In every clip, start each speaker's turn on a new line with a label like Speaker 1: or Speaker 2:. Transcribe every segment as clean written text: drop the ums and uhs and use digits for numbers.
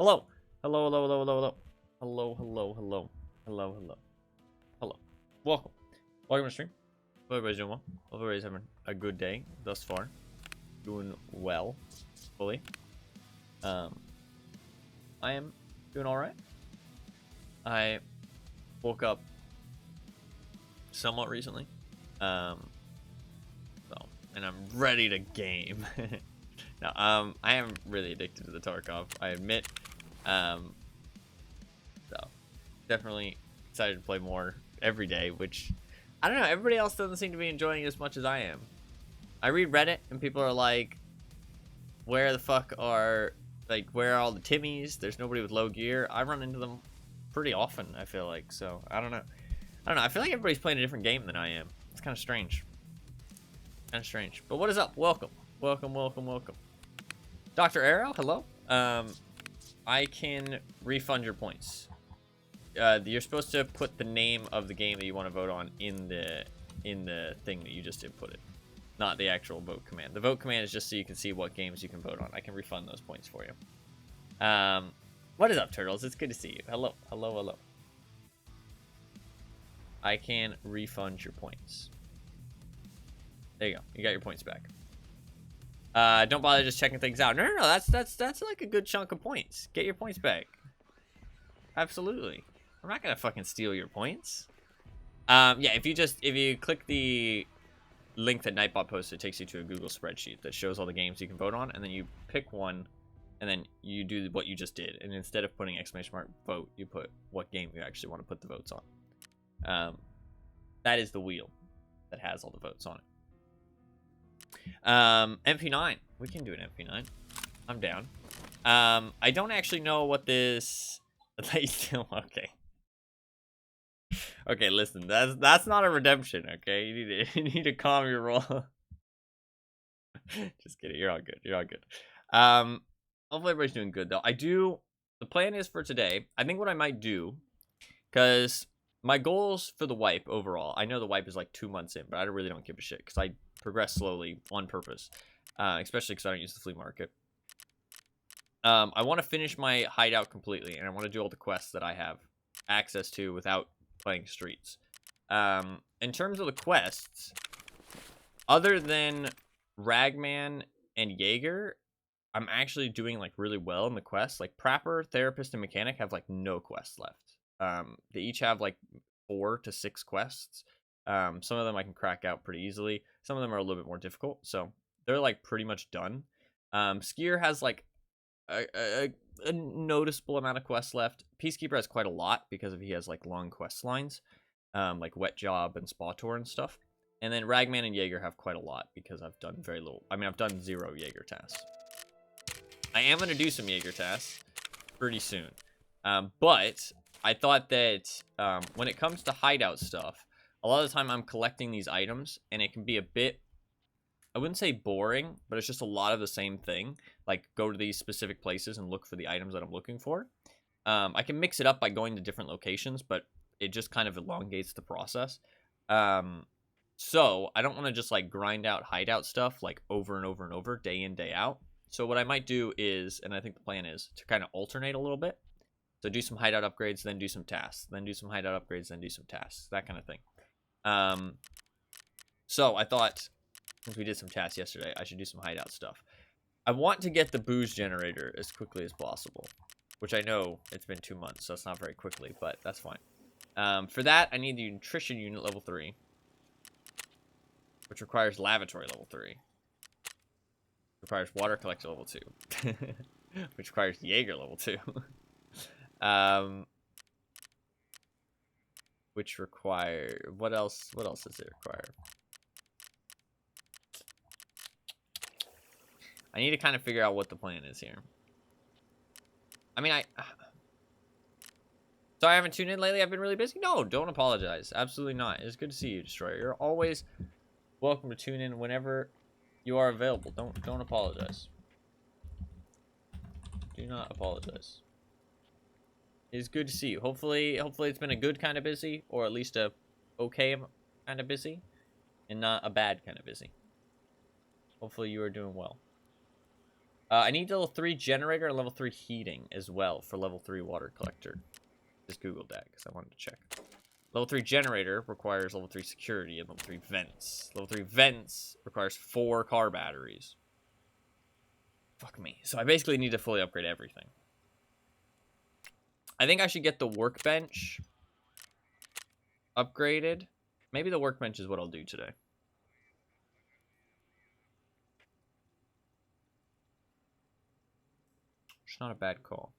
Speaker 1: Hello. Hello, hello, hello, hello, hello. Hello, hello, hello. Hello, hello. Hello. Welcome. Welcome to the stream. Hope everybody's doing well. Hope everybody's having a good day thus far. Doing well. Fully. I am doing alright. I woke up somewhat recently. And I'm ready to game. No, I am really addicted to the Tarkov, I admit. So definitely excited to play more every day, which I don't know, everybody else doesn't seem to be enjoying it as much as I am. I read Reddit and people are like, where the fuck are, like, where are all the Timmies? There's nobody with low gear. I run into them pretty often, I feel like. So I don't know. I feel like everybody's playing a different game than I am. It's kind of strange. But what is up? Welcome. Welcome. Dr. Arrow, hello. I can refund your points. You're supposed to put the name of the game that you want to vote on in the thing that you just inputted, not the actual vote command. The vote command is just so you can see what games you can vote on. I can refund those points for you. What is up, Turtles? It's good to see you. Hello. I can refund your points. There you go. You got your points back. Don't bother just checking things out. No. That's like a good chunk of points. Get your points back. Absolutely. I'm not gonna fucking steal your points. Yeah. If you click the link that Nightbot posted, it takes you to a Google spreadsheet that shows all the games you can vote on, and then you pick one, and then you do what you just did. And instead of putting > vote, you put what game you actually want to put the votes on. That is the wheel that has all the votes on it. MP9. We can do an MP9. I'm down. I don't actually know what this... Okay. Okay, listen. That's not a redemption, okay? You need to calm your roll. Just kidding. You're all good. Hopefully everybody's doing good, though. The plan is for today, I think what I might do, because my goals for the wipe overall, I know the wipe is like 2 months in, but I really don't give a shit, because I progress slowly on purpose, especially because I don't use the flea market. I want to finish my hideout completely, and I want to do all the quests that I have access to without playing streets. In terms of the quests, other than Ragman and Jaeger, I'm actually doing like really well in the quests. Like Prapper, Therapist, and Mechanic have like no quests left. They each have like 4 to 6 quests. Some of them I can crack out pretty easily. Some of them are a little bit more difficult, so they're like pretty much done. Skier has like a noticeable amount of quests left. Peacekeeper has quite a lot because he has like long quest lines, like Wet Job and Spa Tour and stuff. And then Ragman and Jaeger have quite a lot because I've done very little. I mean, I've done 0 Jaeger tasks. I am going to do some Jaeger tasks pretty soon. But I thought that when it comes to hideout stuff, a lot of the time I'm collecting these items, and it can be a bit, I wouldn't say boring, but it's just a lot of the same thing. Like, go to these specific places and look for the items that I'm looking for. I can mix it up by going to different locations, but it just kind of elongates the process. So I don't want to just like grind out hideout stuff like over and over and over, day in, day out. So what I might do is, and I think the plan is, to kind of alternate a little bit. So do some hideout upgrades, then do some tasks, then do some hideout upgrades, then do some tasks, that kind of thing. So I thought, since we did some tasks yesterday, I should do some hideout stuff. I want to get the booze generator as quickly as possible, which I know it's been 2 months, so it's not very quickly, but that's fine. For that, I need the nutrition unit level 3, which requires lavatory level 3, requires water collector level 2, which requires Jaeger level 2. Which require, what else does it require? I need to kind of figure out what the plan is here. I mean, sorry I haven't tuned in lately. I've been really busy. No, don't apologize. Absolutely not. It's good to see you, Destroyer. You're always welcome to tune in whenever you are available. Don't apologize. Do not apologize. It's good to see you. Hopefully it's been a good kind of busy, or at least a okay kind of busy, and not a bad kind of busy. Hopefully you are doing well. I need level 3 generator and level 3 heating as well for level 3 water collector. Just Googled that because I wanted to check. Level 3 generator requires level 3 security and level 3 vents. Level 3 vents requires 4 car batteries. Fuck me. So I basically need to fully upgrade everything. I think I should get the workbench upgraded. Maybe the workbench is what I'll do today. It's not a bad call.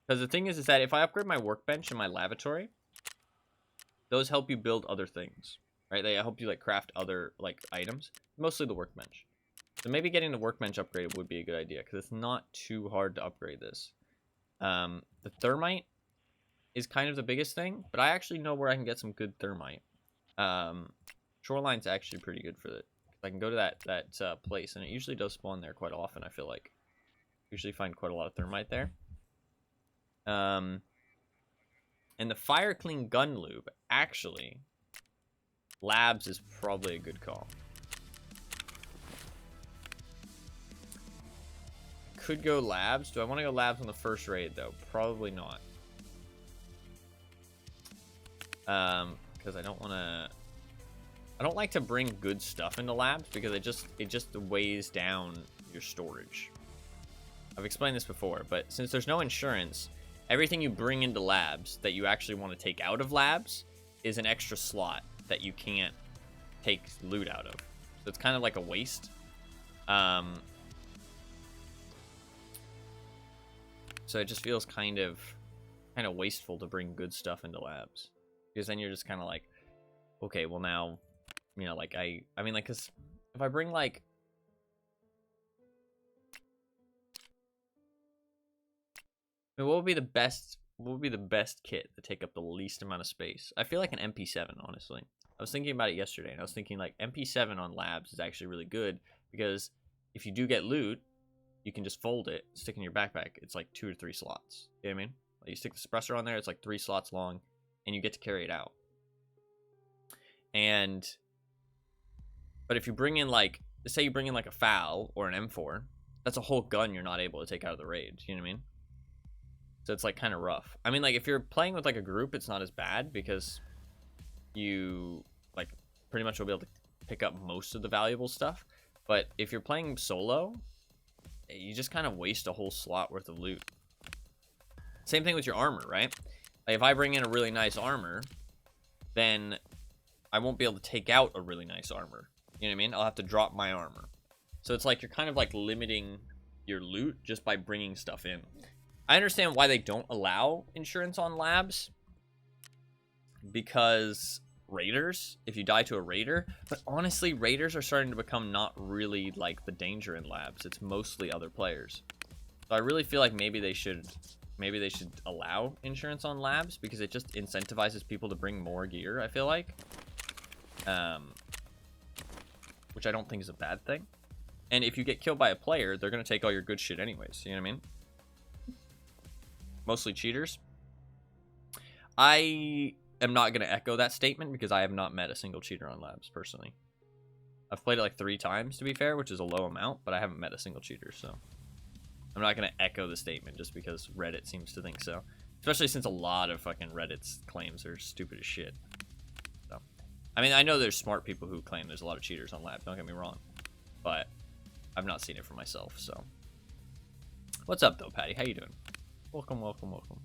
Speaker 1: Because the thing is that if I upgrade my workbench and my lavatory, those help you build other things, right? They help you like craft other like items, mostly the workbench. So maybe getting the workbench upgraded would be a good idea because it's not too hard to upgrade this. The thermite is kind of the biggest thing, but I actually know where I can get some good thermite. Shoreline's actually pretty good for it. I can go to that place, and it usually does spawn there quite often, I feel like. Usually find quite a lot of thermite there. And the fire clean gun lube, actually, labs is probably a good call. Could go labs. Do I want to go labs on the first raid though? Probably not. Because I don't want to. I don't like to bring good stuff into labs because it just weighs down your storage. I've explained this before, but since there's no insurance, everything you bring into labs that you actually want to take out of labs is an extra slot that you can't take loot out of. So it's kind of like a waste. So it just feels kind of wasteful to bring good stuff into labs. Because then you're just kind of like, okay, well now, you know, like I mean, like, because if I bring like, I mean, what would be the best kit to take up the least amount of space? I feel like an MP7, honestly. I was thinking about it yesterday, and I was thinking like MP7 on labs is actually really good because if you do get loot, you can just fold it, stick it in your backpack. It's like 2 or 3 slots. You know what I mean? Like you stick the suppressor on there, it's like 3 slots long, and you get to carry it out. But if you bring in like, say you bring in like a FAL or an M4, that's a whole gun you're not able to take out of the raid. You know what I mean? So it's like kind of rough. I mean, like if you're playing with like a group, it's not as bad because you like pretty much will be able to pick up most of the valuable stuff. But if you're playing solo, you just kind of waste a whole slot worth of loot. Same thing with your armor, right? Like if I bring in a really nice armor, then I won't be able to take out a really nice armor. You know what I mean? I'll have to drop my armor. So it's like you're kind of like limiting your loot just by bringing stuff in. I understand why they don't allow insurance on labs. Because raiders, if you die to a raider, but honestly, raiders are starting to become not really like the danger in labs. It's mostly other players. So I really feel like maybe they should allow insurance on labs because it just incentivizes people to bring more gear, I feel like. Which I don't think is a bad thing. And if you get killed by a player, they're going to take all your good shit anyways. You know what I mean? Mostly cheaters. I am not going to echo that statement because I have not met a single cheater on labs, personally. I've played it like 3 times, to be fair, which is a low amount, but I haven't met a single cheater, so I'm not going to echo the statement just because Reddit seems to think so. Especially since a lot of fucking Reddit's claims are stupid as shit. So, I mean, I know there's smart people who claim there's a lot of cheaters on labs, don't get me wrong. But I've not seen it for myself, so. What's up, though, Patty? How you doing? Welcome, welcome, welcome.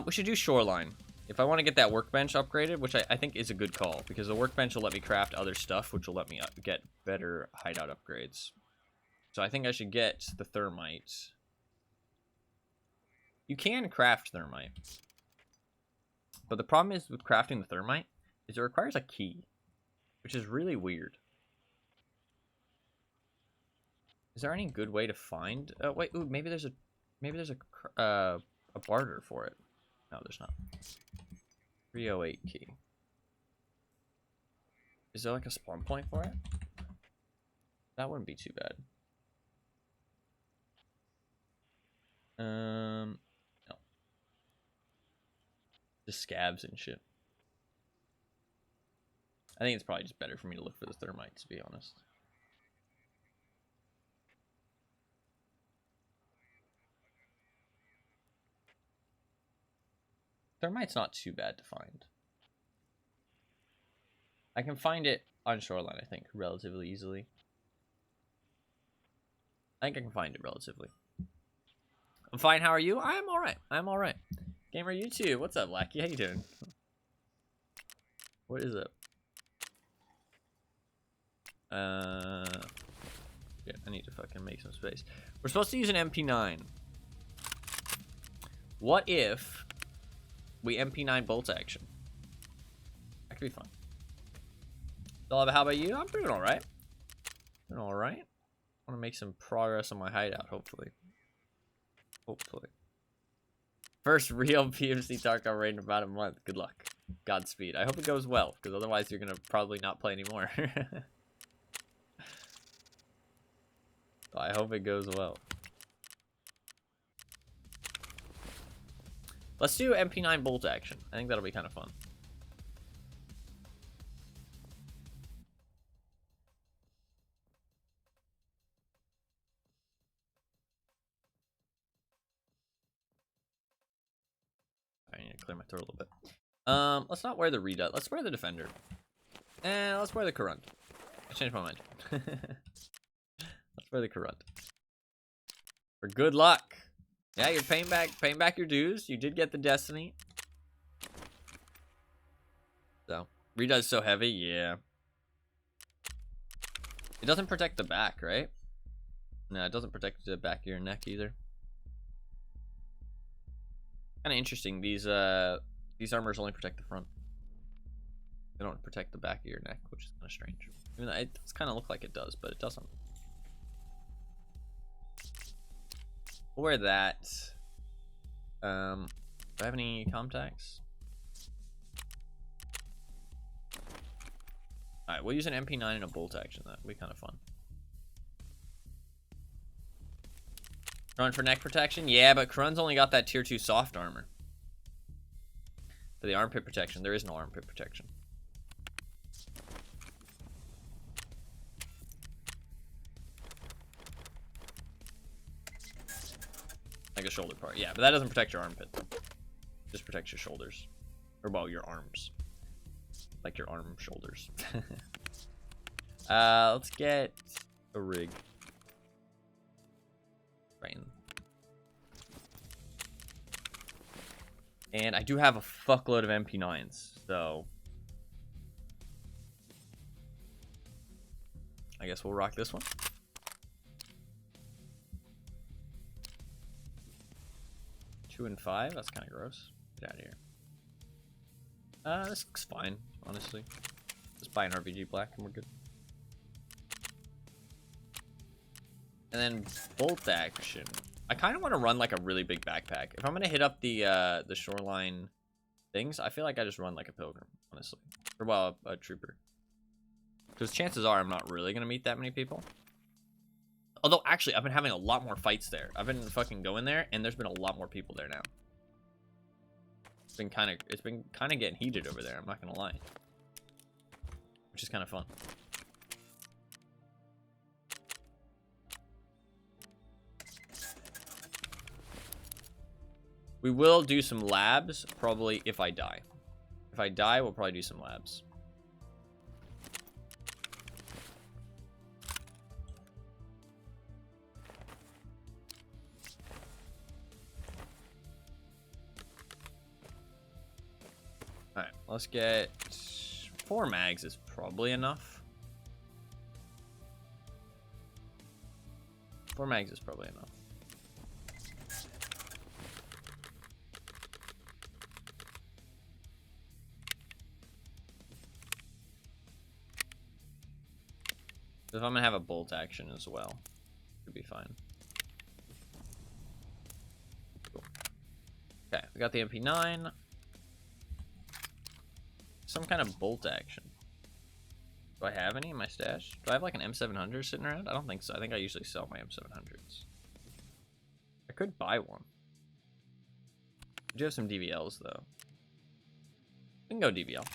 Speaker 1: We should do Shoreline. If I want to get that workbench upgraded, which I think is a good call, because the workbench will let me craft other stuff, which will let me get better hideout upgrades. So I think I should get the thermite. You can craft thermite. But the problem is with crafting the thermite is it requires a key, which is really weird. Is there any good way to find? Wait, ooh, maybe there's a barter for it. No, there's not. 308 key. Is there like a spawn point for it? That wouldn't be too bad. No. Just scabs and shit. I think it's probably just better for me to look for the thermites, to be honest. Thermite's not too bad to find. I can find it on shoreline, I think, relatively easily. I think I can find it relatively. I'm fine. How are you? I'm all right. I'm all right. Gamer YouTube, what's up, Lackey? How you doing? What is up? Yeah, I need to fucking make some space. We're supposed to use an MP9. What if we MP9 bolt action? That could be fun. Oliver, how about you? I'm doing all right. Doing all right. I want to make some progress on my hideout, hopefully. Hopefully. First real PMC Tarkov raid in about a month. Good luck. Godspeed. I hope it goes well, because otherwise you're going to probably not play anymore. I hope it goes well. Let's do MP9 bolt action. I think that'll be kind of fun. I need to clear my throat a little bit. Let's not wear the Redut. Let's wear the Defender. And let's wear the Current. I changed my mind. Let's wear the Current. For good luck. Yeah, you're paying back your dues. You did get the Destiny. So, Redut's so heavy, yeah. It doesn't protect the back, right? No, it doesn't protect the back of your neck either. Kind of interesting. These armors only protect the front. They don't protect the back of your neck, which is kind of strange. Even though it does kind of look like it does, but it doesn't. We'll wear that. Do I have any contacts? Alright, we'll use an MP9 and a bolt action. That'll be kind of fun. Run for neck protection? Yeah, but Krun's only got that tier 2 soft armor. For the armpit protection, there is no armpit protection. Like a shoulder part. Yeah, but that doesn't protect your armpit. It just protects your shoulders. Or, well, your arms. Like your arm shoulders. Let's get a rig. Rain. And I do have a fuckload of MP9s, so I guess we'll rock this one. Two and 5, that's kind of gross. Get out of here. This looks fine, honestly. Just buy an RBG black and we're good. And then bolt action. I kind of want to run like a really big backpack. If I'm gonna hit up the shoreline things, I feel like I just run like a pilgrim, honestly, or well, a trooper. Because chances are I'm not really gonna meet that many people. Although actually, I've been having a lot more fights there. I've been fucking going there, and there's been a lot more people there now. It's been kind of getting heated over there. I'm not gonna lie, which is kind of fun. We will do some labs, probably, if I die. If I die, we'll probably do some labs. Alright, let's get 4 mags is probably enough. 4 mags is probably enough. If I'm gonna have a bolt action as well, should be fine. Cool. Okay, we got the MP9. Some kind of bolt action. Do I have any in my stash? Do I have like an M700 sitting around? I don't think so. I think I usually sell my M700s. I could buy one. I do have some DVLs though. We can go DVL.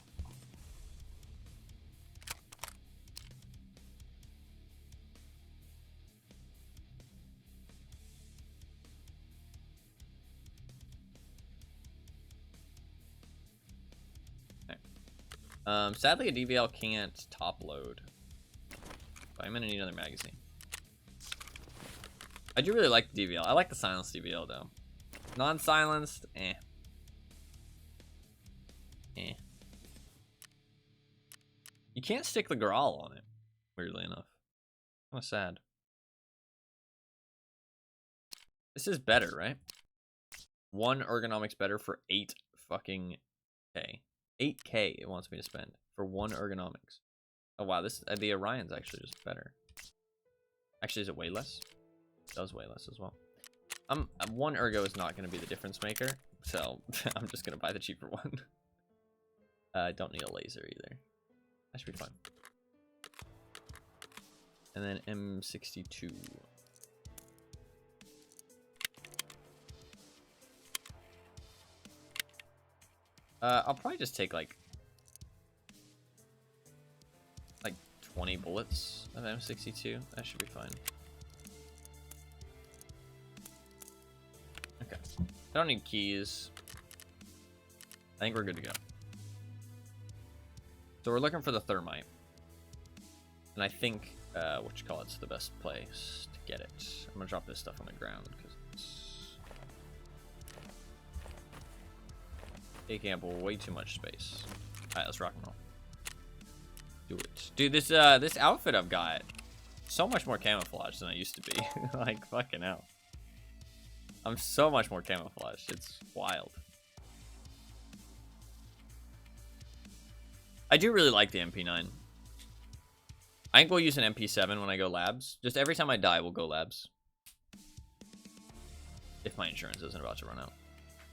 Speaker 1: Sadly, a DVL can't top load. But I'm gonna need another magazine. I do really like the DVL. I like the silenced DVL though. Non-silenced, eh. Eh. You can't stick the Graal on it, weirdly enough. Kind of sad. This is better, right? 1 ergonomics better for 8 fucking K. 8K it wants me to spend for 1 ergonomics. Oh wow, this the Orion's actually just better. Actually, is it way less? It does way less as well. 1 ergo is not going to be the difference maker, so I'm just going to buy the cheaper one. I don't need a laser either. That should be fine. And then M62. I'll probably just take like 20 bullets of M62. That should be fine. Okay. I don't need keys. I think we're good to go. So we're looking for the thermite. And I think, whatchamacallit's the best place to get it. I'm gonna drop this stuff on the ground because it's taking up way too much space. Alright, let's rock and roll. Do it. Dude, this outfit I've got so much more camouflage than I used to be. Like, fucking hell. I'm so much more camouflaged. It's wild. I do really like the MP9. I think we'll use an MP7 when I go labs. Just every time I die, we'll go labs. If my insurance isn't about to run out.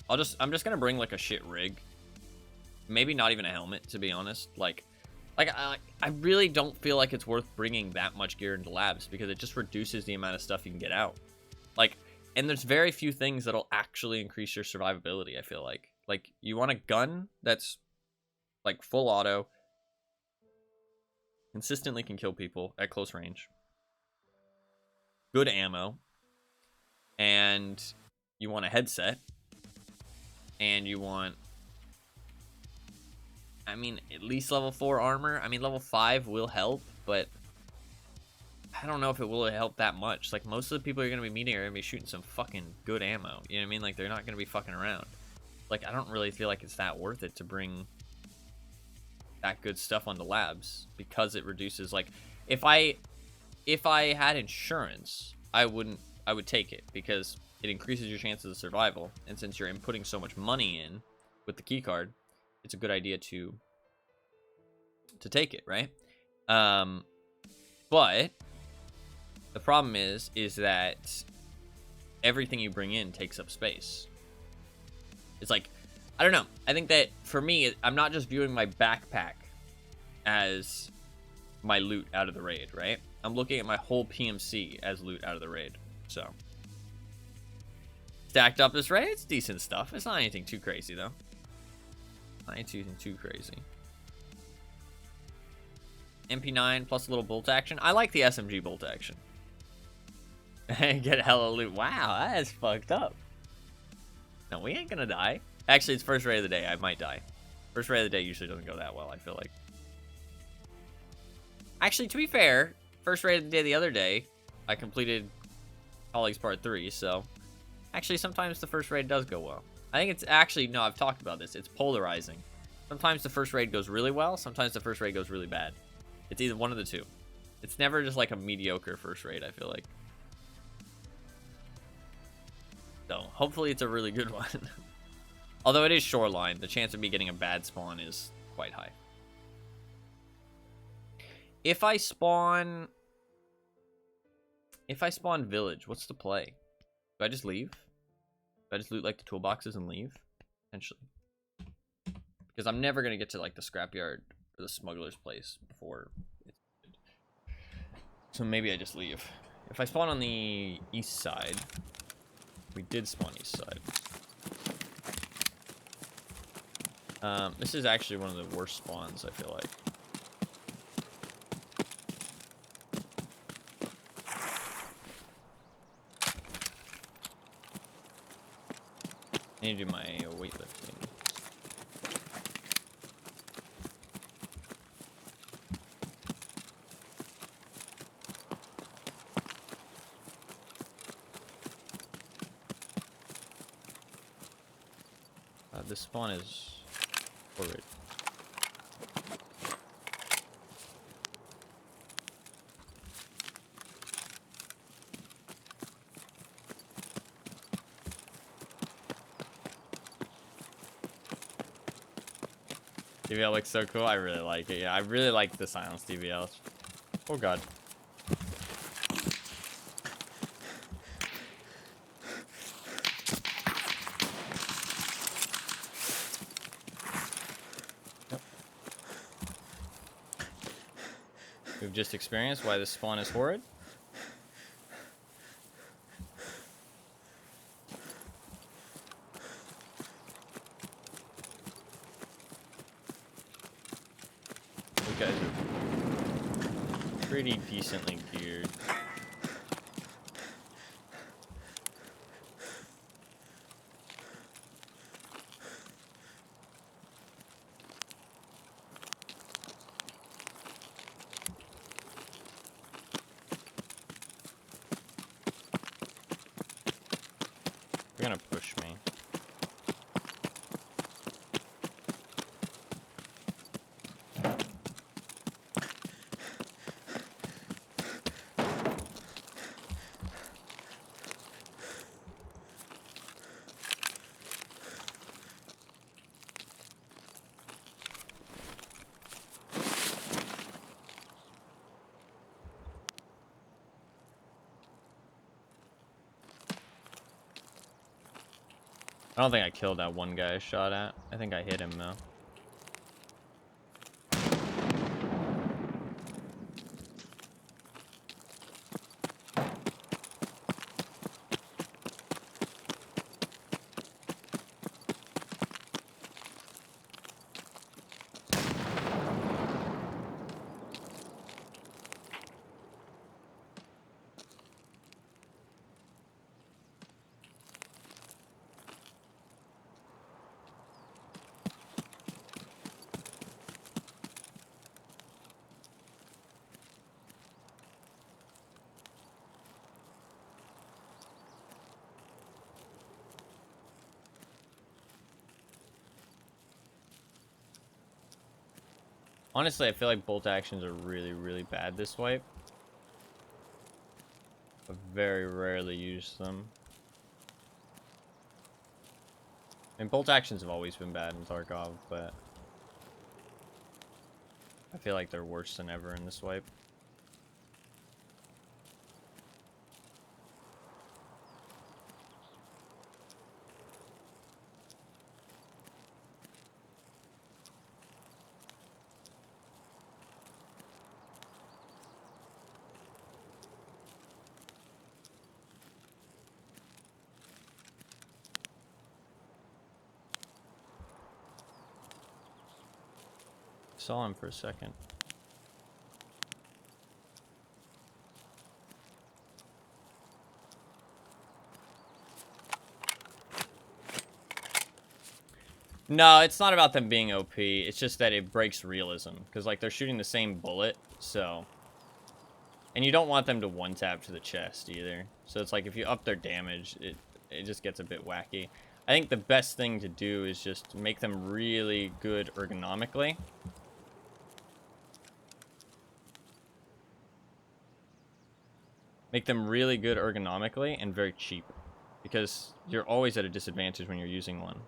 Speaker 1: I'm just gonna bring like a shit rig. Maybe not even a helmet, to be honest. Like I really don't feel like it's worth bringing that much gear into labs because it just reduces the amount of stuff you can get out. Like, and there's very few things that'll actually increase your survivability, I feel like. Like, you want a gun that's like full auto, consistently can kill people at close range, good ammo, and you want a headset, and you want, I mean, at least level 4 armor. I mean, level 5 will help, but I don't know if it will help that much. Like, most of the people you're going to be meeting are going to be shooting some fucking good ammo. You know what I mean? Like, they're not going to be fucking around. Like, I don't really feel like it's that worth it to bring that good stuff onto labs because it reduces, like, if I had insurance, I would take it because it increases your chances of survival, and since you're inputting so much money in with the key card, it's a good idea to take it, right? But the problem is that everything you bring in takes up space. It's like, I don't know. I think that for me, I'm not just viewing my backpack as my loot out of the raid, right? I'm looking at my whole PMC as loot out of the raid. So stacked up this raid, it's decent stuff. It's not anything too crazy though. Not anything too crazy. MP9 plus a little bolt action. I like the SMG bolt action. Get hella loot. Wow, that is fucked up. No, we ain't gonna die. Actually, it's first raid of the day. I might die. First raid of the day usually doesn't go that well, I feel like. Actually, to be fair, first raid of the day the other day, I completed Colleagues Part 3, so actually sometimes the first raid does go well. I think it's actually, no, I've talked about this. It's polarizing. Sometimes the first raid goes really well. Sometimes the first raid goes really bad. It's either one of the two. It's never just like a mediocre first raid, I feel like. So, hopefully it's a really good one. Although it is shoreline, the chance of me getting a bad spawn is quite high. If I spawn village, what's the play? Do I just leave? Do I just loot like the toolboxes and leave? Potentially. Because I'm never going to get to like the scrapyard or the smuggler's place before it's good. So maybe I just leave. If I spawn on the east side, we did spawn east side. This is actually one of the worst spawns, I feel like. I need to do my weightlifting. this spawn is horrid. DVL looks so cool. I really like it. Yeah, I really like the silence DVL. Oh god. Yep. We've just experienced why this spawn is horrid. You guys are pretty decently geared. They're gonna push me. I don't think I killed that one guy I shot at. I think I hit him though. Honestly, I feel like bolt actions are really, really bad this wipe. I very rarely use them. I mean, bolt actions have always been bad in Tarkov, but I feel like they're worse than ever in this wipe. Saw him for a second. No, it's not about them being OP. It's just that it breaks realism. Because, like, they're shooting the same bullet, so... And you don't want them to one-tap to the chest, either. So it's like, if you up their damage, it just gets a bit wacky. I think the best thing to do is just make them really good ergonomically. Make them really good ergonomically and very cheap. Because you're always at a disadvantage when you're using one.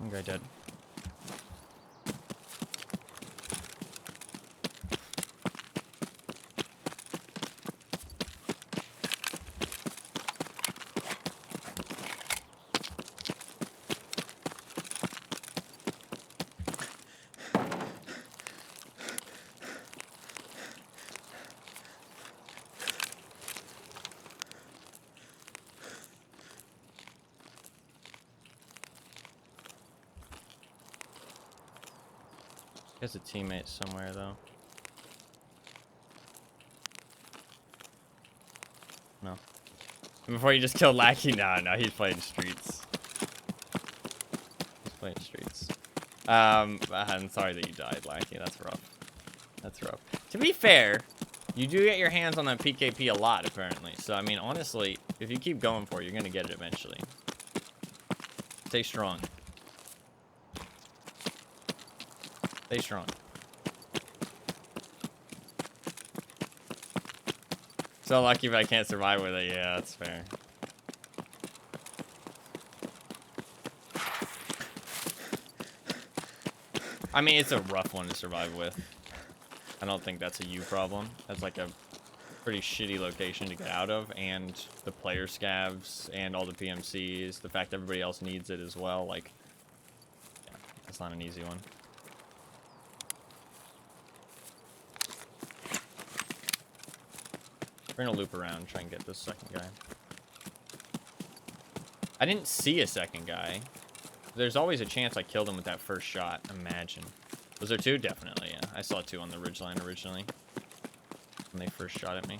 Speaker 1: Okay, dead. He has a teammate somewhere, though. Before you just killed Lackey? No, he's playing streets. He's playing streets. I'm sorry that you died, Lackey. That's rough. That's rough. To be fair, you do get your hands on that PKP a lot, apparently. So, I mean, honestly, if you keep going for it, you're going to get it eventually. Stay strong. Stay strong. So lucky if I can't survive with it. Yeah, that's fair. I mean, it's a rough one to survive with. I don't think that's a you problem. That's like a pretty shitty location to get out of, and the player scavs and all the PMCs, the fact everybody else needs it as well, like, yeah, that's not an easy one. We're gonna loop around, try and get this second guy. I didn't see a second guy. There's always a chance I killed him with that first shot. Imagine. Was there two? Definitely, yeah. I saw two on the ridgeline originally when they first shot at me.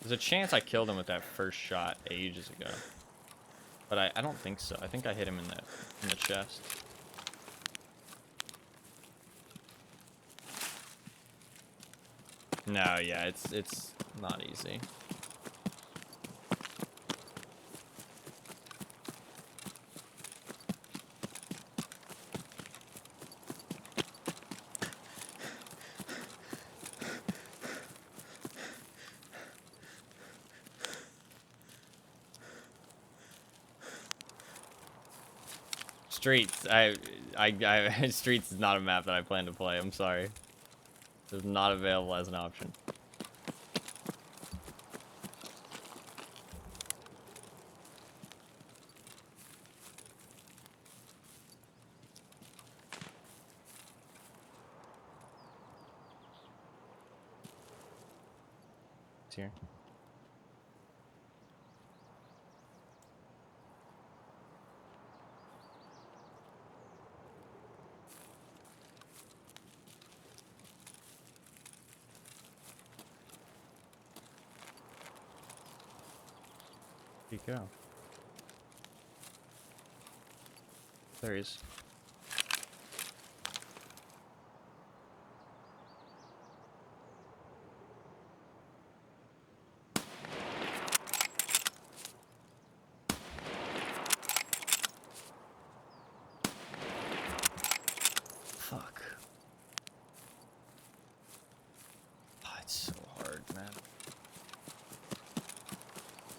Speaker 1: There's a chance I killed him with that first shot ages ago. But I don't think so. I think I hit him in the chest. No, yeah, it's not easy. Streets, Streets is not a map that I plan to play. I'm sorry. It's not available as an option. It's here. Where'd he go? There he is. Fuck. Oh, it's so hard, man.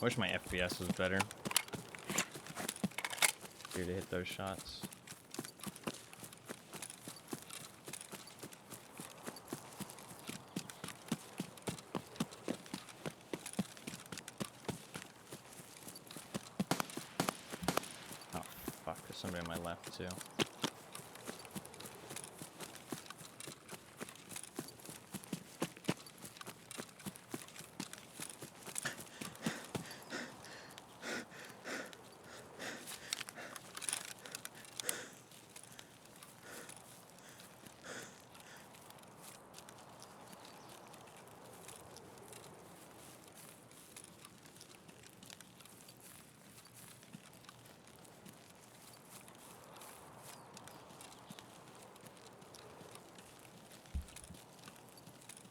Speaker 1: I wish my FPS was better. Here to hit those shots. Oh, fuck. There's somebody on my left, too.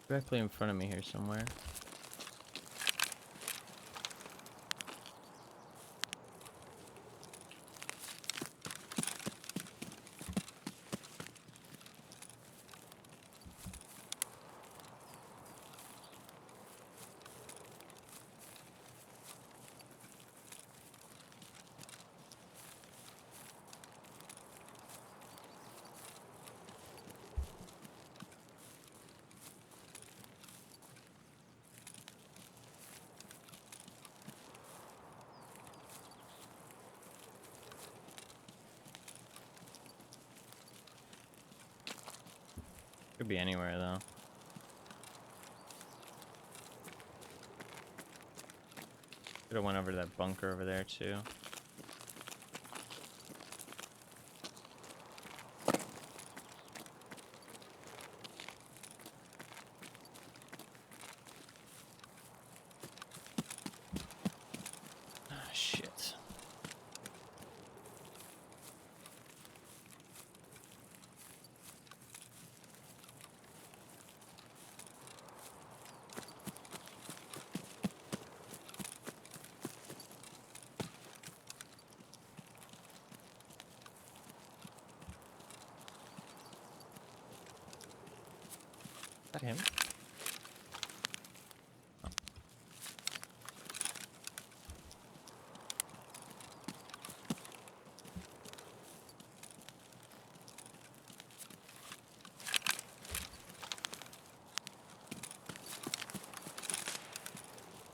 Speaker 1: Directly in front of me here somewhere. Could be anywhere, though. Could have went over to that bunker over there, too. that him? Oh.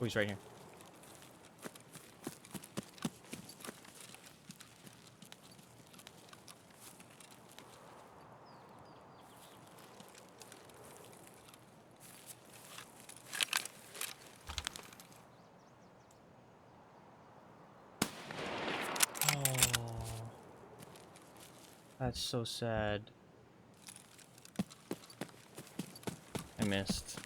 Speaker 1: Oh, he's right here. That's so sad. I missed.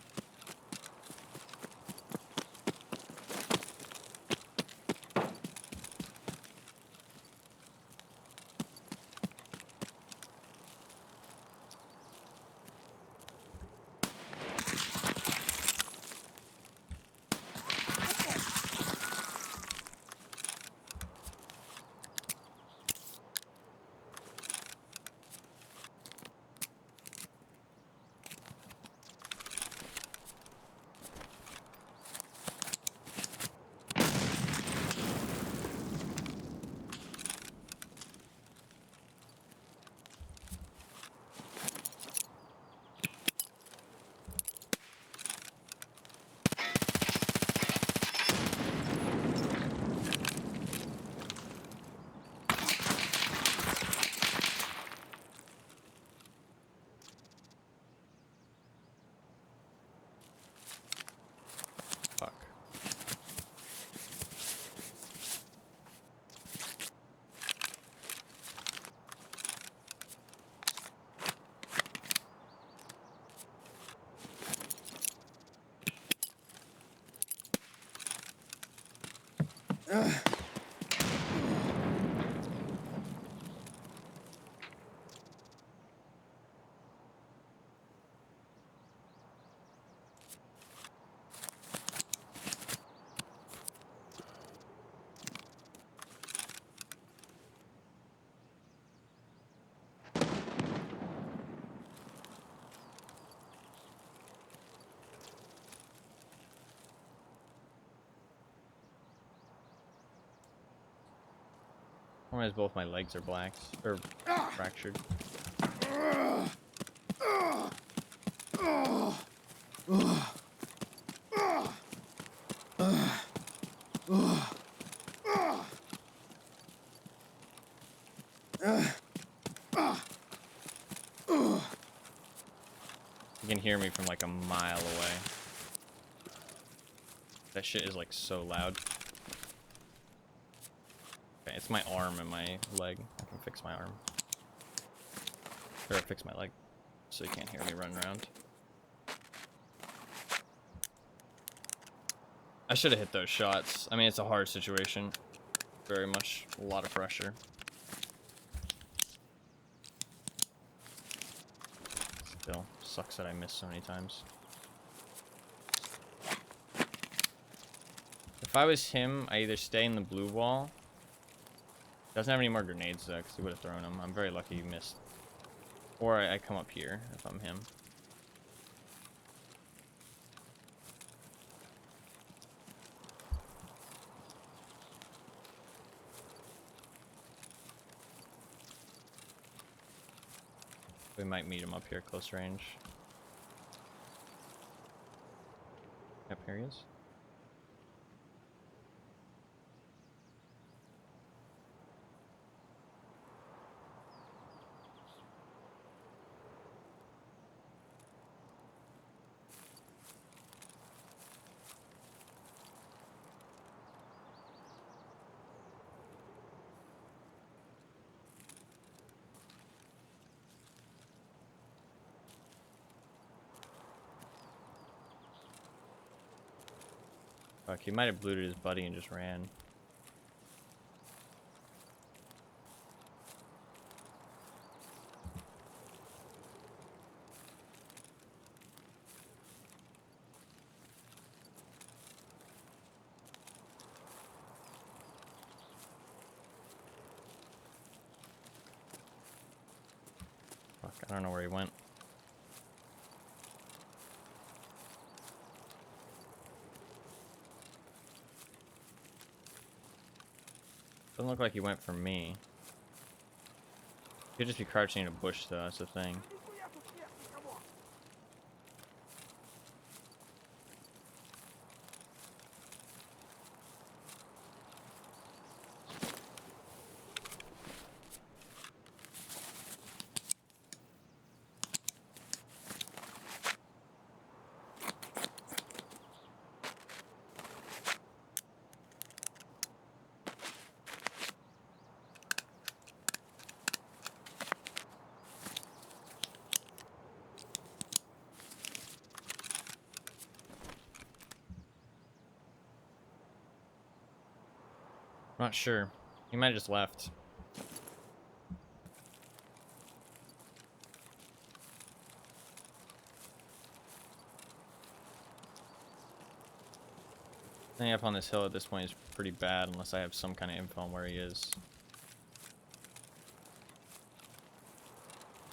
Speaker 1: Fuck. Or as both my legs are black or fractured. You can hear me from like a mile away. That shit is like so loud. Okay, it's my arm and my leg. I can fix my arm. Or fix my leg. So you can't hear me run around. I should have hit those shots. I mean, it's a hard situation. Very much a lot of pressure. Still, sucks that I missed so many times. If I was him, I either stay in the blue wall. Doesn't have any more grenades though, because he would have thrown them. I'm very lucky he missed. Or I come up here if I'm him. We might meet him up here, close range. Yep, here he is. Fuck, he might have looted his buddy and just ran. Fuck, I don't know where he went. Doesn't look like he went for me. Could just be crouching in a bush, though. That's the thing. I'm not sure. He might have just left. Staying up on this hill at this point is pretty bad unless I have some kind of info on where he is.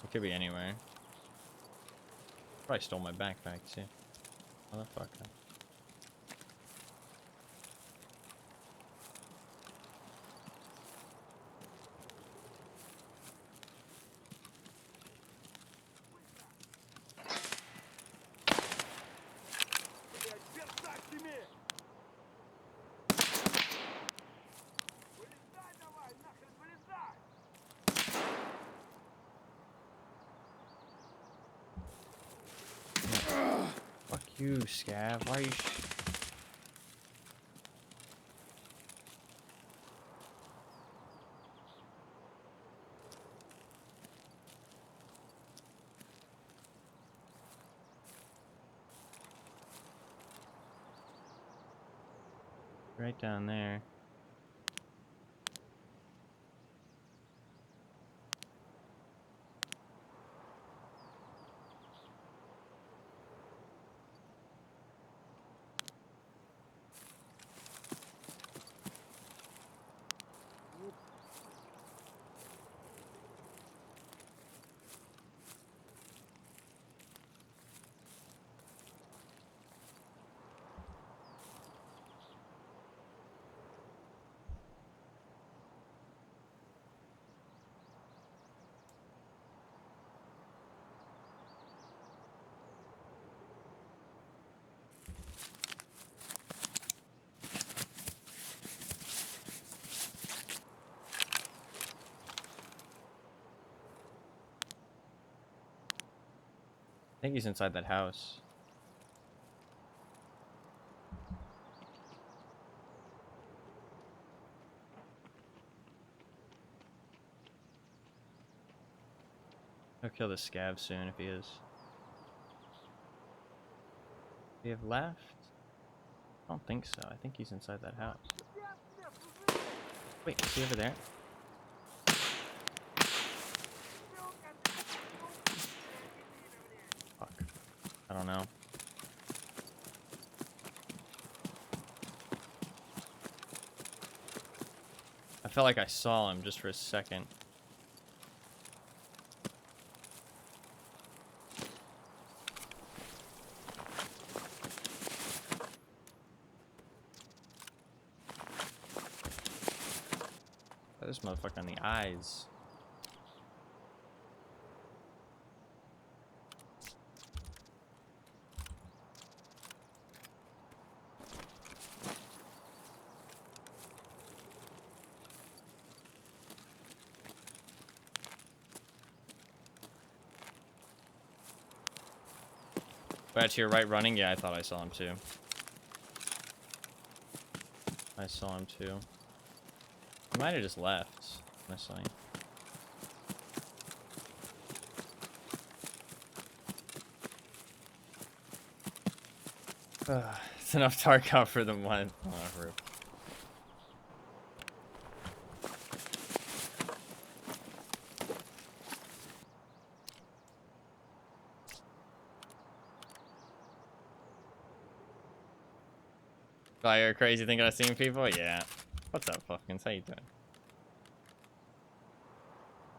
Speaker 1: It could be anywhere. Probably stole my backpack too. Motherfucker. Fuck you, Scav. Why are you right down there? I think he's inside that house. I'll kill the Scav soon if he is. Does he have left? I don't think so. I think he's inside that house. Wait, is he over there? Fuck. I don't know. I felt like I saw him just for a second. This motherfucker on the eyes. But to your right running? Yeah, I thought I saw him too. I saw him too. He might have just left, honestly. It's enough dark cover for the one. Oh, rip. Oh, you're crazy thinking I've seen people? Yeah. What's up, Puffkins? How you doing?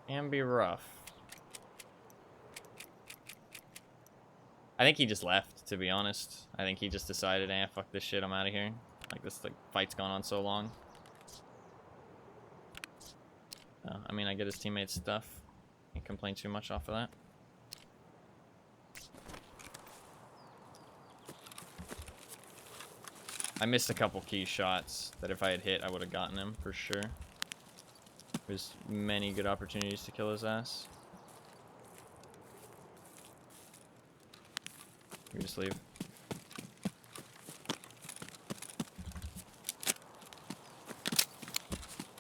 Speaker 1: Can be rough. I think he just left, to be honest. I think he just decided, fuck this shit, I'm out of here. Like, this fight's gone on so long. I mean, I get his teammates' stuff. Can't complain too much off of that. I missed a couple key shots that if I had hit, I would have gotten him for sure. There's many good opportunities to kill his ass. You just leave.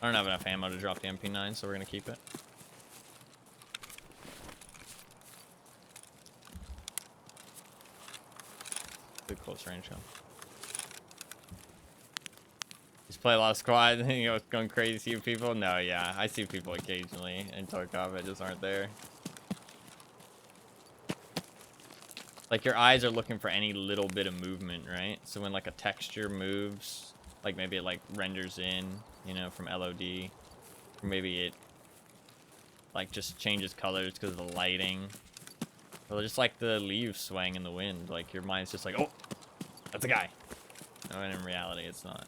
Speaker 1: I don't have enough ammo to drop the MP9, so we're gonna keep it. Good close range gun. Just play a lot of squad, you know, going crazy, see people? No, yeah, I see people occasionally in Tarkov that just aren't there. Like, your eyes are looking for any little bit of movement, right? So when, like, a texture moves, like, maybe it, like, renders in, you know, from LOD. Or maybe it, like, just changes colors because of the lighting. Or just, like, the leaves swaying in the wind. Like, your mind's just like, oh, that's a guy. No, and in reality, it's not.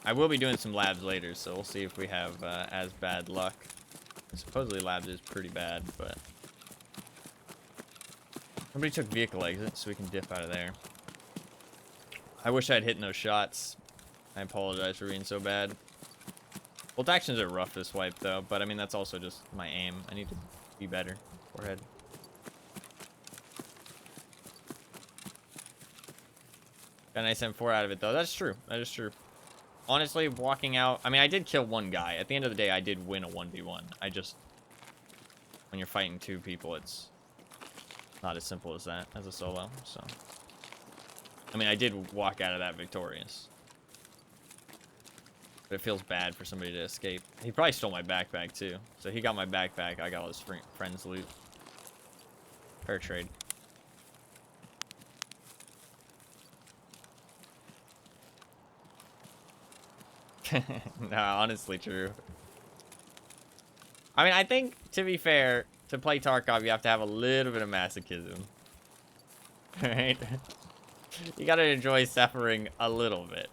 Speaker 1: I will be doing some labs later, so we'll see if we have as bad luck. Supposedly labs is pretty bad, but... Somebody took vehicle exit, so we can dip out of there. I wish I'd hit those shots. I apologize for being so bad. Bolt actions are rough this wipe, though, but I mean, that's also just my aim. I need to be better. Forehead. Got a nice M4 out of it, though. That's true. That is true. Honestly, walking out... I mean, I did kill one guy. At the end of the day, I did win a 1v1. I just... When you're fighting two people, it's not as simple as that as a solo, so... I mean, I did walk out of that victorious. But it feels bad for somebody to escape. He probably stole my backpack, too. So he got my backpack, I got all his friend's loot. Fair trade. No, honestly true. I mean, I think, to be fair, to play Tarkov, you have to have a little bit of masochism. Right? You gotta enjoy suffering a little bit.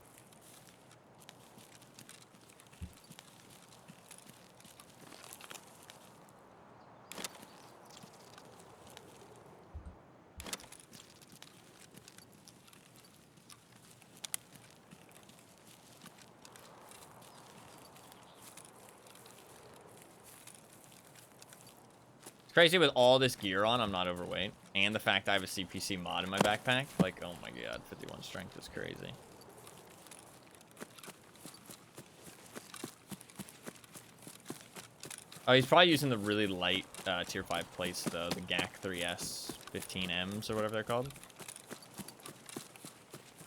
Speaker 1: It's crazy with all this gear on, I'm not overweight. And the fact I have a CPC mod in my backpack. Like, oh my god, 51 strength is crazy. Oh, he's probably using the really light tier 5 plates, though. The GAC 3S 15Ms or whatever they're called.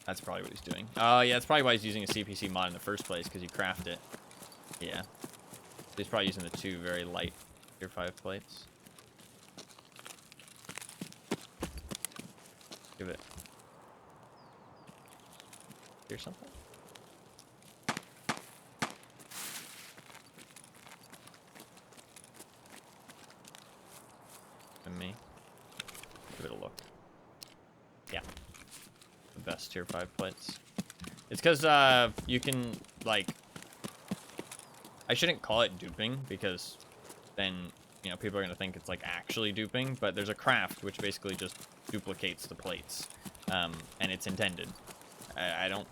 Speaker 1: That's probably what he's doing. Oh, yeah, that's probably why he's using a CPC mod in the first place, because you craft it. Yeah. He's probably using the two very light tier 5 plates. Give it. Hear something? And me. Give it a look. Yeah. The best tier 5 plates. It's because you can, like... I shouldn't call it duping, because then, you know, people are going to think it's, like, actually duping. But there's a craft which basically just duplicates the plates. And it's intended. I don't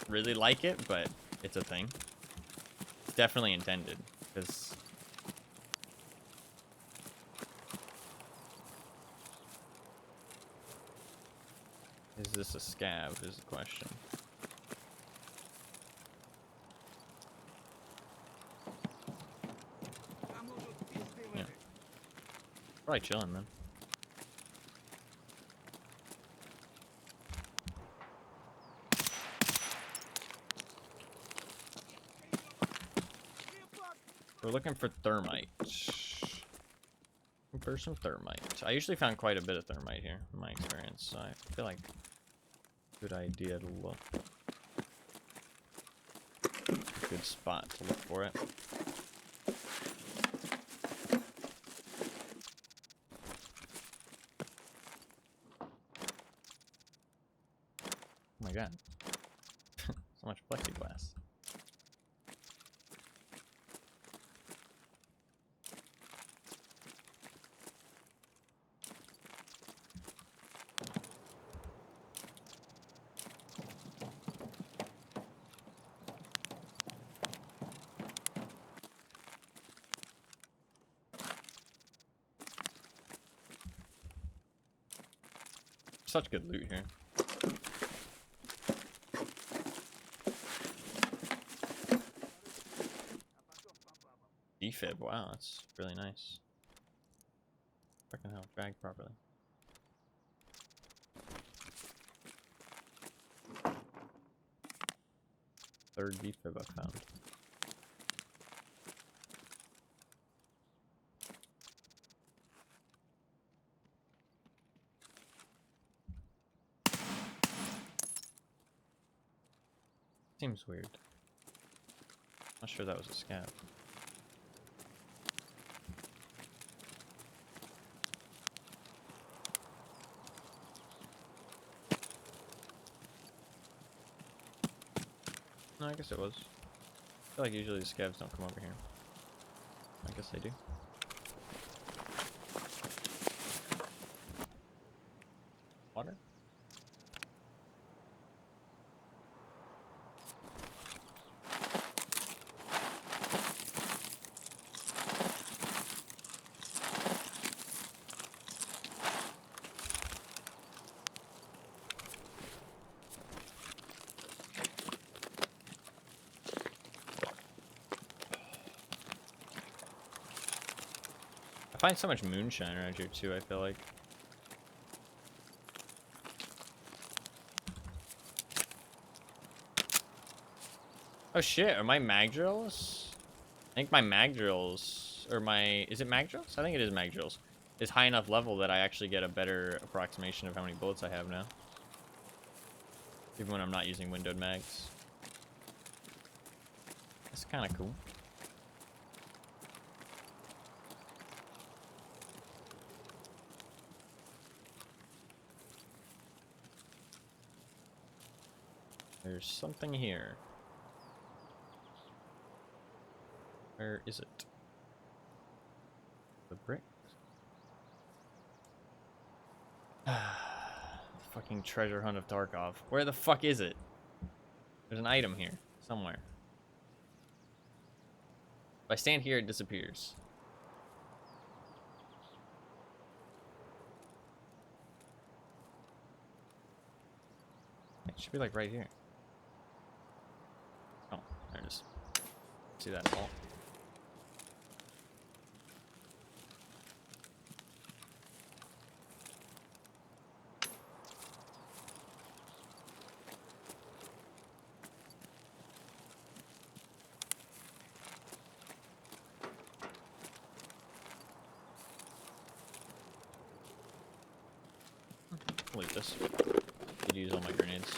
Speaker 1: really like it, but it's a thing. It's definitely intended, because... Is this a scav, is the question. Yeah. Probably chilling, man. We're looking for thermite. Looking for some thermite. I usually found quite a bit of thermite here, in my experience, so I feel like good idea to look. Good spot to look for it. my god. So much plexiglass. Such good loot here. Defib, wow, that's really nice. Fucking hell, drag properly. Third defib I found. Seems weird. Not sure that was a scav. No, I guess it was. I feel like usually the scavs don't come over here. I guess they do. Water? I find so much moonshine around here too, I feel like. Oh shit, are my mag drills? I think my mag drills, or my, is it mag drills? I think it is mag drills. Is high enough level that I actually get a better approximation of how many bullets I have now. Even when I'm not using windowed mags. That's kind of cool. There's something here. Where is it? The brick? Fucking treasure hunt of Tarkov. Where the fuck is it? There's an item here, somewhere. If I stand here, it disappears. It should be like right here. Oh, there it is. See that at all? I'll leave this. Could use all my grenades.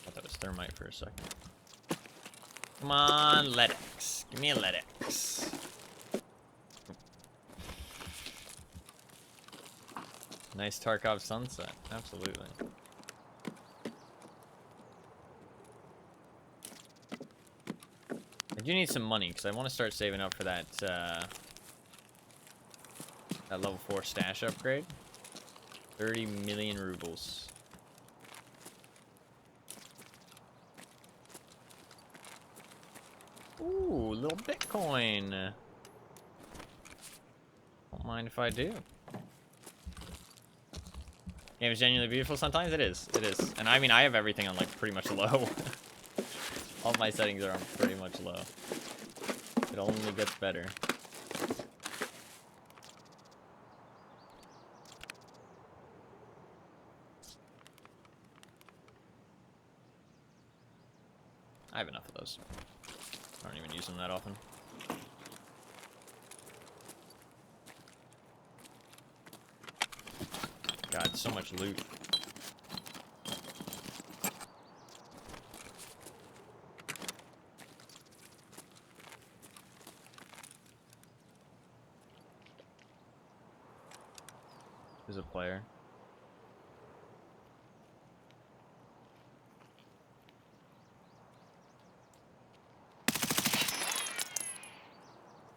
Speaker 1: Thought that was thermite for a second. Come on, Ledix. Give me a Ledix. Nice Tarkov sunset, absolutely. I do need some money because I want to start saving up for that that level 4 stash upgrade. 30 million rubles. Ooh, little Bitcoin. Don't mind if I do. Game is genuinely beautiful sometimes. It is. It is. And I mean, I have everything on like pretty much low. All of my settings are on pretty much low. It only gets better. I have enough of those. I don't even use them that often. God, so much loot. There's a player.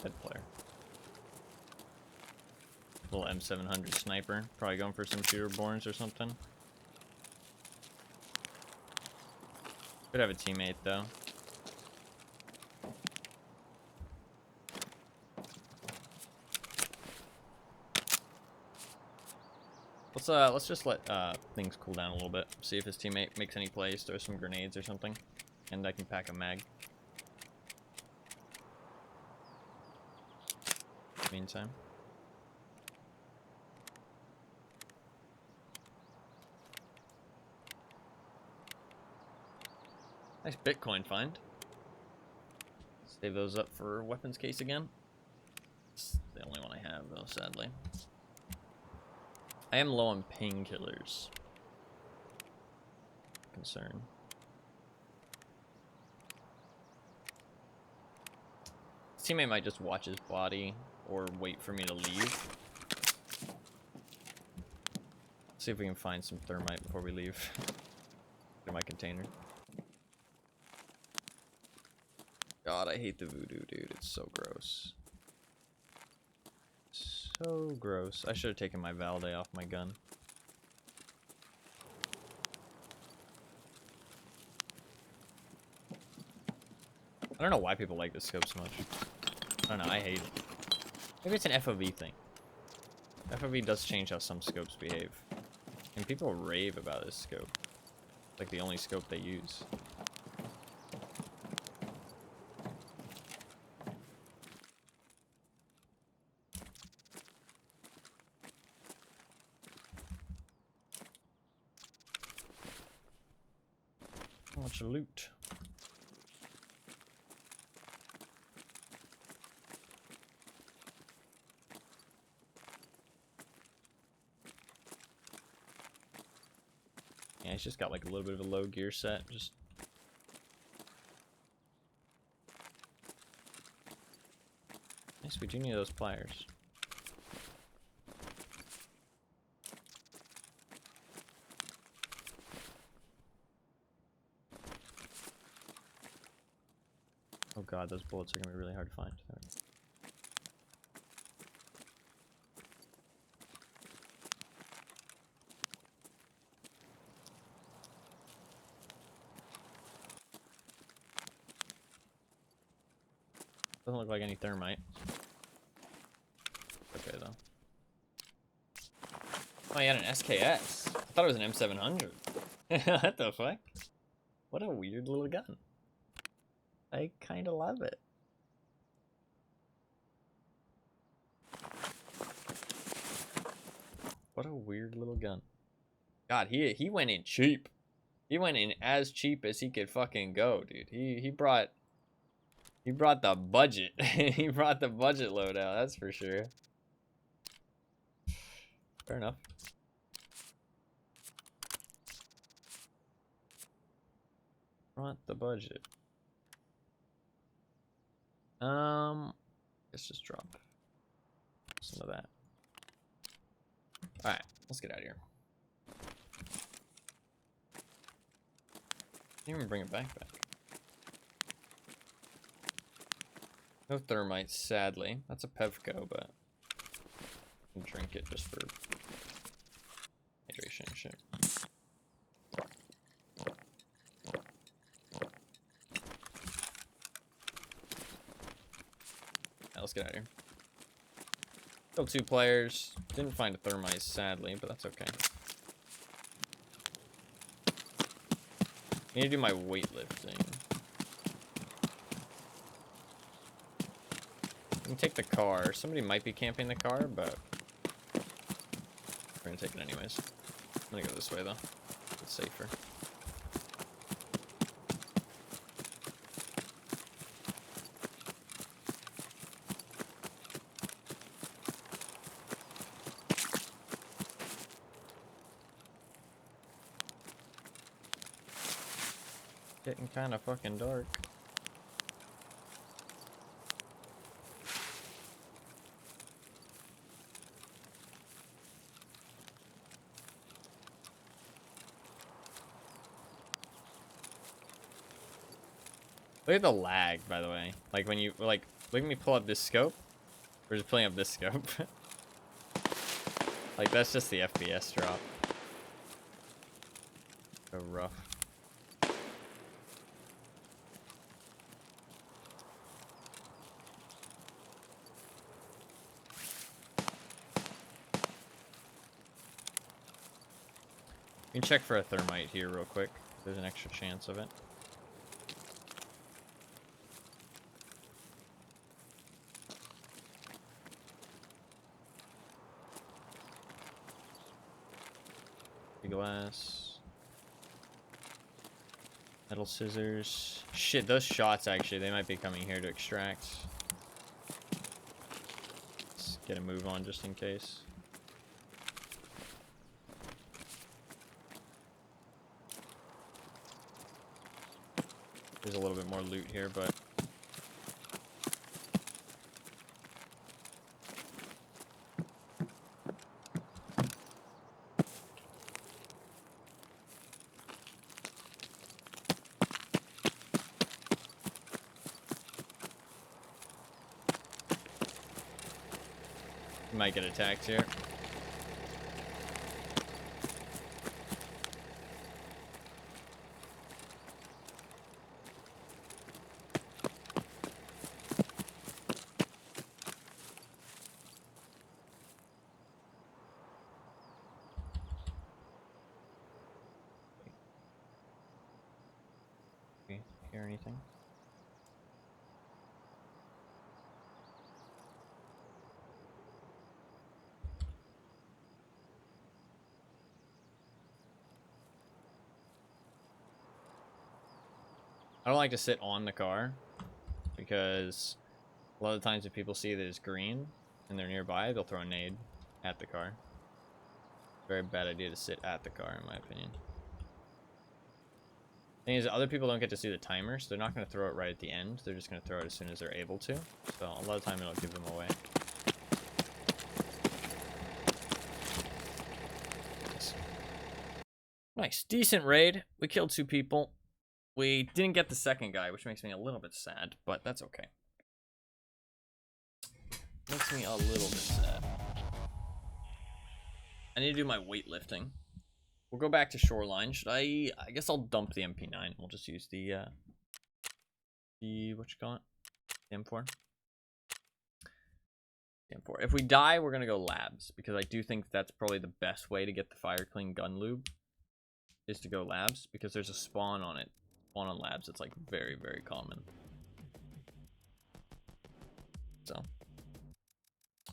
Speaker 1: Dead player. Little M700 sniper. Probably going for some shooter borns or something. Could have a teammate though. Let's just let things cool down a little bit. See if his teammate makes any plays, throw some grenades or something, and I can pack a mag. Meantime. Nice Bitcoin find. Save those up for weapons case again. It's the only one I have though, sadly. I am low on painkillers. Concern. His teammate might just watch his body or wait for me to leave. See if we can find some thermite before we leave. In my container. God, I hate the voodoo, dude. It's so gross. So gross. I should have taken my Valde off my gun. I don't know why people like this scope so much. I don't know, I hate it. Maybe it's an FOV thing. FOV does change how some scopes behave. And people rave about this scope. It's like the only scope they use. How much loot? Yeah, he's just got like a little bit of a low gear set. Just nice. We do need those pliers. Oh god, those bullets are gonna be really hard to find. Doesn't look like any thermite. Okay though. Oh, he had an SKS. I thought it was an M700. What the fuck? What a weird little gun. I kind of love it. What a weird little gun. God, he went in cheap. He went in as cheap as he could fucking go, dude. He brought the budget. He brought the budget loadout, that's for sure. Fair enough. Brought the budget. Let's just drop some of that. Alright, let's get out of here. Didn't even bring it back. No thermite, sadly. That's a Pevco, but I can drink it just for hydration and shit. Right, let's get out of here. Killed 2 players. Didn't find a thermite, sadly, but that's okay. I need to do my weightlifting. I can take the car. Somebody might be camping the car, but we're gonna take it anyways. I'm gonna go this way though. It's safer. Getting kind of fucking dark. Look at the lag, by the way. Like when you like, look at me pull up this scope. We're just pulling up this scope. Like that's just the FPS drop. So rough. You can check for a thermite here real quick. There's an extra chance of it. Glass. Metal scissors. Shit, those shots actually, they might be coming here to extract. Let's get a move on just in case. There's a little bit more loot here, but might get attacked here. Okay, hear anything? I don't like to sit on the car because a lot of times if people see that it's green and they're nearby, they'll throw a nade at the car. Very bad idea to sit at the car, in my opinion. Thing is, other people don't get to see the timer, so they're not going to throw it right at the end. They're just going to throw it as soon as they're able to. So a lot of time it'll give them away. Nice. Decent raid. We killed 2 people. We didn't get the second guy, which makes me a little bit sad, but that's okay. Makes me a little bit sad. I need to do my weightlifting. We'll go back to shoreline. Should I guess I'll dump the MP9. We'll just use the what you call it? The M4. The M4. If we die, we're gonna go labs because I do think that's probably the best way to get the fire clean gun lube is to go labs because there's a spawn on it. On labs, it's like very, very common. So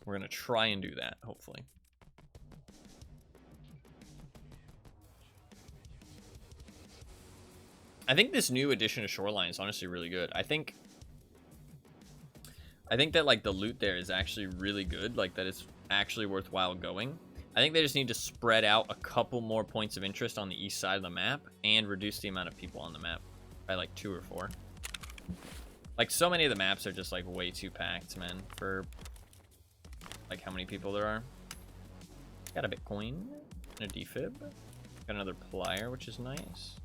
Speaker 1: we're gonna try and do that, hopefully. I think this new edition of Shoreline is honestly really good. I think that like the loot there is actually really good, like that it's actually worthwhile going. I think they just need to spread out a couple more points of interest on the east side of the map and reduce the amount of people on the map by like 2 or 4. Like so many of the maps are just like way too packed, man, for like how many people there are. Got a Bitcoin and a defib. Got another plier, which is nice.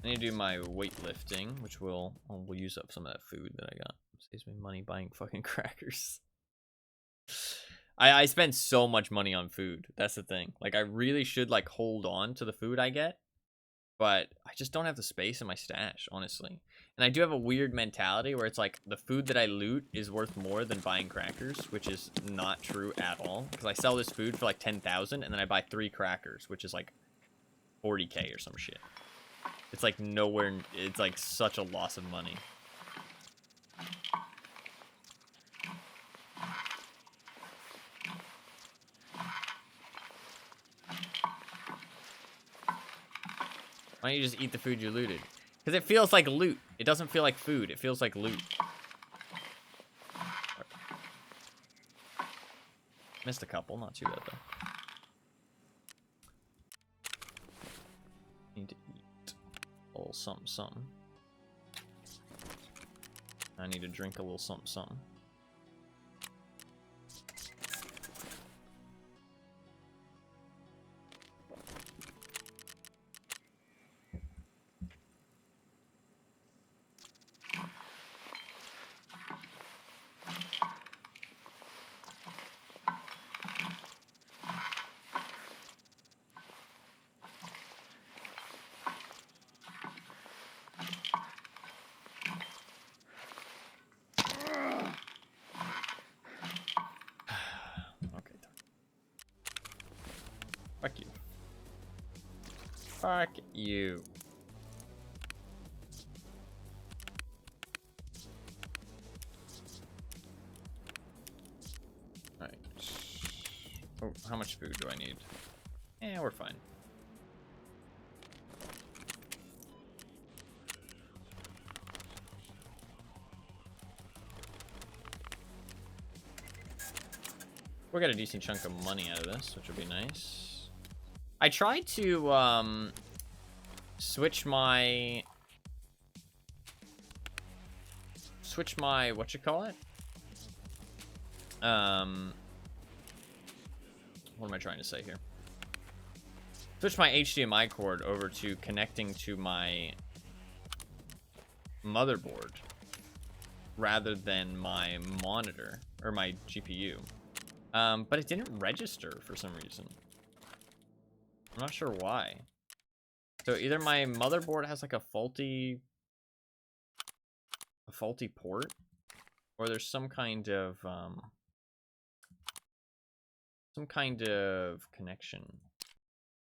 Speaker 1: I need to do my weightlifting, which we'll use up some of that food that I got. Saves me money buying fucking crackers. I spend so much money on food. That's the thing. Like I really should like hold on to the food I get, but I just don't have the space in my stash, honestly. And I do have a weird mentality where it's like the food that I loot is worth more than buying crackers, which is not true at all. Because I sell this food for like 10,000 and then I buy 3 crackers, which is like 40k or some shit. It's like nowhere. It's like such a loss of money. Why don't you just eat the food you looted? Because it feels like loot. It doesn't feel like food. It feels like loot. Missed a couple. Not too bad, though. little something, something. I need to drink a little something, something. Fuck you. Fuck you. Alright. Oh, how much food do I need? Yeah, we're fine. We'll get a decent chunk of money out of this, which would be nice. I tried to switch my what you call it? What am I trying to say here? Switch my HDMI cord over to connecting to my motherboard rather than my monitor or my GPU. But it didn't register for some reason. I'm not sure why. So either my motherboard has like a faulty port, or there's some kind of connection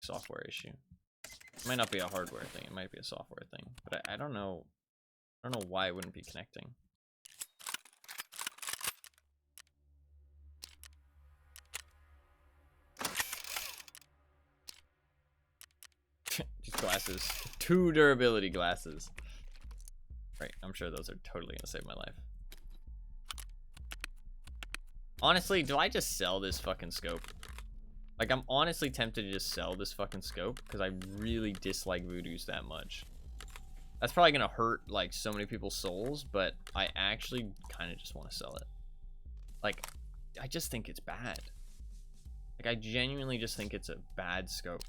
Speaker 1: software issue. It might not be a hardware thing, it might be a software thing. But I don't know. I don't know why it wouldn't be connecting. These glasses. 2 durability glasses. Right, I'm sure those are totally gonna save my life. Honestly, do I just sell this fucking scope? Like, I'm honestly tempted to just sell this fucking scope because I really dislike VODs that much. That's probably gonna hurt, like, so many people's souls, but I actually kind of just want to sell it. Like, I just think it's bad. Like, I genuinely just think it's a bad scope.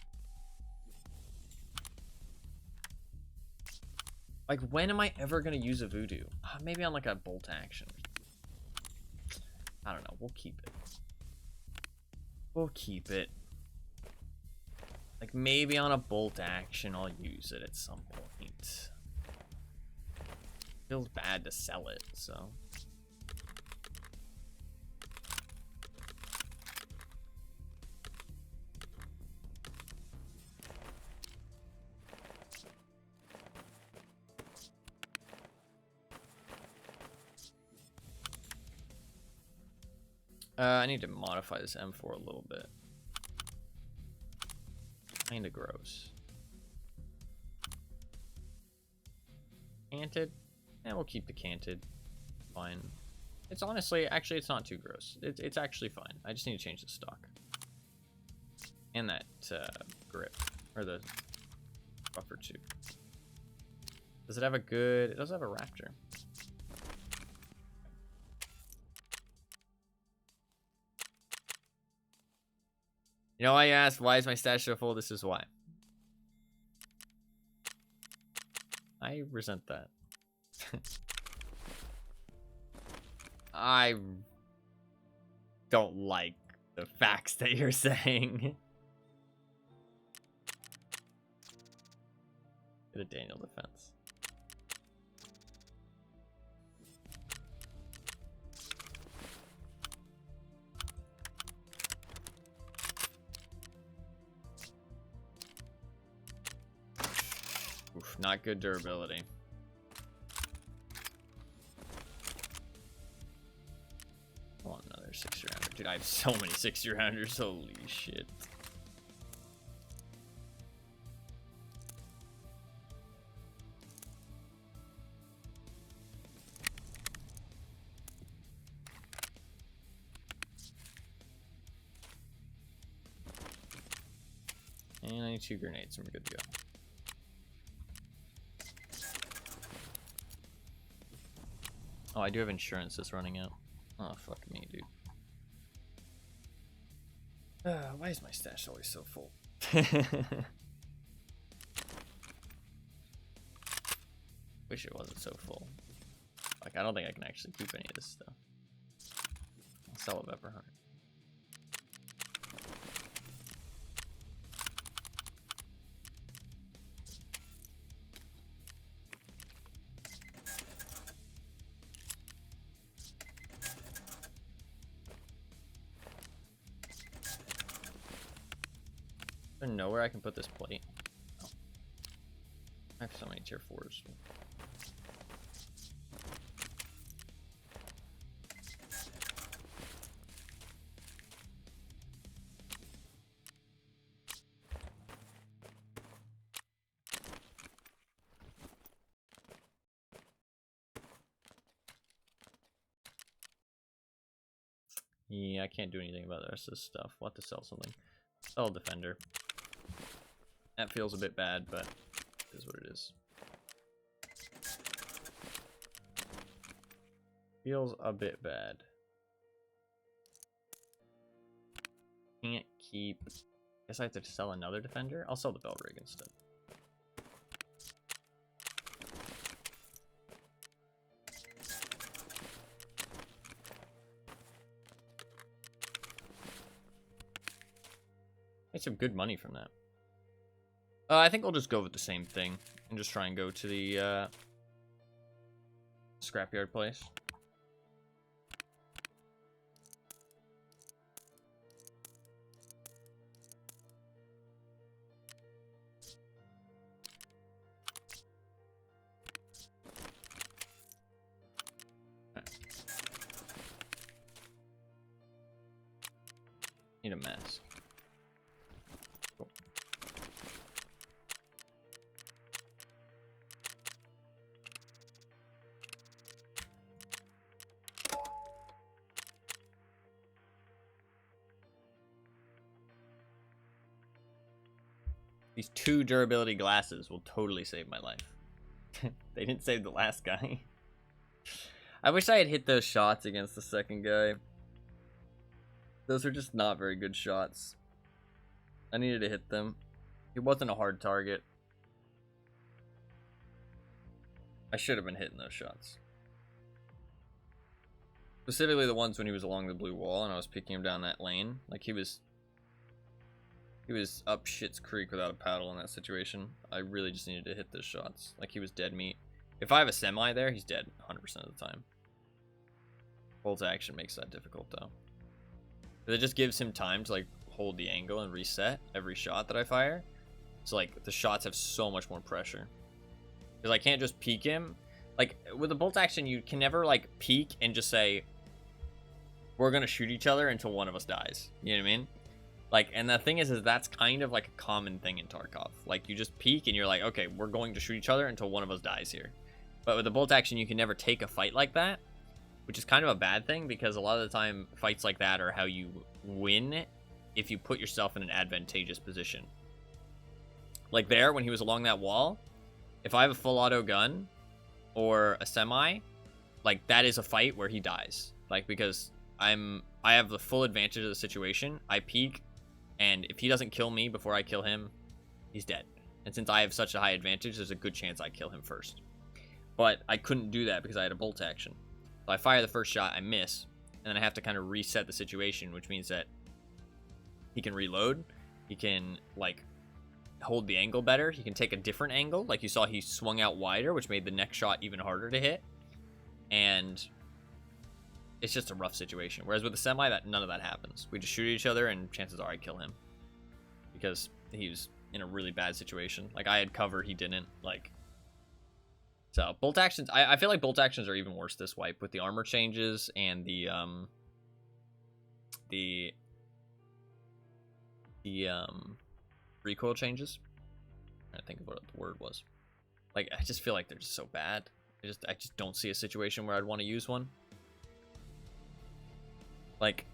Speaker 1: Like, when am I ever gonna use a voodoo? Maybe on like a bolt action. I don't know. We'll keep it. We'll keep it. Like, maybe on a bolt action I'll use it at some point. Feels bad to sell it, so. I need to modify this M4 a little bit. Kinda gross. Canted? And we'll keep the canted. Fine. It's honestly, actually, it's not too gross. It's actually fine. I just need to change the stock. And that grip. Or the buffer too. Does it have a good... It does have a raptor. You know why you asked, why is my stash so full? This is why. I resent that. I don't like the facts that you're saying. Get a Daniel defense. Oof, not good durability. I want another 6-rounder. Dude, I have so many 6-rounders. Holy shit. And I need 2 grenades and we're good to go. Oh, I do have insurance that's running out. Oh, fuck me, dude. Why is my stash always so full? Wish it wasn't so full. Like, I don't think I can actually keep any of this stuff. I'll sell it Pepper Hunter. Is there nowhere I can put this plate? Oh. I have so many tier 4s. Yeah, I can't do anything about the rest of this stuff. We'll have to sell something. Sell a defender. That feels a bit bad, but it is what it is. Feels a bit bad. Can't keep... Guess I have to sell another defender? I'll sell the bell rig instead. Made some good money from that. I think I'll just go with the same thing and just try and go to the scrapyard place. Need a mask. Cool. These 2 durability glasses will totally save my life. They didn't save the last guy. I wish I had hit those shots against the second guy. Those are just not very good shots. I needed to hit them. He wasn't a hard target. I should have been hitting those shots. Specifically the ones when he was along the blue wall and I was picking him down that lane. Like he was up shit's creek without a paddle in that situation. I really just needed to hit those shots. Like he was dead meat. If I have a semi there, he's dead 100% of the time. Bolt action makes that difficult though. It just gives him time to like hold the angle and reset every shot that I fire. So like the shots have so much more pressure. Because I can't just peek him. Like with a bolt action, you can never like peek and just say, we're gonna shoot each other until one of us dies. You know what I mean? Like, and the thing is that's kind of like a common thing in Tarkov. Like you just peek and you're like, okay, we're going to shoot each other until one of us dies here. But with a bolt action, you can never take a fight like that. Which is kind of a bad thing because a lot of the time fights like that are how you win if you put yourself in an advantageous position. Like there, when he was along that wall, if I have a full auto gun or a semi, like that is a fight where he dies. Like because I have the full advantage of the situation. I peek, and if he doesn't kill me before I kill him, he's dead. And since I have such a high advantage, there's a good chance I kill him first. But I couldn't do that because I had a bolt action. So I fire the first shot, I miss, and then I have to kind of reset the situation, which means that he can reload, he can like hold the angle better, he can take a different angle. Like you saw, he swung out wider, which made the next shot even harder to hit. And it's just a rough situation. Whereas with the semi, none of that happens. We just shoot each other, and chances are I kill him because he was in a really bad situation. Like I had cover, he didn't. Like. So, bolt actions, I feel like bolt actions are even worse this wipe with the armor changes and the recoil changes. I think of what the word was. Like, I just feel like they're just so bad. I just don't see a situation where I'd want to use one. Like,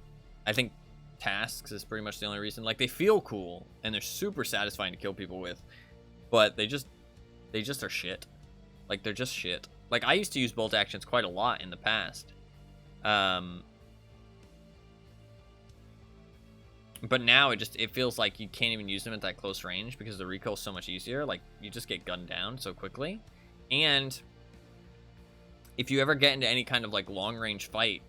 Speaker 1: I think tasks is pretty much the only reason. Like, they feel cool and they're super satisfying to kill people with, but they just are shit. Like, they're just shit. Like, I used to use bolt actions quite a lot in the past. But now it feels like you can't even use them at that close range because the recoil's so much easier. Like, you just get gunned down so quickly. And if you ever get into any kind of, like, long-range fight,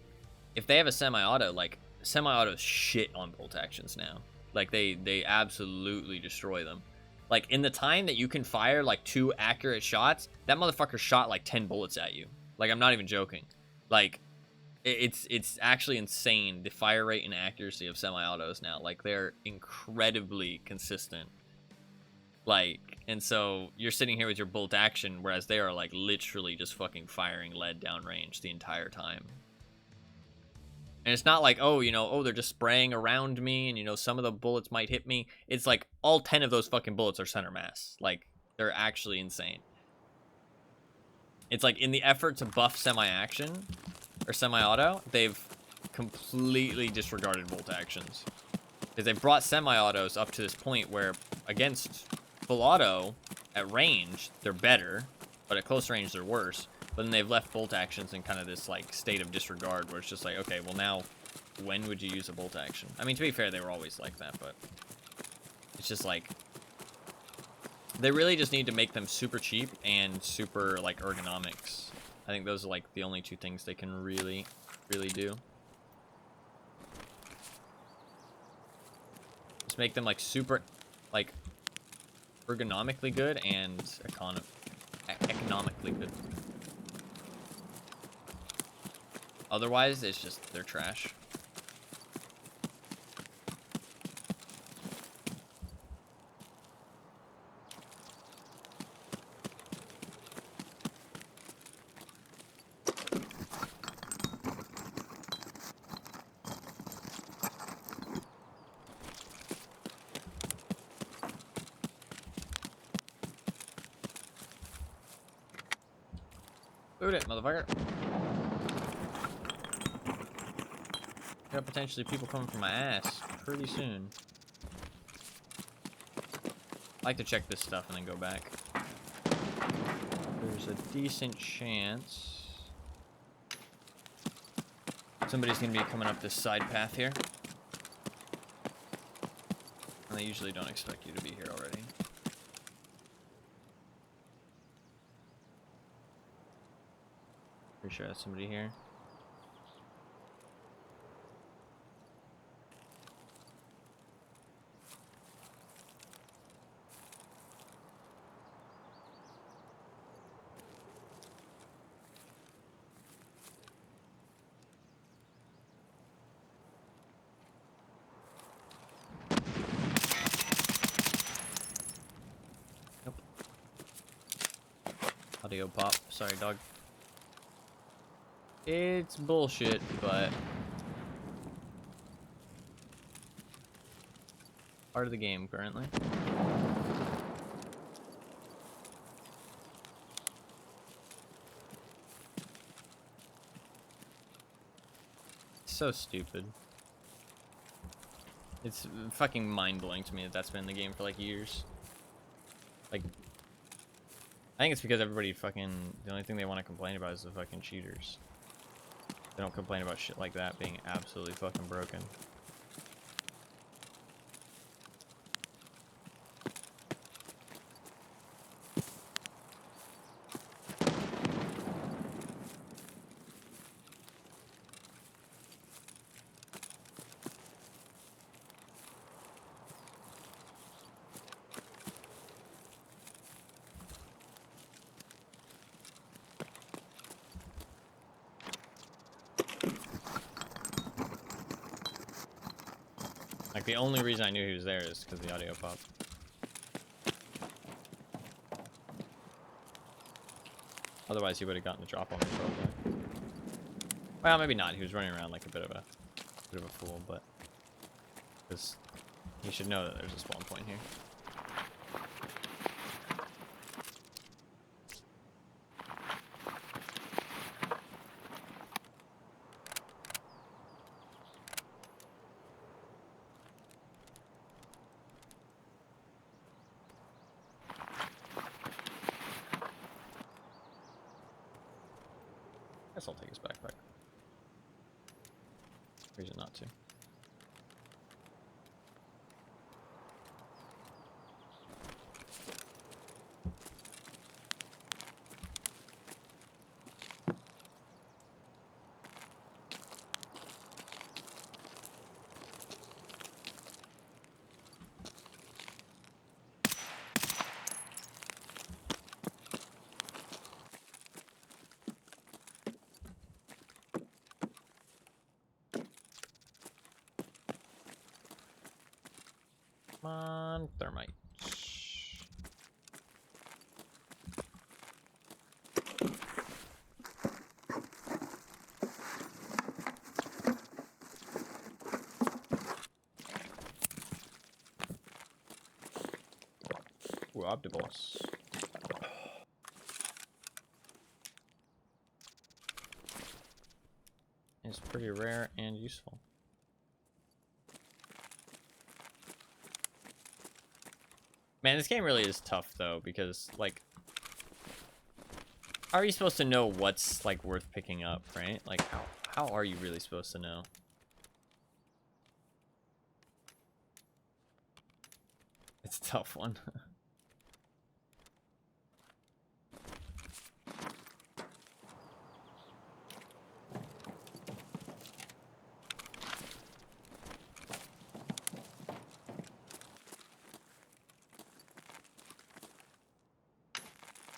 Speaker 1: if they have a semi-auto, like, semi-autos shit on bolt actions now. Like, they absolutely destroy them. Like, in the time that you can fire, like, 2 accurate shots, that motherfucker shot, like, 10 bullets at you. Like, I'm not even joking. Like, it's actually insane, the fire rate and accuracy of semi-autos now. Like, they're incredibly consistent. Like, and so you're sitting here with your bolt action, whereas they are, like, literally just fucking firing lead downrange the entire time. And it's not like, oh, you know, oh, they're just spraying around me, and, you know, some of the bullets might hit me. It's like all 10 of those fucking bullets are center mass. Like, they're actually insane. It's like, in the effort to buff semi-action, or semi-auto, they've completely disregarded bolt actions. Because they've brought semi-autos up to this point where, against full auto, at range, they're better, but at close range, they're worse. But then they've left bolt actions in kind of this, like, state of disregard, where it's just like, okay, well now, when would you use a bolt action? I mean, to be fair, they were always like that, but it's just like, they really just need to make them super cheap and super, like, ergonomics. I think those are, like, the only 2 things they can really, really do. Just make them, like, super, like, ergonomically good and economically good. Otherwise, it's just, they're trash. Loot it, motherfucker. Got potentially people coming from my ass pretty soon. I like to check this stuff and then go back. There's a decent chance somebody's gonna be coming up this side path here. And they usually don't expect you to be here already. Pretty sure that's somebody here. Nope. Audio pop. Sorry, dog. It's bullshit, but part of the game currently. So stupid. It's fucking mind-blowing to me that that's been in the game for like years. Like, I think it's because everybody fucking, the only thing they want to complain about is the fucking cheaters. They don't complain about shit like that being absolutely fucking broken. Like, the only reason I knew he was there is because the audio popped. Otherwise, he would have gotten the drop on me probably. Well, maybe not. He was running around like a bit of a fool, but because he should know that there's a spawn point here. Guess I'll take his backpack. Reason not to. Come on, thermite. Robbed the boss. It's pretty rare and useful. Man, this game really is tough though, because like, how are you supposed to know what's like worth picking up, right? Like, how are you really supposed to know? It's a tough one.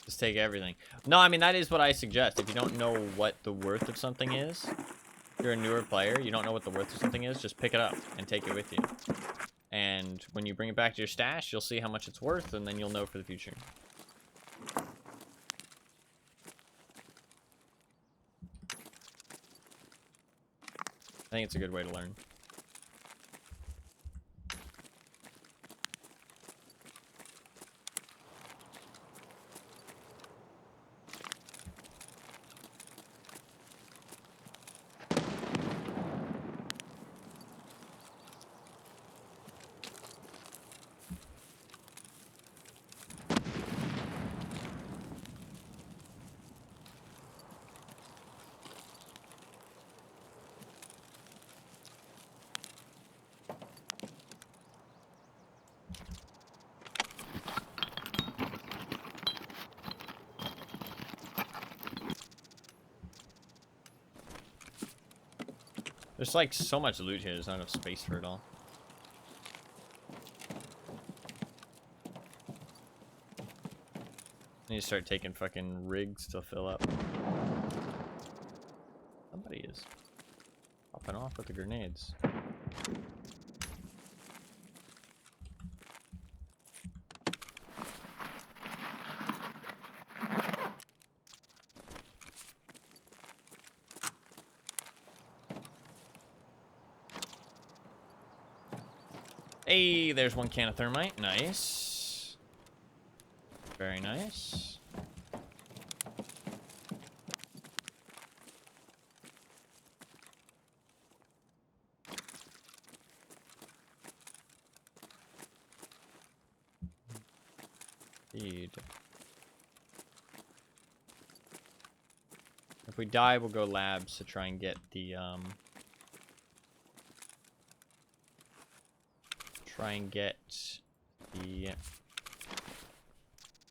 Speaker 1: Just take everything. No, I mean, that is what I suggest. If you don't know what the worth of something is, if you're a newer player, you don't know what the worth of something is, just pick it up and take it with you. And when you bring it back to your stash, you'll see how much it's worth, and then you'll know for the future. I think it's a good way to learn. There's like so much loot here, there's not enough space for it all. I need to start taking fucking rigs to fill up. Somebody is popping off with the grenades. Hey, there's one can of thermite. Nice. Very nice. Indeed. If we die, we'll go labs to try and get the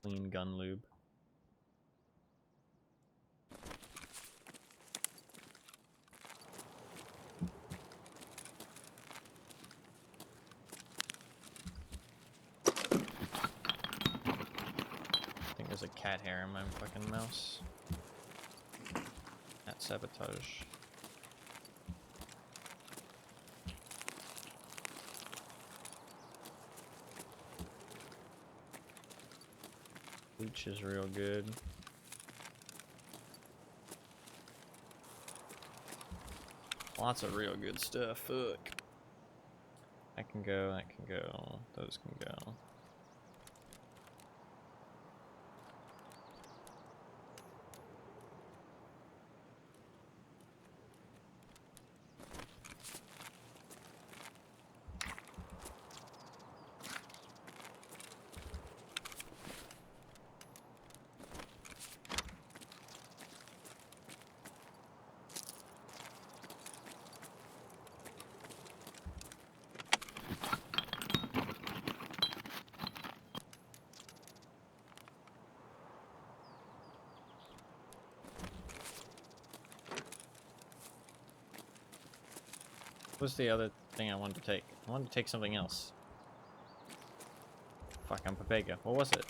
Speaker 1: clean gun lube. I think there's a cat hair in my fucking mouse. Cat sabotage. Bleach is real good. Lots of real good stuff. Fuck. That can go, that can go, those can go. What's the other thing I wanted to take? I wanted to take something else. Fuck, I'm Papega. What was it?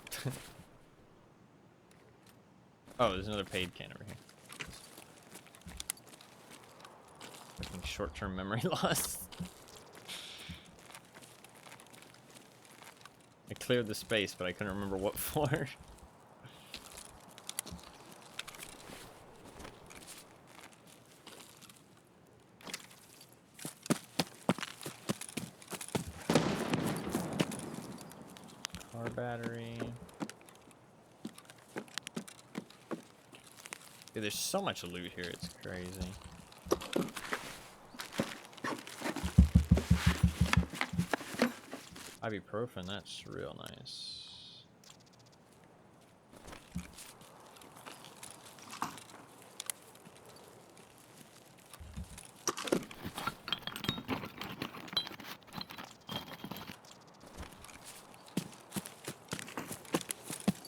Speaker 1: Oh, there's another paid can over here. Fucking short-term memory loss. I cleared the space, but I couldn't remember what for. Car battery. Dude, there's so much loot here, it's crazy. Ibuprofen, that's real nice.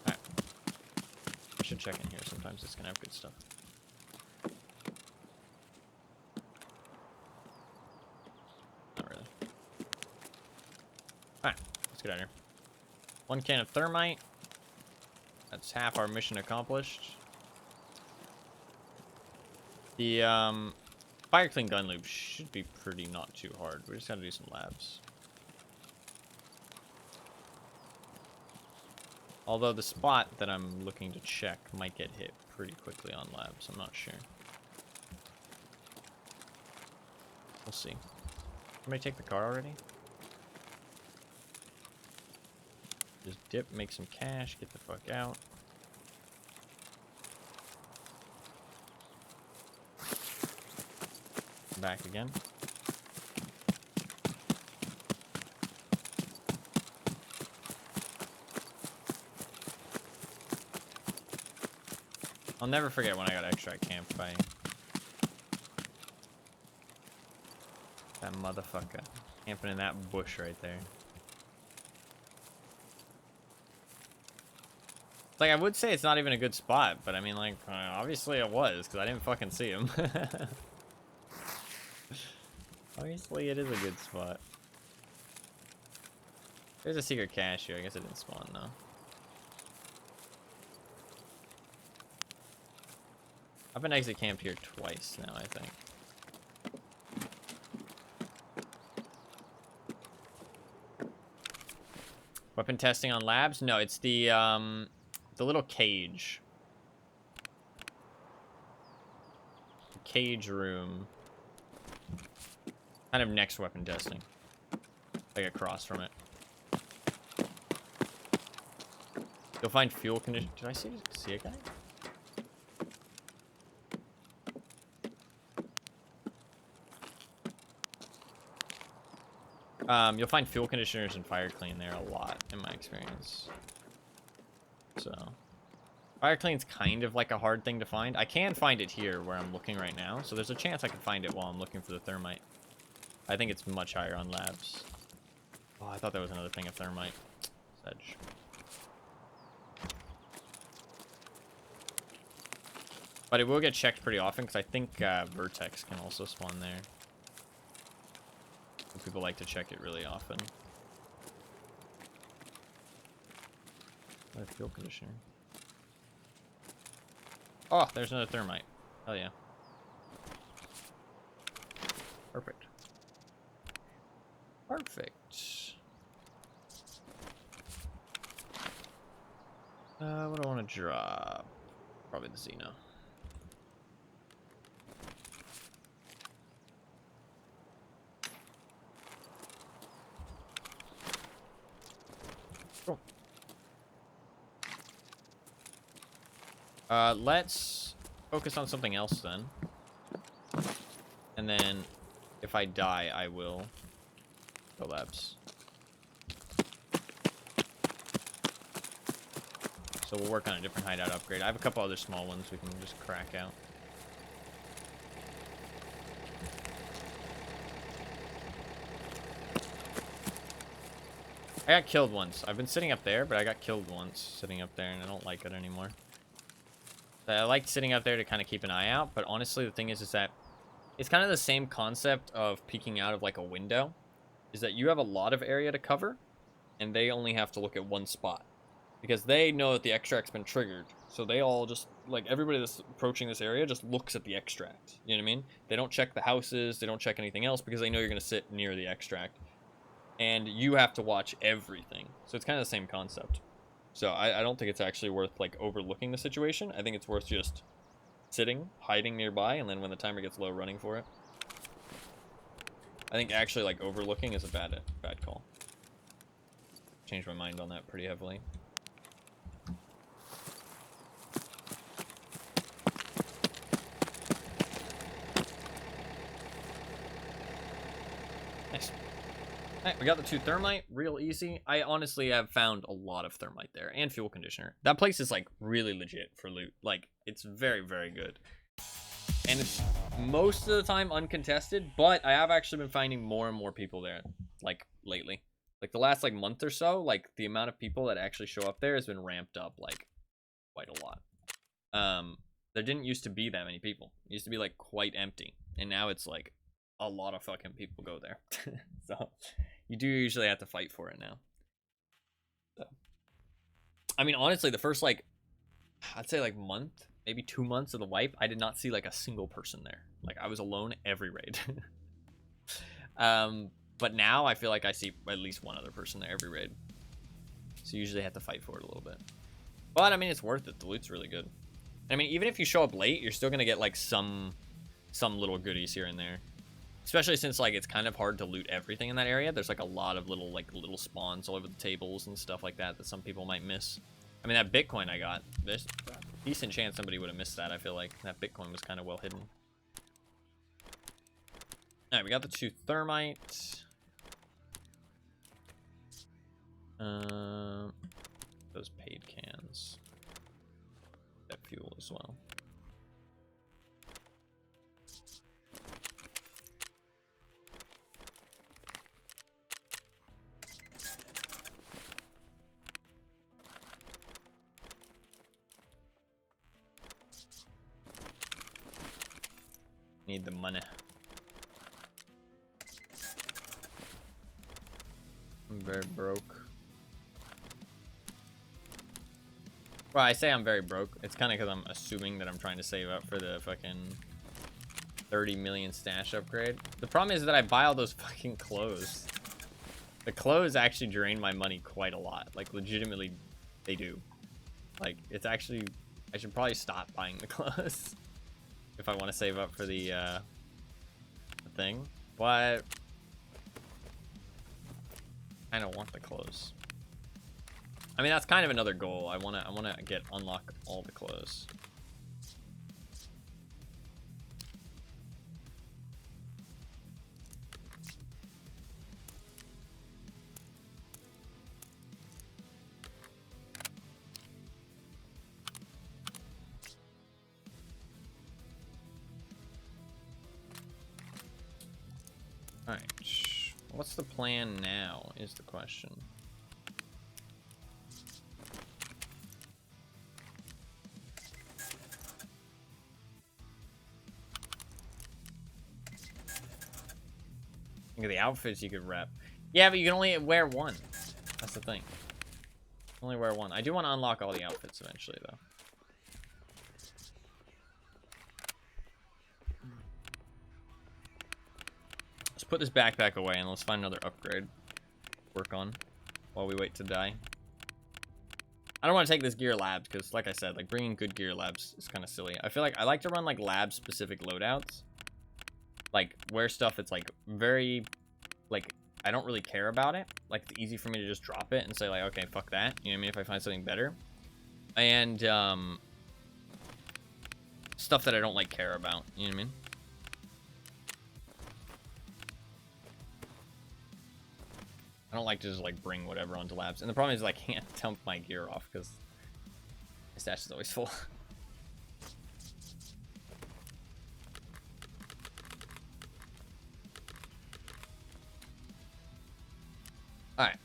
Speaker 1: Alright. I should check in here, sometimes it's gonna have good stuff. Not really. Alright, let's get out of here. 1 can of thermite. That's half our mission accomplished. The fire clean gun lube should be pretty not too hard. We just gotta do some labs. Although the spot that I'm looking to check might get hit pretty quickly on labs. I'm not sure. We'll see. Somebody take the car already? Just dip, make some cash, get the fuck out. Back again. I'll never forget when I got extra at camp by that motherfucker camping in that bush right there. Like, I would say it's not even a good spot, but I mean, like, obviously it was, because I didn't fucking see him. Obviously it is a good spot. There's a secret cache here. I guess it didn't spawn, though. I've been exit camped here twice now, I think. Weapon testing on labs? No, it's the little cage. The cage room. Kind of next weapon testing. Like across from it. You'll find fuel condition. Did I see a guy? You'll find fuel conditioners and fire clean there a lot, in my experience. So, fire clean's kind of like a hard thing to find. I can find it here where I'm looking right now, so there's a chance I can find it while I'm looking for the thermite. I think it's much higher on labs. Oh, I thought there was another thing of thermite. Sedge. But it will get checked pretty often, because I think Vertex can also spawn there. People like to check it really often. What a fuel conditioner. Oh, there's another thermite. Hell yeah. Perfect. Perfect. What do I want to drop? Probably the Xeno. Cool. Let's focus on something else then. And then, if I die, I will go labs. So we'll work on a different hideout upgrade. I have a couple other small ones we can just crack out. I got killed once. I've been sitting up there, but I got killed once sitting up there, and I don't like it anymore. I like sitting up there to kind of keep an eye out, but honestly, the thing is that It's kind of the same concept of peeking out of like a window, is that you have a lot of area to cover, and they only have to look at one spot. Because they know that the extract's been triggered. So they all just, like, everybody that's approaching this area just looks at the extract. You know what I mean? They don't check the houses, they don't check anything else, because they know you're going to sit near the extract. And you have to watch everything. So it's kind of the same concept. So I don't think it's actually worth, like, overlooking the situation. I think it's worth just sitting, hiding nearby, and then when the timer gets low, running for it. I think actually, like, overlooking is a bad call. Changed my mind on that pretty heavily. Nice. Alright, we got the 2 thermite, real easy. I honestly have found a lot of thermite there, and fuel conditioner. That place is, like, really legit for loot. Like, it's very, very good. And it's most of the time uncontested, but I have actually been finding more and more people there, like, lately. Like, the last, like, month or so, like, the amount of people that actually show up there has been ramped up, like, quite a lot. There didn't used to be that many people. It used to be, like, quite empty. And now it's, like, a lot of fucking people go there. So, you do usually have to fight for it now. So. I mean, honestly, the first, like, I'd say, like, month, maybe 2 months of the wipe, I did not see, like, a single person there. Like, I was alone every raid. But now I feel like I see at least one other person there every raid. So you usually have to fight for it a little bit. But, I mean, it's worth it. The loot's really good. I mean, even if you show up late, you're still going to get, like, some little goodies here and there. Especially since, like, it's kind of hard to loot everything in that area. There's, like, a lot of little spawns all over the tables and stuff like that some people might miss. I mean, that Bitcoin I got, there's a decent chance somebody would have missed that, I feel like. That Bitcoin was kind of well hidden. Alright, we got the 2 thermite. Those paid cans. That fuel as well. Need the money. I'm very broke. Well, I say I'm very broke. It's kind of because I'm assuming that I'm trying to save up for the fucking 30 million stash upgrade. The problem is that I buy all those fucking clothes. The clothes actually drain my money quite a lot. Like, legitimately, they do. Like, it's actually... I should probably stop buying the clothes if I want to save up for the thing. But I don't want the clothes. I mean, that's kind of another goal. I wanna unlock all the clothes. All right. What's the plan now is the question. Think of the outfits you could rep. Yeah, but you can only wear one. That's the thing. Only wear one. I do want to unlock all the outfits eventually, though. Let's put this backpack away and let's find another upgrade. Work on while we wait to die. I don't want to take this gear labs because, like I said, like bringing good gear labs is kind of silly. I feel like I like to run like lab specific loadouts. Like wear stuff that's like very, like I don't really care about it. Like it's easy for me to just drop it and say like, okay, fuck that. You know what I mean? If I find something better, and stuff that I don't like care about. You know what I mean? I don't like to just like bring whatever onto labs. And the problem is I can't dump my gear off because my stash is always full. Alright.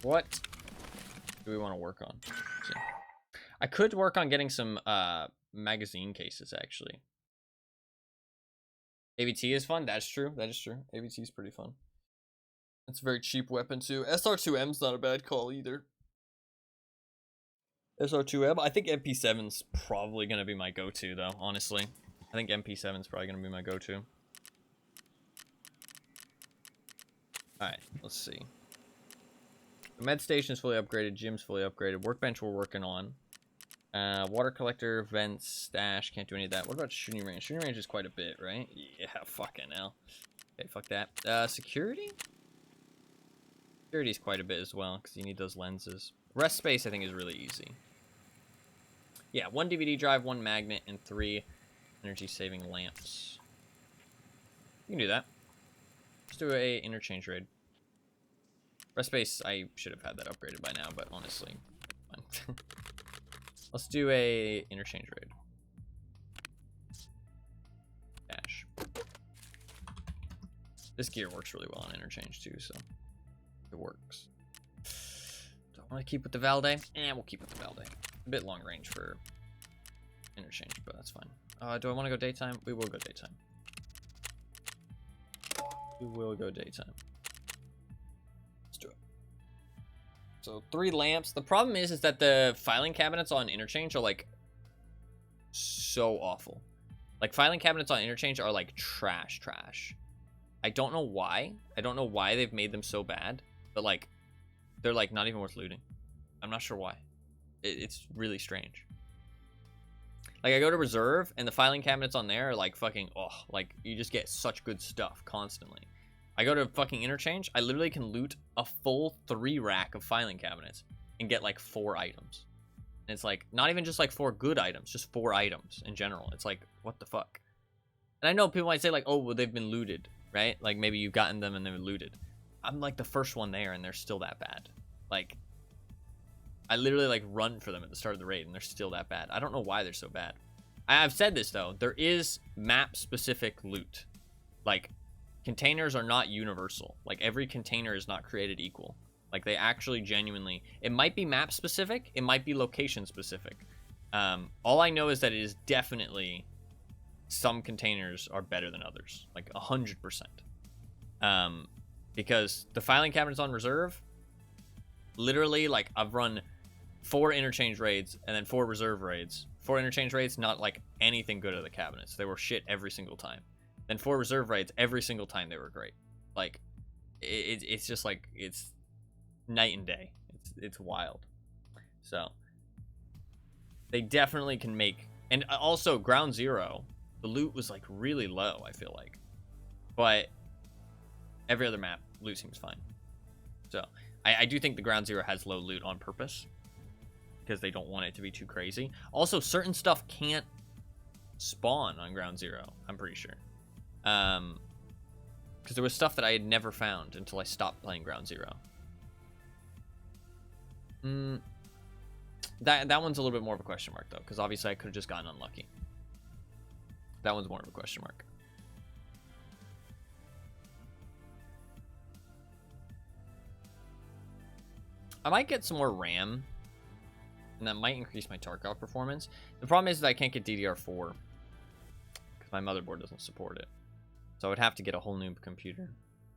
Speaker 1: What do we want to work on? I could work on getting some magazine cases actually. ABT is fun. That's true. That is true. ABT is pretty fun. It's a very cheap weapon too. SR2M's not a bad call either. SR2M. I think MP7's probably gonna be my go-to though. Honestly, I think MP7's probably gonna be my go-to. All right, let's see. The med station is fully upgraded. Gym's fully upgraded. Workbench we're working on. Water collector, vents, stash. Can't do any of that. What about shooting range? Shooting range is quite a bit, right? Yeah, fucking hell. Okay, fuck that. Security? Security is quite a bit as well, because you need those lenses. Rest space, I think, is really easy. Yeah, 1 DVD drive, 1 magnet, and 3 energy-saving lamps. You can do that. Let's do a interchange raid. Rest space, I should have had that upgraded by now, but honestly, fine. Let's do a interchange raid. Dash. This gear works really well on interchange too, so it works. Do I want to keep with the Valde? We'll keep with the Valde. A bit long range for interchange, but that's fine. Do I want to go daytime? We will go daytime. We will go daytime. Let's do it. So 3 lamps. The problem is that the filing cabinets on interchange are like so awful. Like filing cabinets on interchange are like trash. I don't know why. I don't know why they've made them so bad, but like they're like not even worth looting. I'm not sure why. It's really strange. Like I go to reserve and the filing cabinets on there are like fucking like you just get such good stuff constantly. I go to fucking interchange, I literally can loot a full 3 rack of filing cabinets and get like 4 items. And it's like not even just like 4 good items, just 4 items in general. It's like what the fuck. And I know people might say like, oh well, they've been looted, right? Like maybe you've gotten them and they were looted. I'm like the first one there and they're still that bad. Like I literally like run for them at the start of the raid and they're still that bad. I don't know why they're so bad. I've said this though, there is map specific loot. Like containers are not universal. Like every container is not created equal. Like they actually genuinely, it might be map specific, it might be location specific. All I know is that it is definitely some containers are better than others, like 100%. Because the filing cabinets on reserve, literally like I've run 4 interchange raids and then 4 reserve raids. 4 interchange raids, not like anything good at the cabinets. They were shit every single time. Then 4 reserve raids, every single time they were great. Like it's just like it's night and day. It's wild. So they definitely can make, and also Ground Zero, the loot was like really low, I feel like, but every other map loot seems fine. So I do think the Ground Zero has low loot on purpose because they don't want it to be too crazy. Also, certain stuff can't spawn on Ground Zero, I'm pretty sure. Because there was stuff that I had never found until I stopped playing Ground Zero. That one's a little bit more of a question mark though, because obviously I could have just gotten unlucky. That one's more of a question mark. I might get some more RAM, and that might increase my Tarkov performance. The problem is that I can't get DDR4 because my motherboard doesn't support it. So I would have to get a whole new computer.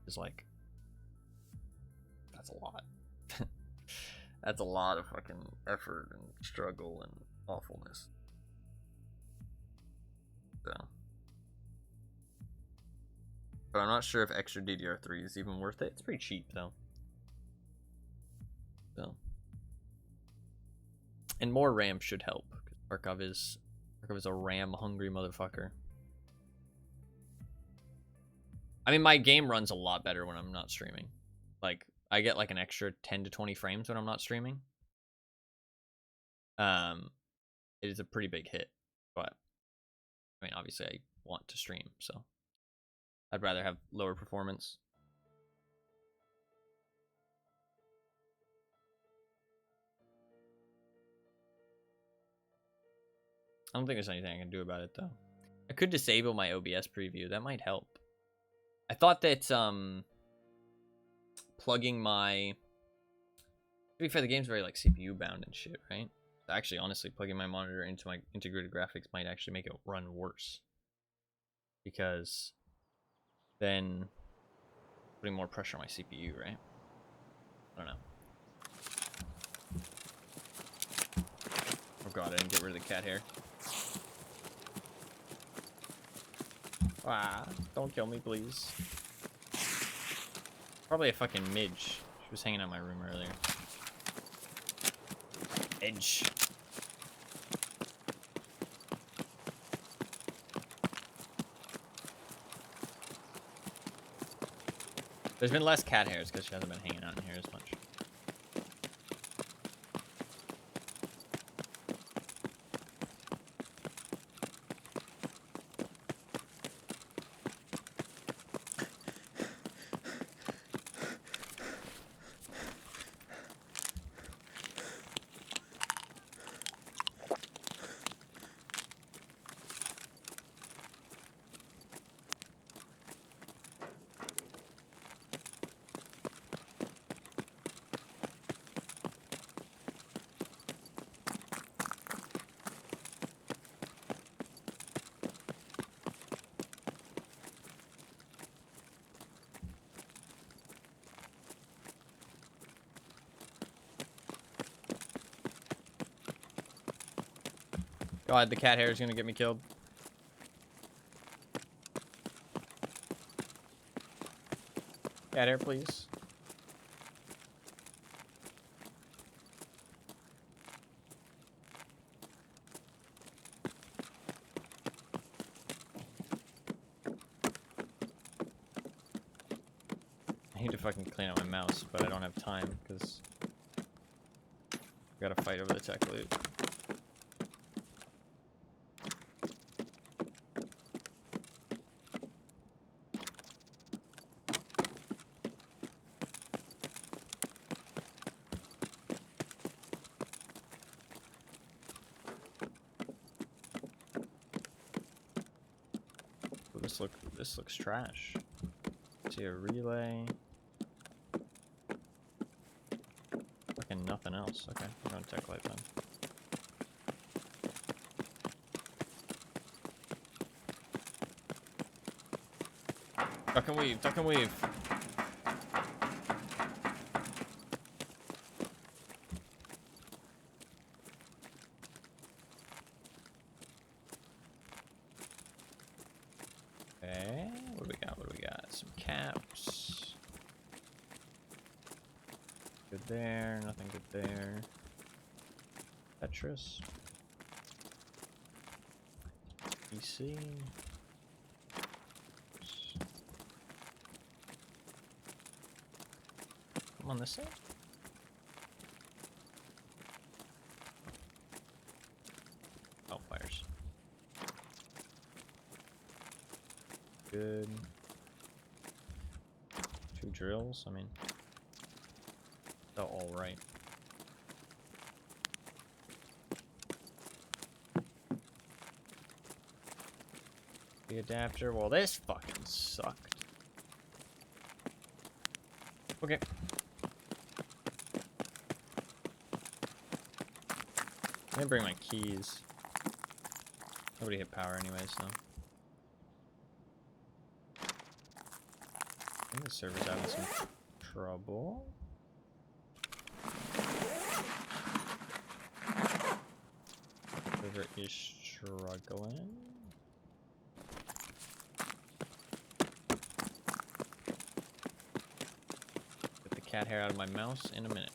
Speaker 1: It's like, that's a lot. That's a lot of fucking effort and struggle and awfulness. So, but I'm not sure if extra DDR3 is even worth it. It's pretty cheap though. So, and more RAM should help. Tarkov is a RAM hungry motherfucker. I mean, my game runs a lot better when I'm not streaming. Like, I get like an extra 10 to 20 frames when I'm not streaming. It is a pretty big hit, but I mean, obviously I want to stream, so I'd rather have lower performance. I don't think there's anything I can do about it though. I could disable my OBS preview. That might help. I thought that plugging my, to be fair, the game's very like CPU bound and shit, right? Actually, honestly, plugging my monitor into my integrated graphics might actually make it run worse, because then putting more pressure on my CPU, right? I don't know. Oh god, I didn't get rid of the cat hair. Ah, don't kill me, please. Probably a fucking midge. She was hanging out in my room earlier. Edge. There's been less cat hairs because she hasn't been hanging out in here as much. God, the cat hair is gonna get me killed. Cat hair, please. I need to fucking clean out my mouse, but I don't have time because I gotta fight over the tech loot. Ooh, this looks trash. See a relay. Fucking nothing else. Okay, I'm going tech light then. Duck and weave, duck and weave. Okay, what do we got? What do we got? Some caps. Good there, nothing good there. Tetris. PC. Come on this side. Oh, fires. Good. 2 drills. I mean, they're all right. The adapter. Well, this fucking sucked. Okay. I'm gonna bring my keys. Nobody hit power anyway, so. I think the server's having some trouble. Server is struggling. Get the cat hair out of my mouse in a minute.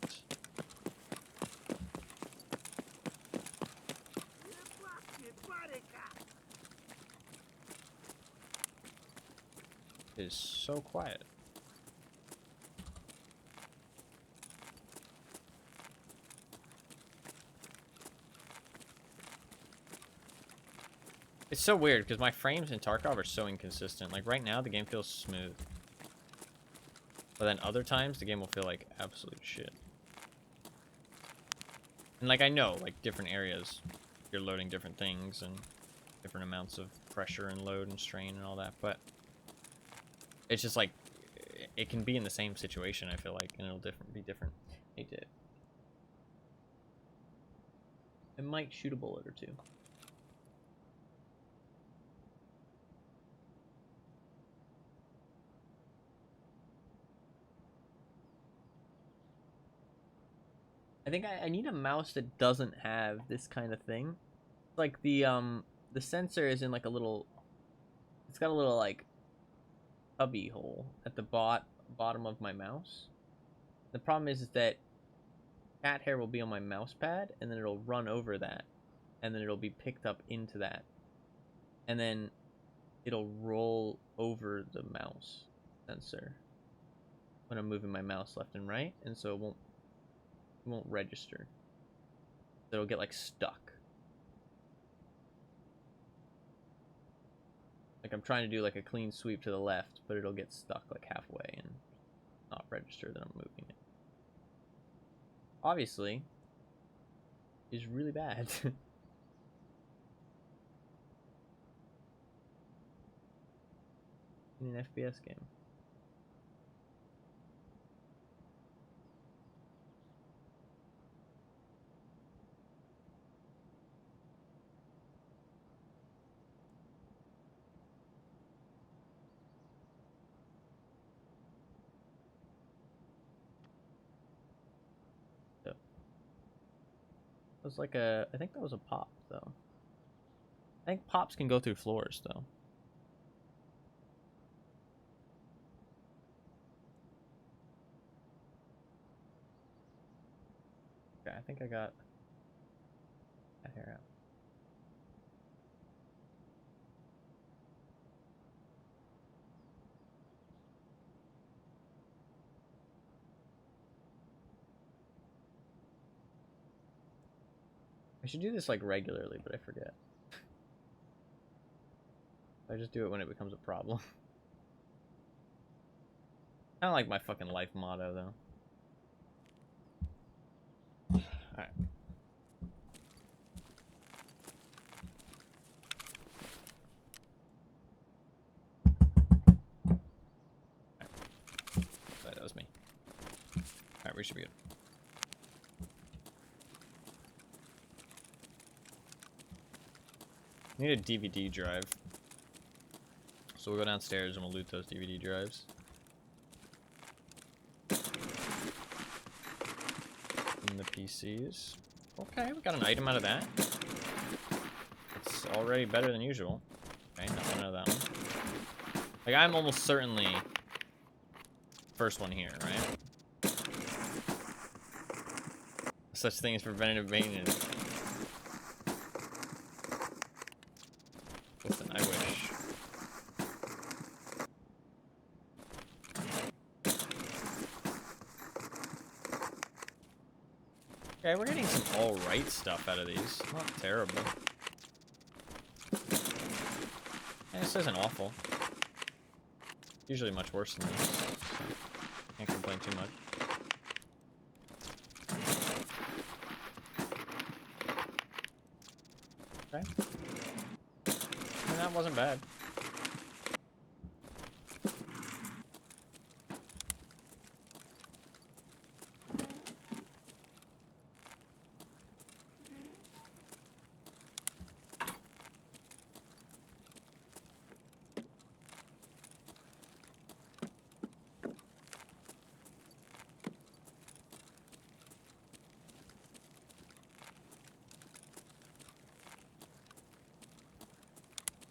Speaker 1: It is so quiet. It's so weird because my frames in Tarkov are so inconsistent. Like right now, the game feels smooth. But then other times, the game will feel like absolute shit. And like I know, like different areas, you're loading different things and different amounts of pressure and load and strain and all that. But it's just like, it can be in the same situation, I feel like, and it'll be different. It might shoot a bullet or two. think I need a mouse that doesn't have this kind of thing. Like the sensor is in like a little, it's got a little like cubby hole at the bottom of my mouse. The problem is that cat hair will be on my mouse pad, and then it'll run over that, and then it'll be picked up into that, and then it'll roll over the mouse sensor when I'm moving my mouse left and right, and so it won't register. So it'll get like stuck. Like I'm trying to do like a clean sweep to the left, but it'll get stuck like halfway and not register that I'm moving it. Obviously, is really bad. In an FPS game. So, it was like I think that was a pop though. I think pops can go through floors though. Okay, I think I got that hair out. I should do this like regularly, but I forget. I just do it when it becomes a problem. Kind of like my fucking life motto though. Alright. Sorry, that was me. Alright, we should be good. I need a DVD drive. So we'll go downstairs and we'll loot those DVD drives. And the PCs. Okay, we got an item out of that. It's already better than usual. Okay, nothing out of that one. Like, I'm almost certainly first one here, right? Such thing as preventative maintenance. Listen, I wish. Okay, we're getting some alright stuff out of these. Not terrible. Yeah, this isn't awful. Usually much worse than this. So can't complain too much. Okay. And that wasn't bad.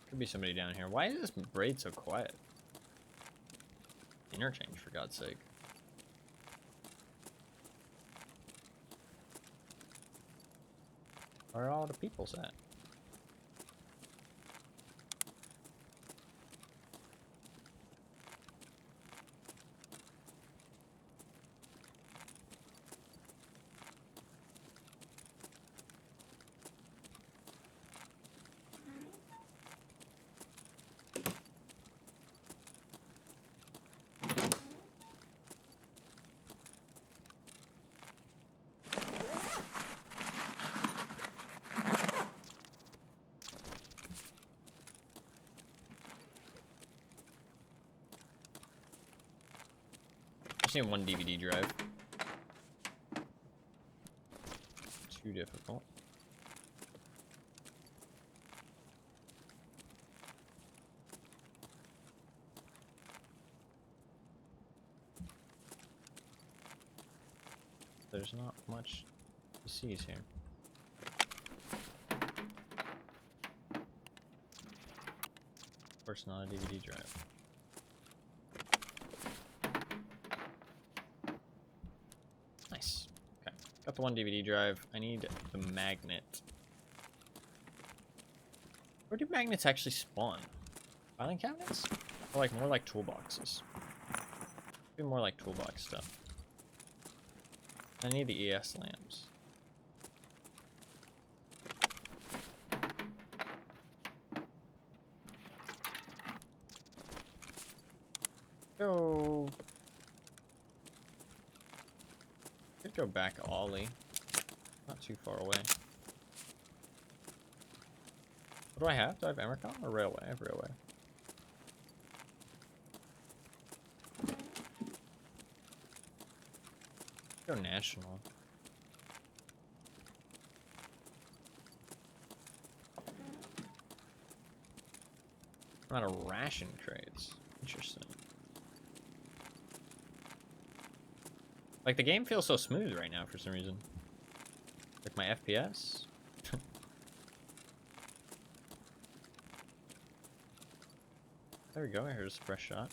Speaker 1: Could be somebody down here. Why is this braid so quiet? Interchange, for God's sake. Where are all the peoples at? Just need one DVD drive. Too difficult. There's not much PCs here. Of course, not a DVD drive. Nice. Okay, got the one DVD drive. I need the magnet. Where do magnets actually spawn? Filing cabinets? Or like more like toolboxes? Maybe more like toolbox stuff. I need the ES lamps. Go. Could go back Ollie. Not too far away. What do I have? Do I have Emercom or Railway? I have Railway. Go National. I'm out of ration crates. Interesting. Like, the game feels so smooth right now for some reason. Like my FPS. There we go, here's a fresh shot.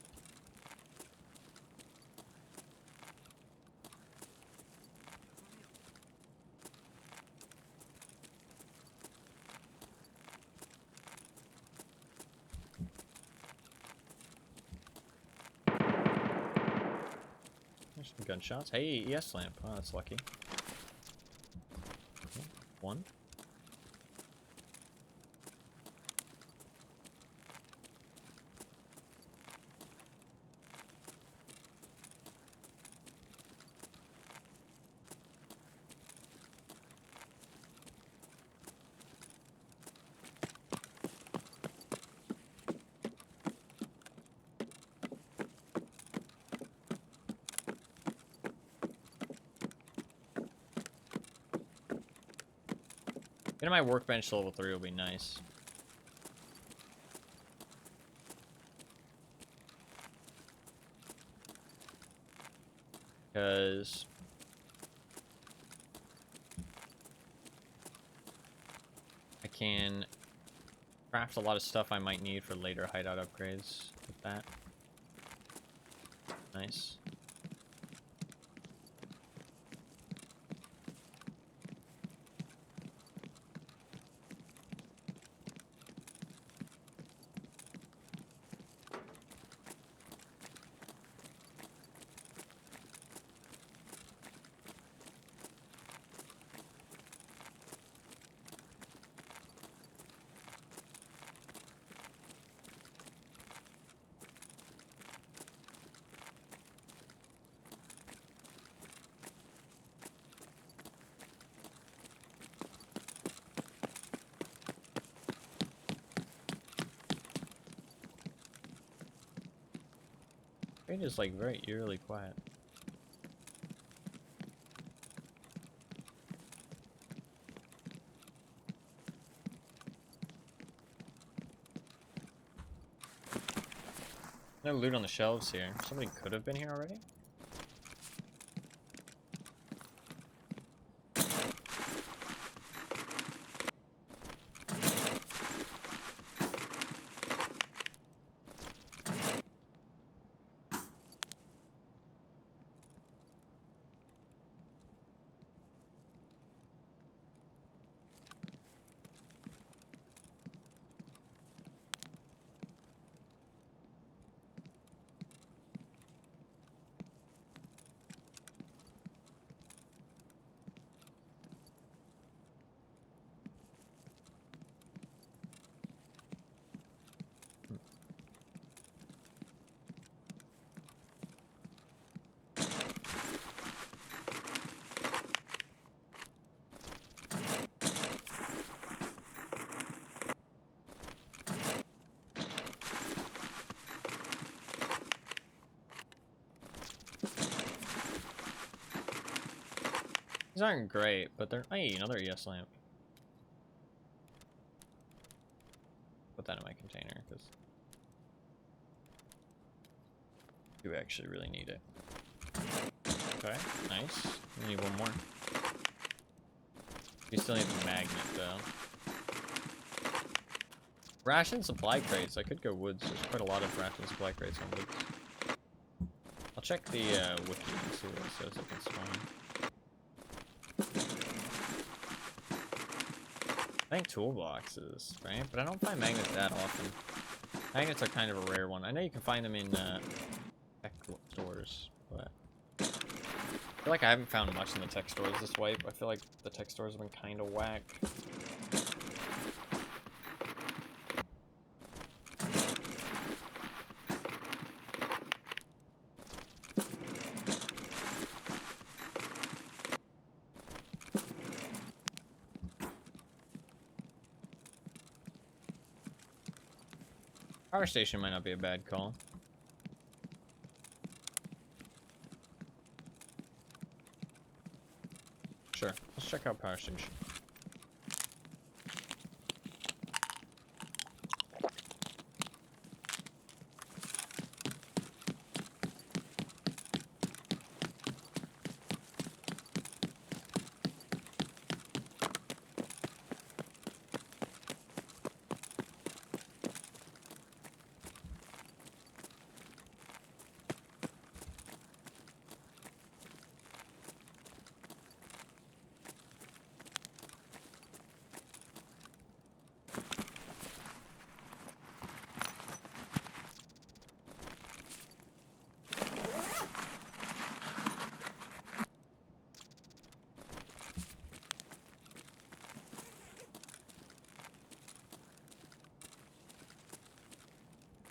Speaker 1: There's some gunshots. Hey, ES lamp. Oh, that's lucky. Okay, one. Getting my workbench to level 3 will be nice. Because I can craft a lot of stuff I might need for later hideout upgrades with that. Nice. It is like very eerily quiet. No loot on the shelves here. Somebody could have been here already. These aren't great, but they're... Hey, another ES lamp. Put that in my container, because... do actually really need it. Okay, nice. We need one more. We still need the magnet though. Ration supply crates. I could go woods. There's quite a lot of ration supply crates on woods. I'll check the wiki and see what it says if it's fine. I think toolboxes, right? But I don't find magnets that often. Magnets are kind of a rare one. I know you can find them in tech stores, but I feel like I haven't found much in the tech stores this wipe. I feel like the tech stores have been kind of whack. Power station might not be a bad call. Sure, let's check out power station.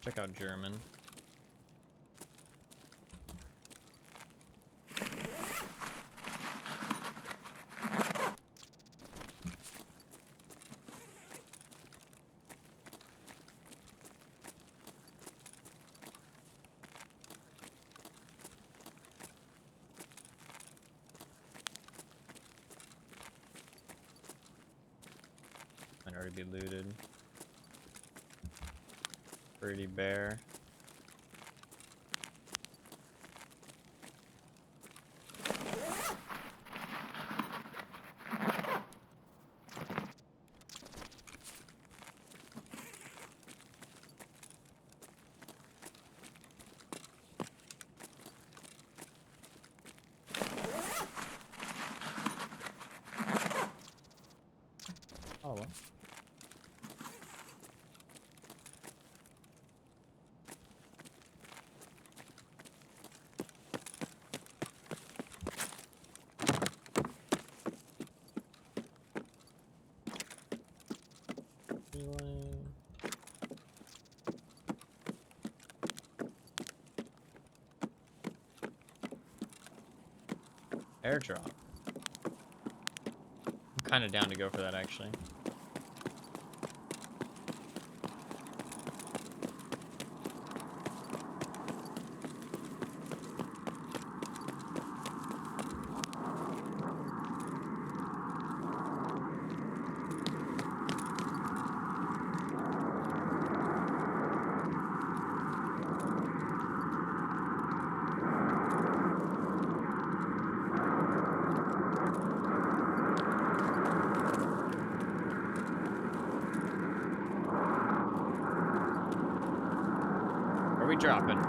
Speaker 1: Check out German. Might already be looted. Pretty bare. Oh well. Airdrop. I'm kind of down to go for that actually. Are we dropping?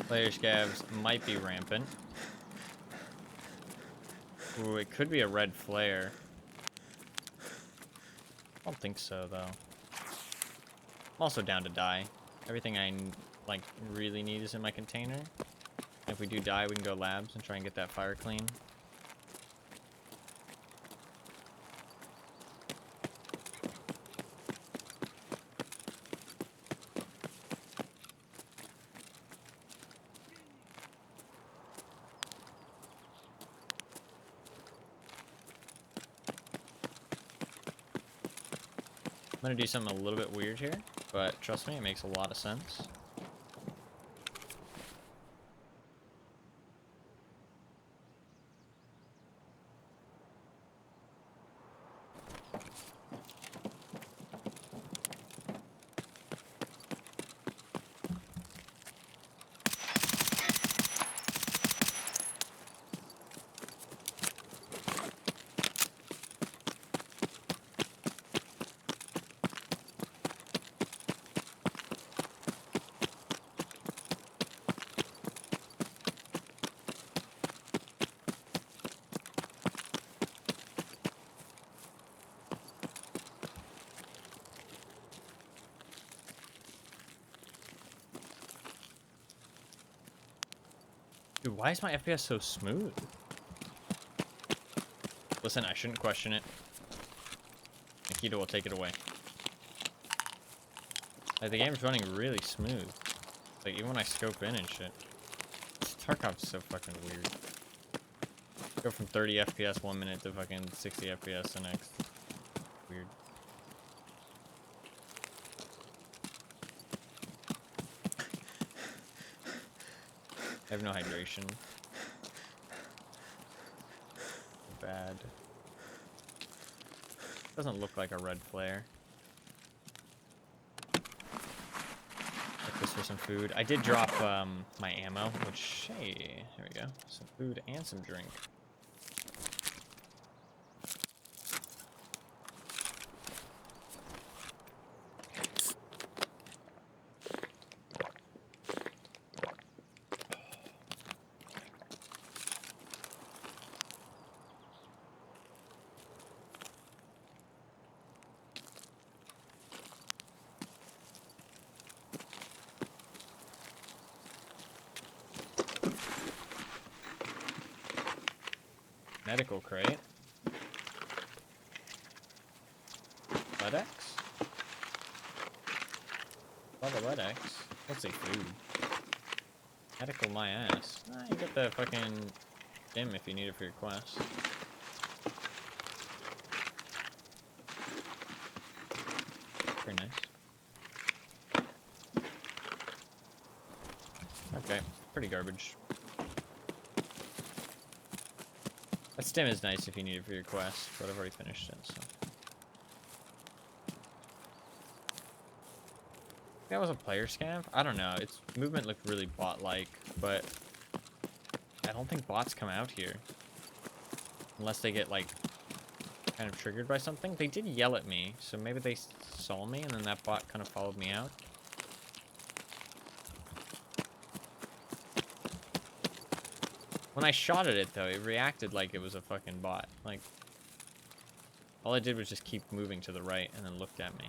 Speaker 1: Player scavs might be rampant. Ooh, it could be a red flare. I don't think so, though. I'm also down to die. Everything I, like, really need is in my container. If we do die, we can go labs and try and get that fire clean. I'm gonna do something a little bit weird here, but trust me, it makes a lot of sense. Dude, why is my FPS so smooth? Listen, I shouldn't question it. Nikita will take it away. Like, the game's running really smooth. Like, even when I scope in and shit. Tarkov's so fucking weird. Go from 30 FPS 1 minute to fucking 60 FPS the next. Weird. I have no hydration. Bad. Doesn't look like a red flare. Like this for some food. I did drop my ammo, which, hey, here we go. Some food and some drink. Medical crate. LEDX? Love a LEDX. Let's say food. Medical my ass. Ah, you get the fucking dim if you need it for your quest. Very nice. Okay, pretty garbage. That stim is nice if you need it for your quest, but I've already finished it, so. That was a player scav? I don't know. Its movement looked really bot-like, but I don't think bots come out here. Unless they get, like, kind of triggered by something. They did yell at me, so maybe they saw me and then that bot kind of followed me out. When I shot at it, though, it reacted like it was a fucking bot. Like, all I did was just keep moving to the right and then looked at me.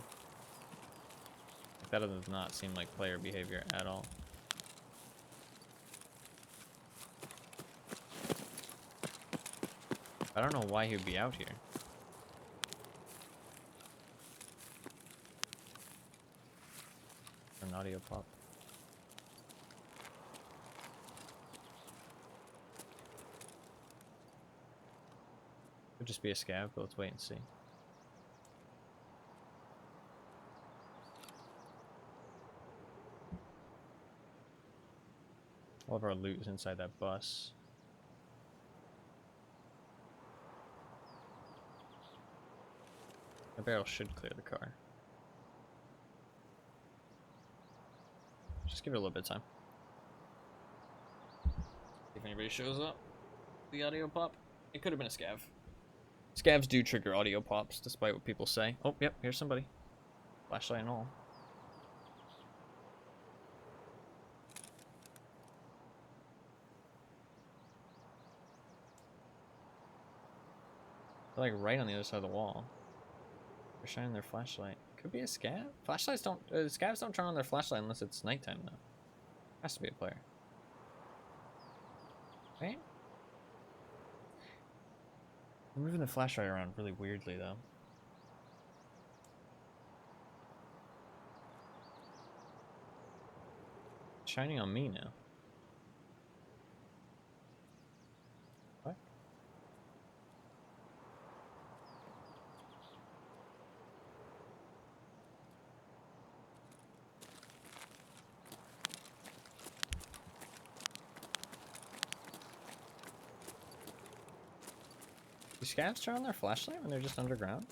Speaker 1: That does not seem like player behavior at all. I don't know why he would be out here. An audio pop. Could just be a scav, but let's wait and see. All of our loot is inside that bus. The barrel should clear the car. Just give it a little bit of time. See if anybody shows up. The audio pop. It could have been a scav. Scavs do trigger audio pops, despite what people say. Oh, yep, here's somebody. Flashlight and all. They're like right on the other side of the wall. They're shining their flashlight. Could be a scav? Flashlights don't... scavs don't turn on their flashlight unless it's nighttime, though. Has to be a player. Right? I'm moving the flashlight around really weirdly, though. It's shining on me now. What? Do scavs turn on their flashlight when they're just underground?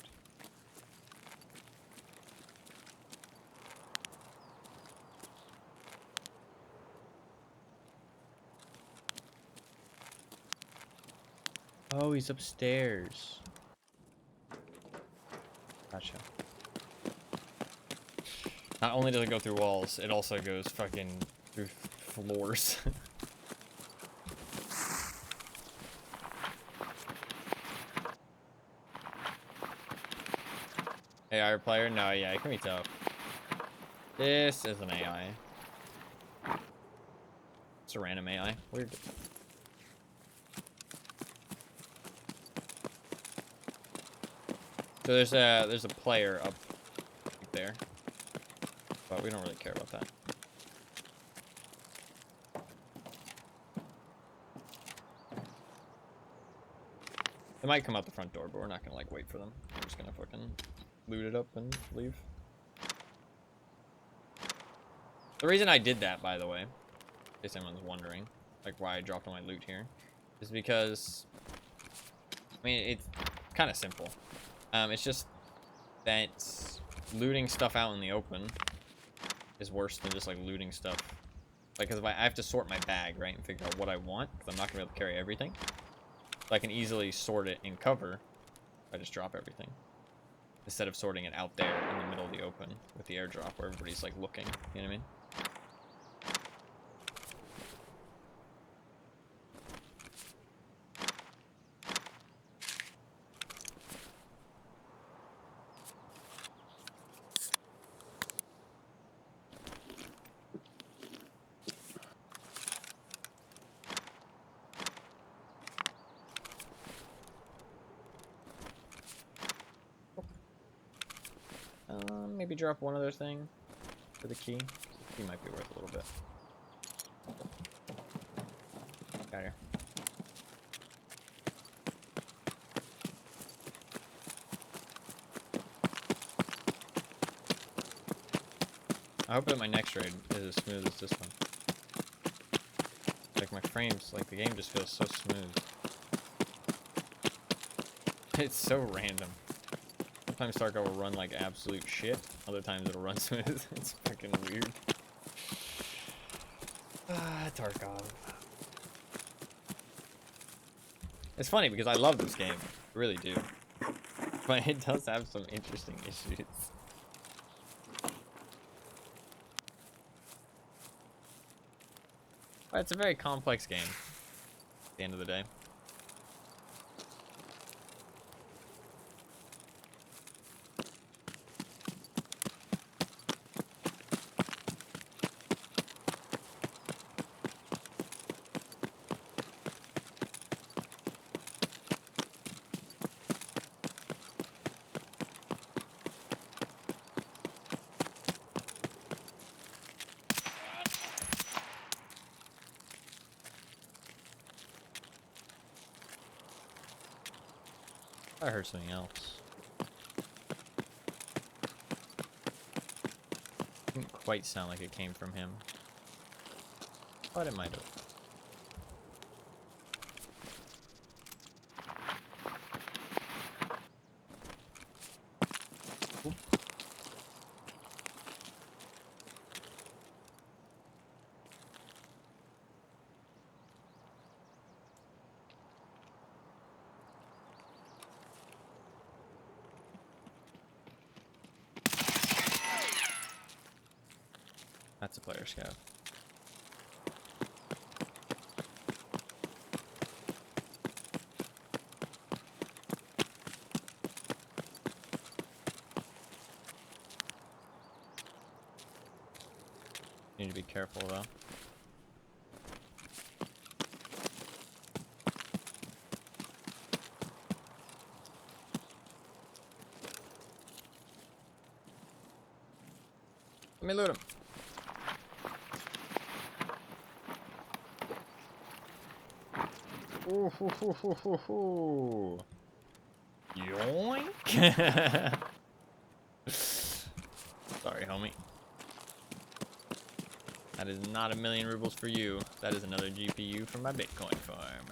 Speaker 1: Oh, he's upstairs. Gotcha. Not only does it go through walls, it also goes fucking through floors. AI player? No, yeah, it can be tough. This is an AI. It's a random AI. Weird. So there's a player up there, but we don't really care about that. They might come out the front door, but we're not gonna like wait for them. We're just gonna fucking loot it up and leave. The reason I did that, by the way, in case anyone's wondering, like why I dropped all my loot here, is because, I mean, it's kind of simple. It's just that looting stuff out in the open is worse than just like looting stuff. Like, cause if I have to sort my bag, right, and figure out what I want, because I'm not gonna be able to carry everything. So I can easily sort it in cover. I just drop everything instead of sorting it out there in the middle of the open with the airdrop where everybody's like looking. You know what I mean? Maybe drop one other thing for the key. The key might be worth a little bit. Got here. I hope that my next raid is as smooth as this one. Like my frames, like the game just feels so smooth. It's so random. Sometimes Tarkov will run like absolute shit. Other times it'll run smooth. It's fucking weird. Tarkov. It's funny because I love this game. I really do. But it does have some interesting issues. But it's a very complex game at the end of the day. I heard something else. Didn't quite sound like it came from him, but it might have. Oop. That's a player scout. Need to be careful though. Let me loot him. Ooh, hoo, hoo, hoo, hoo, hoo. Yoink. Sorry, homie. That is not 1,000,000 rubles for you. That is another GPU from my Bitcoin farm.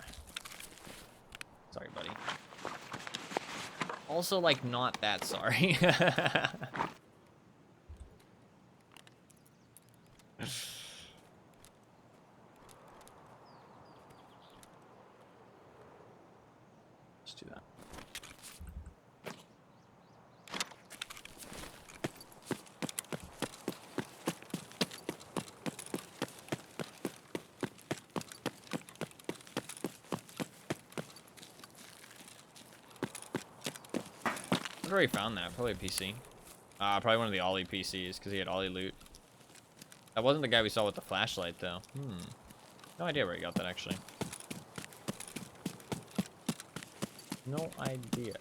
Speaker 1: Sorry, buddy. Also, like, not that sorry. Let's do that. I've already found that. Probably a PC. Probably one of the Ollie PCs, because he had Ollie loot. That wasn't the guy we saw with the flashlight, though. No idea where he got that, actually. No idea.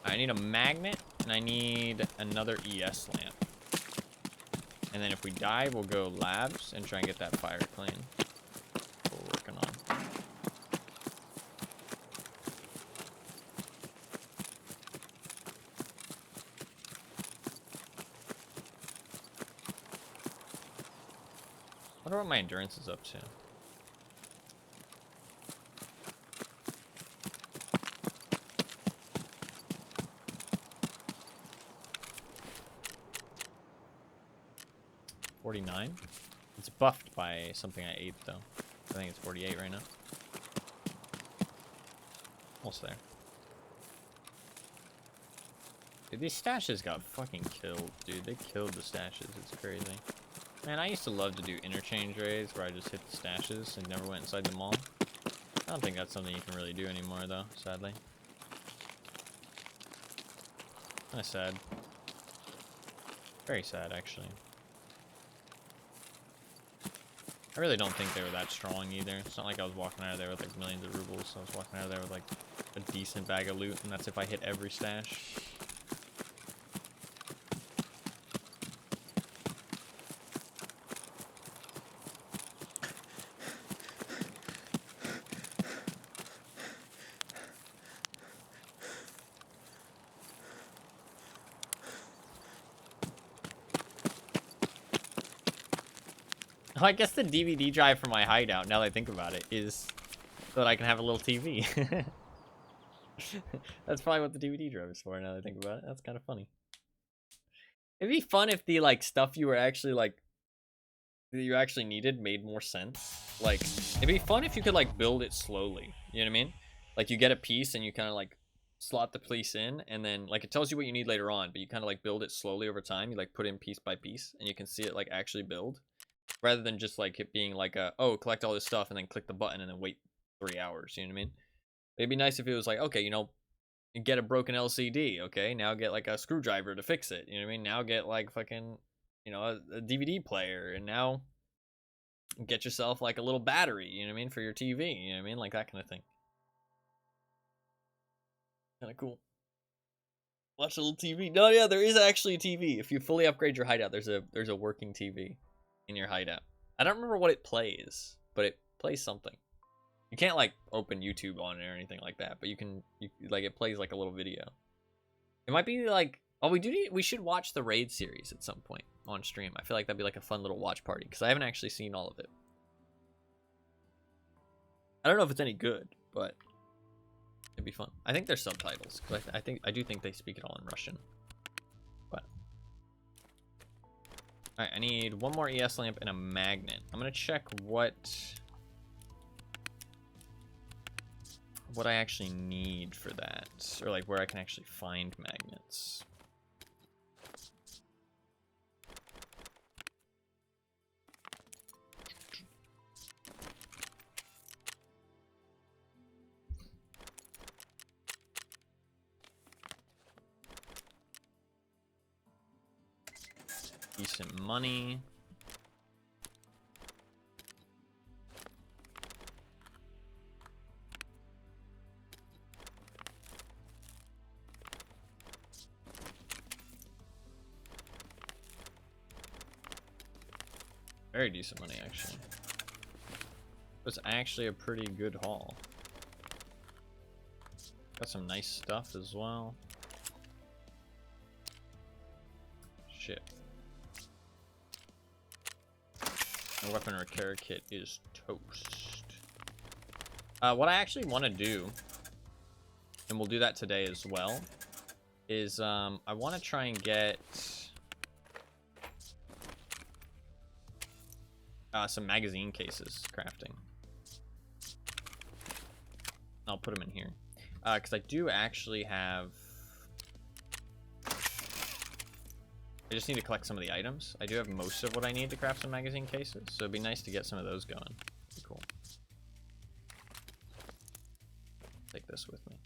Speaker 1: I need a magnet, and I need another ES lamp. And then if we die, we'll go labs and try and get that fire clean. That's what we're working on. I wonder what my endurance is up to. $49. It's buffed by something I ate though. I think it's 48 right now. Almost there. Dude, these stashes got fucking killed, dude. They killed the stashes. It's crazy. Man, I used to love to do interchange raids where I just hit the stashes and never went inside the mall. I don't think that's something you can really do anymore though, sadly. Kinda sad. Very sad, actually. I really don't think they were that strong either. It's not like I was walking out of there with like millions of rubles. I was walking out of there with like a decent bag of loot, and that's if I hit every stash. Oh, I guess the DVD drive for my hideout, now that I think about it, is so that I can have a little TV. That's probably what the DVD drive is for, now that I think about it. That's kind of funny. It'd be fun if the, like, stuff you were actually, like, that you actually needed made more sense. Like, it'd be fun if you could, like, build it slowly. You know what I mean? Like, you get a piece and you kind of, like, slot the piece in, and then, like, it tells you what you need later on, but you kind of, like, build it slowly over time. You, like, put in piece by piece, and you can see it, like, actually build. Rather than just, like, it being, like, oh, collect all this stuff, and then click the button, and then wait 3 hours. You know what I mean? It'd be nice if it was like, okay, you know, you get a broken LCD, okay? Now get, like, a screwdriver to fix it. You know what I mean? Now get, like, fucking, you know, a DVD player, and now get yourself, like, a little battery, you know what I mean, for your TV, you know what I mean? Like, that kind of thing. Kind of cool. Watch a little TV. No, yeah, there is actually a TV. If you fully upgrade your hideout, there's a working TV in your hideout. I don't remember what it plays, but it plays something. You can't, like, open YouTube on it or anything like that, but you can, like, it plays, like, a little video. It might be, like, oh, we should watch the Raid series at some point on stream. I feel like that'd be, like, a fun little watch party, because I haven't actually seen all of it. I don't know if it's any good, but it'd be fun. I think there's subtitles, because I do think they speak it all in Russian. But alright, I need one more ES lamp and a magnet. I'm gonna check what I actually need for that, or like where I can actually find magnets. Decent money. Very decent money, actually. It's actually a pretty good haul. Got some nice stuff as well. Shit. My weapon repair kit is toast. What I actually want to do, and we'll do that today as well, is I want to try and get some magazine cases crafting. I'll put them in here because I do actually have. I just need to collect some of the items. I do have most of what I need to craft some magazine cases, so it'd be nice to get some of those going. Pretty cool. Take this with me.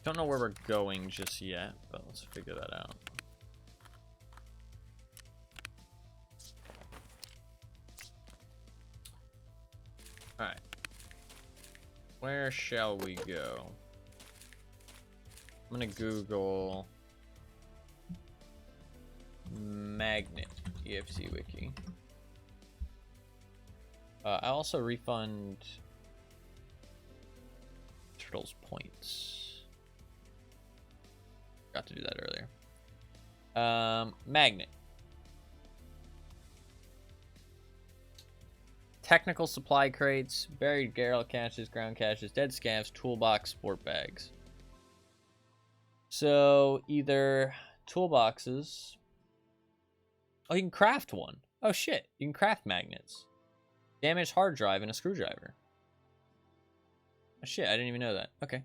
Speaker 1: Don't know where we're going just yet, but let's figure that out. Alright. Where shall we go? I'm gonna Google magnet EFC wiki. I also refund Turtle's points. Got to do that earlier. Magnet. Technical supply crates, buried Garrel caches, ground caches, dead scavs, toolbox, sport bags. So either toolboxes. Oh, you can craft one. Oh shit, you can craft magnets. Damaged hard drive and a screwdriver. Oh shit, I didn't even know that. Okay,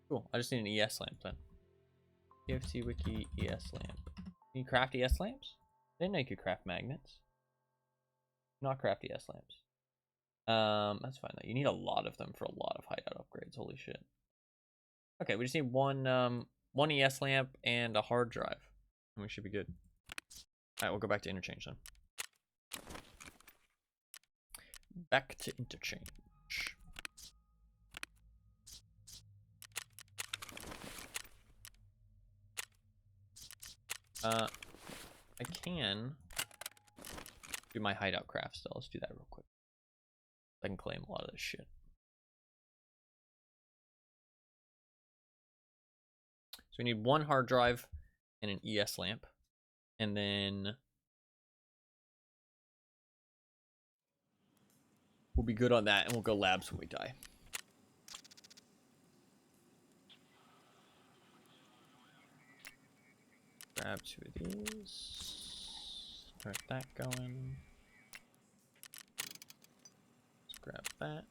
Speaker 1: cool. I just need an ES lamp then. EFC wiki ES lamp. Can you craft ES lamps? I didn't know you could craft magnets. Not craft ES lamps. That's fine though. You need a lot of them for a lot of hideout upgrades. Holy shit. Okay, we just need one ES lamp and a hard drive, and we should be good. All right, we'll go back to interchange then. Back to interchange. I can do my hideout craft still. Let's do that real quick. I can claim a lot of this shit. So we need one hard drive and an ES lamp. And then we'll be good on that, and we'll go labs when we die. Grab 2 of these. Start that going. Let's grab that.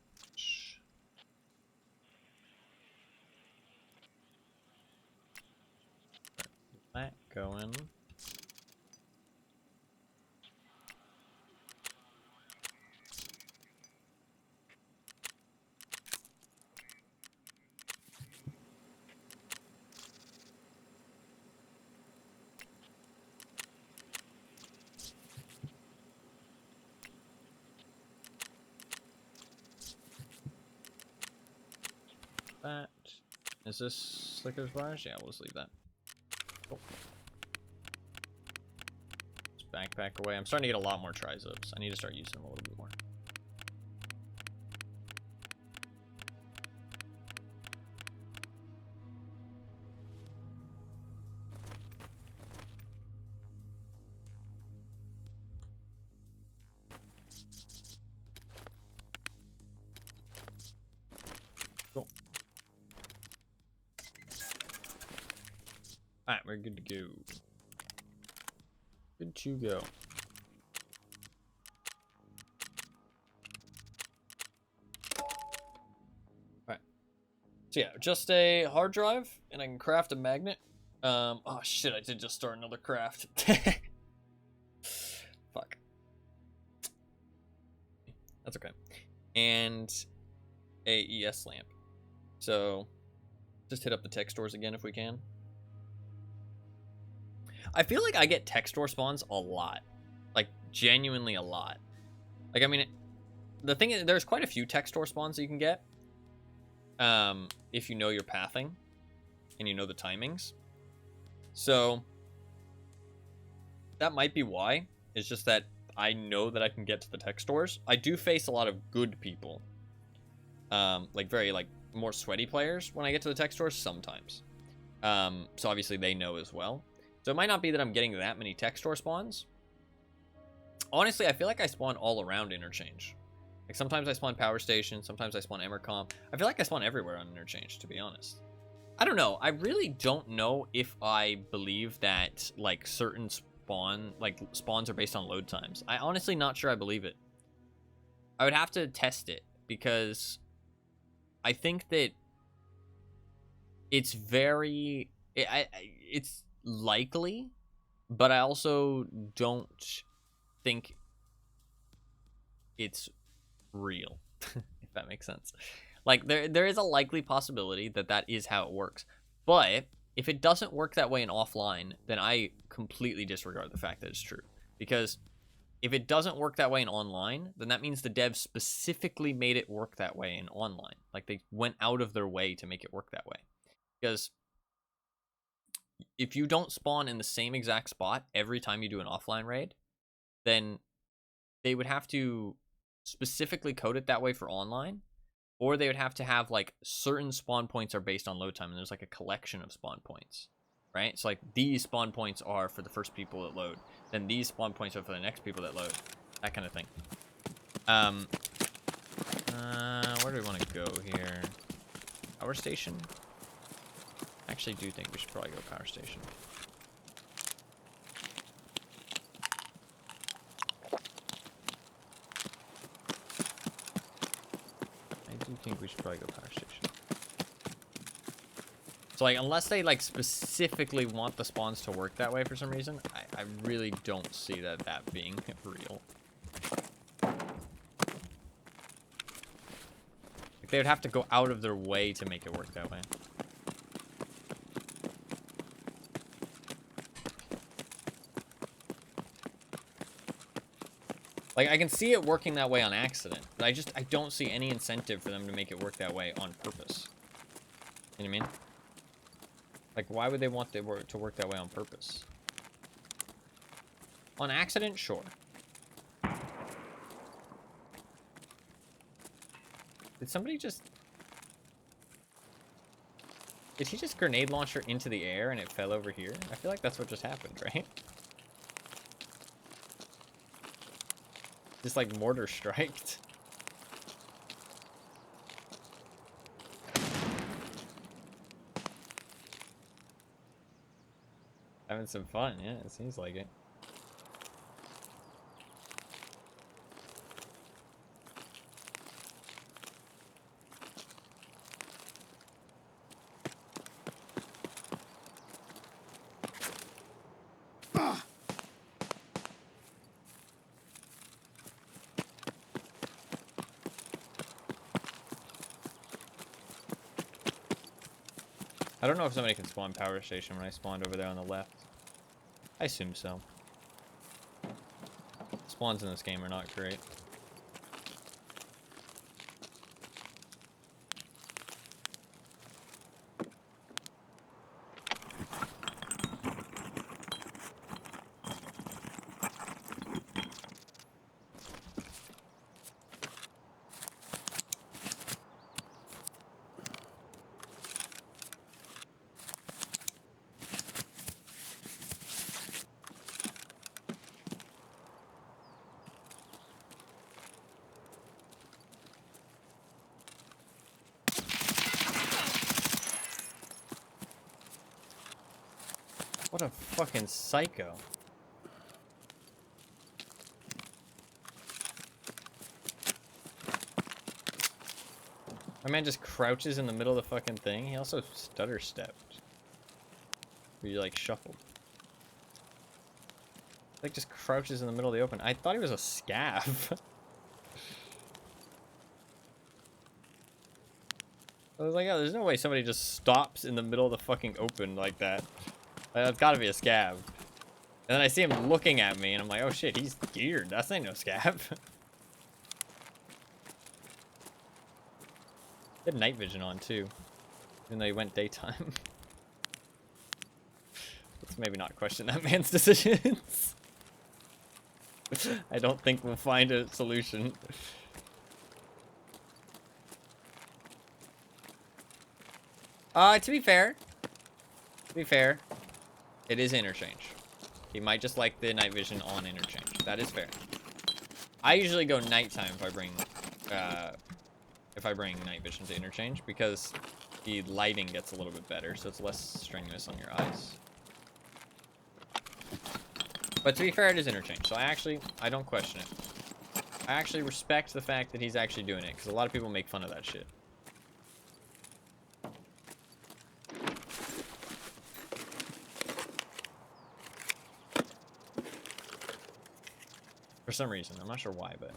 Speaker 1: That going. That. Is this Slicker's Barge? Yeah, we'll just leave that. Cool. Let's backpack away. I'm starting to get a lot more tri-zips. I need to start using them a little bit more. Cool. Alright, we're good to go. Good to go. Alright. So yeah, just a hard drive, and I can craft a magnet. Oh shit, I did just start another craft. Fuck. That's okay. And a ES lamp. So just hit up the tech stores again if we can. I feel like I get tech store spawns a lot. Like, genuinely a lot. Like, I mean, the thing is, there's quite a few tech store spawns that you can get. If you know your pathing. And you know the timings. So, that might be why. It's just that I know that I can get to the tech stores. I do face a lot of good people. Like, very, like, more sweaty players when I get to the tech stores sometimes. So, obviously, they know as well. So it might not be that I'm getting that many tech store spawns. Honestly, I feel like I spawn all around interchange. Like sometimes I spawn power station, sometimes I spawn Emercom. I feel like I spawn everywhere on interchange, to be honest. I don't know. I really don't know if I believe that like certain spawns are based on load times. I honestly not sure I believe it. I would have to test it because I think that it's very it's likely, but I also don't think it's real, if that makes sense. Like there is a likely possibility that that is how it works, But if it doesn't work that way in offline, then I completely disregard the fact that it's true. Because if it doesn't work that way in online, then that means the devs specifically made it work that way in online. Like, they went out of their way to make it work that way. Because if you don't spawn in the same exact spot every time you do an offline raid, then they would have to specifically code it that way for online, or they would have to have like certain spawn points are based on load time, and there's like a collection of spawn points, right? So like these spawn points are for the first people that load, then these spawn points are for the next people that load, that kind of thing. Where do we want to go here? Power station? I actually do think we should probably go power station. I do think we should probably go power station. So like, unless they like specifically want the spawns to work that way for some reason, I really don't see that being real. Like, they would have to go out of their way to make it work that way. Like, I can see it working that way on accident, but I don't see any incentive for them to make it work that way on purpose. You know what I mean? Like, why would they want it to work that way on purpose? On accident, sure. Did somebody just... Did he just grenade launch her into the air and it fell over here? I feel like that's what just happened, right? Just like mortar striked. Having some fun, yeah, it seems like it. I don't know if somebody can spawn power station when I spawned over there on the left. I assume so. Spawns in this game are not great. What a fucking psycho. My man just crouches in the middle of the fucking thing. He also stutter stepped. He like shuffled. Like just crouches in the middle of the open. I thought he was a scav. I was like, oh, there's no way somebody just stops in the middle of the fucking open like that. That's gotta be a scav. And then I see him looking at me, and I'm like, oh shit, he's geared. That's ain't no scav. He had night vision on, too. Even though he went daytime. Let's maybe not question that man's decisions. I don't think we'll find a solution. To be fair, it is interchange. He might just like the night vision on interchange. That is fair. I usually go nighttime if I bring night vision to interchange, because the lighting gets a little bit better, so it's less strenuous on your eyes. But to be fair, it is interchange, so I don't question it. I actually respect the fact that he's actually doing it, because a lot of people make fun of that shit. For some reason. I'm not sure why, but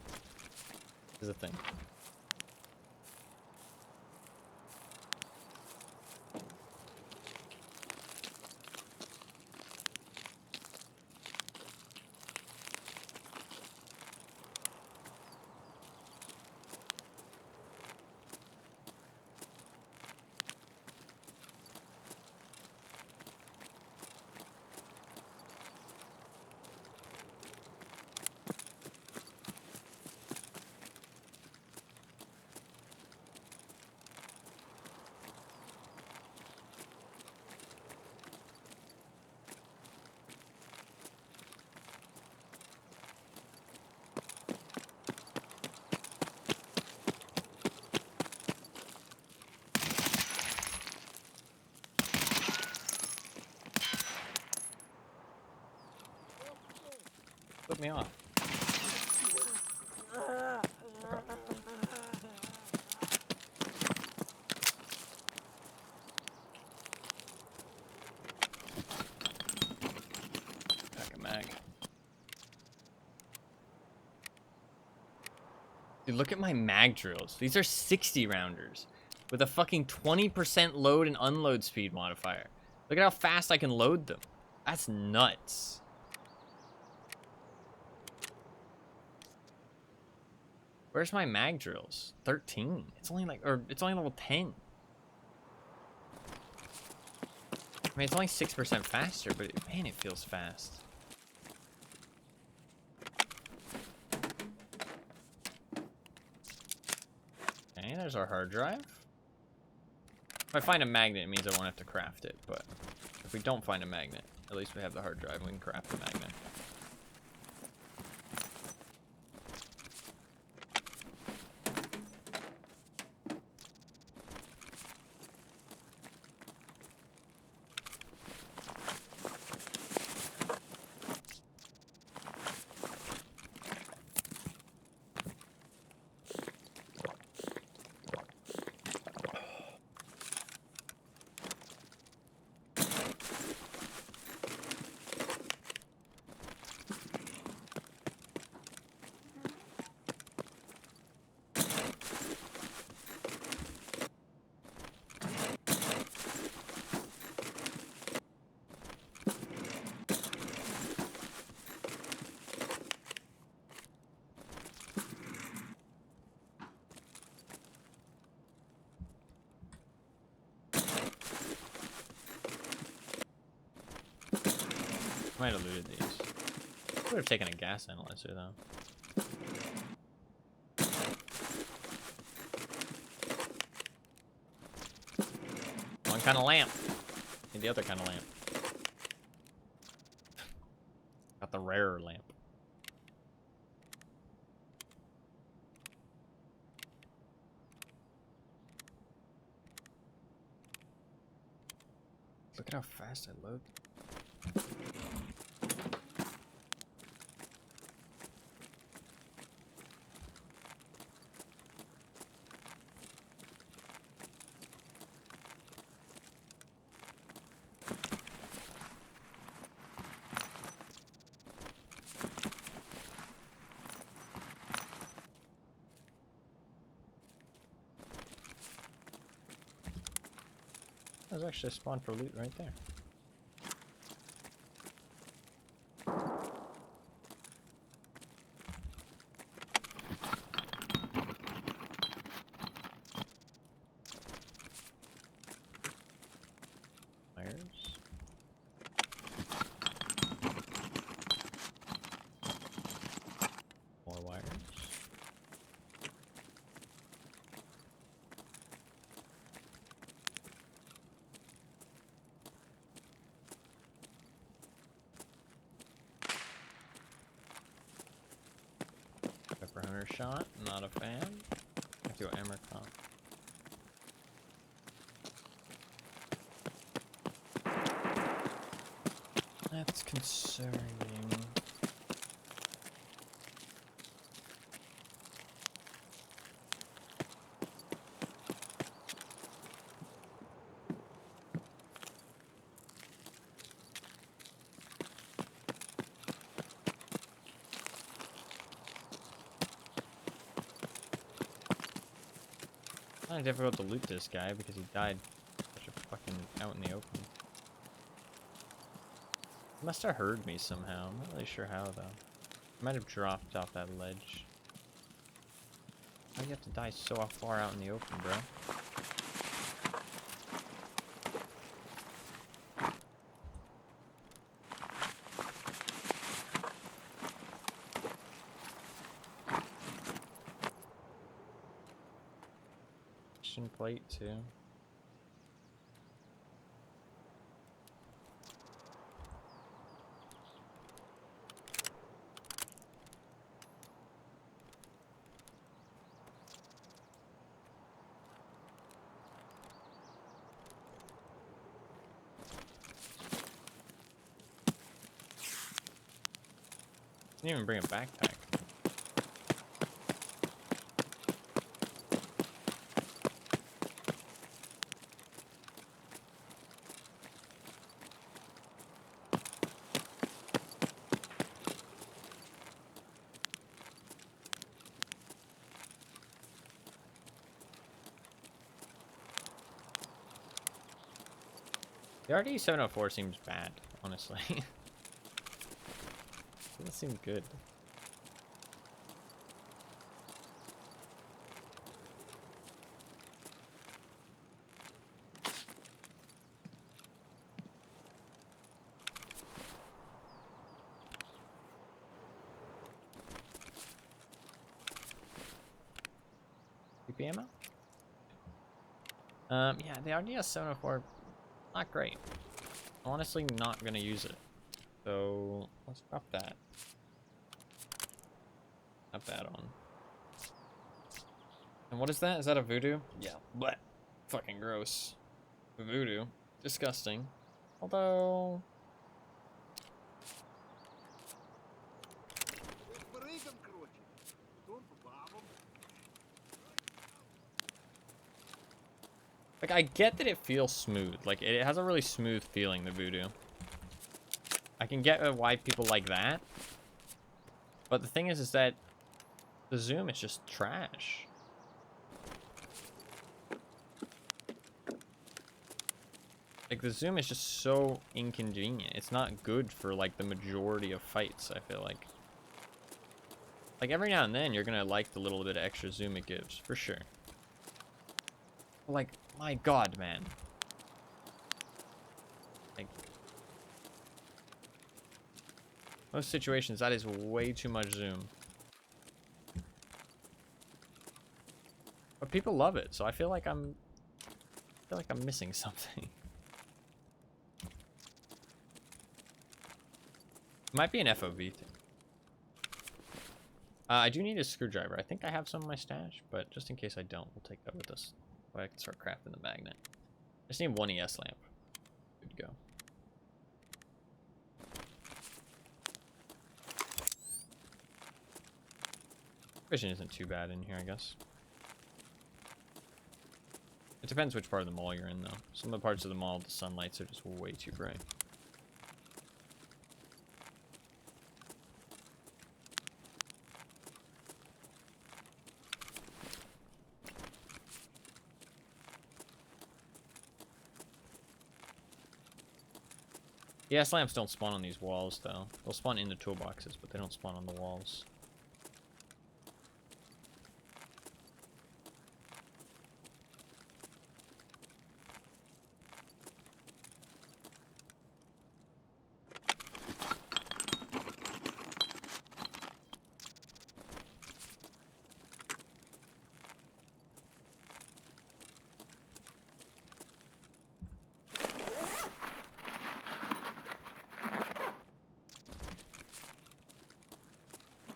Speaker 1: it's a thing. me off. Pack a mag. Dude, look at my mag drills. These are 60 rounders with a fucking 20% load and unload speed modifier. Look at how fast I can load them. That's nuts. Where's my mag drills? 13. It's only like, or it's only level 10. I mean, it's only 6% faster, but man, it feels fast. Okay, there's our hard drive. If I find a magnet, it means I won't have to craft it, but if we don't find a magnet, at least we have the hard drive and we can craft the magnet. Might have looted these. Would have taken a gas analyzer though. One kind of lamp. And the other kind of lamp. Got the rarer lamp. Look at how fast I load. There's actually a spawn for loot right there. Wires. More wires. Pepper Hunter shot, not a fan. Let's do Emmer comp. That's concerning. Kind of difficult to loot this guy because he died such a fucking out in the open. He must have heard me somehow. I'm not really sure how though. I might have dropped off that ledge. Why do you have to die so far out in the open, bro? Plate too. Didn't even bring a backpack. The RD 704 seems bad, honestly. Doesn't seem good. PP ammo? Yeah, the RDS 704, not great. Honestly, not gonna use it. So let's drop that. Not that on. And what is that? Is that a voodoo? Yeah. Blech. Fucking gross. Voodoo. Disgusting. Although... like, I get that it feels smooth. Like, it has a really smooth feeling, the voodoo. I can get why people like that. But the thing is that the zoom is just trash. Like, the zoom is just so inconvenient. It's not good for, like, the majority of fights, I feel like. Like, every now and then, you're gonna like the little bit of extra zoom it gives, for sure. But, like, my god, man. Like, most situations, that is way too much zoom. But people love it, so I feel like I'm missing something. Might be an FOV thing. I do need a screwdriver. I think I have some in my stash, but just in case I don't, we'll take that with us. So I can start crafting the magnet. I just need one ES lamp. Good to go. Vision isn't too bad in here, I guess. It depends which part of the mall you're in, though. Some of the parts of the mall, the sunlights are just way too bright. Yeah, lamps don't spawn on these walls, though. They'll spawn in the toolboxes, but they don't spawn on the walls.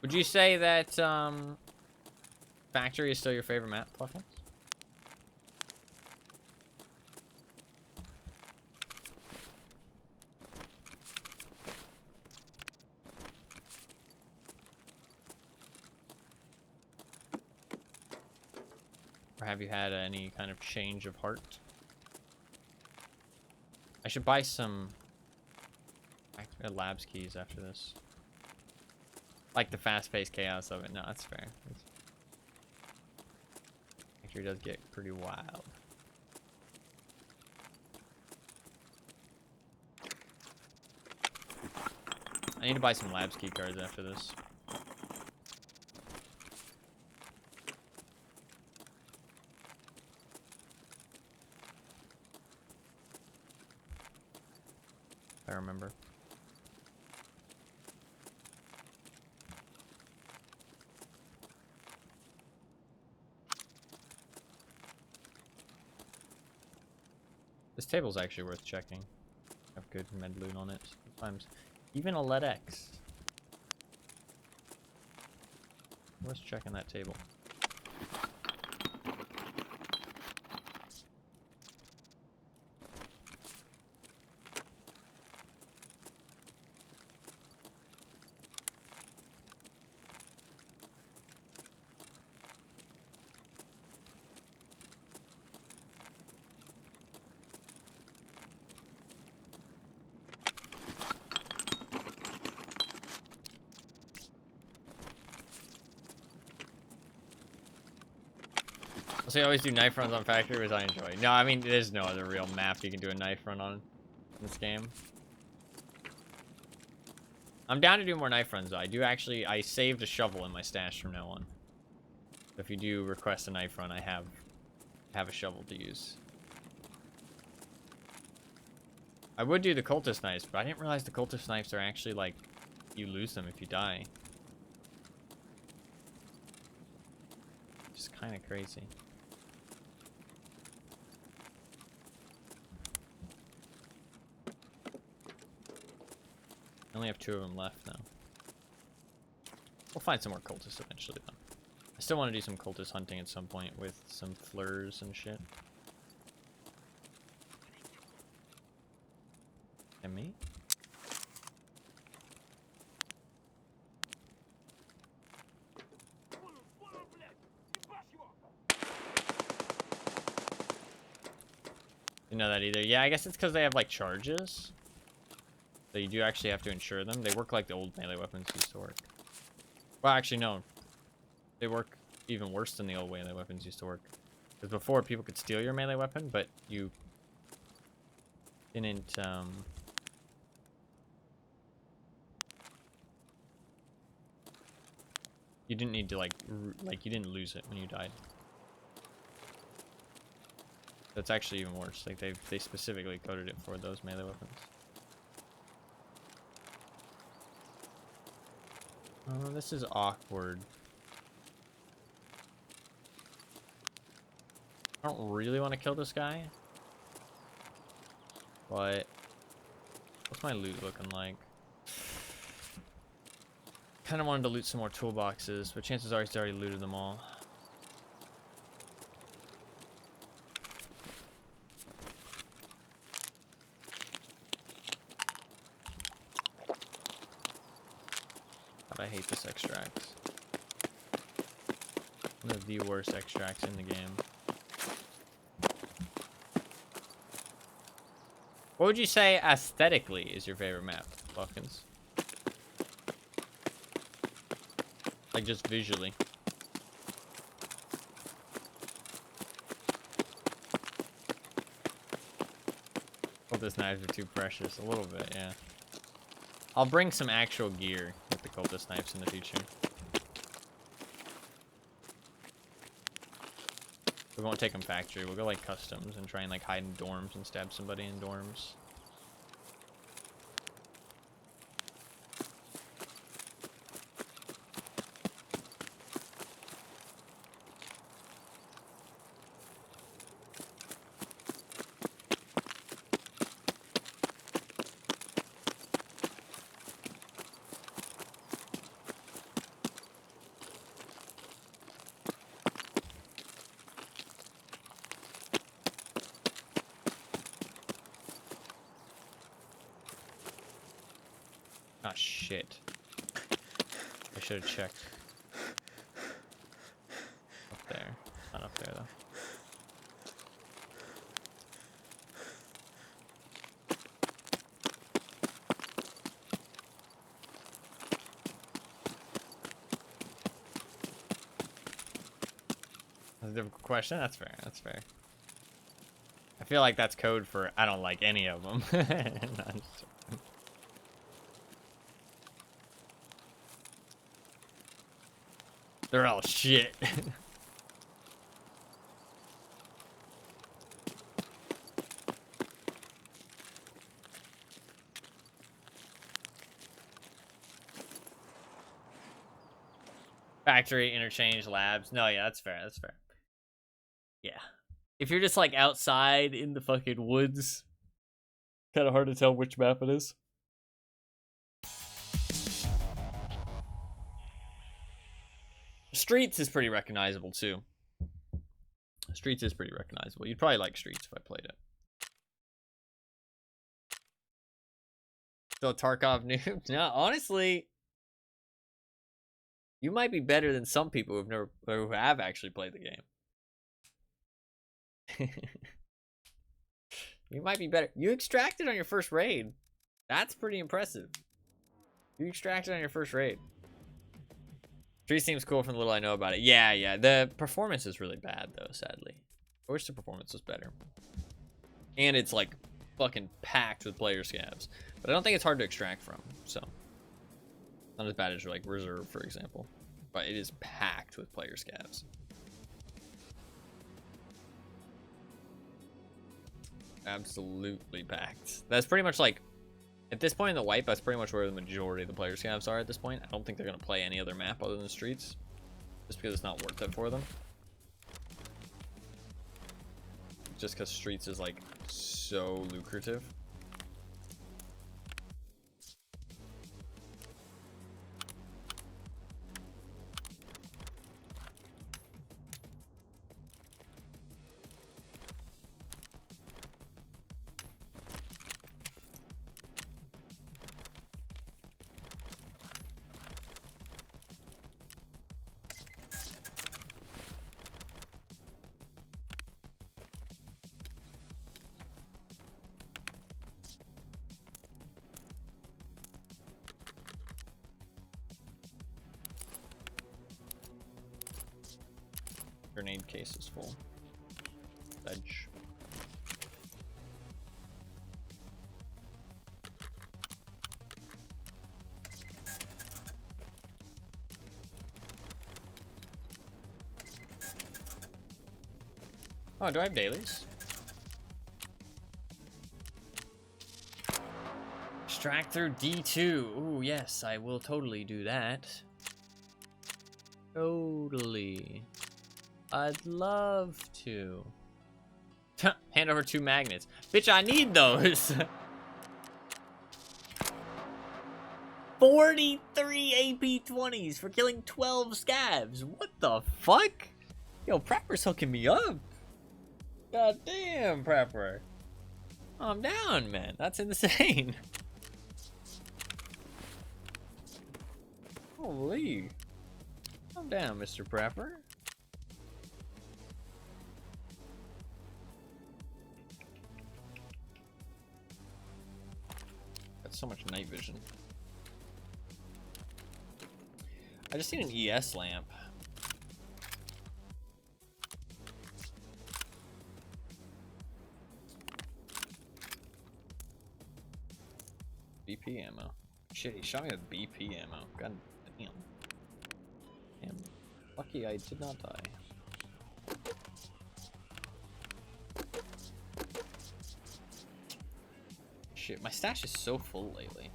Speaker 1: Would you say that, Factory is still your favorite map, Pluffins? Or have you had any kind of change of heart? I should buy some labs keys after this. Like the fast-paced chaos of it. No, that's fair. Factory does get pretty wild. I need to buy some labs key cards after this. If I remember. This table's actually worth checking. Have good med loot on it sometimes. Even a lead X. Worth checking that table. So you always do knife runs on factory, which I enjoy. No, I mean, there's no other real map you can do a knife run on in this game. I'm down to do more knife runs, though. I saved a shovel in my stash from now on. So if you do request a knife run, I have a shovel to use. I would do the cultist knives, but I didn't realize the cultist knives are actually, like, you lose them if you die. Just kind of crazy. I only have 2 of them left now. We'll find some more cultists eventually, though. I still want to do some cultist hunting at some point with some fleurs and shit. And me? You know that either. Yeah, I guess it's because they have, like, charges. So you do actually have to insure them. They work like the old melee weapons used to work. Well, actually, no. They work even worse than the old melee weapons used to work. Because before, people could steal your melee weapon, but you didn't, you didn't need to, like, you didn't lose it when you died. That's actually even worse. Like, they specifically coded it for those melee weapons. Oh, this is awkward. I don't really want to kill this guy. But what's my loot looking like? Kind of wanted to loot some more toolboxes, but chances are he's already looted them all. God, I hate this extract. One of the worst extracts in the game. What would you say aesthetically is your favorite map, Buckins? Like, just visually. Cultist knives are too precious. A little bit, yeah. I'll bring some actual gear with the cultist knives in the future. We won't take them factory. We'll go, like, customs and try and, like, hide in dorms and stab somebody in dorms. Ah, shit. I should have checked. Up there. Not up there, though. That's a difficult question. That's fair. That's fair. I feel like that's code for I don't like any of them. They're all shit. Factory, interchange, labs. No, yeah, that's fair. That's fair. Yeah. If you're just like outside in the fucking woods, kind of hard to tell which map it is. Streets is pretty recognizable too. Streets is pretty recognizable. You'd probably like Streets if I played it. Still a Tarkov noob? No, honestly, you might be better than some people who have actually played the game. You might be better. You extracted on your first raid. That's pretty impressive. You extracted on your first raid. Tree seems cool from the little I know about it. Yeah, yeah. The performance is really bad though, sadly. I wish the performance was better. And it's like fucking packed with player scavs. But I don't think it's hard to extract from, so. Not as bad as like Reserve, for example. But it is packed with player scavs. Absolutely packed. That's pretty much like, at this point in the wipe, that's pretty much where the majority of the player scavs are at this point. I don't think they're going to play any other map other than Streets. Just because it's not worth it for them. Just because Streets is like so lucrative. Grenade case is full. Edge. Oh, do I have dailies? Extract through D2. Ooh, yes, I will totally do that. Totally. I'd love to. Hand over 2 magnets. Bitch, I need those. 43 AP20s for killing 12 scavs. What the fuck? Yo, Prepper's hooking me up. God damn, Prepper. I'm down, man. That's insane. Holy. I'm down, Mr. Prepper. So much night vision. I just need an ES lamp. BP ammo. Shit, he shot me with BP ammo. God damn. Damn. Lucky I did not die. Shit, my stash is so full lately.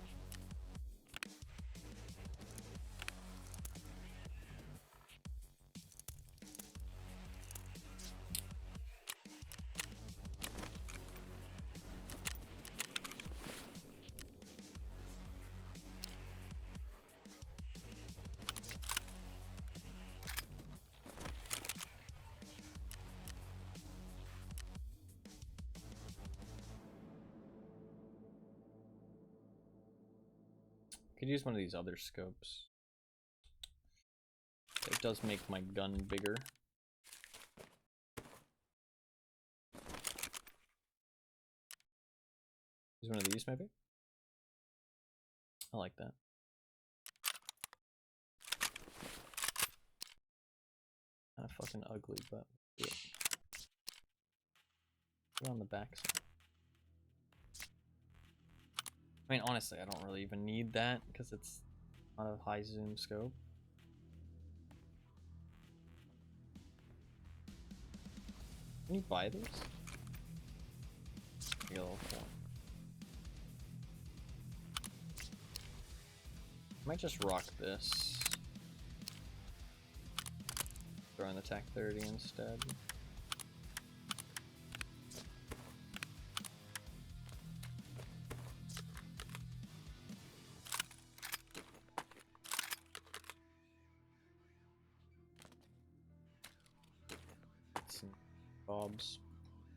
Speaker 1: Could use one of these other scopes. It does make my gun bigger. Use one of these maybe? I like that. Kind of fucking ugly, but do it. Put it on the back side. I mean, honestly, I don't really even need that because it's not a high zoom scope. Can you buy these? Yellow form. I might just rock this. Throw in the TAC 30 instead. Bobs.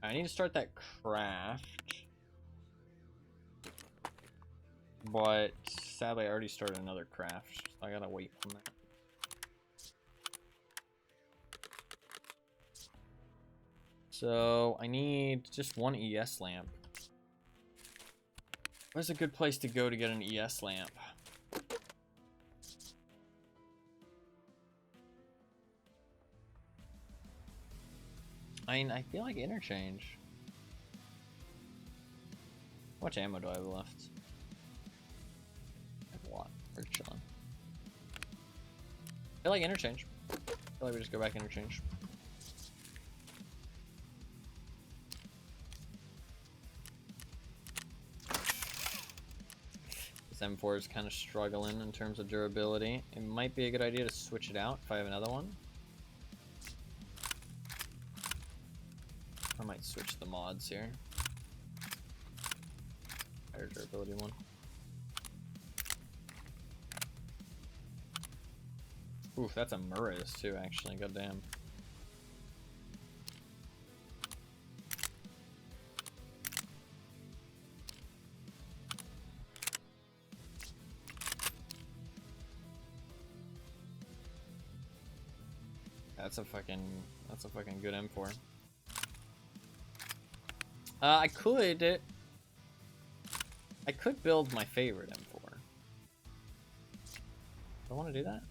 Speaker 1: I need to start that craft, but sadly I already started another craft, so I gotta wait from that. So I need just one ES lamp. Where's a good place to go to get an ES lamp? I mean, I feel like interchange. How much ammo do I have left? I have a lot. We're chilling. I feel like interchange. I feel like we just go back interchange. This M4 is kind of struggling in terms of durability. It might be a good idea to switch it out if I have another one. I might switch the mods here. Higher durability one. Oof, that's a Murray's too, actually. Goddamn. That's a fucking good M4. I could build my favorite M4. Do I want to do that?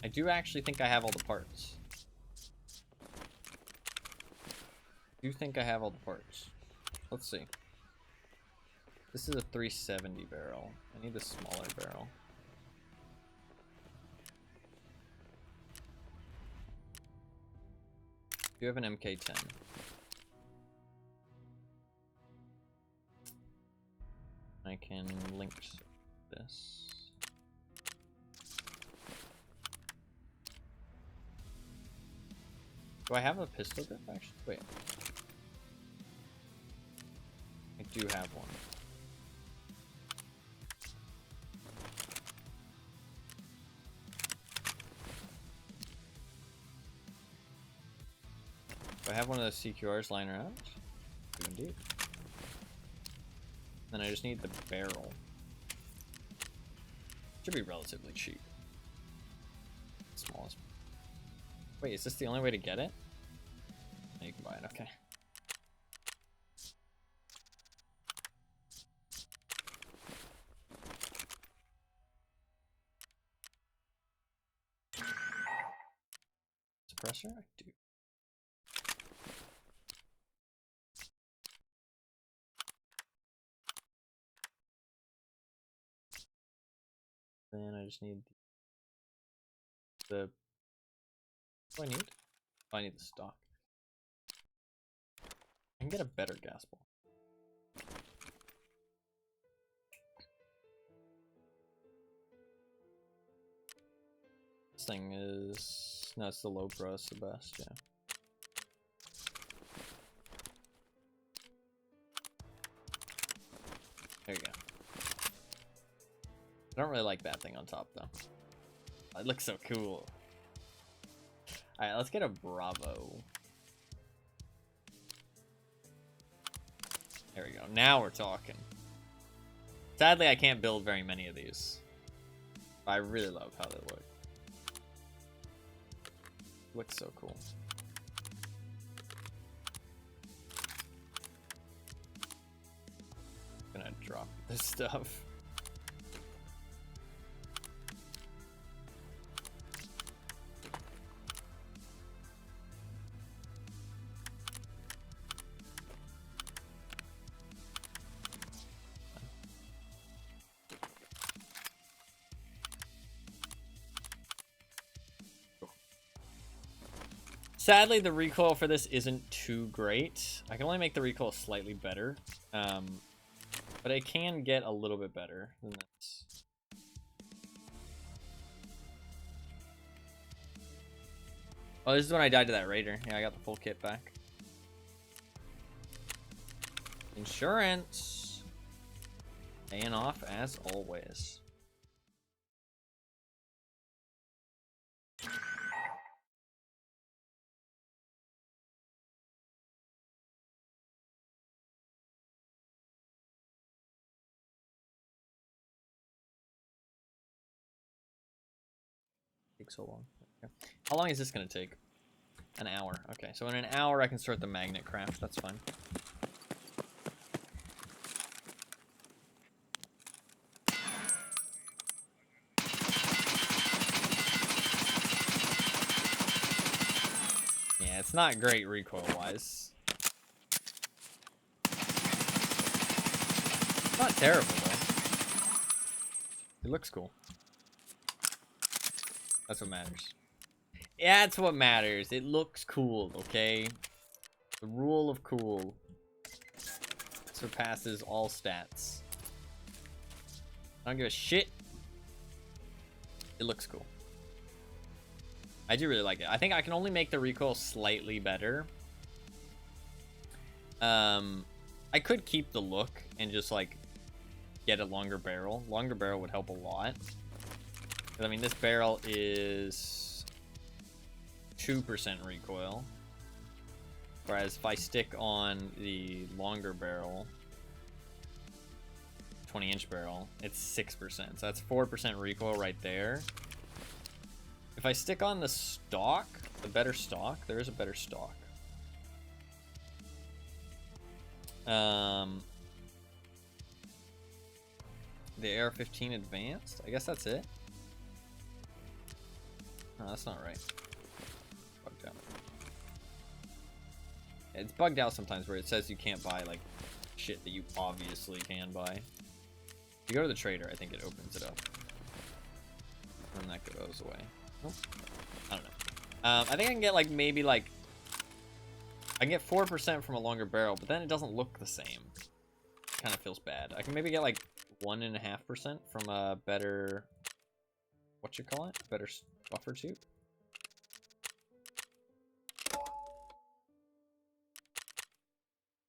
Speaker 1: I do actually think I have all the parts. Let's see. This is a 370 barrel. I need a smaller barrel. Do you have an MK10? I can link this. Do I have a pistol grip actually? Wait. I do have one. Do I have one of those CQRs lying around? I do indeed. Then I just need the barrel. Should be relatively cheap. Smallest. Wait, is this the only way to get it? No, you can buy it, okay. Suppressor? I do. Then I just need the... What do I need? Oh, I need the stock. I can get a better gas ball. This thing is... No, it's the low pro, it's the best, yeah. There you go. I don't really like that thing on top, though. It looks so cool. Alright, let's get a Bravo. There we go. Now we're talking. Sadly, I can't build very many of these. But I really love how they look. Looks so cool. I'm gonna drop this stuff. Sadly, the recoil for this isn't too great. I can only make the recoil slightly better. But it can get a little bit better than this. Oh, this is when I died to that raider. Yeah, I got the full kit back. Insurance. Paying off as always. Takes so long. Okay. How long is this gonna take? An hour. Okay, so in an hour I can start the magnet craft. That's fine. It's not great recoil-wise. It's not terrible, though. It looks cool. That's what matters. Yeah, that's what matters. It looks cool, okay? The rule of cool surpasses all stats. I don't give a shit. It looks cool. I do really like it. I think I can only make the recoil slightly better. I could keep the look and just like get a longer barrel. Longer barrel would help a lot. I mean, this barrel is 2% recoil. Whereas if I stick on the longer barrel, 20-inch barrel, it's 6%. So that's 4% recoil right there. If I stick on the stock, the better stock, there is a better stock. The AR-15 Advanced, I guess that's it. No, that's not right. Bugged out. It's bugged out sometimes where it says you can't buy like shit that you obviously can buy. If you go to the trader, I think it opens it up. And that goes away. Nope. I don't know. I think I can get like maybe like I can get 4% from a longer barrel, but then it doesn't look the same. Kind of feels bad. I can maybe get like 1.5% from a better, what you call it? Better buffer tube.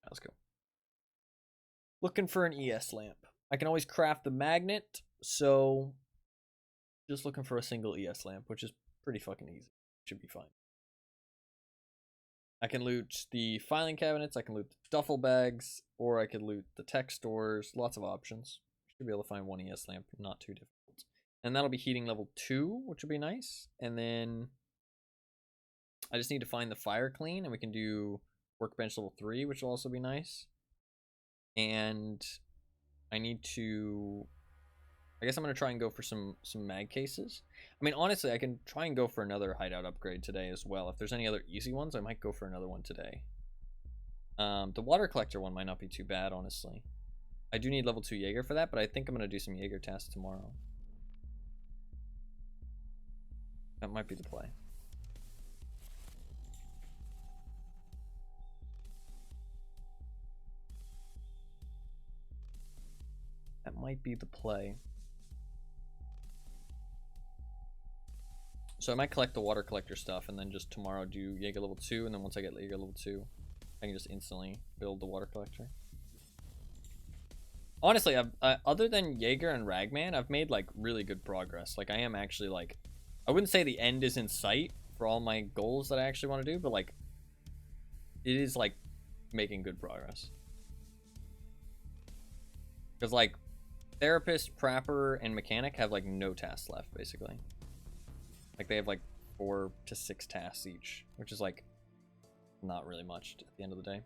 Speaker 1: Let's go. Looking for an ES lamp. I can always craft the magnet, so just looking for a single ES lamp, which is pretty fucking easy. Should be fine. I can loot the filing cabinets, I can loot the duffel bags, or I could loot the tech stores. Lots of options. Should be able to find one ES lamp, not too difficult. And that'll be heating level 2, which will be nice. And then I just need to find the fire clean, and we can do workbench level 3, which will also be nice. And I need to, I guess I'm going to try and go for some mag cases. I mean, honestly, I can try and go for another hideout upgrade today as well. If there's any other easy ones, I might go for another one today. The water collector one might not be too bad, honestly. I do need level 2 Jaeger for that, but I think I'm going to do some Jaeger tasks tomorrow. That might be the play. That might be the play. So I might collect the water collector stuff and then just tomorrow do Jaeger level 2, and then once I get Jaeger level 2, I can just instantly build the water collector. Honestly, other than Jaeger and Ragman, I've made like really good progress. Like I am actually like, I wouldn't say the end is in sight for all my goals that I actually want to do, but like it is like making good progress. Because like therapist, prepper, and mechanic have like no tasks left basically. Like they have like 4 to 6 tasks each, which is like not really much at the end of the day.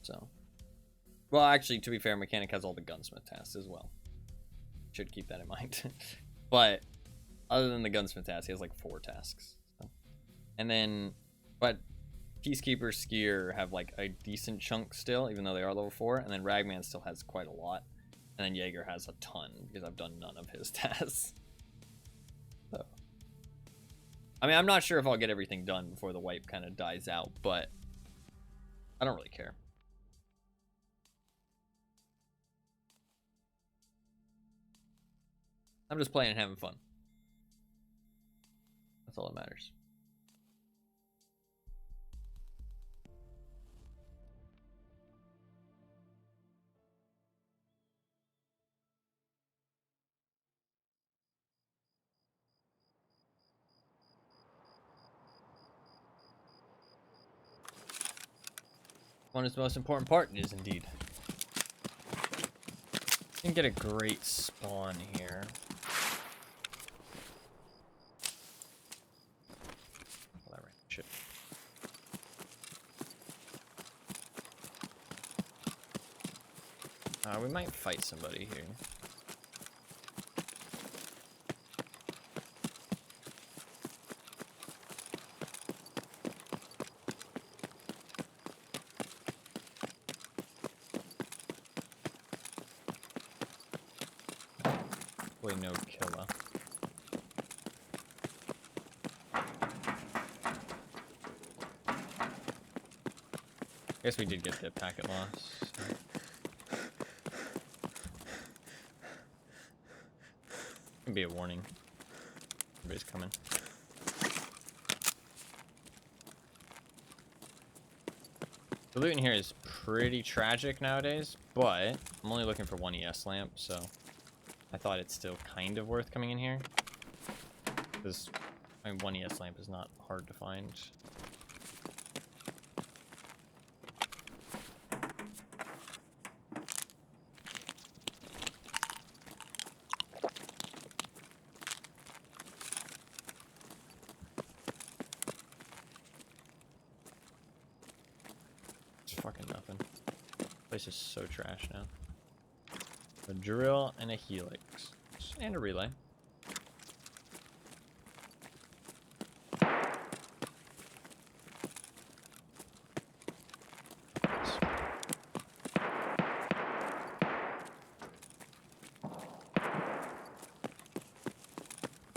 Speaker 1: So, well, actually, to be fair, mechanic has all the gunsmith tasks as well. Should keep that in mind. But other than the gunsmith task, he has like 4 tasks. So. And then, but peacekeeper, skier have like a decent chunk still, even though they are level 4. And then Ragman still has quite a lot. And then Jaeger has a ton because I've done none of his tasks. So, I mean, I'm not sure if I'll get everything done before the wipe kind of dies out, but I don't really care. I'm just playing and having fun. That's all that matters. One is the most important part, it is indeed. Can get a great spawn here. Shit. We might fight somebody here. Hopefully no killer. Guess we did get the packet loss. So. Can be a warning. Everybody's coming. The loot in here is pretty tragic nowadays, but I'm only looking for one ES lamp, so I thought it's still kind of worth coming in here. Because I mean, one ES lamp is not hard to find. Fucking nothing. Place is so trash now. A drill and a helix. And a relay.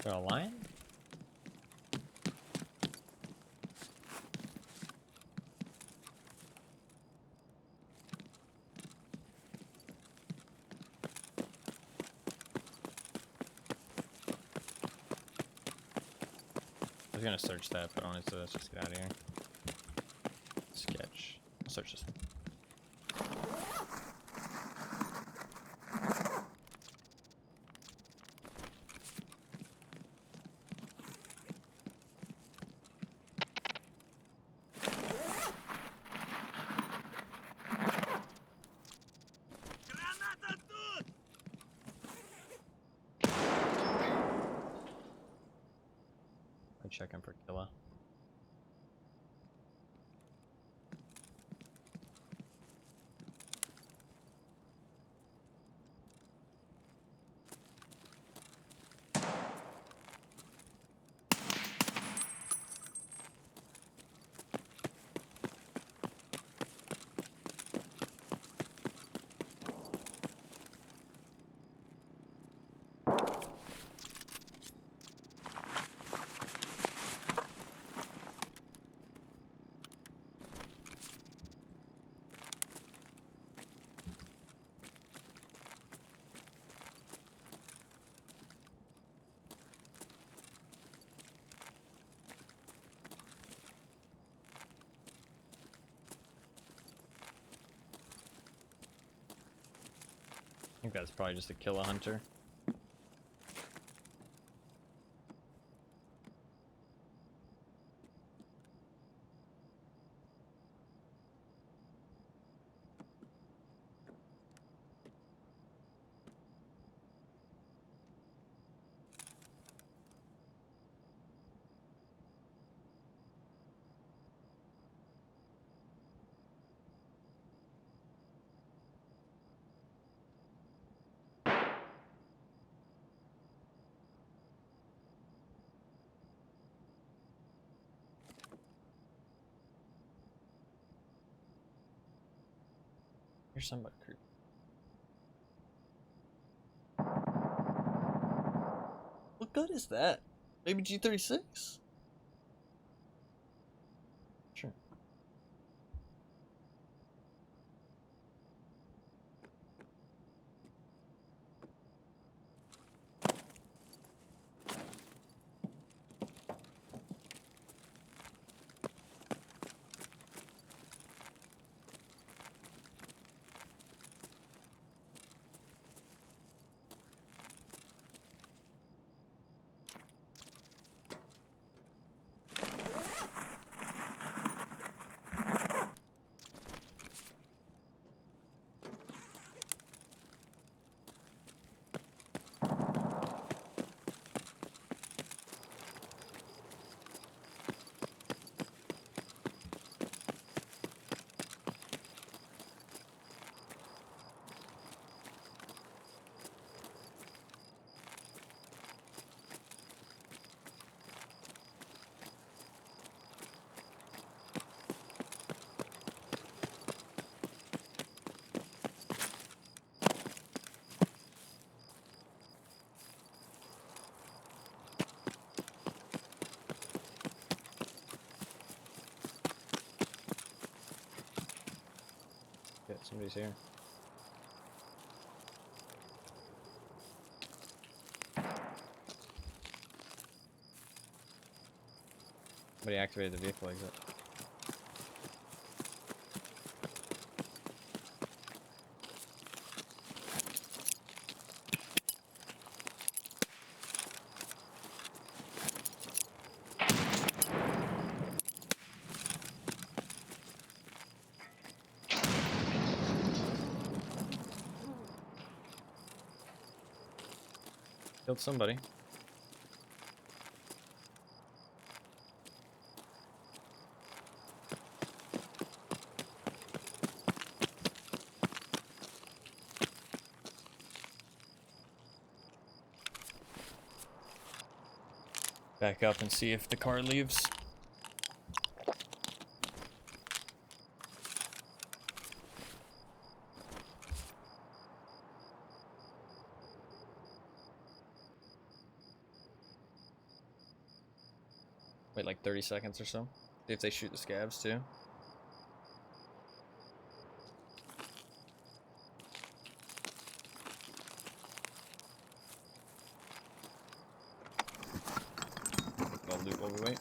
Speaker 1: Got a lion? I was gonna search that, but honestly, let's just get out of here. Sketch. I'll search this one. I'm checking for killer. I think that's probably just a killer hunter. Here's somebody creep. What gun is that? Maybe G36? Sure. somebody's here. Somebody activated the vehicle exit. Killed somebody. Back up and see if the car leaves. Wait like 30 seconds or so. See if they shoot the scavs too. I'll loot while we wait.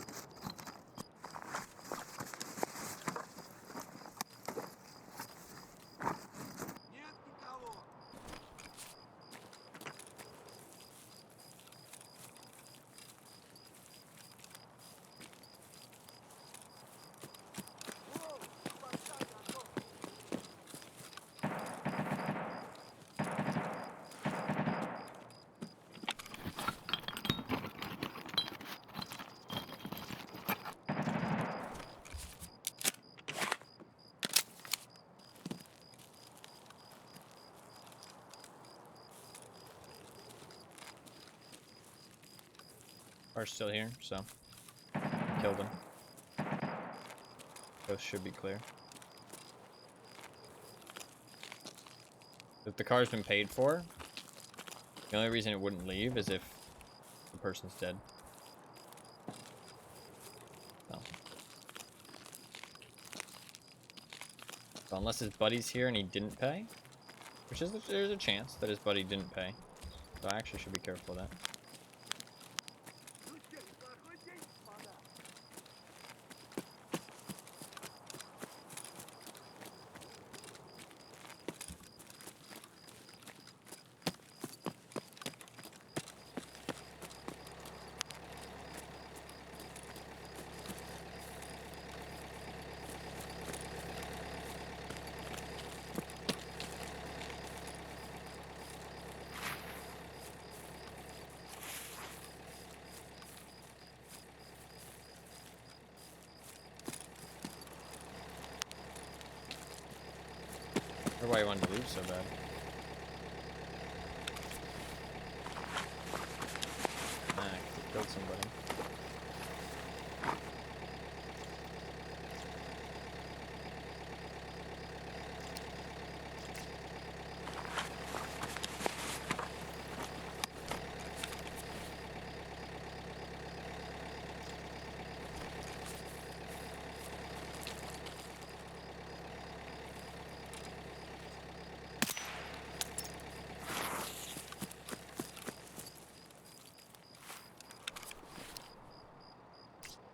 Speaker 1: Car's still here, so killed him. Both should be clear. If the car's been paid for, the only reason it wouldn't leave is if the person's dead. No. So unless his buddy's here and he didn't pay, which is there's a chance that his buddy didn't pay. So I actually should be careful of that. I wonder why he wanted to leave so bad. Ah, 'cause he killed somebody.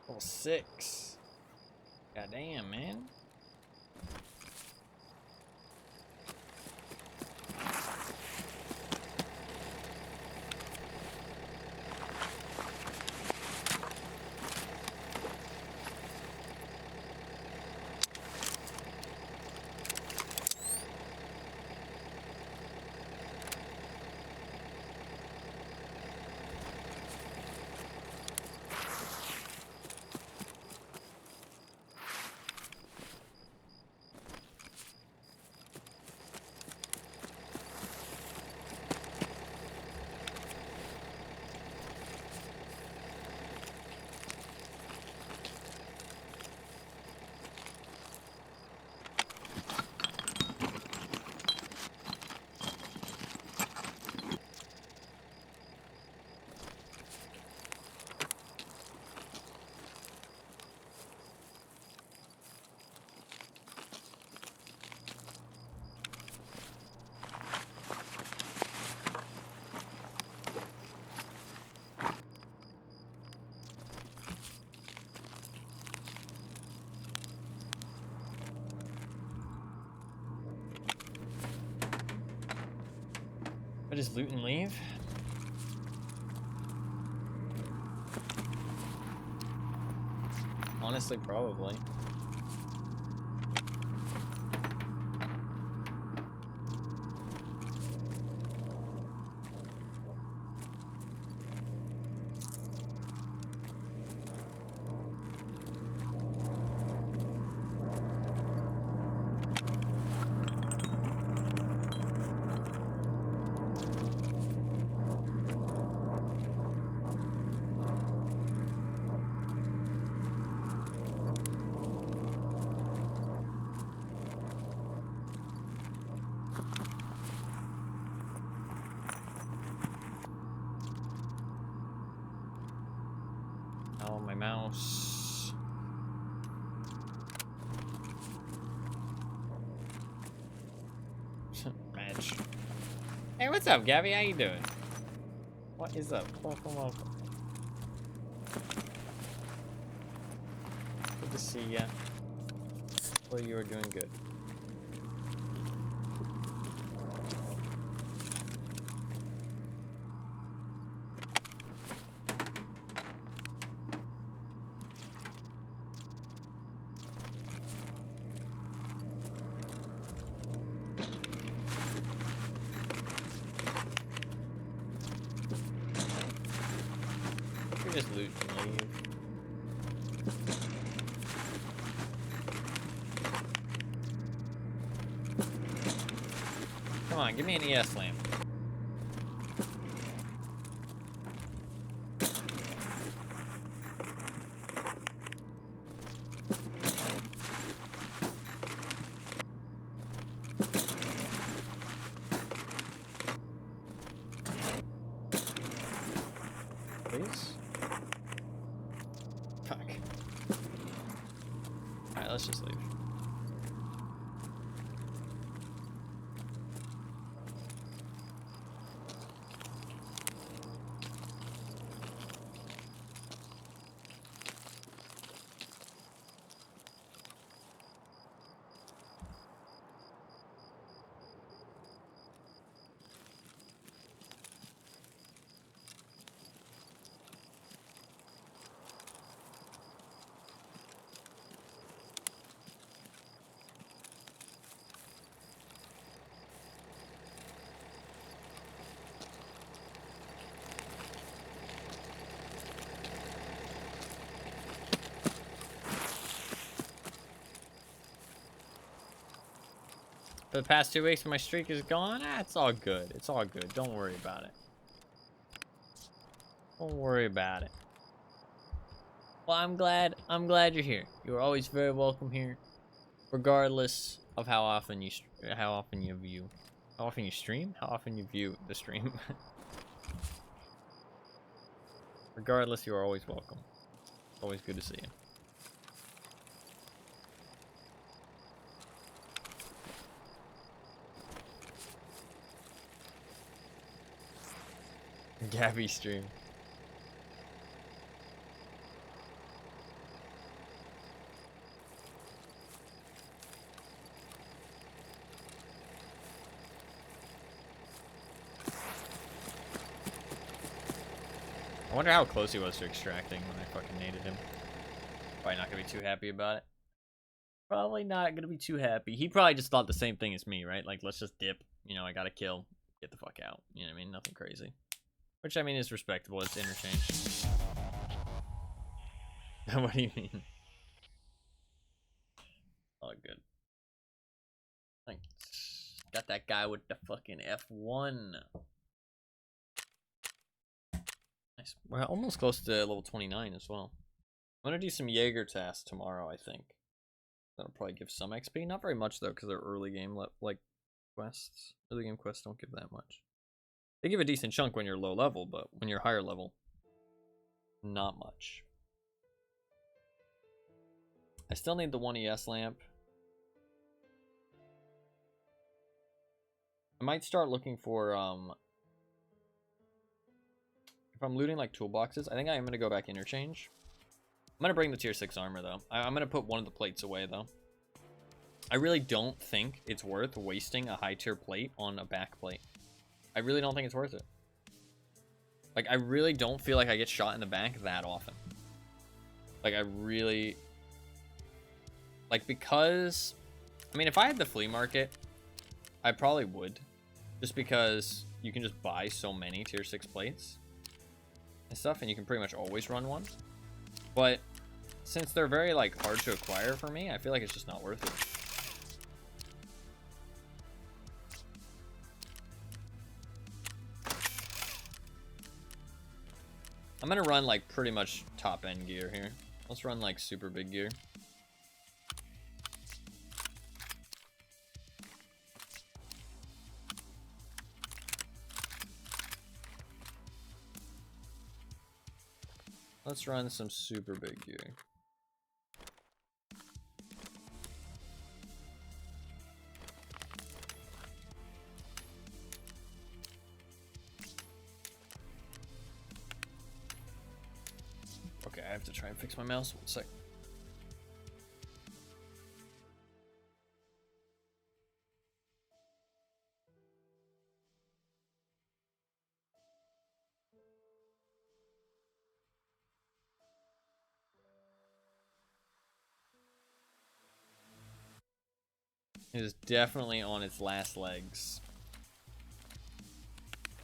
Speaker 1: Level 6. God damn, man. I just loot and leave? Honestly, probably. Oh, my mouse. Match. Hey, what's up, Gabby? How you doing? What is up? Welcome, welcome. Good to see ya. Well, you are doing good. Just loot and leave. Come on, give me an ES lamp. Please? Fuck. Alright, let's just leave. For the past 2 weeks, my streak is gone. Ah, it's all good. It's all good. Don't worry about it. Don't worry about it. Well, I'm glad you're here. You're always very welcome here, regardless of how often you stream, how often you view the stream. Regardless, you are always welcome. Always good to see you. Gabby stream. I wonder how close he was to extracting when I fucking naded him. Probably not gonna be too happy about it. Probably not gonna be too happy. He probably just thought the same thing as me, right? Like, let's just dip. You know, I got to kill. Get the fuck out. You know what I mean? Nothing crazy. Which, I mean, is respectable. It's interchange. What do you mean? Oh, good. Thanks. Got that guy with the fucking F1. Nice. We're almost close to level 29 as well. I'm gonna do some Jaeger tasks tomorrow, I think. That'll probably give some XP. Not very much, though, because they're early game, like, quests. Early game quests don't give that much. They give a decent chunk when you're low level, but when you're higher level, not much. I still need the 1 ES lamp. I might start looking for, if I'm looting, like, toolboxes, I think I am going to go back interchange. I'm going to bring the tier 6 armor, though. I'm going to put one of the plates away, though. I really don't think it's worth wasting a high tier plate on a back plate. I really don't think it's worth it. Like, I really don't feel like I get shot in the back that often. Like, I really... Like, because... I mean, if I had the flea market, I probably would. Just because you can just buy so many tier 6 plates and stuff, and you can pretty much always run one. But since they're very, like, hard to acquire for me, I feel like it's just not worth it. I'm gonna run, like, pretty much top-end gear here. Let's run, like, super big gear. Let's run some super big gear. Okay, I have to try and fix my mouse. 1 sec. It is definitely on its last legs.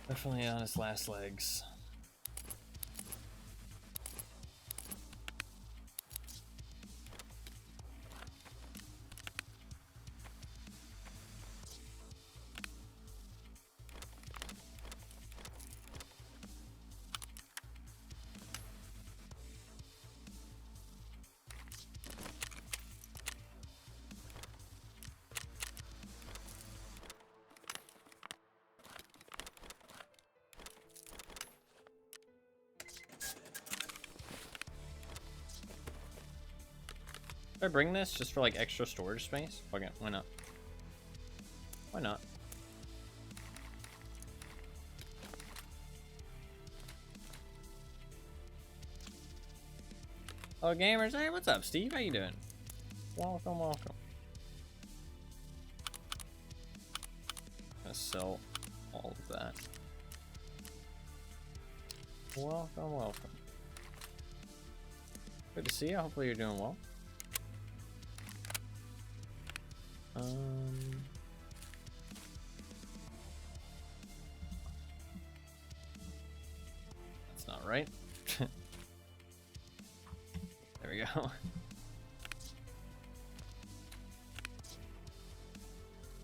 Speaker 1: Definitely on its last legs. Should I bring this just for like extra storage space? Okay, why not? Why not? Oh, gamers, hey, what's up, Steve? How you doing? Welcome, welcome. I'm gonna sell all of that. Welcome, welcome. Good to see you. Hopefully you're doing well. That's not right. There we go.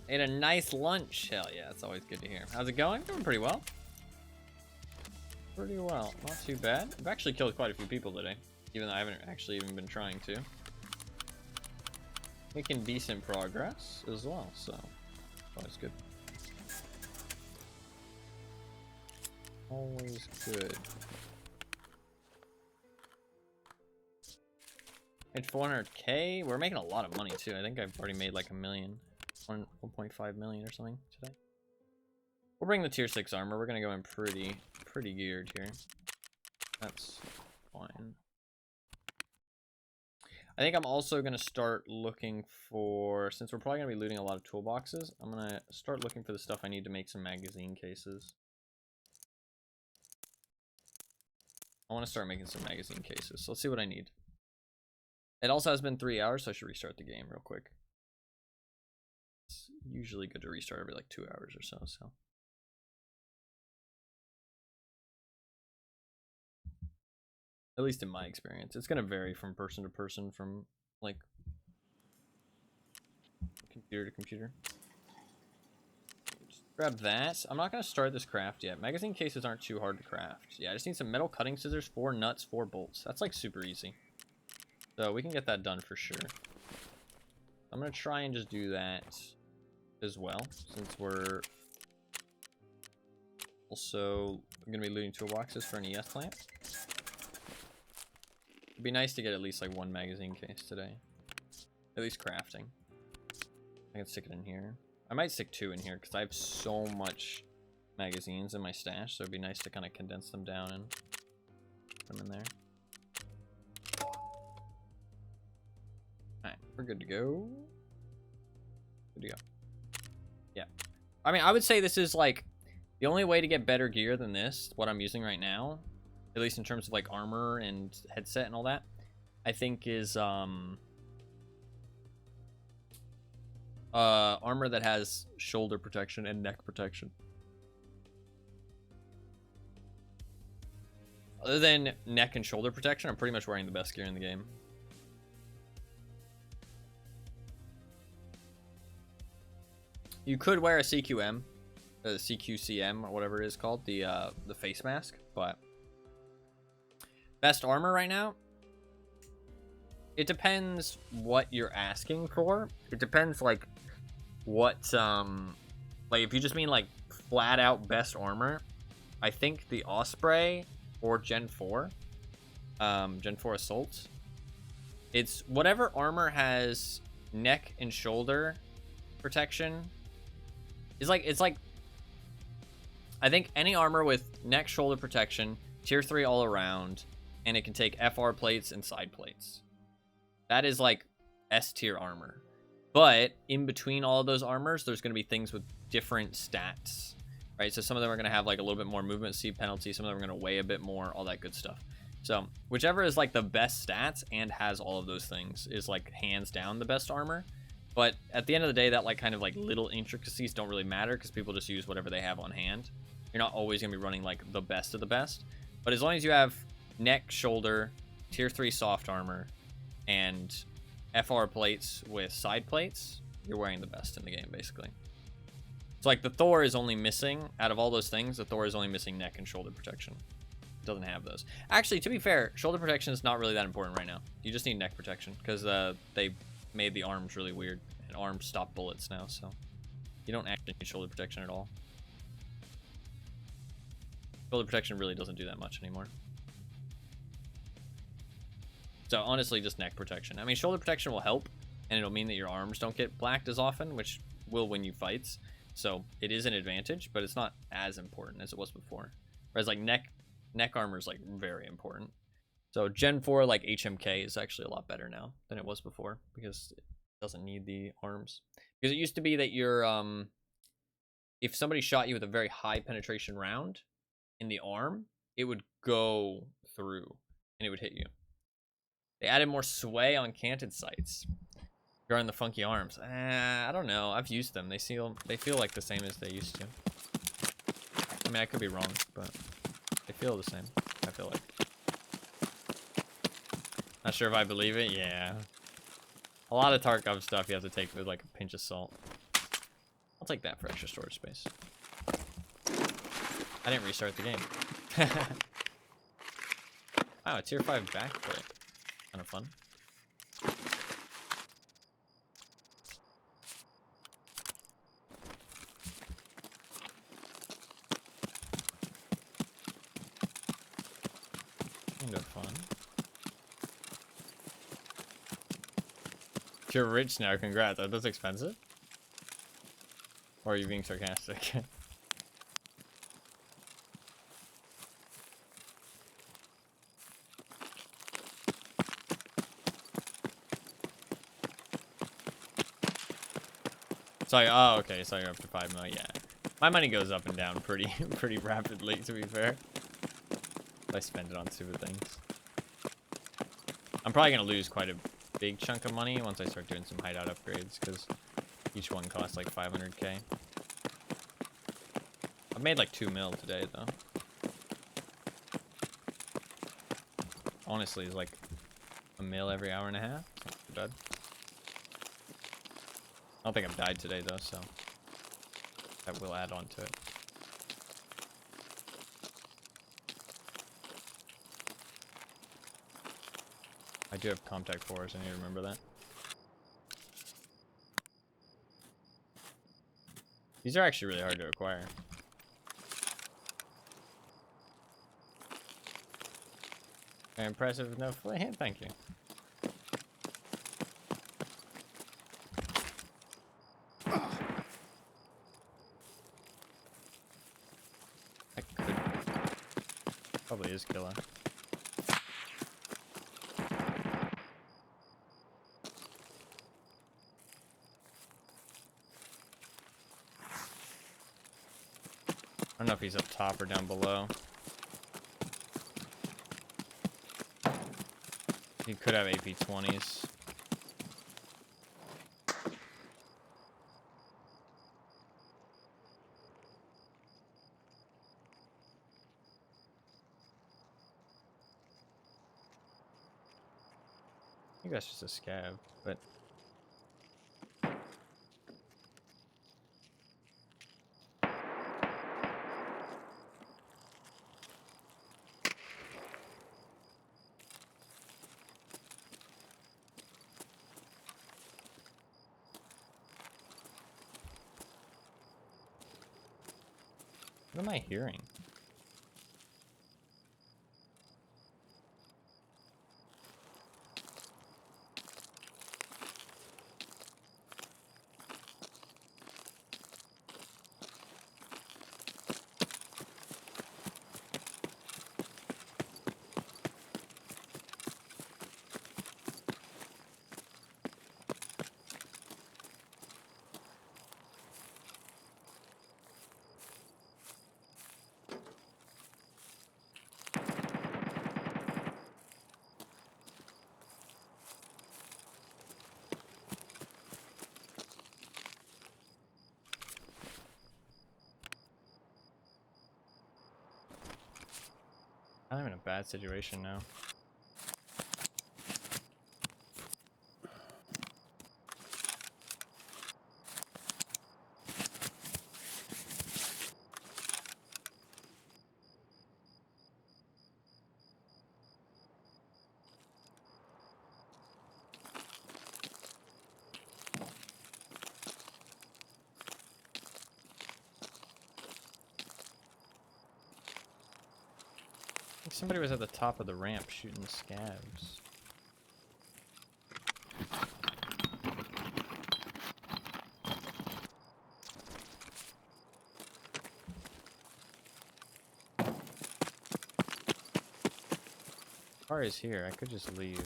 Speaker 1: Ate a nice lunch. Hell yeah, it's always good to hear. How's it going? Doing pretty well. Pretty well. Not too bad. I've actually killed quite a few people today, even though I haven't actually even been trying to. Making decent progress as well, so always good. Always good. Made 400K. We're making a lot of money too. I think I've already made like 1.5 million or something today. We'll bring the tier 6 armor. We're gonna go in pretty geared here. That's fine. I think I'm also going to start looking for, since we're probably going to be looting a lot of toolboxes, I'm going to start looking for the stuff I need to make some magazine cases. I want to start making some magazine cases, so let's see what I need. It also has been 3 hours, so I should restart the game real quick. It's usually good to restart every like 2 hours or so, at least in my experience. It's going to vary from person to person, from like computer to computer. Just grab that. I'm not going to start this craft yet. Magazine cases aren't too hard to craft. Yeah, I just need some metal cutting scissors, 4 nuts, 4 bolts. That's like super easy. So we can get that done for sure. I'm going to try and just do that as well, since we're also going to be looting toolboxes for an ES plant. It'd be nice to get at least like 1 magazine case today. At least crafting. I can stick it in here. I might stick 2 in here because I have so much magazines in my stash, so it'd be nice to kind of condense them down and put them in there. Alright, we're good to go. Good to go. Yeah. I mean, I would say this is like The only way to get better gear than this, what I'm using right now, at least in terms of like armor and headset and all that, I think is armor that has shoulder protection and neck protection. Other than neck and shoulder protection, I'm pretty much wearing the best gear in the game. You could wear a CQM, CQCM, or whatever it is called, the face mask, but best armor right now, it depends what you're asking for. It depends like what like if you just mean like flat out best armor, I think the Osprey or Gen 4 Assault, it's whatever armor has neck and shoulder protection. It's like I think any armor with neck shoulder protection, tier 3 all around, and it can take FR plates and side plates. That is like S tier armor. But in between all of those armors, there's going to be things with different stats, right? So some of them are going to have like a little bit more movement speed penalty. Some of them are going to weigh a bit more, all that good stuff. So whichever is like the best stats and has all of those things is like hands down the best armor. But at the end of the day, that like kind of like little intricacies don't really matter because people just use whatever they have on hand. You're not always going to be running like the best of the best. But as long as you have neck, shoulder, tier 3 soft armor, and FR plates with side plates, you're wearing the best in the game, basically. So like the Thor is only missing, out of all those things, the Thor is only missing neck and shoulder protection. It doesn't have those. Actually, to be fair, shoulder protection is not really that important right now. You just need neck protection because they made the arms really weird, and arms stop bullets now, so you don't actually need shoulder protection at all. Shoulder protection really doesn't do that much anymore. So honestly, just neck protection. I mean, shoulder protection will help, and it'll mean that your arms don't get blacked as often, which will win you fights. So it is an advantage, but it's not as important as it was before. Whereas like neck armor is like very important. So Gen 4 like HMK is actually a lot better now than it was before because it doesn't need the arms. Because it used to be that you're if somebody shot you with a very high penetration round in the arm, it would go through and it would hit you. They added more sway on canted sights. Regarding the funky arms, I don't know. I've used them. They feel like the same as they used to. I mean, I could be wrong, but they feel the same. I feel like. Not sure if I believe it. Yeah. A lot of Tarkov stuff you have to take with like a pinch of salt. I'll take that for extra storage space. I didn't restart the game. Wow, a tier 5 backplate. Kind of fun. Kind of fun. You're rich now, congrats. Are those expensive? Or are you being sarcastic? Sorry, oh, okay, so you're up to 5 mil, yeah. My money goes up and down pretty rapidly, to be fair. I spend it on stupid things. I'm probably gonna lose quite a big chunk of money once I start doing some hideout upgrades, because each one costs like 500k. I've made like 2 mil today, though. Honestly, it's like a mil every hour and a half. It's not too bad. I don't think I've died today, though, so that will add on to it. I do have Comtac 4s, I need to remember that. These are actually really hard to acquire. Very impressive, no Flea. Thank you. That could probably is killer. I don't know if he's up top or down below. He could have AP-20s. I think that's just a scav, but... What am I hearing? I'm in a bad situation now. I think somebody was at the top of the ramp shooting scavs. Car is here. I could just leave.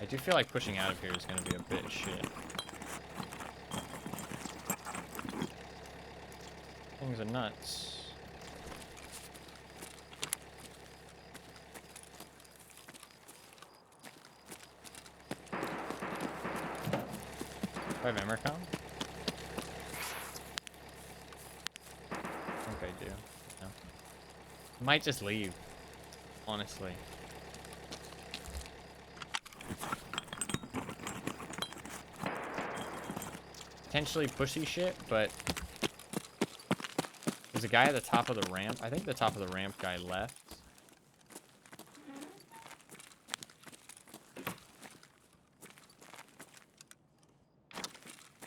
Speaker 1: I do feel like pushing out of here is going to be a bit shit. Things are nuts. Do I have Emercom? I think I do. No. I might just leave, honestly. Potentially pushy shit, but there's a guy at the top of the ramp. I think the top of the ramp guy left.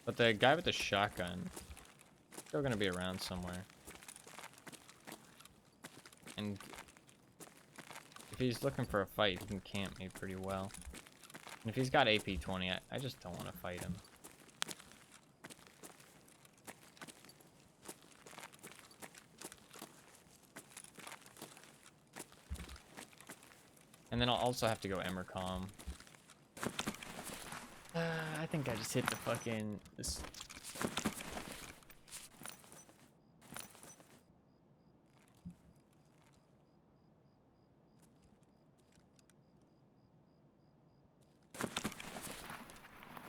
Speaker 1: But the guy with the shotgun still gonna be around somewhere. And if he's looking for a fight, he can camp me pretty well. And if he's got AP-20, I just don't want to fight him. And then I'll also have to go Emercom. I think I just hit the fucking... this.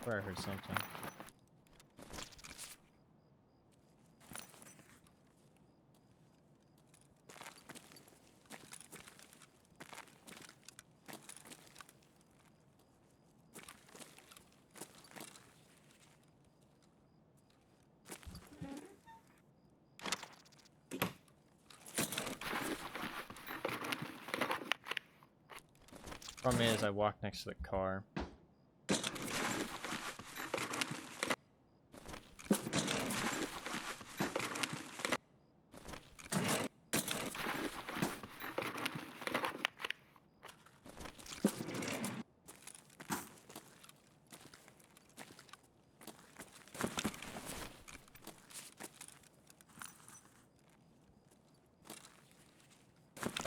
Speaker 1: Where I heard something. Problem is, I walked next to the car.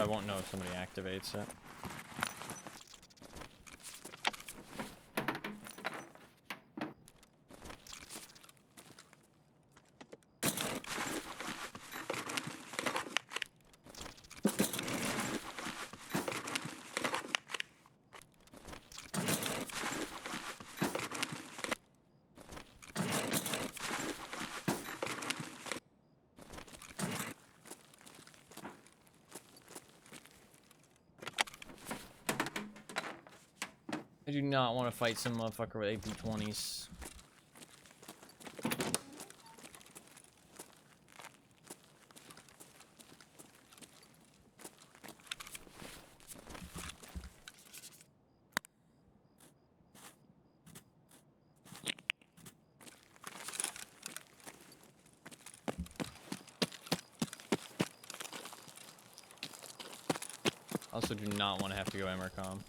Speaker 1: I won't know if somebody activates it. I do not want to fight some motherfucker with AP-20s. Also do not want to have to go Emercom.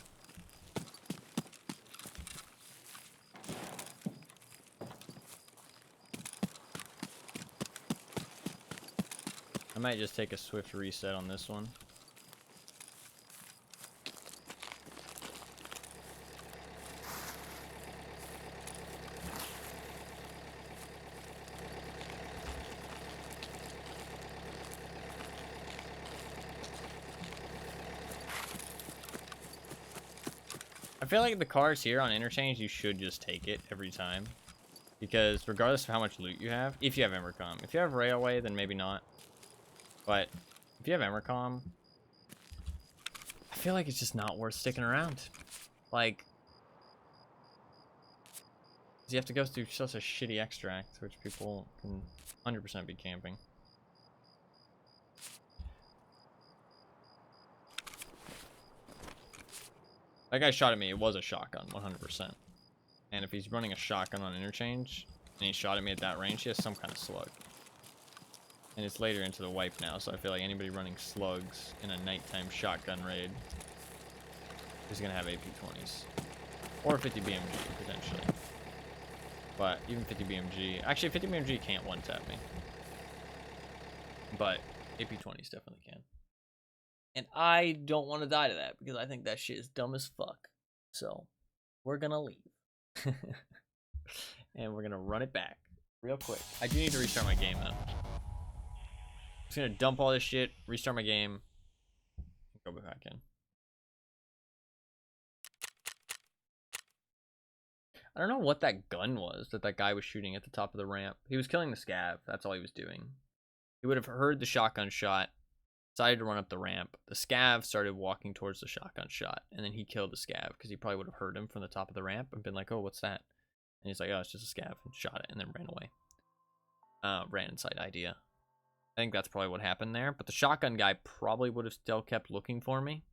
Speaker 1: I might just take a swift reset on this one. I feel like the cars here on interchange, you should just take it every time. Because regardless of how much loot you have, if you have Emercom. If you have Railway, then maybe not. But if you have Emercom, I feel like it's just not worth sticking around. Like, you have to go through such a shitty extract, which people can 100% be camping. That guy shot at me. It was a shotgun, 100%. And if he's running a shotgun on interchange, and he shot at me at that range, he has some kind of slug. And it's later into the wipe now, so I feel like anybody running slugs in a nighttime shotgun raid is going to have AP-20s. Or 50 BMG, potentially. But even 50 BMG... Actually, 50 BMG can't one-tap me. But AP-20s definitely can. And I don't want to die to that, because I think that shit is dumb as fuck. So, we're going to leave. And we're going to run it back real quick. I do need to restart my game, though. I'm just gonna dump all this shit, restart my game, and go back in. I don't know what that gun was that guy was shooting at the top of the ramp. He was killing the scav. That's all he was doing. He would have heard the shotgun shot, decided to run up the ramp. The scav started walking towards the shotgun shot, and then he killed the scav because he probably would have heard him from the top of the ramp and been like, "Oh, what's that?" And he's like, "Oh, it's just a scav," and shot it, and then ran away. Ran inside idea. I think that's probably what happened there, but the shotgun guy probably would have still kept looking for me.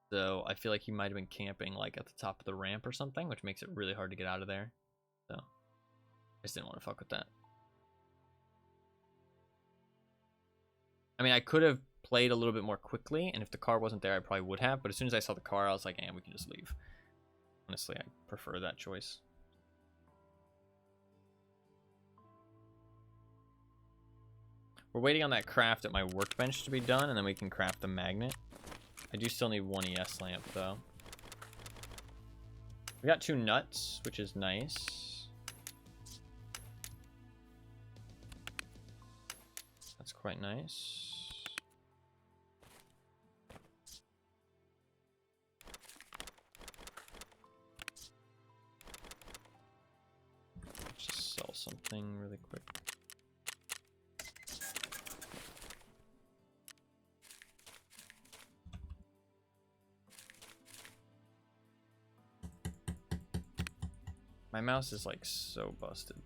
Speaker 1: So I feel like he might have been camping like at the top of the ramp or something, which makes it really hard to get out of there. So I just didn't want to fuck with that. I mean, I could have played a little bit more quickly, and if the car wasn't there, I probably would have, but as soon as I saw the car, I was like, we can just leave. Honestly, I prefer that choice. We're waiting on that craft at my workbench to be done, and then we can craft the magnet. I do still need one ES lamp, though. We got 2 nuts, which is nice. That's quite nice. Just sell something really quick. My mouse is like so busted.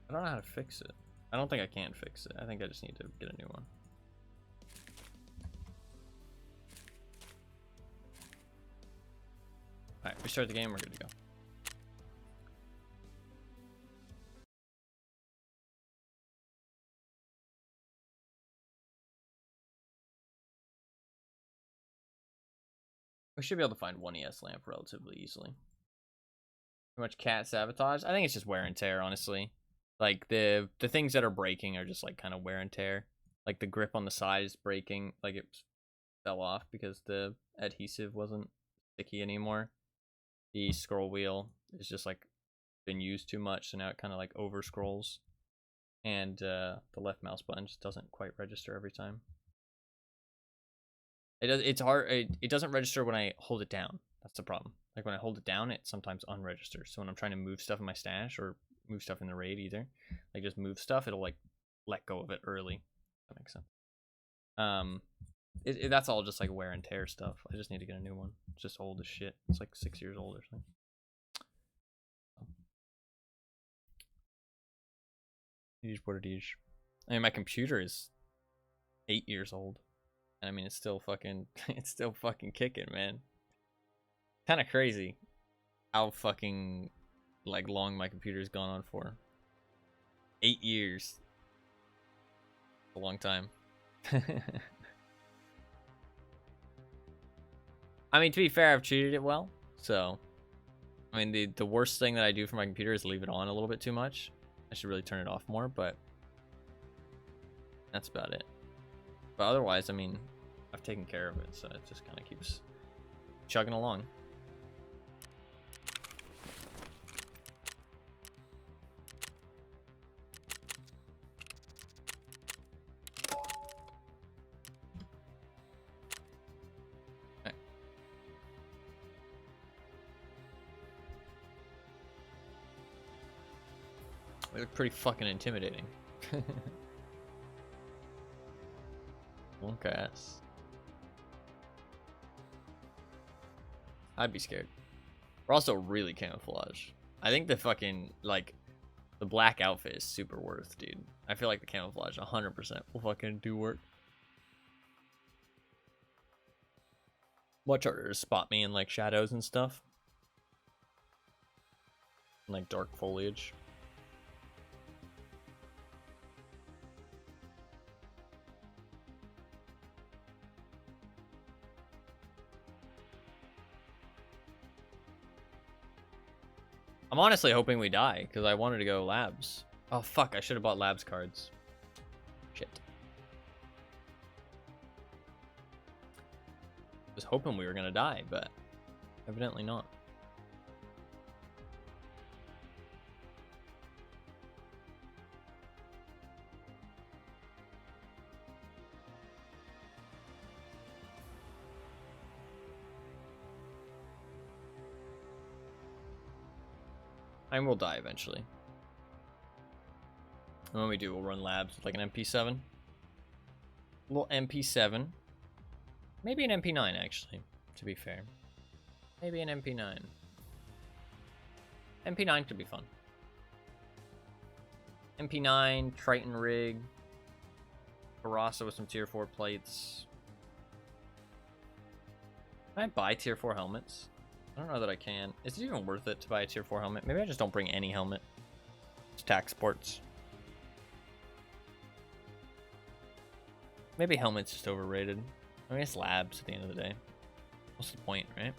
Speaker 1: I don't know how to fix it. I don't think I can fix it. I think I just need to get a new one. Alright, restart the game, we're good to go. We should be able to find one ES lamp relatively easily. Too much cat sabotage? I think it's just wear and tear, honestly. Like, the things that are breaking are just, like, kind of wear and tear. like the grip on the side is breaking, like it fell off because the adhesive wasn't sticky anymore. The scroll wheel is just like been used too much, so now it kind of like over scrolls, and the left mouse button just doesn't quite register every time. It's hard. It doesn't register when I hold it down. That's the problem. Like when I hold it down, it sometimes unregisters. So when I'm trying to move stuff in my stash or move stuff in the raid, either like just move stuff, it'll like let go of it early. That makes sense. That's all just like wear and tear stuff. I just need to get a new one. It's just old as shit. It's like 6 years old or something. I mean, my computer is 8 years old. And I mean, it's still fucking kicking, man. Kind of crazy how fucking like long my computer's gone on for. 8 years. A long time. I mean, to be fair, I've treated it well. So, I mean, the worst thing that I do for my computer is leave it on a little bit too much. I should really turn it off more, but that's about it. But otherwise, I mean, I've taken care of it, so it just kind of keeps chugging along. Okay. They look pretty fucking intimidating. Wonk ass. I'd be scared. We're also really camouflaged. I think the fucking, like, the black outfit is super worth, dude. I feel like the camouflage 100% will fucking do work. Much harder to spot me in, like, shadows and stuff. And, like, dark foliage. I'm honestly hoping we die, because I wanted to go labs. Oh, fuck, I should have bought labs cards. Shit. I was hoping we were going to die, but evidently not. And we'll die eventually. And when we do, we'll run labs with like an MP7. A little MP7. Maybe an MP9, actually, to be fair. Maybe an MP9. MP9 could be fun. MP9, Triton rig. Barasa with some tier 4 plates. Can I buy tier 4 helmets? I don't know that I can. Is it even worth it to buy a tier 4 helmet? Maybe I just don't bring any helmet. It's tax sports. Maybe helmet's just overrated. I mean, it's labs at the end of the day. What's the point, right?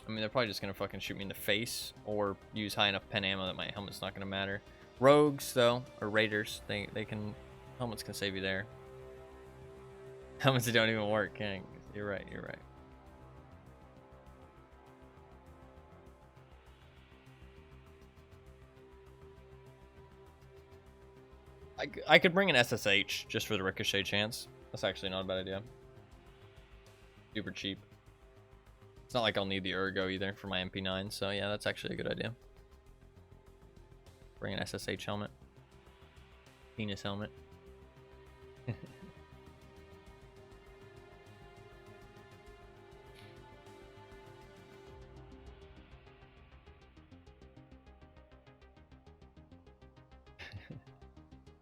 Speaker 1: I mean, they're probably just gonna fucking shoot me in the face or use high enough pen ammo that my helmet's not gonna matter. Rogues, though, or raiders, they can... Helmets can save you there. Helmets that don't even work. Yeah, you're right, you're right. I could bring an SSH just for the ricochet chance. That's actually not a bad idea. Super cheap. It's not like I'll need the ergo either for my MP9, so yeah, that's actually a good idea. Bring an SSH helmet. Penis helmet.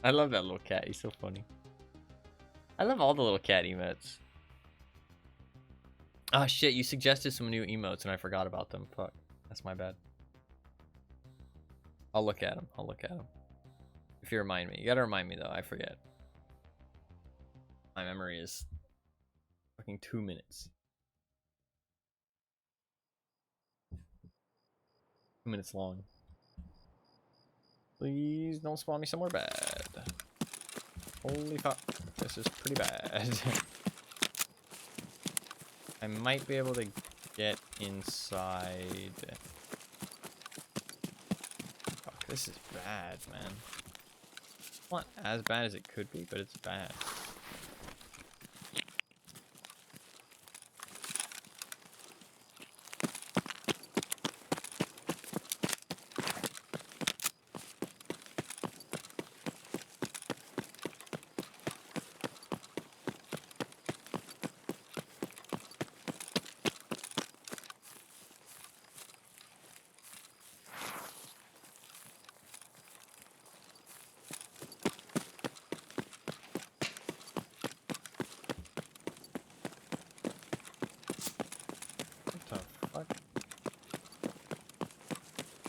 Speaker 1: I love that little cat. He's so funny. I love all the little cat emotes. Oh shit, you suggested some new emotes and I forgot about them. Fuck. That's my bad. I'll look at them. I'll look at them. If you remind me. You gotta remind me though. I forget. My memory is fucking 2 minutes. 2 minutes long. Please don't spawn me somewhere bad. Holy fuck. This is pretty bad. I might be able to get inside. Fuck, this is bad, man. It's not as bad as it could be, but it's bad.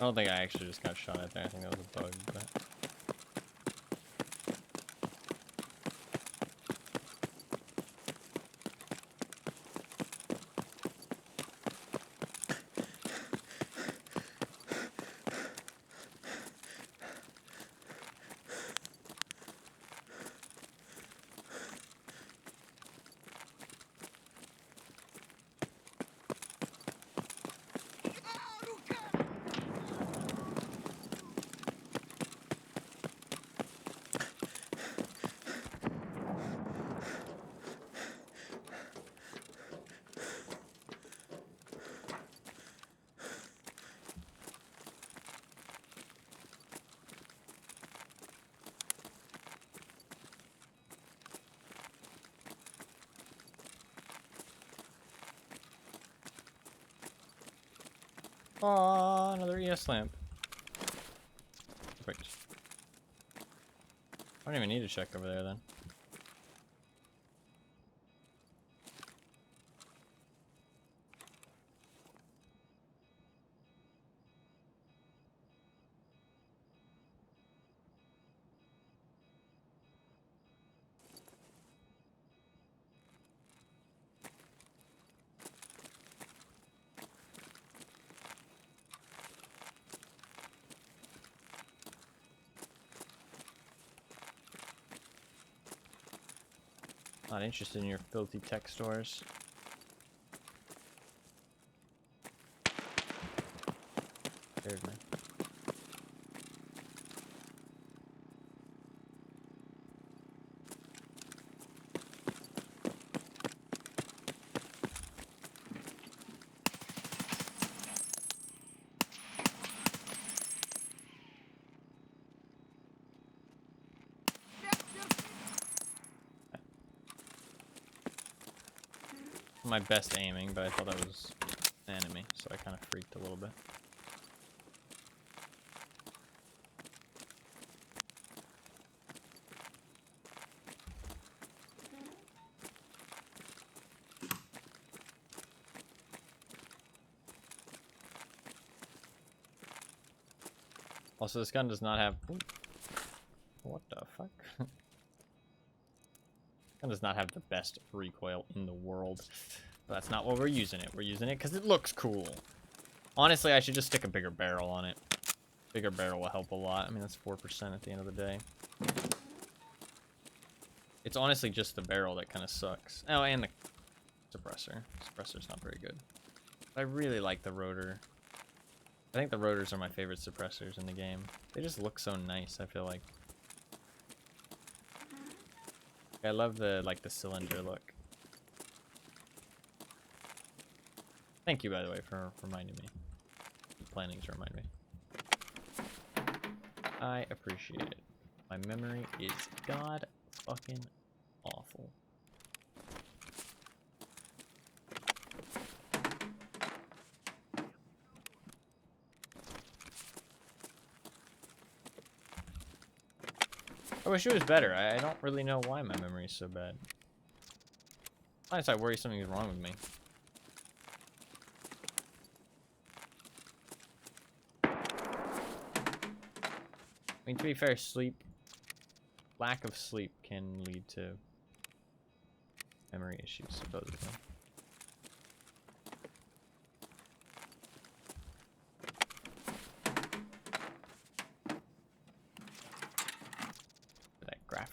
Speaker 1: I don't think I actually just got shot at there. I think that was a bug, but... Oh, another ES lamp. Perfect. I don't even need to check over there then. Not interested in your filthy tech stores. Scared me. My best aiming, but I thought that was an enemy, so I kind of freaked a little bit. Also, this gun does not have... Ooh. What the fuck? Gun does not have the best recoil in the world. But that's not what we're using it. We're using it because it looks cool. Honestly, I should just stick a bigger barrel on it. Bigger barrel will help a lot. I mean, that's 4% at the end of the day. It's honestly just the barrel that kind of sucks. Oh, and the suppressor. Suppressor's not very good. But I really like the rotor. I think the rotors are my favorite suppressors in the game. They just look so nice, I feel like. I love the, like, the cylinder look. Thank you, by the way, for reminding me. Planning to remind me. I appreciate it. My memory is god fucking awful. I wish it was better. I don't really know why my memory is so bad. Honestly, I worry something's wrong with me. I mean, to be fair, lack of sleep can lead to memory issues, supposedly.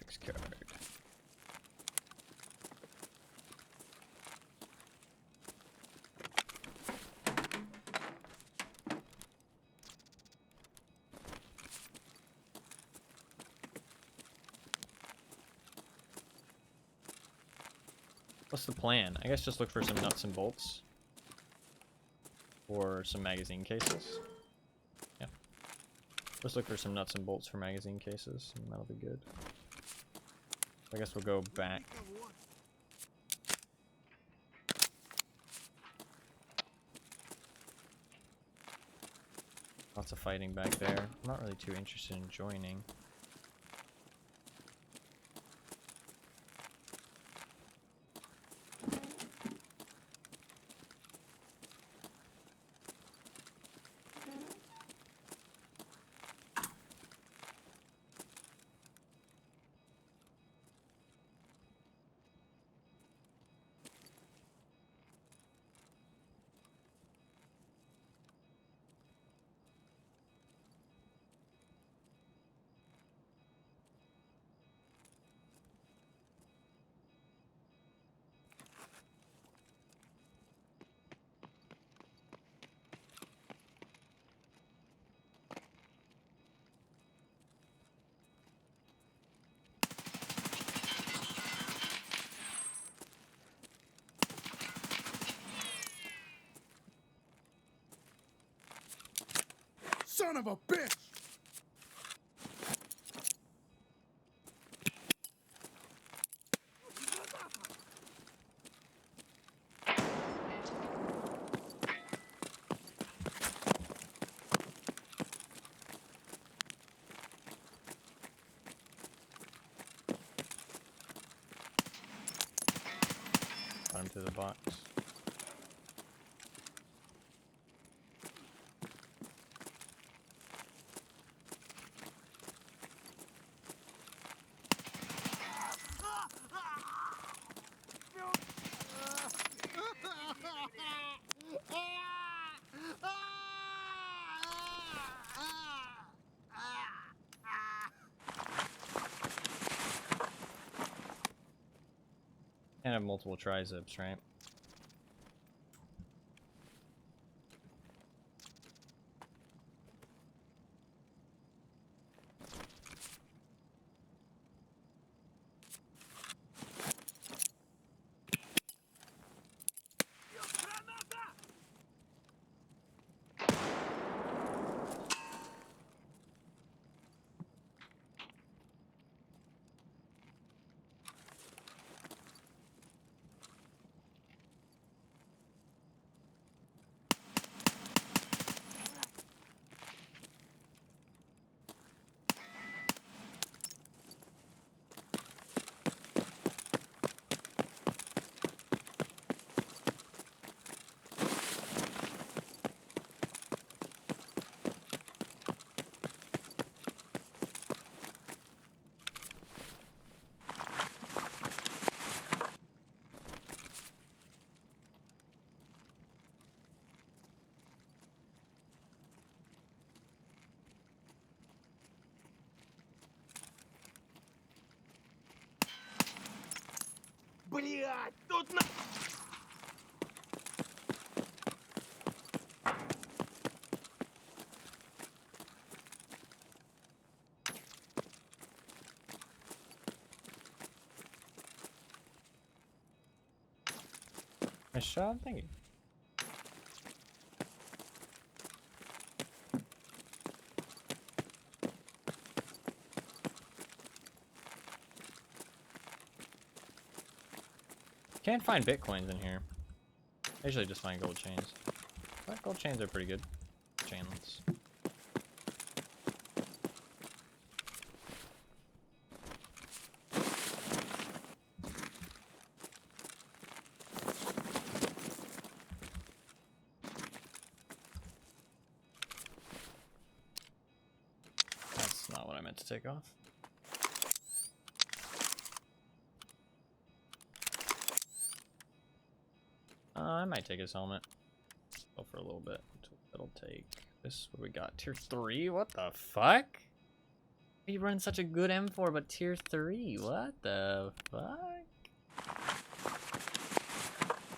Speaker 1: graphics card. What's the plan? I guess just look for some nuts and bolts. Or some magazine cases. Yeah. Let's look for some nuts and bolts for magazine cases, and that'll be good. I guess we'll go back. Lots of fighting back there. I'm not really too interested in joining.
Speaker 2: Son of a bitch!
Speaker 1: Got him to the box. Can't have multiple trizips, right?
Speaker 2: Блядь, тут на...
Speaker 1: Nice shot, thank you. Can't find bitcoins in here. I usually just find gold chains. But gold chains are pretty good. Chainlets. That's not what I meant to take off. I might take his helmet. Go for a little bit. It'll take this. What do we got? Tier 3? What the fuck? You run such a good M4, but tier 3. What the fuck?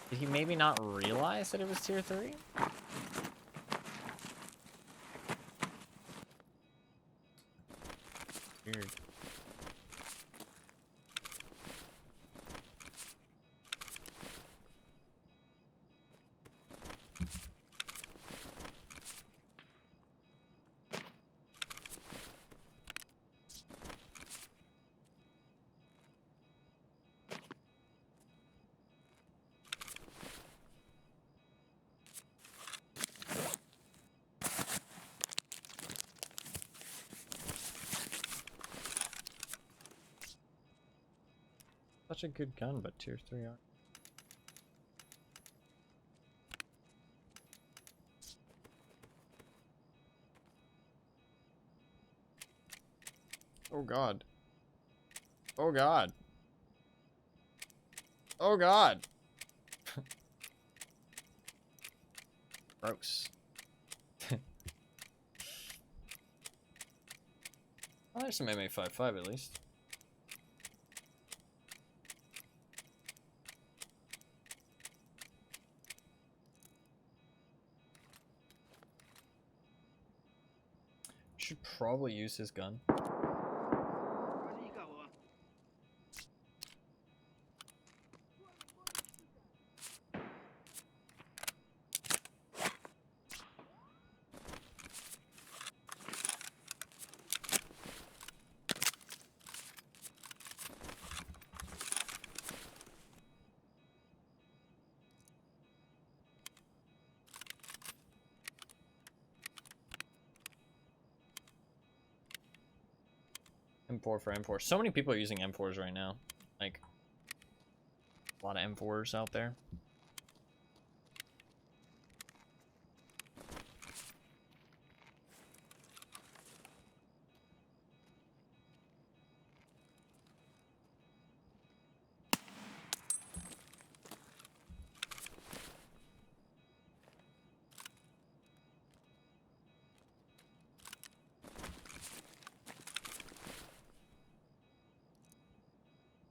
Speaker 1: Did he maybe not realize that it was tier 3? Weird. Such a good gun, but tier 3 aren't. Oh god. Oh god. Oh god. Gross. Well, there's some MA55 at least. Should probably use his gun. M4 for M4. So many people are using M4s right now. Like, a lot of M4s out there.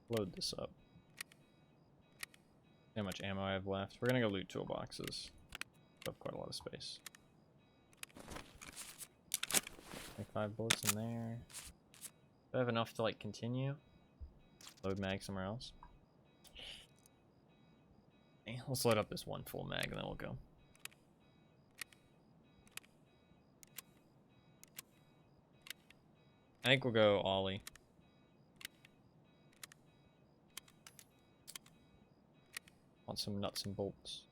Speaker 1: Load this up. See how much ammo I have left. We're gonna go loot toolboxes. Have quite a lot of space. Like 5 bullets in there. Do I have enough to like continue? Load mag somewhere else. Okay, let's load up this one full mag and then we'll go. I think we'll go Ollie. Want some nuts and bolts.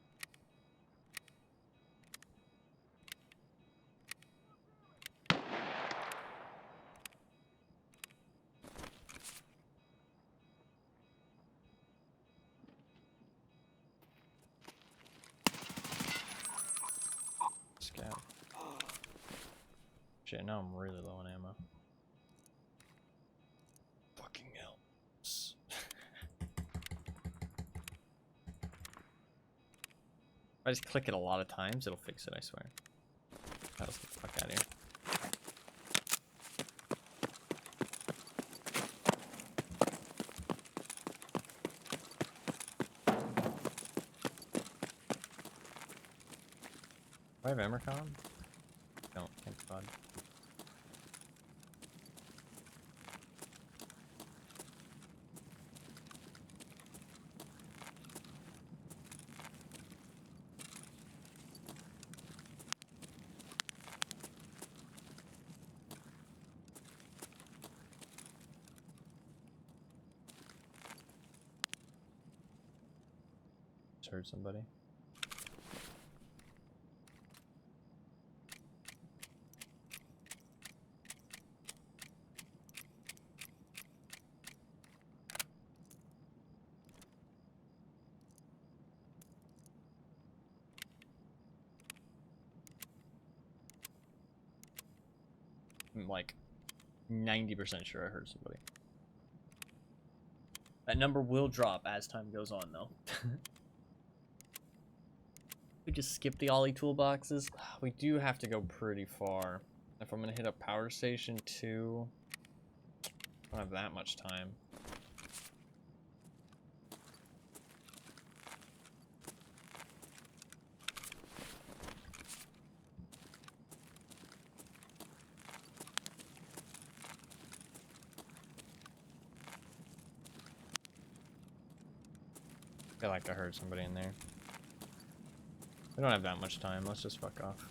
Speaker 1: Scav. Shit, now I'm really low on ammo. Fucking hell. If I just click it a lot of times, it'll fix it, I swear. Let's get the fuck out of here. Do I have Emercom? Don't, thank God. Just heard somebody. I'm like 90% sure I heard somebody. That number will drop as time goes on, though. We just skip the Ollie toolboxes. We do have to go pretty far. If I'm gonna hit up Power Station 2, don't have that much time. I feel like I heard somebody in there. We don't have that much time. Let's just fuck off.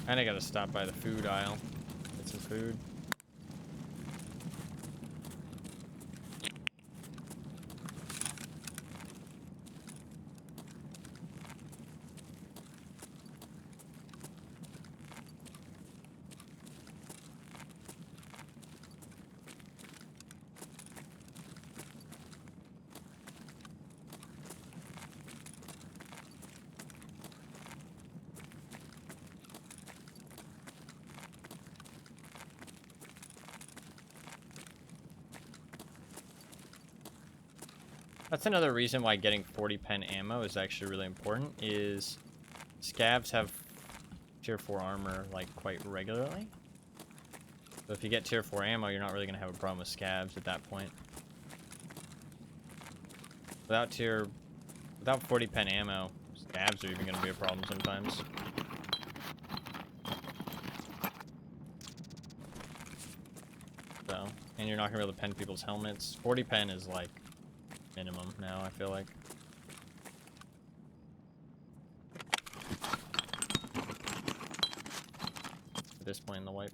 Speaker 1: And I gotta stop by the food aisle. Get some food. That's another reason why getting 40 pen ammo is actually really important, is scavs have tier 4 armor like quite regularly. So if you get tier 4 ammo, you're not really going to have a problem with scavs at that point. Without 40 pen ammo, scavs are even going to be a problem sometimes. So, and you're not going to be able to pen people's helmets. 40 pen is like minimum now, I feel like. At this point in the wipe.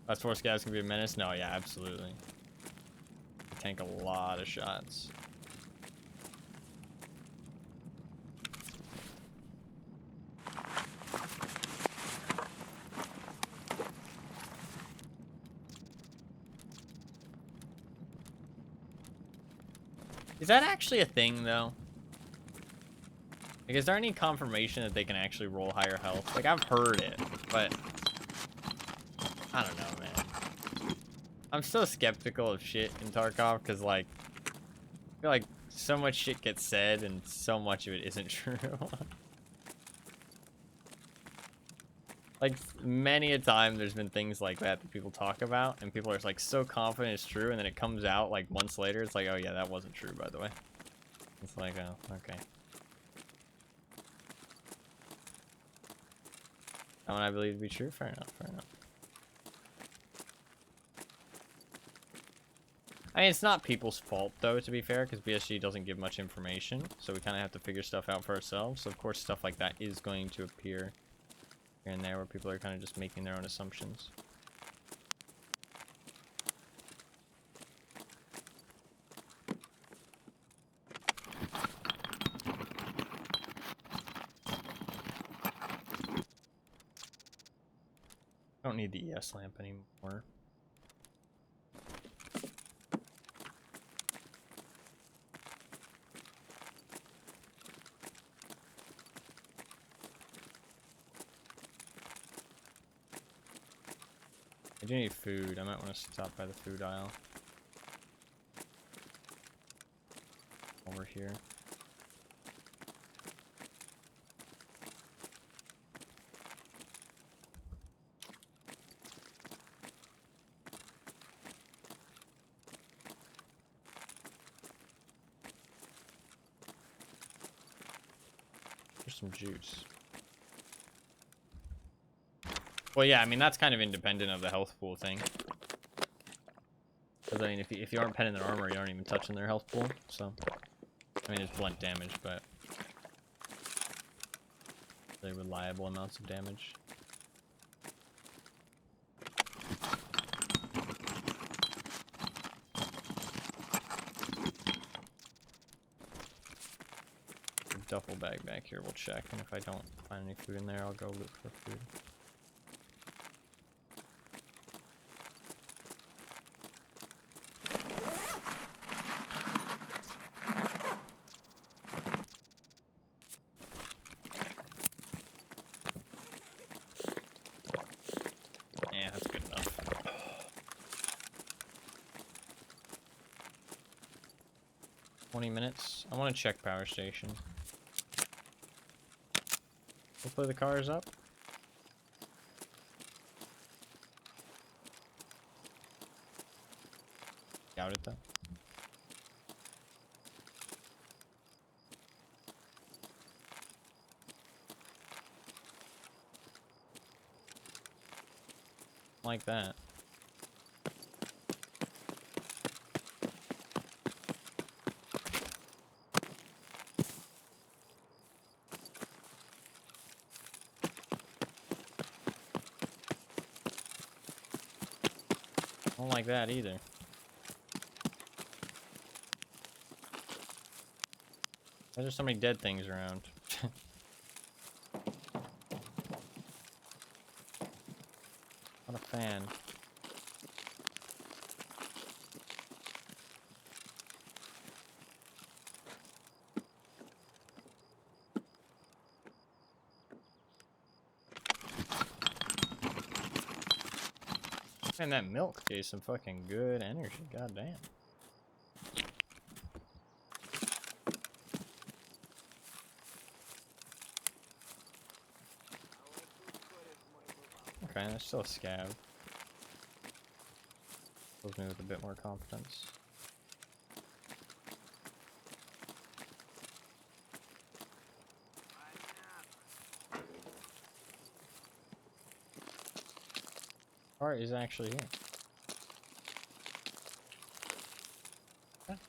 Speaker 1: That's where scavs can be a menace? No, yeah, absolutely. They tank a lot of shots. Is that actually a thing, though? Like, is there any confirmation that they can actually roll higher health? Like, I've heard it, but I don't know, man. I'm so skeptical of shit in Tarkov, because, like, I feel like so much shit gets said, and so much of it isn't true. Like, many a time there's been things like that that people talk about, and people are like so confident it's true, and then it comes out like months later, it's like, oh yeah, that wasn't true, by the way. It's like, oh, okay. That one I believe to be true? Fair enough, fair enough. I mean, it's not people's fault, though, to be fair, because BSG doesn't give much information, so we kind of have to figure stuff out for ourselves. So, of course, stuff like that is going to appear here and there, where people are kind of just making their own assumptions. I don't need the ES lamp anymore. I do need food. I might want to stop by the food aisle. Over here. There's some juice. Well, yeah, I mean, that's kind of independent of the health pool thing. Because, I mean, if you aren't penning their armor, you aren't even touching their health pool, so... I mean, it's blunt damage, but... really reliable amounts of damage. Duffel bag back here, we'll check, and if I don't find any food in there, I'll go look for food. 20 minutes. I want to check power station. Hopefully the car is up. Doubt it though. Like that. Don't like that either. There's just so many dead things around. Not a fan. And that milk tastes some fucking good energy, goddamn. Okay, that's still a scav. Fills me with a bit more confidence. Car is actually here. Okay.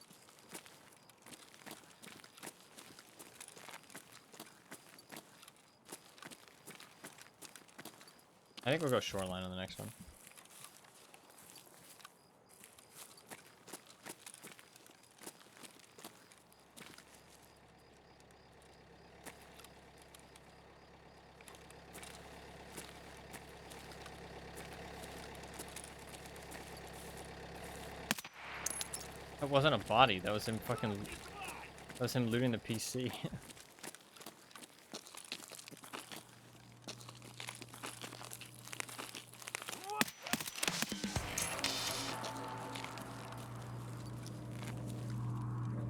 Speaker 1: I think we'll go shoreline on the next one. That wasn't a body, that was him fucking... That was him looting the PC.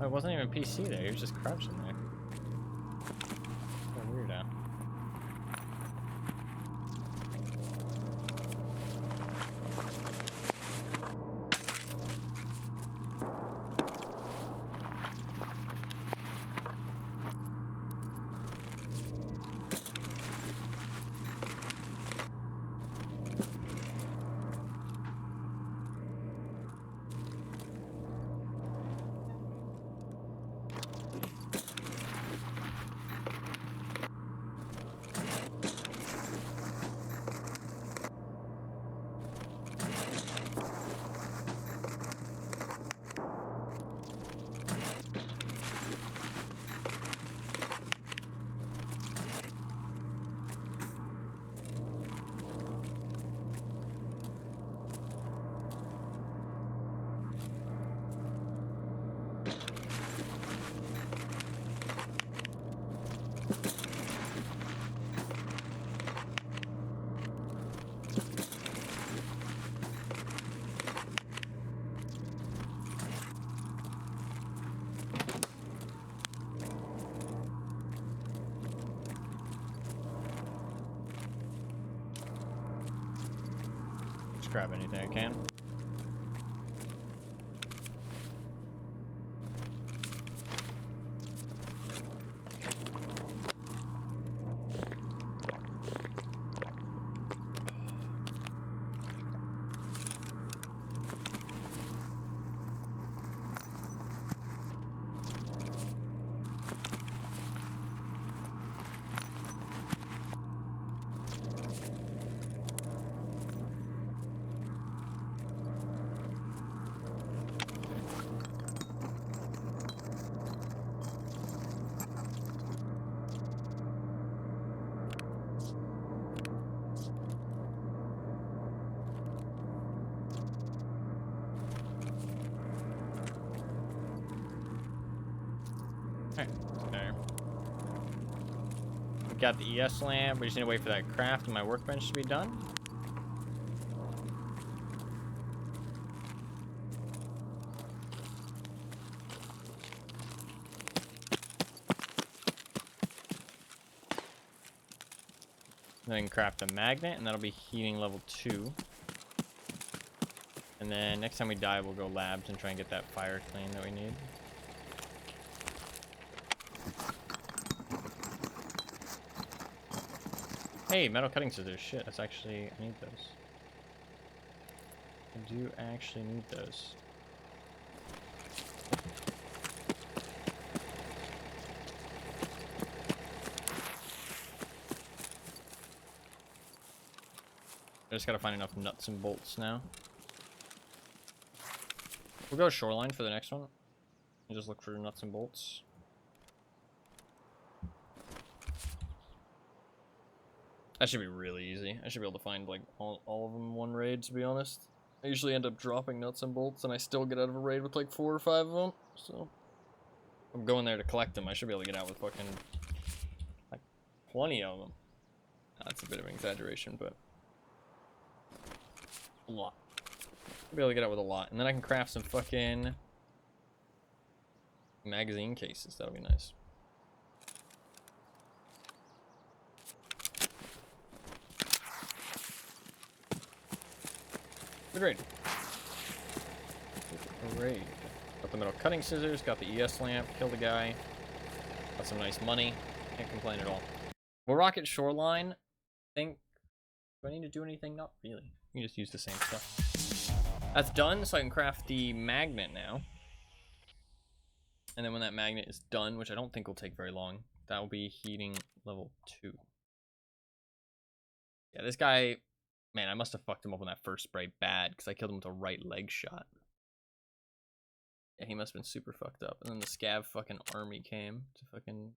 Speaker 1: Oh, it wasn't even a PC there, he was just crouching there. What a weirdo. Grab anything I can. Okay, there. We got the ES lamp. We just need to wait for that craft and my workbench to be done. Then I can craft a magnet, and that'll be heating level 2. And then next time we die, we'll go labs and try and get that fire clean that we need. Hey, metal cutting scissors. Shit, that's actually... I need those. I do actually need those. I just gotta find enough nuts and bolts now. We'll go shoreline for the next one. And just look for nuts and bolts. That should be really easy. I should be able to find like all of them in one raid, to be honest. I usually end up dropping nuts and bolts, and I still get out of a raid with like 4 or 5 of them. So I'm going there to collect them. I should be able to get out with fucking like 20 of them. That's a bit of an exaggeration, but a lot. I'll be able to get out with a lot, and then I can craft some fucking magazine cases. That'll be nice. Good raid. Good raid. Got the metal cutting scissors, got the ES lamp, killed a guy. Got some nice money. Can't complain at all. We'll rocket shoreline. Do I need to do anything? Not really. You can just use the same stuff. That's done, so I can craft the magnet now. And then when that magnet is done, which I don't think will take very long, that will be heating level 2. Yeah, this guy... Man, I must have fucked him up on that first spray bad, because I killed him with a right leg shot. Yeah, he must have been super fucked up. And then the Scav fucking army came to fucking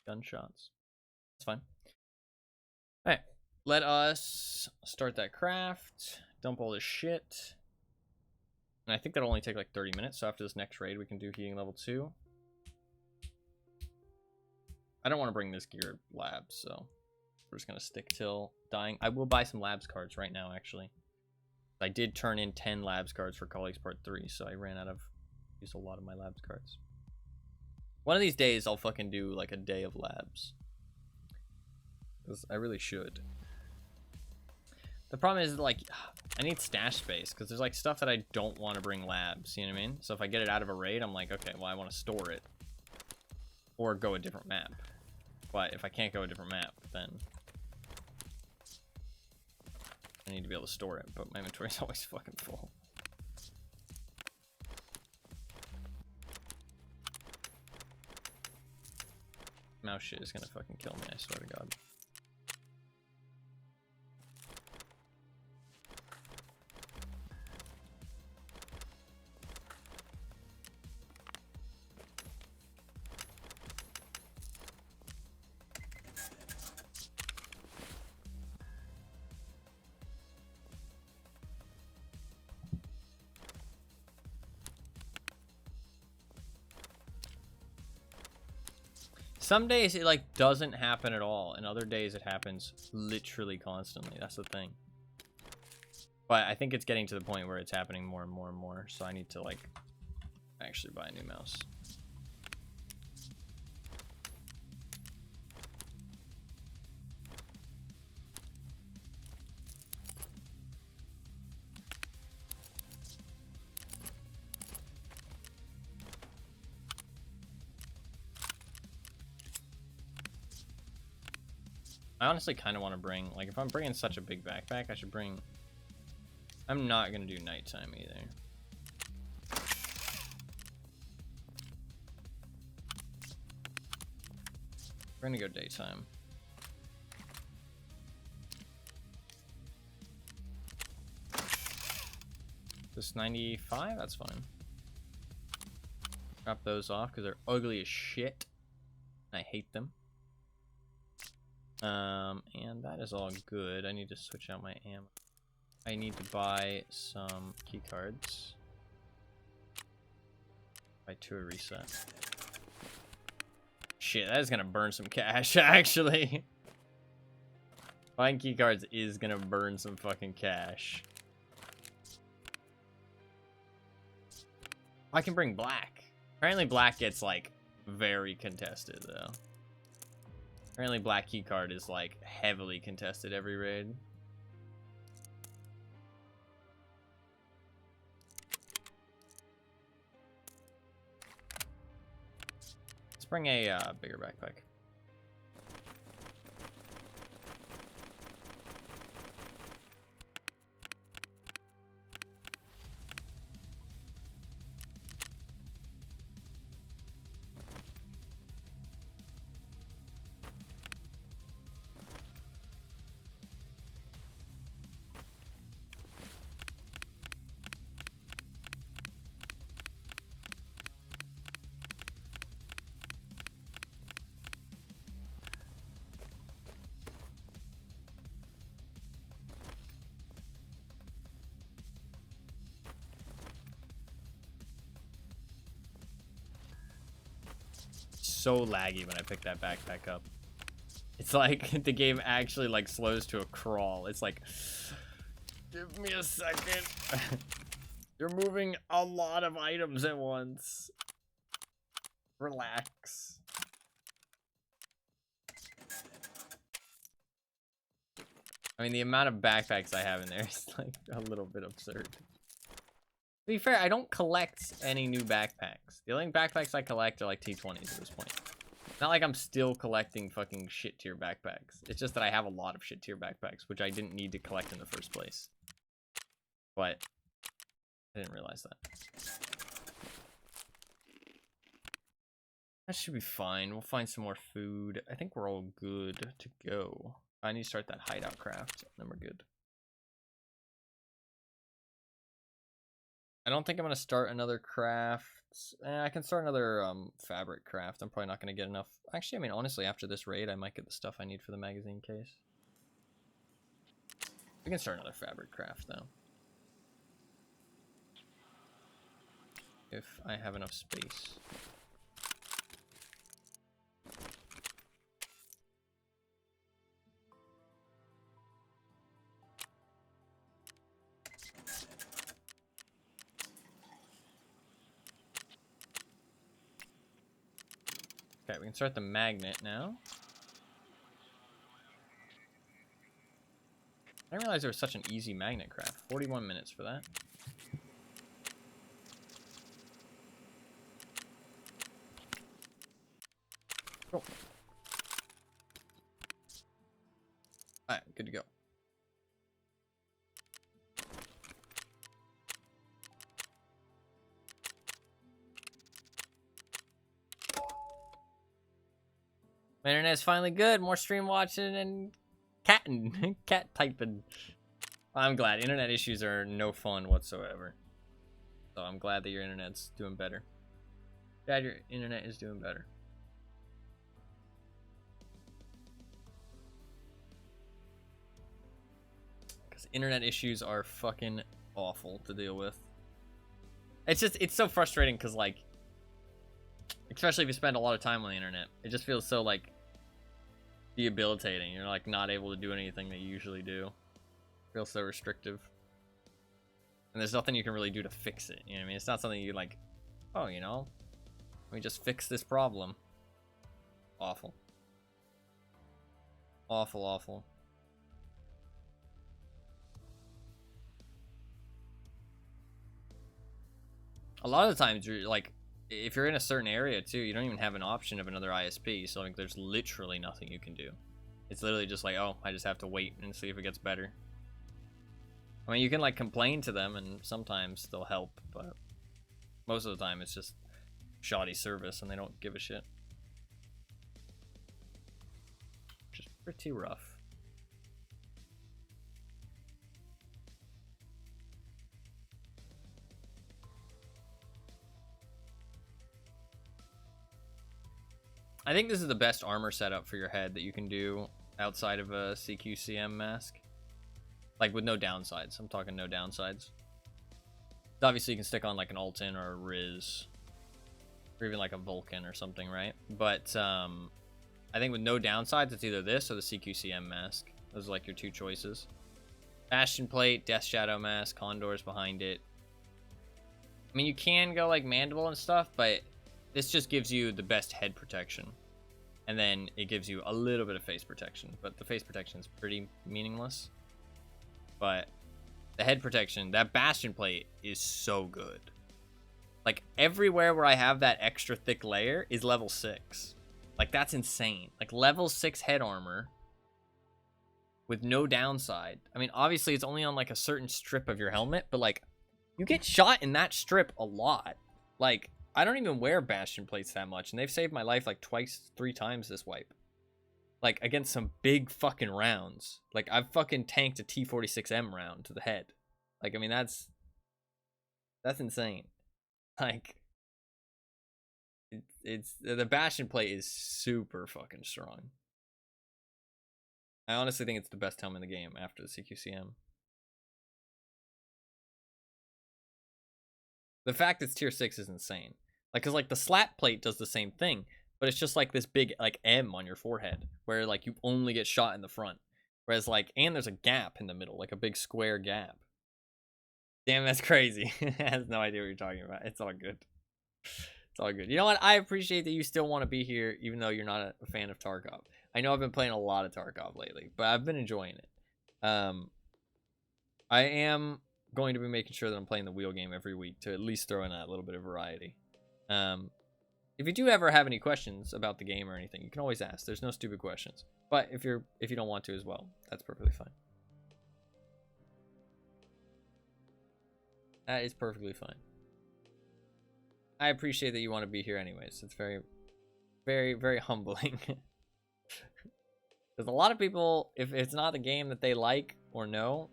Speaker 1: gunshots. It's fine. Alright, let us start that craft, dump all this shit. And I think that'll only take like 30 minutes, so after this next raid we can do heating level 2. I don't want to bring this gear labs, so we're just going to stick till dying. I will buy some labs cards right now, actually. I did turn in 10 labs cards for Colleagues Part 3, so I ran out of... used a lot of my labs cards. One of these days, I'll fucking do, like, a day of labs. Because I really should. The problem is, like, I need stash space, because there's, like, stuff that I don't want to bring labs, you know what I mean? So if I get it out of a raid, I'm like, okay, well, I want to store it. Or go a different map. But if I can't go a different map, then... I need to be able to store it, but my inventory's always fucking full. Mouse shit is gonna fucking kill me, I swear to God. Some days it like doesn't happen at all, and other days it happens literally constantly. That's the thing. But I think it's getting to the point where it's happening more and more and more, so I need to like actually buy a new mouse. I honestly kind of want to bring, like, if I'm bringing such a big backpack, I should bring... I'm not going to do nighttime either. We're going to go daytime. This 95? That's fine. Drop those off because they're ugly as shit. I hate them. And that is all good. I need to switch out my ammo. I need to buy some key cards. Buy 2 a reset. Shit, that is gonna burn some cash, actually. Buying key cards is gonna burn some fucking cash. I can bring black. Apparently black gets, like, very contested, though. Apparently black key card is like heavily contested every raid. Let's bring a bigger backpack. So laggy when I pick that backpack up. It's like the game actually like slows to a crawl. It's like, give me a second. You're moving a lot of items at once. Relax. I mean, the amount of backpacks I have in there is like a little bit absurd. To be fair, I don't collect any new backpacks. The only backpacks I collect are like T20s at this point. It's not like I'm still collecting fucking shit tier backpacks. It's just that I have a lot of shit tier backpacks, which I didn't need to collect in the first place. But I didn't realize that. That should be fine. We'll find some more food. I think we're all good to go. I need to start that hideout craft, then we're good. I don't think I'm gonna start another craft. I can start another fabric craft. I'm probably not gonna get enough. Actually, I mean, honestly, after this raid, I might get the stuff I need for the magazine case. We can start another fabric craft though, if I have enough space. Okay, we can start the magnet now. I didn't realize there was such an easy magnet craft. 41 minutes for that. Cool. Alright, good to go. My internet's finally good. More stream watching and catting. Cat typing. I'm glad. Internet issues are no fun whatsoever. So I'm glad that your internet's doing better. Glad your internet is doing better. Because internet issues are fucking awful to deal with. It's just, it's so frustrating because, like, especially if you spend a lot of time on the internet, it just feels so, like, debilitating. You're, like, not able to do anything that you usually do. It feels so restrictive. And there's nothing you can really do to fix it. You know what I mean? It's not something you, like, oh, you know, let me just fix this problem. Awful. Awful, awful. A lot of the times, you're, like, if you're in a certain area too, you don't even have an option of another ISP, so like there's literally nothing you can do. It's literally just like, oh, I just have to wait and see if it gets better. I mean, you can like complain to them and sometimes they'll help, but most of the time it's just shoddy service and they don't give a shit. Which is pretty rough. I think this is the best armor setup for your head that you can do outside of a CQCM mask. Like, with no downsides. I'm talking no downsides. Obviously, you can stick on, like, an Alton or a Riz. Or even, like, a Vulcan or something, right? But, I think with no downsides, it's either this or the CQCM mask. Those are, like, your two choices. Bastion Plate, Death Shadow Mask, Condors behind it. I mean, you can go, like, Mandible and stuff, but this just gives you the best head protection. And then it gives you a little bit of face protection, but the face protection is pretty meaningless. But the head protection, that Bastion plate is so good. Like, everywhere where I have that extra thick layer is level 6. Like, that's insane. Like, level 6 head armor with no downside. I mean, obviously, it's only on, like, a certain strip of your helmet, but, like, you get shot in that strip a lot. Like, I don't even wear Bastion plates that much, and they've saved my life, like, 3 times this wipe. Like, against some big fucking rounds. Like, I've fucking tanked a T-46M round to the head. Like, I mean, that's insane. Like, it's the Bastion plate is super fucking strong. I honestly think it's the best helmet in the game after the CQCM. The fact it's tier 6 is insane. Like, cause like the slap plate does the same thing, but it's just like this big like M on your forehead, where like you only get shot in the front. Whereas like, and there's a gap in the middle, like a big square gap. Damn, that's crazy. I have no idea what you're talking about. It's all good. It's all good. You know what? I appreciate that you still want to be here, even though you're not a fan of Tarkov. I know I've been playing a lot of Tarkov lately, but I've been enjoying it. I am going to be making sure that I'm playing the wheel game every week to at least throw in a little bit of variety. If you do ever have any questions about the game or anything, you can always ask. There's no stupid questions. But if you don't want to as well, that's perfectly fine. That is perfectly fine. I appreciate that you want to be here anyways. It's very, very, very humbling. Because a lot of people, if it's not the game that they like or know,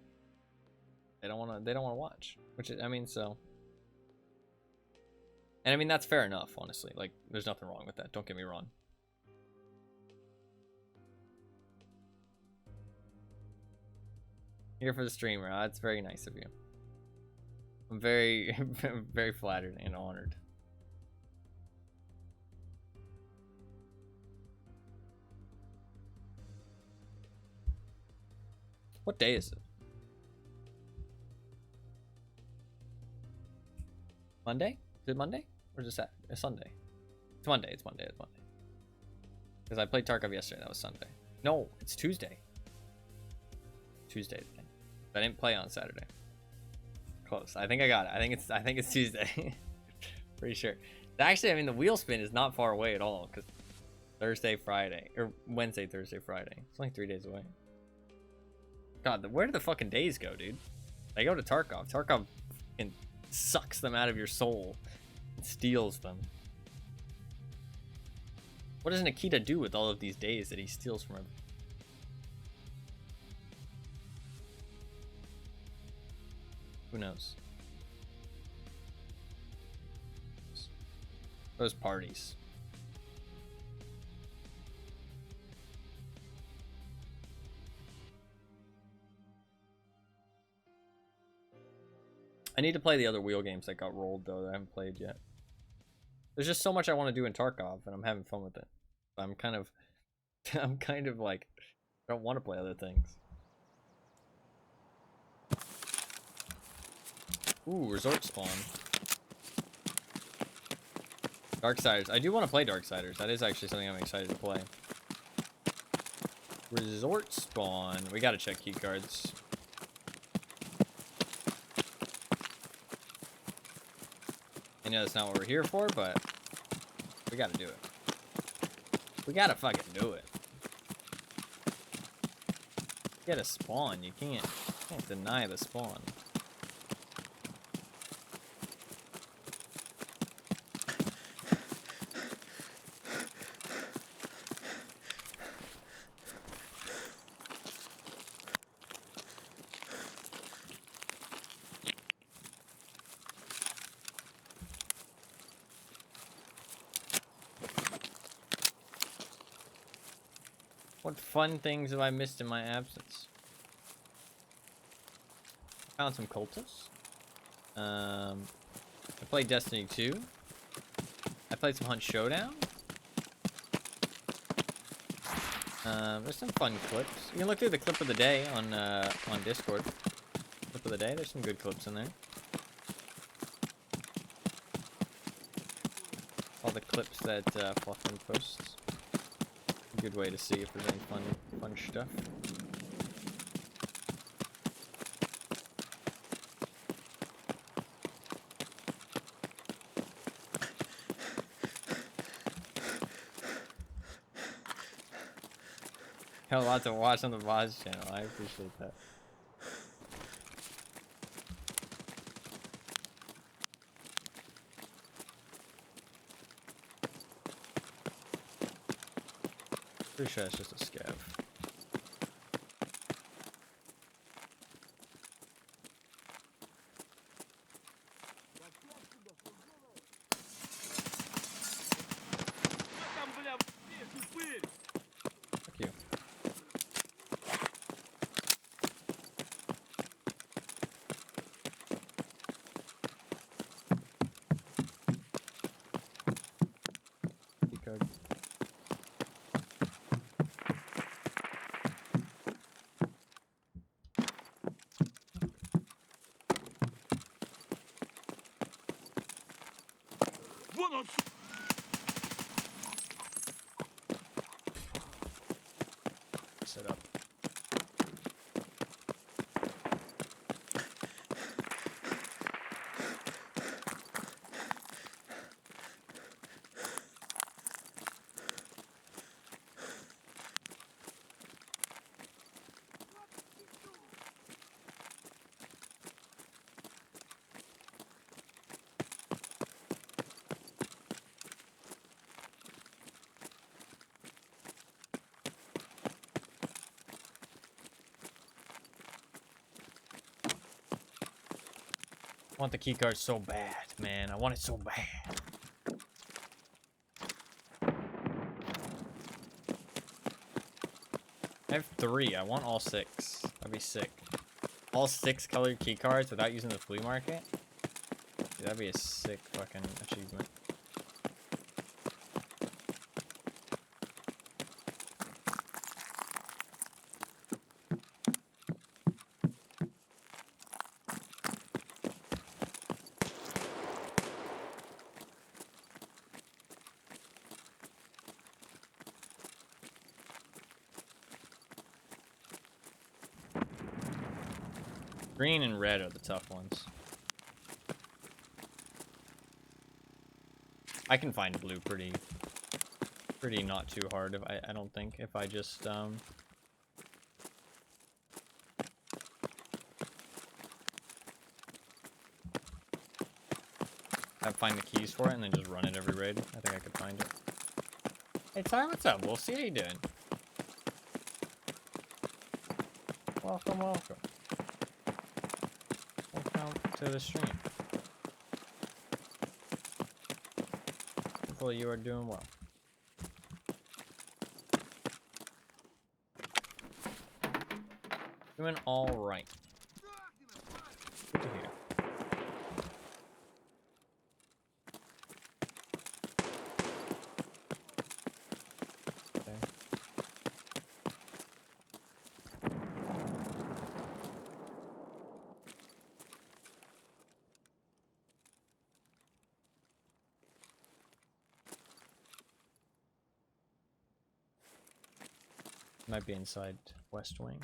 Speaker 1: they don't want to watch. Which is, I mean, so. And I mean, that's fair enough, honestly. Like, there's nothing wrong with that. Don't get me wrong. Here for the streamer. That's very nice of you. I'm very, very flattered and honored. What day is it? Monday? Is it Monday? Or is it Sunday? It's Monday. It's Monday. It's Monday. Because I played Tarkov yesterday. That was Sunday. No, it's Tuesday. Tuesday today. I didn't play on Saturday. Close. I think I got it. I think it's Tuesday. Pretty sure. Actually, I mean, the wheel spin is not far away at all. Because Thursday, Friday. Or Wednesday, Thursday, Friday. It's only 3 days away. God, where do the fucking days go, dude? They go to Tarkov. Tarkov fucking sucks them out of your soul. And steals them. What does Nikita do with all of these days that he steals from him? Who knows? Those parties. I need to play the other wheel games that got rolled, though, that I haven't played yet. There's just so much I want to do in Tarkov, and I'm having fun with it. I'm kind of like, I don't want to play other things. Ooh, resort spawn. Darksiders. I do want to play Darksiders. That is actually something I'm excited to play. Resort spawn. We gotta check key cards. I know that's not what we're here for, but we gotta do it. We gotta fucking do it. Get a spawn. You can't deny the spawn. What fun things have I missed in my absence? Found some cultists. I played Destiny 2. I played some Hunt Showdown. There's some fun clips. You can look through the clip of the day on Discord. Clip of the day. There's some good clips in there. All the clips that Fluffman posts. Good way to see if there's any fun stuff. Got a lot to watch on the VODs channel. I appreciate that. Pretty sure it's just a scav. Fuck you. Keycard.
Speaker 2: Вон он,
Speaker 1: Set up. I want the keycard so bad, man. I want it so bad. I have 3. I want all 6. That'd be sick. All 6 colored keycards without using the flea market? Dude, that'd be a sick fucking achievement. Green and red are the tough ones. I can find blue pretty not too hard if I don't think if I just find the keys for it and then just run it every raid. I think I could find it. Hey Ty, what's up? We'll see how you doing. Welcome, welcome. Welcome to the stream. Hopefully you are doing well. Doing all right. Good to hear. Okay. Might be inside West Wing.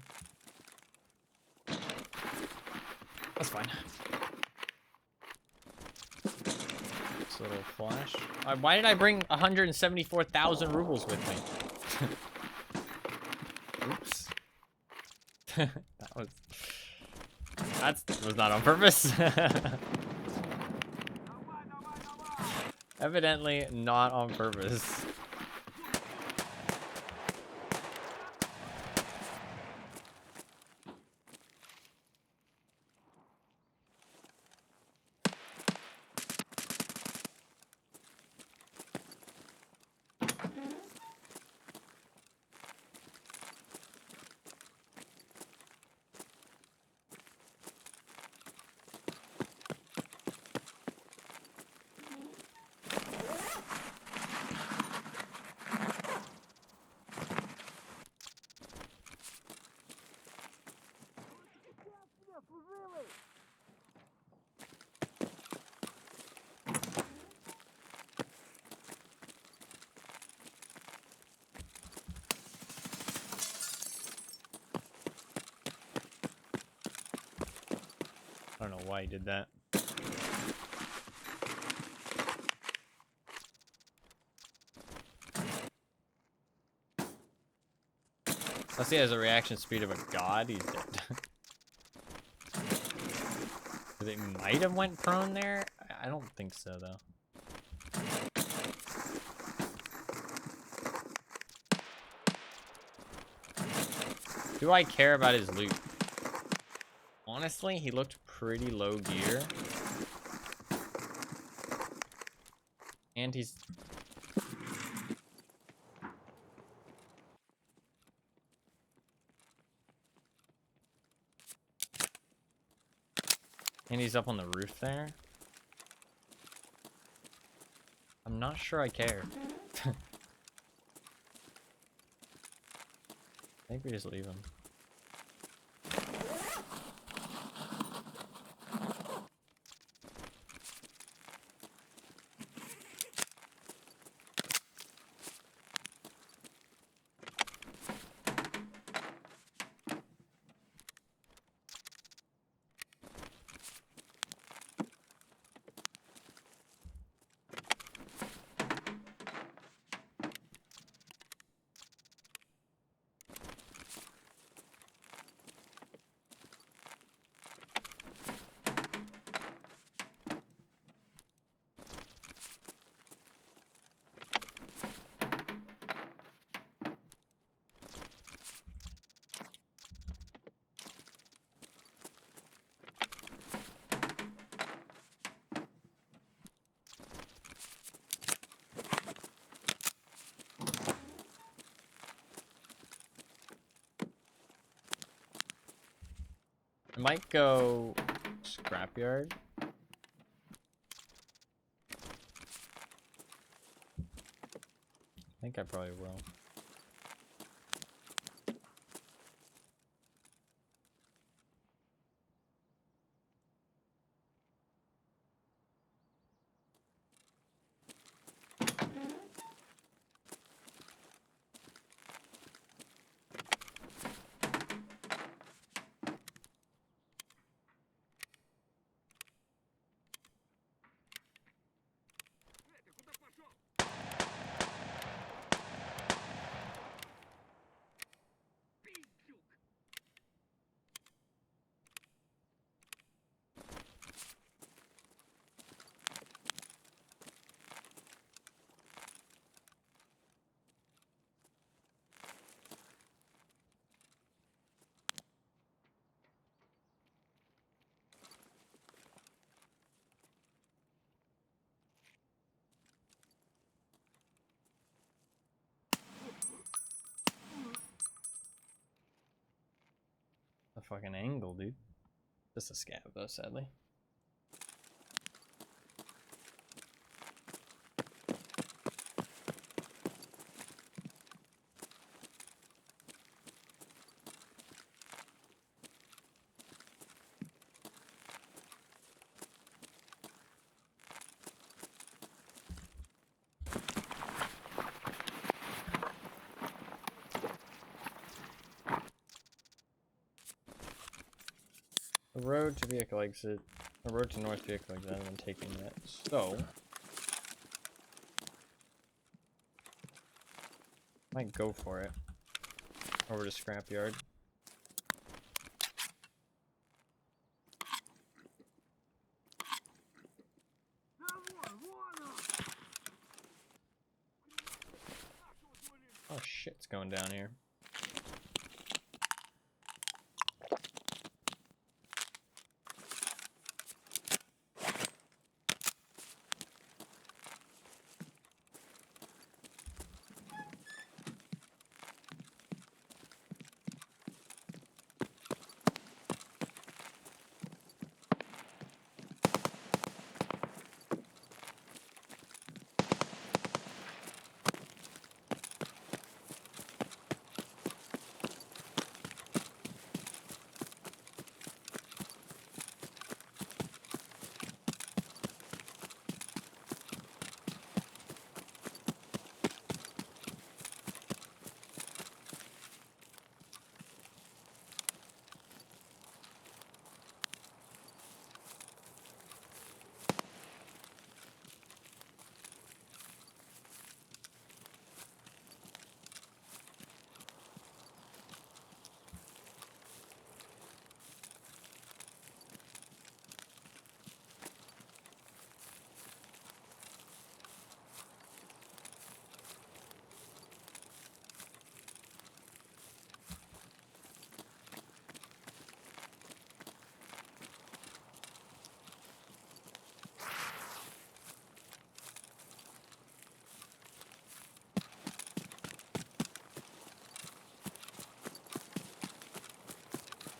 Speaker 1: That's fine. This little flash. Why did I bring 174,000 rubles with me? Oops. That was not on purpose. Evidently not on purpose. I don't know why he did that. Unless he has a reaction speed of a god, he's dead. They might have went prone there? I don't think so, though. Do I care about his loot? Honestly, he looked pretty low gear. And he's... And he's up on the roof there. I'm not sure I care. I think we just leave him. I might go scrapyard. I think I probably will. A fucking angle, dude. Just a scav, though, sadly. The road to vehicle exit. The road to north vehicle exit. I haven't been taking yet. So. Might go for it. Over to scrapyard. Oh shit's going down here.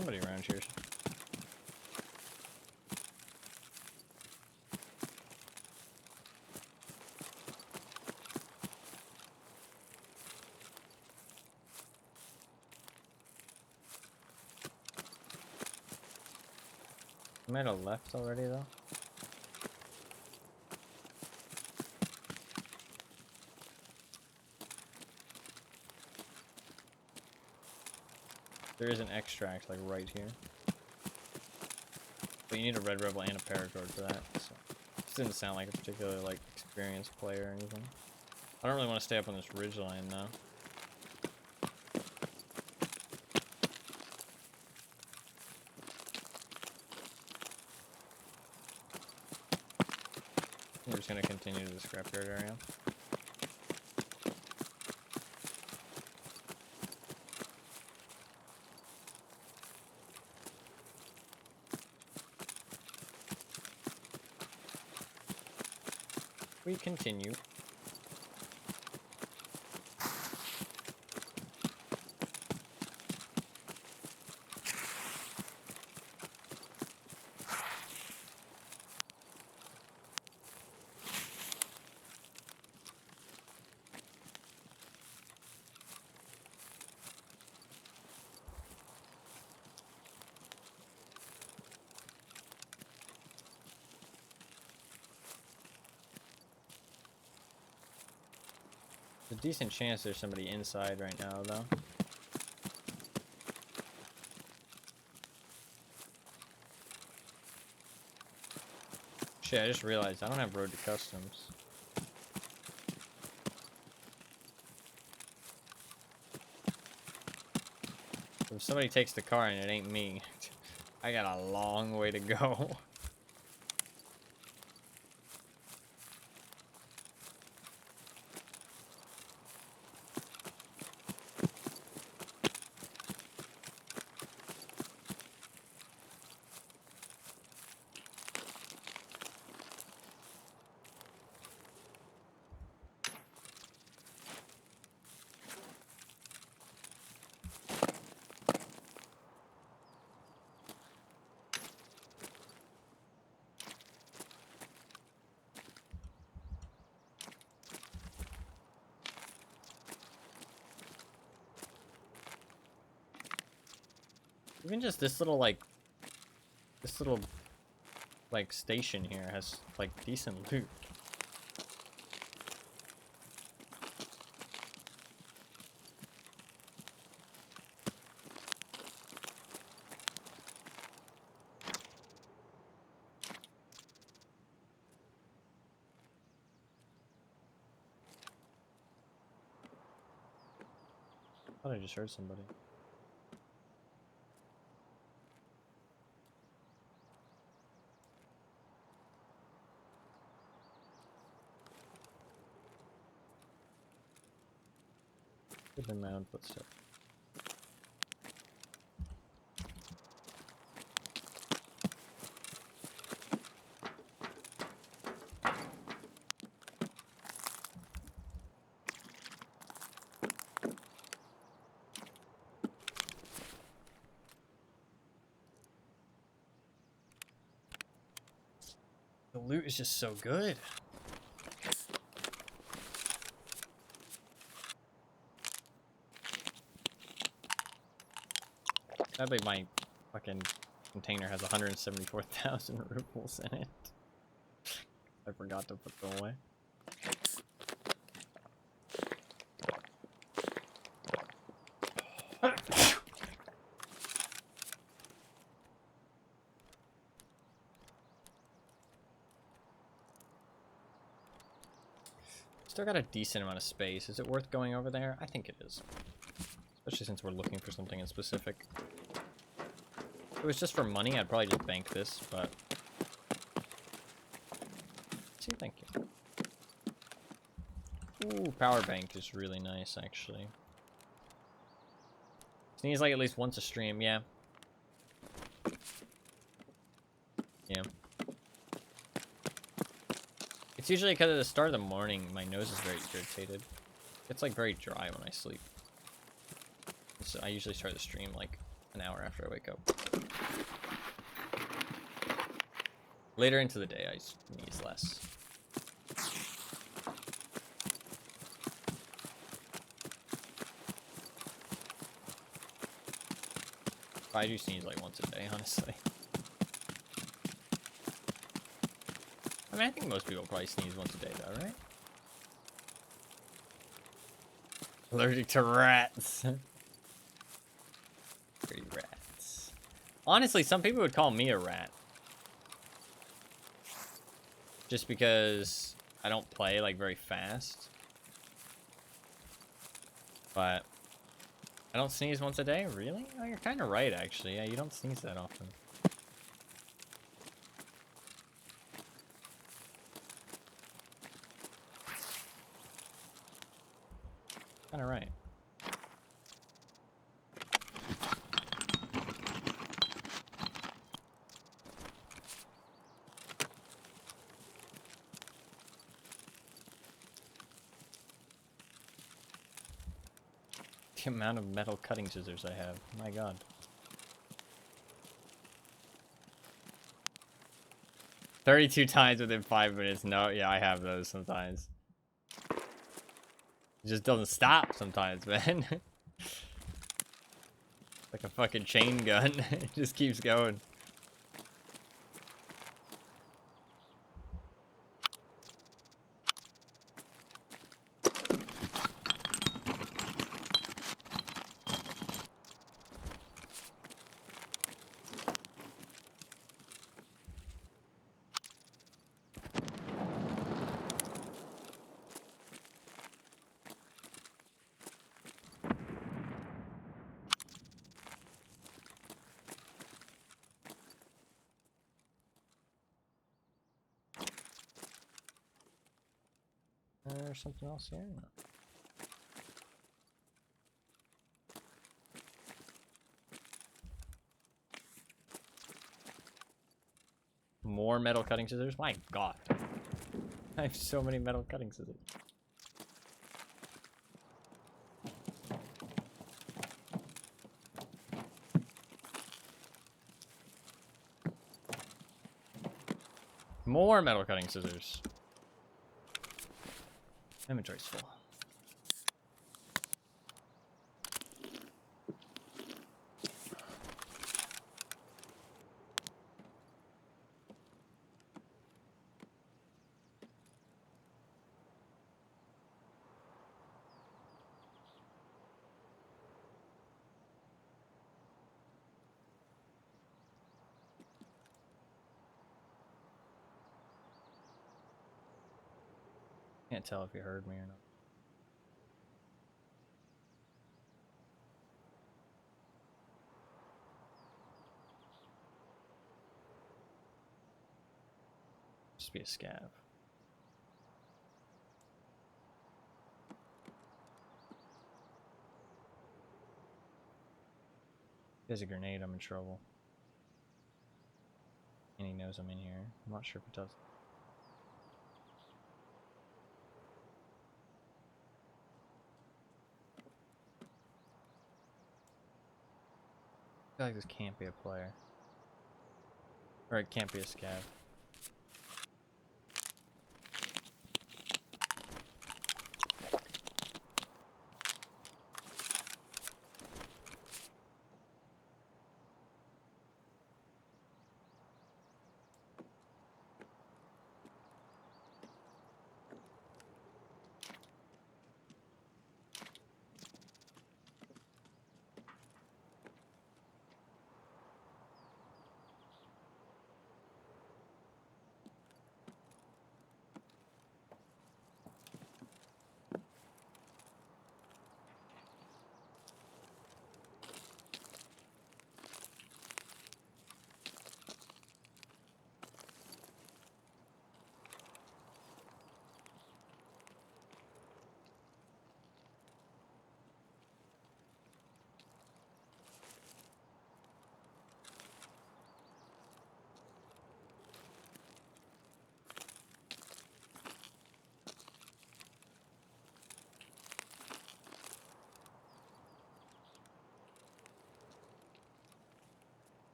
Speaker 1: Somebody around here. I might have left already though. There is an extract like right here. But you need a red rebel and a paracord for that. So this didn't sound like a particularly like experienced player or anything. I don't really want to stay up on this ridge line though. We're just gonna continue to the scrapyard area. We continue. There's a decent chance there's somebody inside right now, though. Shit, I just realized I don't have road to customs. If somebody takes the car and it ain't me, I got a long way to go. Even just this little, like, station here has, like, decent loot. I thought I just heard somebody. Could have been my own footsteps. The loot is just so good. Sadly, my fucking container has 174,000 rubles in it. I forgot to put them away. Still got a decent amount of space. Is it worth going over there? I think it is. Especially since we're looking for something in specific. If it was just for money, I'd probably just bank this, but... See, thank you. Ooh, power bank is really nice, actually. Sneeze like at least once a stream, yeah. Yeah. It's usually because at the start of the morning, my nose is very irritated. It's like very dry when I sleep. So I usually start the stream like an hour after I wake up. Later into the day, I sneeze less. I do sneeze like once a day, honestly. I mean, I think most people probably sneeze once a day, though, right? Allergic to rats. Pretty rats. Honestly, some people would call me a rat. Just because I don't play, like, very fast. But I don't sneeze once a day? Really? Oh, you're kind of right, actually. Yeah, you don't sneeze that often. Kind of right. The amount of metal cutting scissors I have. My god. "32 times within 5 minutes." No, yeah, I have those sometimes. It just doesn't stop sometimes, man. Like a fucking chain gun. It just keeps going. There's something else here? No. More metal cutting scissors? My god. I have so many metal cutting scissors. More metal cutting scissors. Inventory's full. Can't tell if you heard me or not. Just be a scav. There's a grenade, I'm in trouble. And he knows I'm in here. I'm not sure if it does. I feel like this can't be a player. Or it can't be a scav.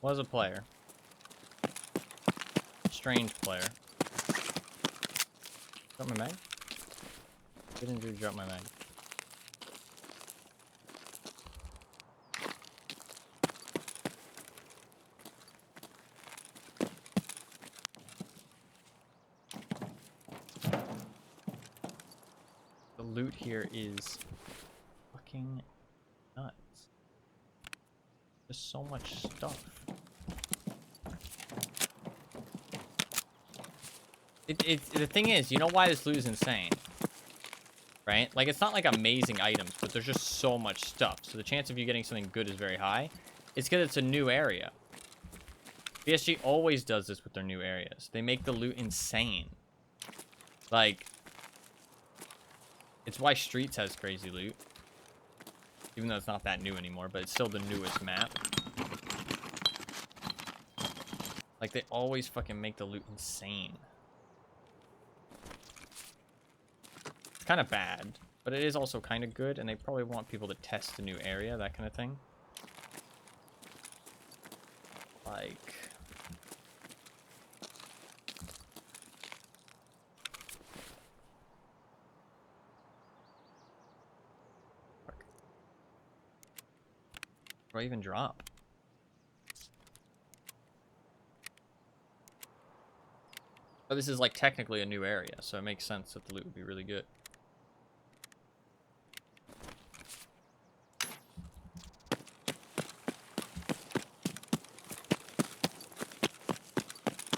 Speaker 1: Was a player. Strange player. Drop my mag? Didn't do drop my mag. The loot here is fucking nuts. There's so much stuff. The thing is, you know why this loot is insane? Right? Like, it's not like amazing items, but there's just so much stuff. So the chance of you getting something good is very high. It's because it's a new area. PSG always does this with their new areas. They make the loot insane. Like, it's why Streets has crazy loot. Even though it's not that new anymore, but it's still the newest map. Like, they always fucking make the loot insane. It's kind of bad, but it is also kind of good, and they probably want people to test the new area, that kind of thing. Like... What do I even drop? But this is like technically a new area, so it makes sense that the loot would be really good.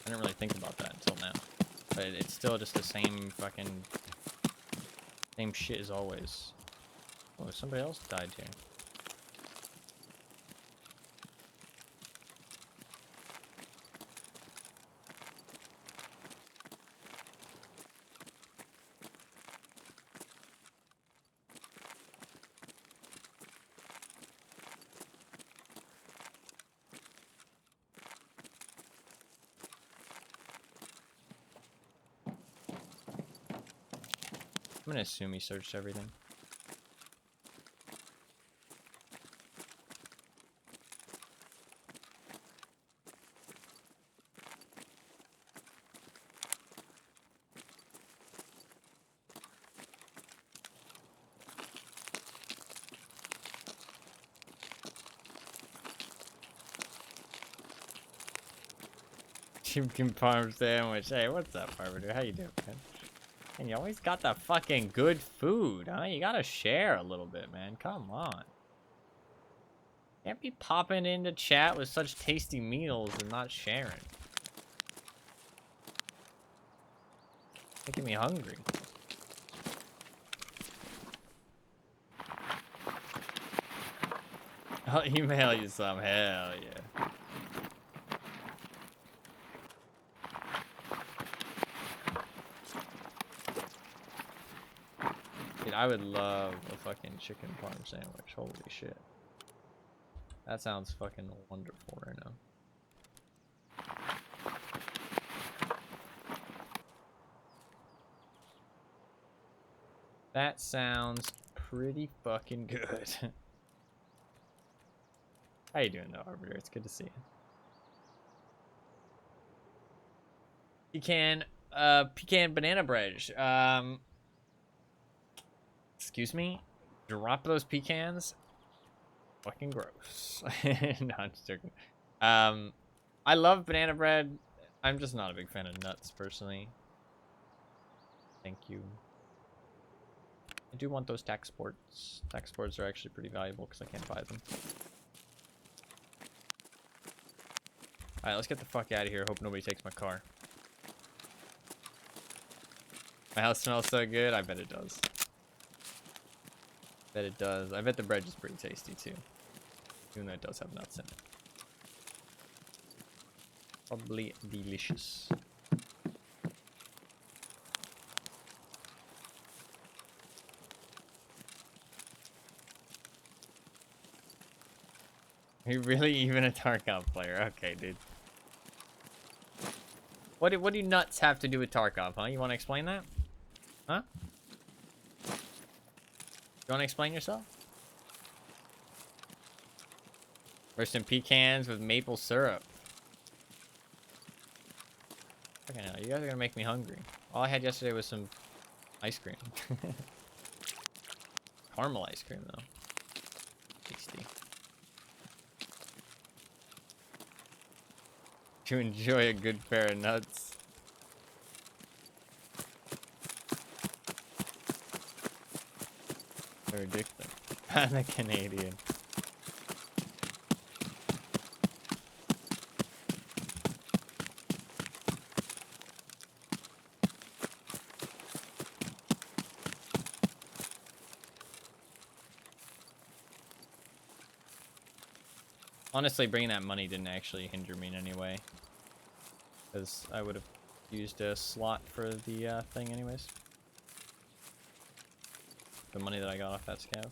Speaker 1: I didn't really think about that until now. But it's still just the same fucking... same shit as always. Oh, somebody else died here. I'm gonna assume he searched everything. Chicken parm sandwich. Hey, what's up, Harvard? How you doing, man? And you always got the fucking good food, huh? You gotta share a little bit, man. Come on. Can't be popping into chat with such tasty meals and not sharing. Making me hungry. I'll email you some. Hell yeah. Dude, I would love a fucking chicken parm sandwich. Holy shit. That sounds fucking wonderful right now. That sounds pretty fucking good. How you doing though, Arbiter? It's good to see you. Pecan banana bread. Excuse me? Drop those pecans? Fucking gross. No, I'm just joking. I love banana bread. I'm just not a big fan of nuts, personally. Thank you. I do want those tax sports. Tax sports are actually pretty valuable because I can't buy them. Alright, let's get the fuck out of here. Hope nobody takes my car. My house smells so good. I bet it does. Bet it does. I bet the bread is pretty tasty too. Even though it does have nuts in it. Probably delicious. Are you really even a Tarkov player? Okay, dude. What do nuts have to do with Tarkov, huh? You want to explain that? Huh? You want to explain yourself? Roasting pecans with maple syrup. Okay, now you guys are gonna make me hungry. All I had yesterday was some ice cream. Caramel ice cream though. Tasty. To enjoy a good pair of nuts. They're ridiculous. I'm a Canadian. Honestly, bringing that money didn't actually hinder me in any way. Because I would have used a slot for the thing anyways. The money that I got off that scav.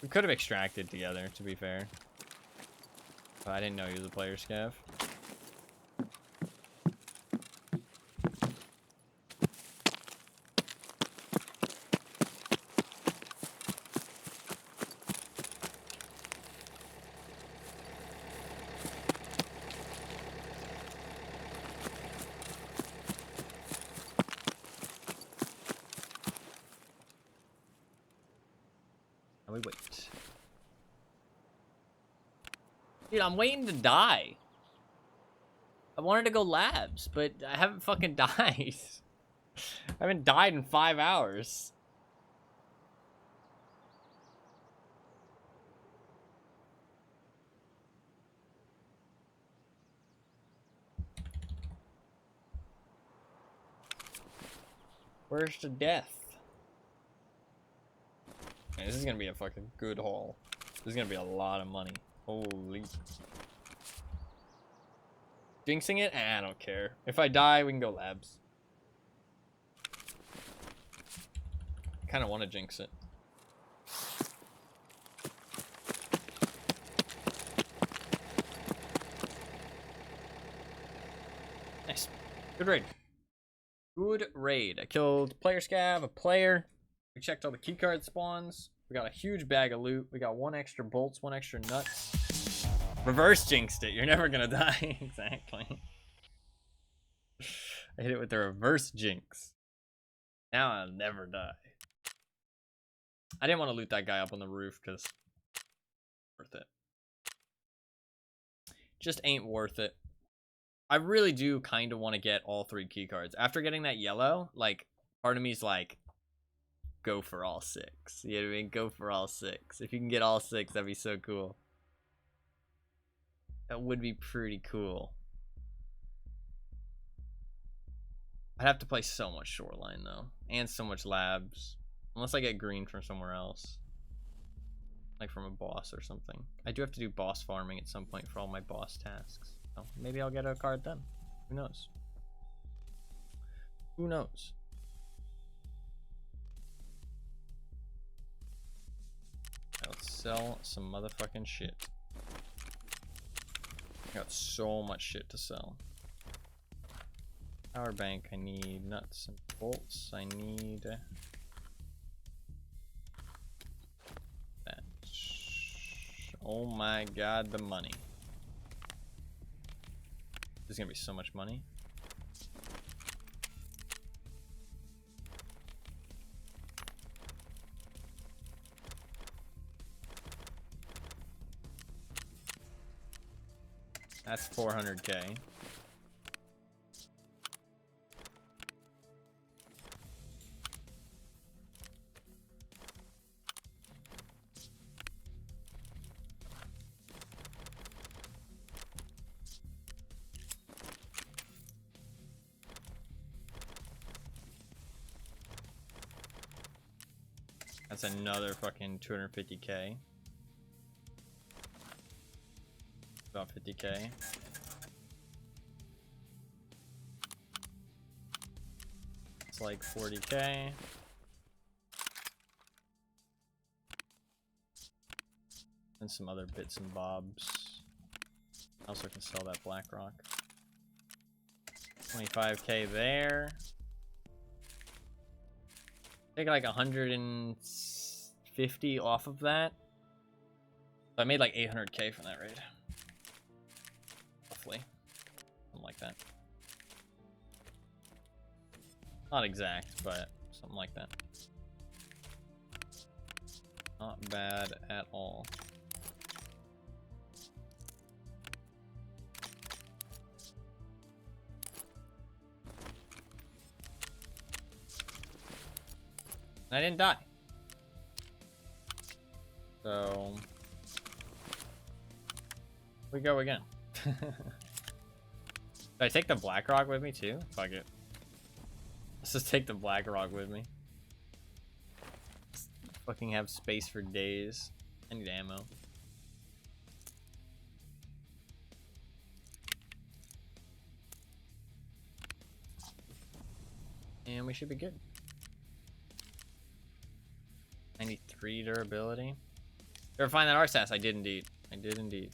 Speaker 1: We could have extracted together, to be fair. But I didn't know he was a player scav. We wait. Dude, I'm waiting to die. I wanted to go labs, but I haven't fucking died. I haven't died in 5 hours. Where's the death? Man, this is gonna be a fucking good haul. This is gonna be a lot of money. Holy. Jinxing it? I don't care. If I die, we can go labs. I kinda wanna jinx it. Nice. Good raid. Good raid. I killed player scav, a player. We checked all the keycard spawns. We got a huge bag of loot. We got 1 extra bolts, 1 extra nuts. Reverse jinxed it. You're never gonna die. Exactly. I hit it with the reverse jinx. Now I'll never die. I didn't want to loot that guy up on the roof because worth it. Just ain't worth it. I really do kind of want to get all 3 keycards. After getting that yellow, like, part of me's like, go for all 6. You know what I mean? Go for all 6. If you can get all 6, that'd be so cool. That would be pretty cool. I'd have to play so much shoreline though, and so much labs, unless I get green from somewhere else, like from a boss or something. I do have to do boss farming at some point for all my boss tasks, so maybe I'll get a card then. Who knows? Who knows? Let's sell some motherfucking shit. Got so much shit to sell. Power bank, I need nuts and bolts. I need that. Oh my god, the money. This is gonna be so much money. That's 400k. That's another fucking 250k. About 50k. It's like 40k. And some other bits and bobs. I also can sell that black rock. 25k there. Take like 150 off of that. So I made like 800k from that raid. Roughly. Something like that. Not exact, but something like that. Not bad at all. I didn't die. So we go again. Did I take the black rock with me too? Fuck it. Let's just take the black rock with me. Just fucking have space for days. I need ammo. And we should be good. 93 durability. Ever find that RSAS? I did indeed. I did indeed.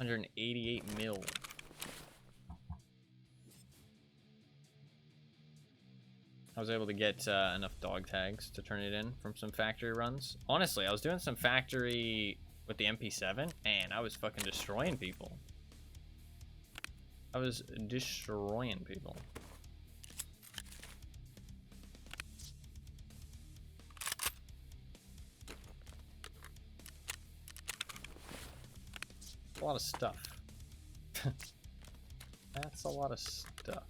Speaker 1: $188 mil. I was able to get enough dog tags to turn it in from some factory runs. Honestly, I was doing some factory with the MP7, and I was fucking destroying people. I was destroying people. A lot of stuff. That's a lot of stuff. That.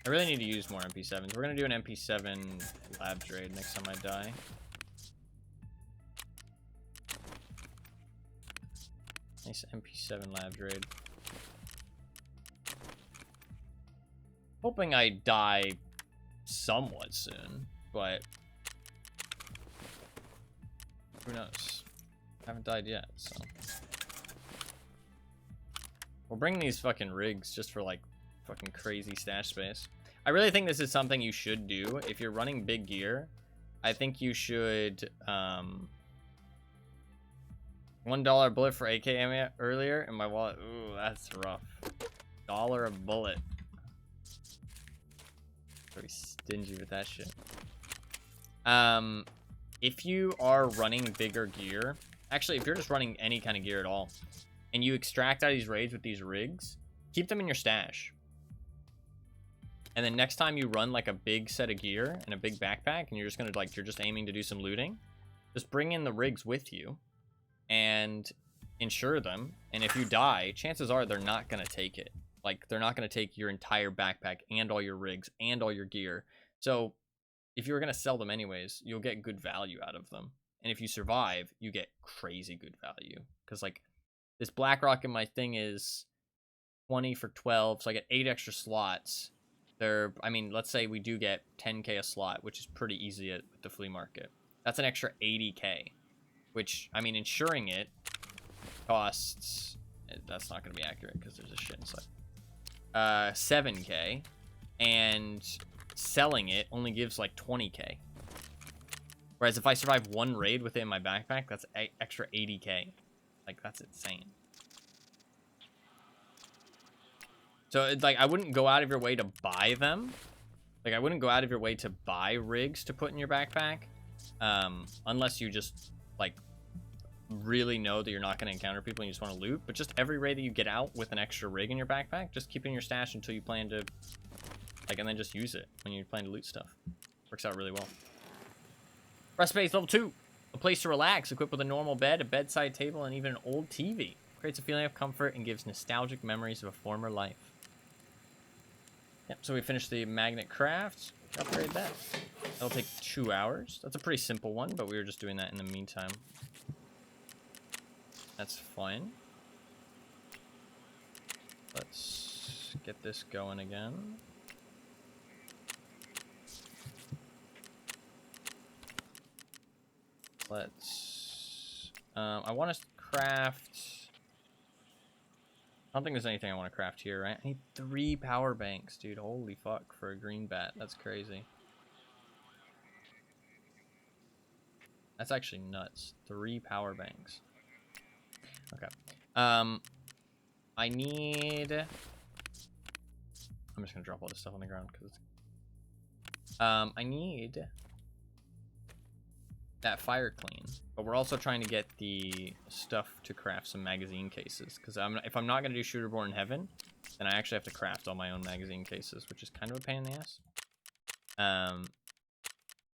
Speaker 1: I really need to use more MP7s. We're gonna do an MP7 lab trade next time I die. Nice MP7 lab trade. Hoping I die somewhat soon, but who knows? Haven't died yet, so. We'll bring these fucking rigs just for like fucking crazy stash space. I really think this is something you should do if you're running big gear. I think you should $1 bullet for AK ammo earlier in my wallet. Ooh, that's rough. $1 a bullet. Pretty stingy with that shit. If you are running bigger gear, actually if you're just running any kind of gear at all, and you extract out of these raids with these rigs, keep them in your stash. And then next time you run like a big set of gear and a big backpack, and you're just gonna like, you're just aiming to do some looting, just bring in the rigs with you and insure them. And if you die, chances are they're not gonna take it. Like, they're not gonna take your entire backpack and all your rigs and all your gear. So if you're gonna sell them anyways, you'll get good value out of them. And if you survive, you get crazy good value. Because like this BlackRock in my thing is 20 for 12, so I get 8 extra slots. They're, I mean, let's say we do get 10k a slot, which is pretty easy at the flea market. That's an extra 80k, which, I mean, insuring it costs, that's not going to be accurate because there's a shit inside, 7k, and selling it only gives like 20k. Whereas if I survive one raid within my backpack, that's extra 80k. Like, that's insane. So it's like, I wouldn't go out of your way to buy them. Like, I wouldn't go out of your way to buy rigs to put in your backpack, unless you just like really know that you're not going to encounter people and you just want to loot. But just every raid that you get out with an extra rig in your backpack, just keep it in your stash until you plan to like, and then just use it when you plan to loot stuff. Works out really well. Rest space level 2, a place to relax, equipped with a normal bed, a bedside table, and even an old TV. Creates a feeling of comfort and gives nostalgic memories of a former life. Yep, so we finished the magnet craft. Upgrade that. That'll take 2 hours. That's a pretty simple one, but we were just doing that in the meantime. That's fine. Let's get this going again. Let's... I want to craft... I don't think there's anything I want to craft here, right? I need 3 power banks, dude. Holy fuck, for a green bat. That's crazy. That's actually nuts. 3 power banks. Okay. I need... I'm just gonna drop all this stuff on the ground because it's... I need that fire clean, but we're also trying to get the stuff to craft some magazine cases, because if I'm not gonna do Shooterborn Heaven, then I actually have to craft all my own magazine cases, which is kind of a pain in the ass.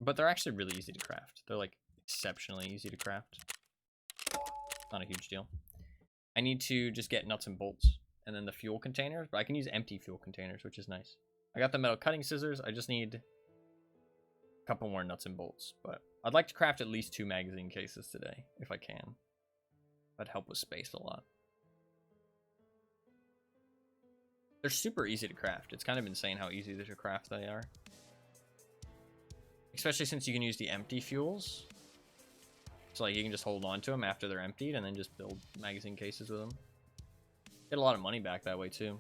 Speaker 1: But they're actually really easy to craft. They're like exceptionally easy to craft. Not a huge deal. I need to just get nuts and bolts and then the fuel containers, but I can use empty fuel containers, which is nice. I got the metal cutting scissors. I just need a couple more nuts and bolts, but I'd like to craft at least 2 magazine cases today if I can. That'd help with space a lot. They're super easy to craft. It's kind of insane how easy to craft they are. Especially since you can use the empty fuels. So like you can just hold on to them after they're emptied and then just build magazine cases with them. Get a lot of money back that way too,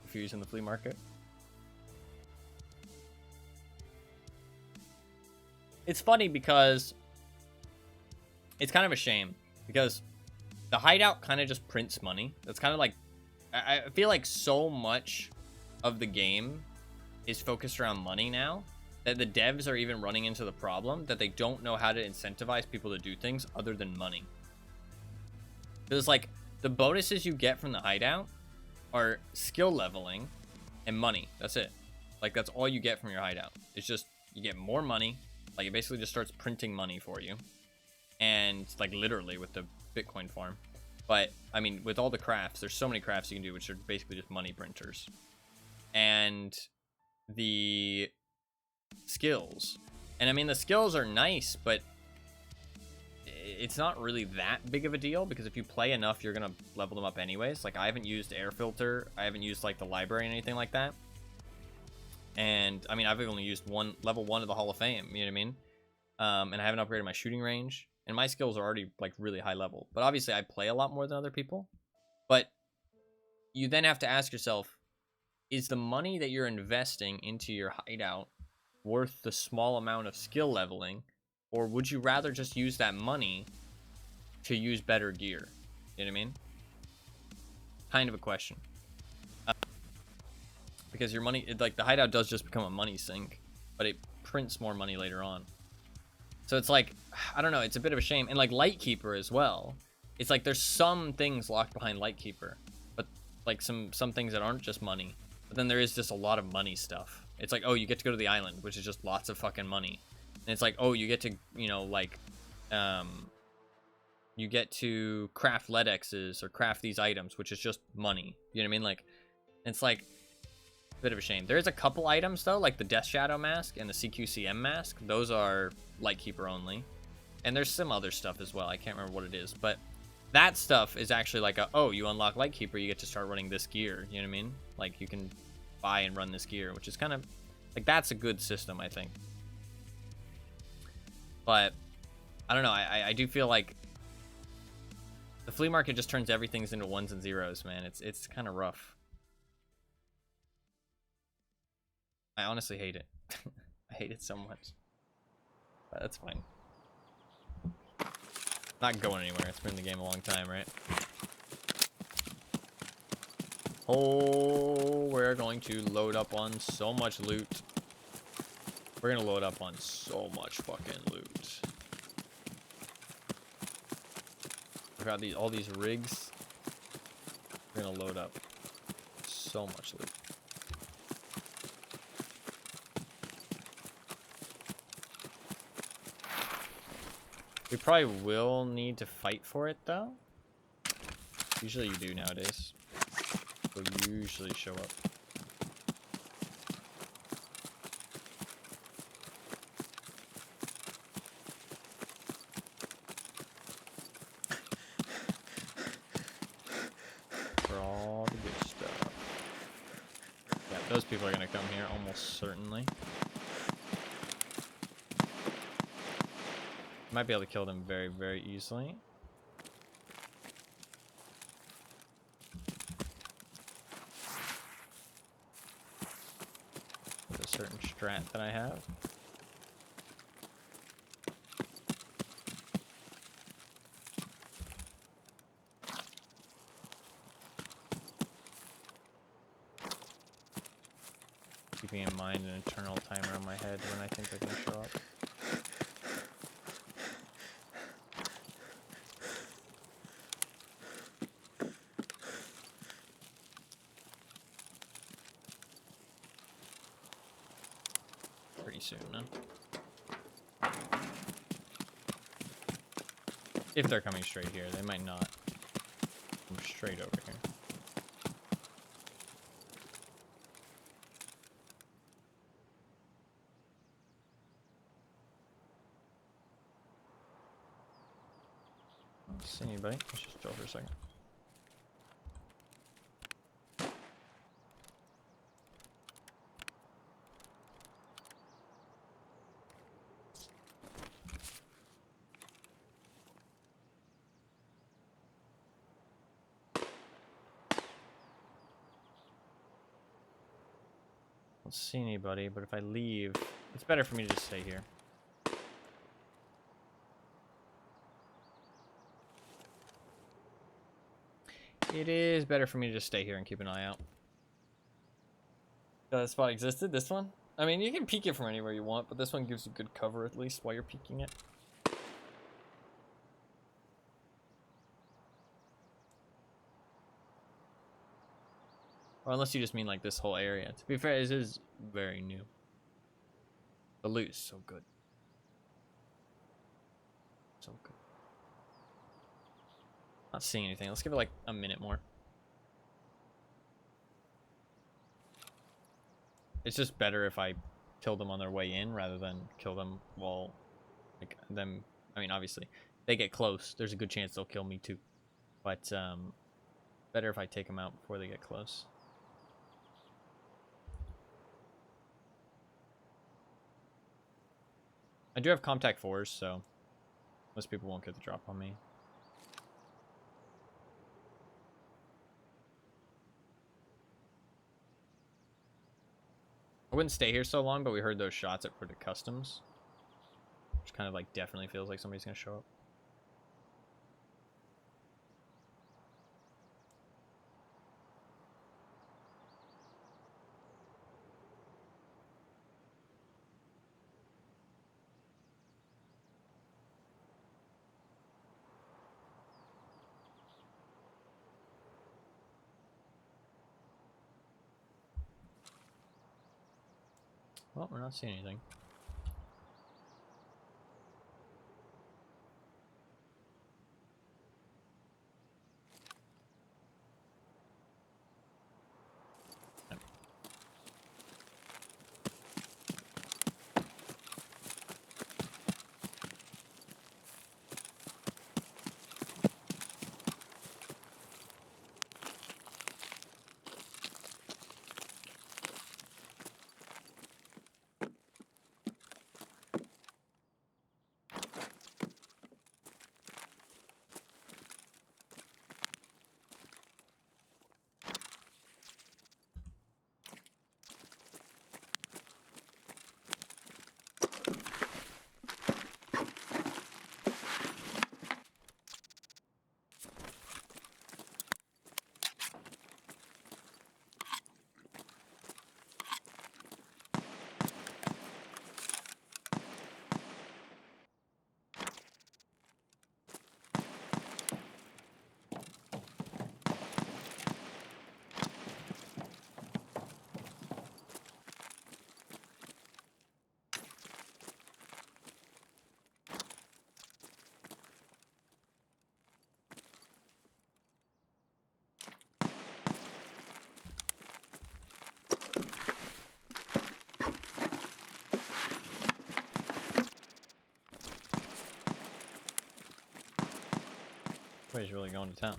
Speaker 1: if you're using the flea market. It's funny because it's kind of a shame because the hideout kind of just prints money. That's kind of like, I feel like so much of the game is focused around money now that the devs are even running into the problem that they don't know how to incentivize people to do things other than money. Because like the bonuses you get from the hideout are skill leveling and money. That's it. Like that's all you get from your hideout. It's just you get more money. Like it basically just starts printing money for you. And like literally with the Bitcoin farm. But I mean with all the crafts, there's so many crafts you can do which are basically just money printers. And the skills. And I mean the skills are nice, but it's not really that big of a deal because if you play enough, you're gonna level them up anyways. Like I haven't used air filter, I haven't used like the library or anything like that. And I mean I've only used level 1 of the Hall of Fame, you know what I mean? And I haven't upgraded my shooting range, and my skills are already like really high level. But obviously I play a lot more than other people. But you then have to ask yourself, is the money that you're investing into your hideout worth the small amount of skill leveling, or would you rather just use that money to use better gear? You know what I mean? Kind of a question. Because your money, like the hideout does just become a money sink, but it prints more money later on. So it's like, I don't know, it's a bit of a shame. And like Lightkeeper as well, it's like there's some things locked behind Lightkeeper, but like some things that aren't just money. But then there is just a lot of money stuff. It's like, oh, you get to go to the island, which is just lots of fucking money. And it's like, oh, you get to, you know, like, you get to craft LEDXs or craft these items, which is just money. You know what I mean? Like, it's like a bit of a shame. There is a couple items, though, like the Death Shadow Mask and the CQCM Mask. Those are Lightkeeper only. And there's some other stuff as well. I can't remember what it is. But that stuff is actually like, oh, you unlock Lightkeeper, you get to start running this gear. You know what I mean? Like, you can buy and run this gear, which is kind of, like, that's a good system, I think. But I don't know, I do feel like the flea market just turns everything into ones and zeros, man. It's kind of rough. I honestly hate it. I hate it so much. But that's fine. Not going anywhere. It's been in the game a long time, right? Oh, we're going to load up on so much loot. We're gonna load up on so much fucking loot. I've got all these rigs. We're gonna load up so much loot. We probably will need to fight for it though. Usually you do nowadays. They'll usually show up. Those people are gonna come here almost certainly. Might be able to kill them very, very easily. With a certain strat that I have. Keeping in mind an internal timer in my head when I think they're going to show up. Pretty soon, huh? If they're coming straight here, they might not come straight over here. Don't see anybody. Let's just chill for a second. Don't see anybody, but if I leave, it's better for me to just stay here. It is better for me to just stay here and keep an eye out. That spot existed? This one? I mean, you can peek it from anywhere you want, but this one gives you good cover at least while you're peeking it. Or unless you just mean like this whole area. To be fair, this is very new. The loot is so good. So good. Not seeing anything. Let's give it like a minute more. It's just better if I kill them on their way in rather than kill them while, like, them. I mean, obviously, they get close. There's a good chance they'll kill me too. But better if I take them out before they get close. I do have contact 4s, so most people won't get the drop on me. I wouldn't stay here so long, but we heard those shots at Predict Customs. Which kind of like definitely feels like somebody's going to show up. Well, we're not seeing anything. Somebody's really going to town.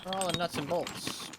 Speaker 1: Where are all the nuts and bolts?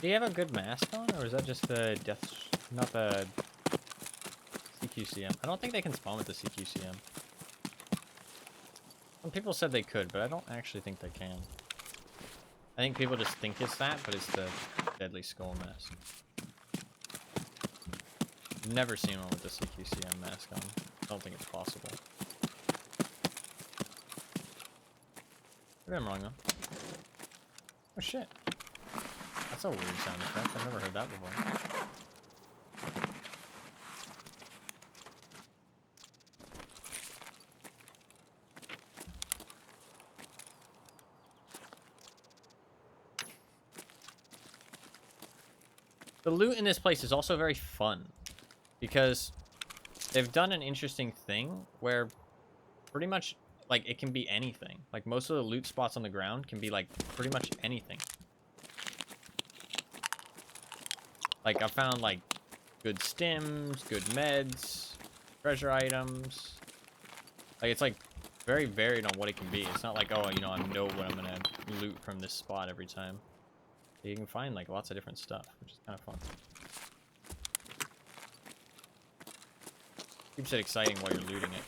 Speaker 1: Do you have a good mask on, or is that just the death, not the CQCM? I don't think they can spawn with the CQCM. Some people said they could, but I don't actually think they can. I think people just think it's that, but it's the Deadly Skull mask. I've never seen one with the CQCM mask on. I don't think it's possible. Maybe I'm wrong, though. Oh, shit. That's a weird sound effect. I've never heard that before. The loot in this place is also very fun because they've done an interesting thing where pretty much, like, it can be anything. Like, most of the loot spots on the ground can be, like, pretty much anything. Like, I found, like, good stims, good meds, treasure items. Like, it's, like, very varied on what it can be. It's not like, oh, you know, I know what I'm gonna loot from this spot every time. You can find, like, lots of different stuff, which is kind of fun. Keeps it exciting while you're looting it.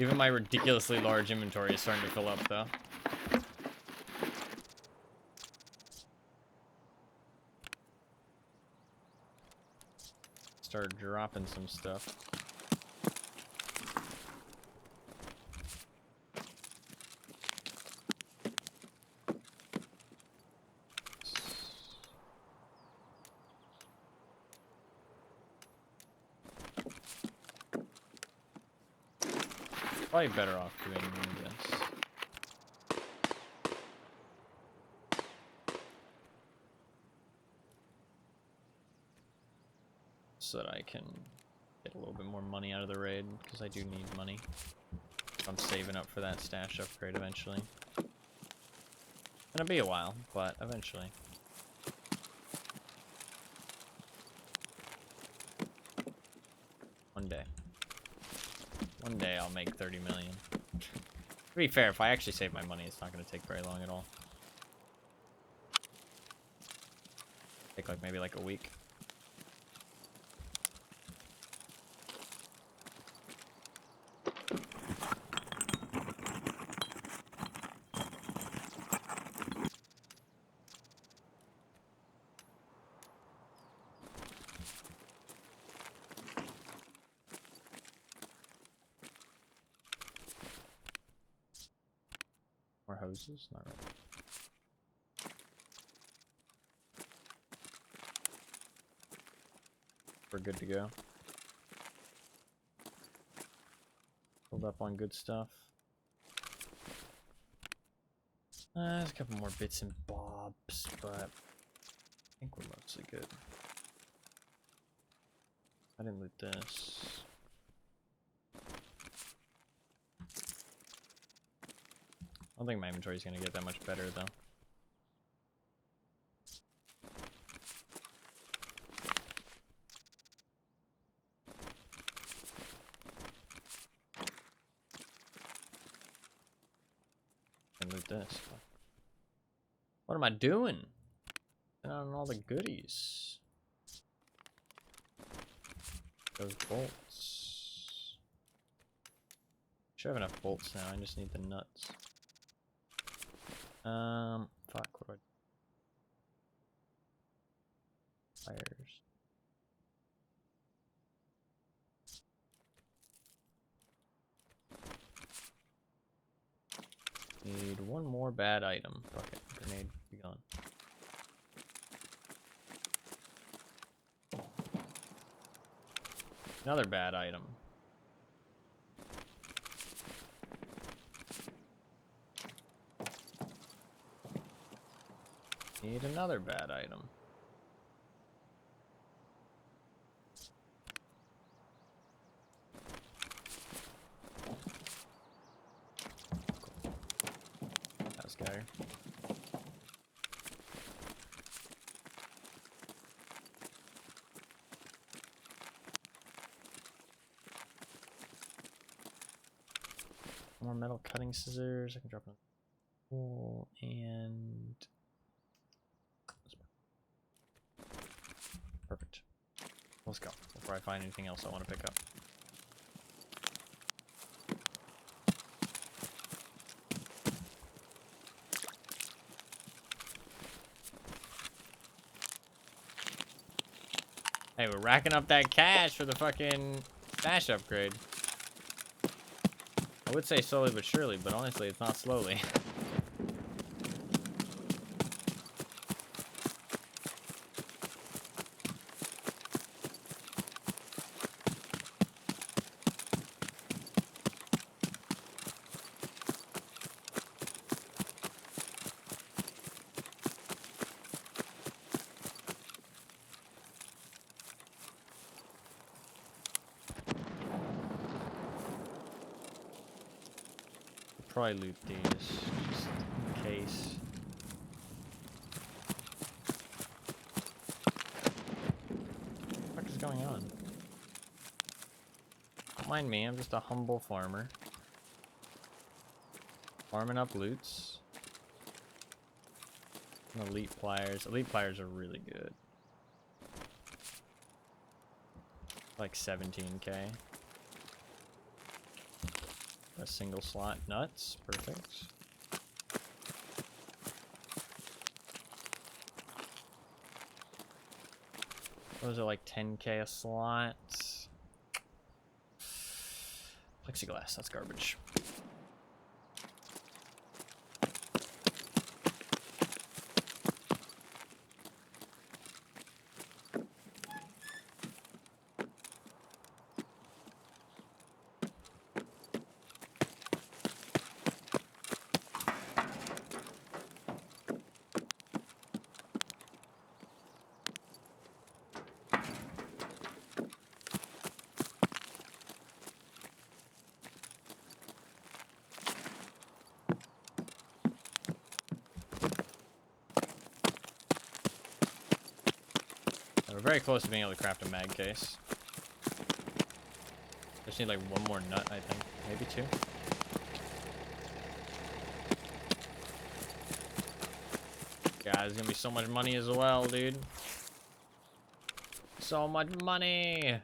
Speaker 1: Even my ridiculously large inventory is starting to fill up, though. Start dropping some stuff. Probably better off doing this. So that I can get a little bit more money out of the raid, because I do need money. I'm saving up for that stash upgrade eventually. It'll be a while, but eventually. One day. One day I'll make 30 million. To be fair, if I actually save my money, it's not going to take very long at all. Take like maybe like a week. More hoses? Not right. We're good to go. Filled up on good stuff. There's a couple more bits and bobs, but I think we're mostly good. I didn't loot this. I don't think my inventory is going to get that much better, though. And loot this. What am I doing? On all the goodies. Those bolts. Should have enough bolts now. I just need the nuts. Fuck. What do I? Fires. Need one more bad item. Fuck it. Grenade. Be gone. Another bad item. Need another bad item. That's scary. More metal cutting scissors. I can drop another tool and perfect. Let's go before I find anything else I want to pick up. Hey, we're racking up that cash for the fucking stash upgrade. I would say slowly but surely, but honestly, it's not slowly. Probably loot these, just in case. What the fuck is going on? Don't mind me, I'm just a humble farmer. Farming up loots. And elite pliers. Elite pliers are really good. Like 17k. A single slot nuts, perfect. Those are like 10k a slot. Plexiglass, that's garbage. We're very close to being able to craft a mag case. Just need like one more nut, I think. Maybe two. Yeah, there's gonna be so much money as well, dude. So much money!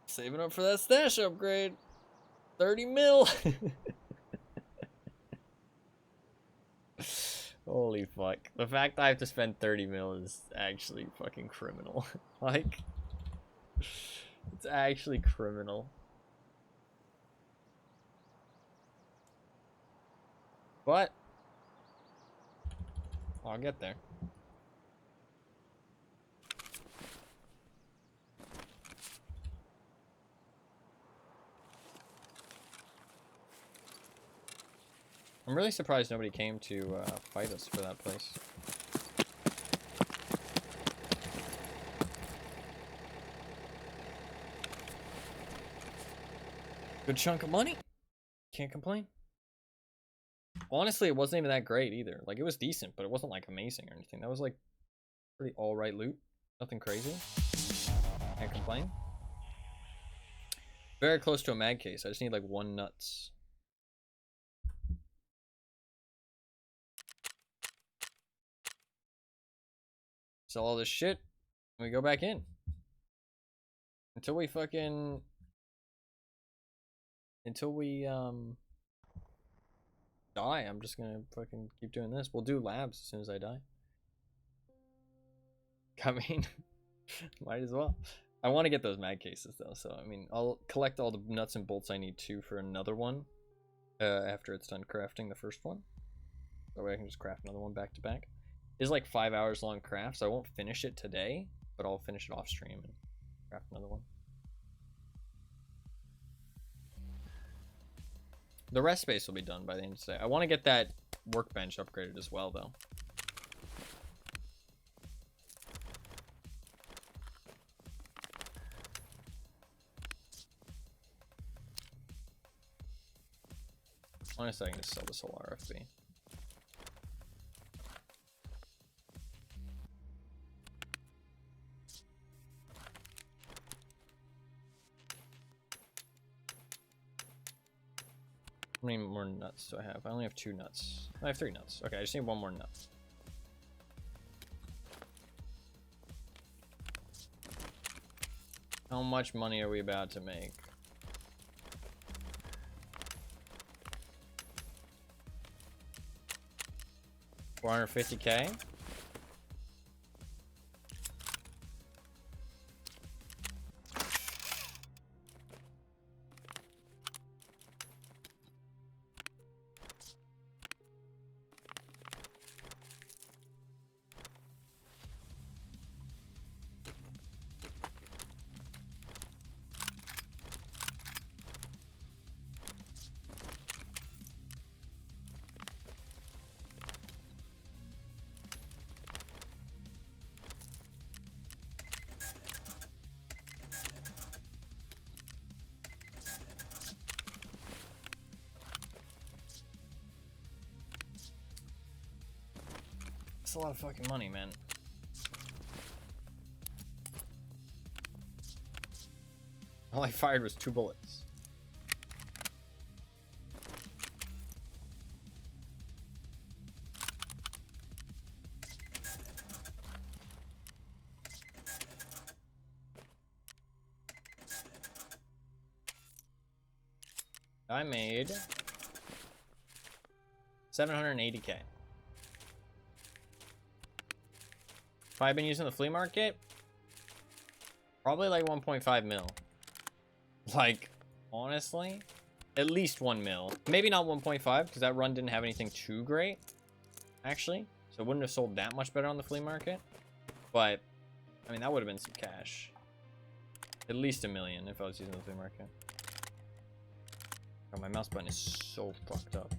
Speaker 1: Saving up for that stash upgrade. 30 mil! Holy fuck. The fact that I have to spend 30 mil is actually fucking criminal. Like, it's actually criminal. But I'll get there. I'm really surprised nobody came to fight us for that place. Good chunk of money. Can't complain. Honestly, it wasn't even that great either. Like, it was decent, but it wasn't like amazing or anything. That was like pretty alright loot. Nothing crazy. Can't complain. Very close to a mag case. I just need like 1 nuts. Sell all this shit. And we go back in. Until we fucking... Until we, die, I'm just gonna fucking keep doing this. We'll do labs as soon as I die. I mean, might as well. I want to get those mag cases though, so I mean, I'll collect all the nuts and bolts I need to for another one after it's done crafting the first one. That way I can just craft another one back to back. It's like 5 hours long craft, so I won't finish it today, but I'll finish it off stream and craft another one. The rest space will be done by the end of today. I want to get that workbench upgraded as well, though. Honestly, I can just sell this whole RFB. How many more nuts do I have? I only have 2 nuts. I have 3 nuts. Okay, I just need 1 more nut. How much money are we about to make? $450K? That's a lot of fucking money, man. All I fired was 2 bullets. I made 780K. If I've been using the flea market, probably like 1.5 mil. Like, honestly, at least 1 mil. Maybe not 1.5 because that run didn't have anything too great, actually. So it wouldn't have sold that much better on the flea market. But, I mean, that would have been some cash. At least 1 million if I was using the flea market. Oh, my mouse button is so fucked up.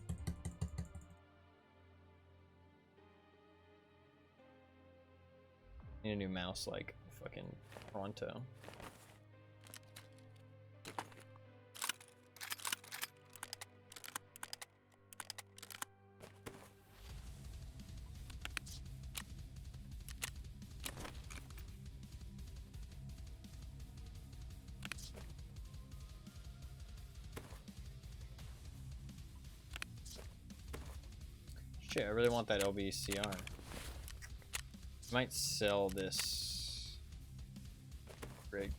Speaker 1: Need a new mouse like fucking pronto. Shit, I really want that LBCR. Might sell this rig.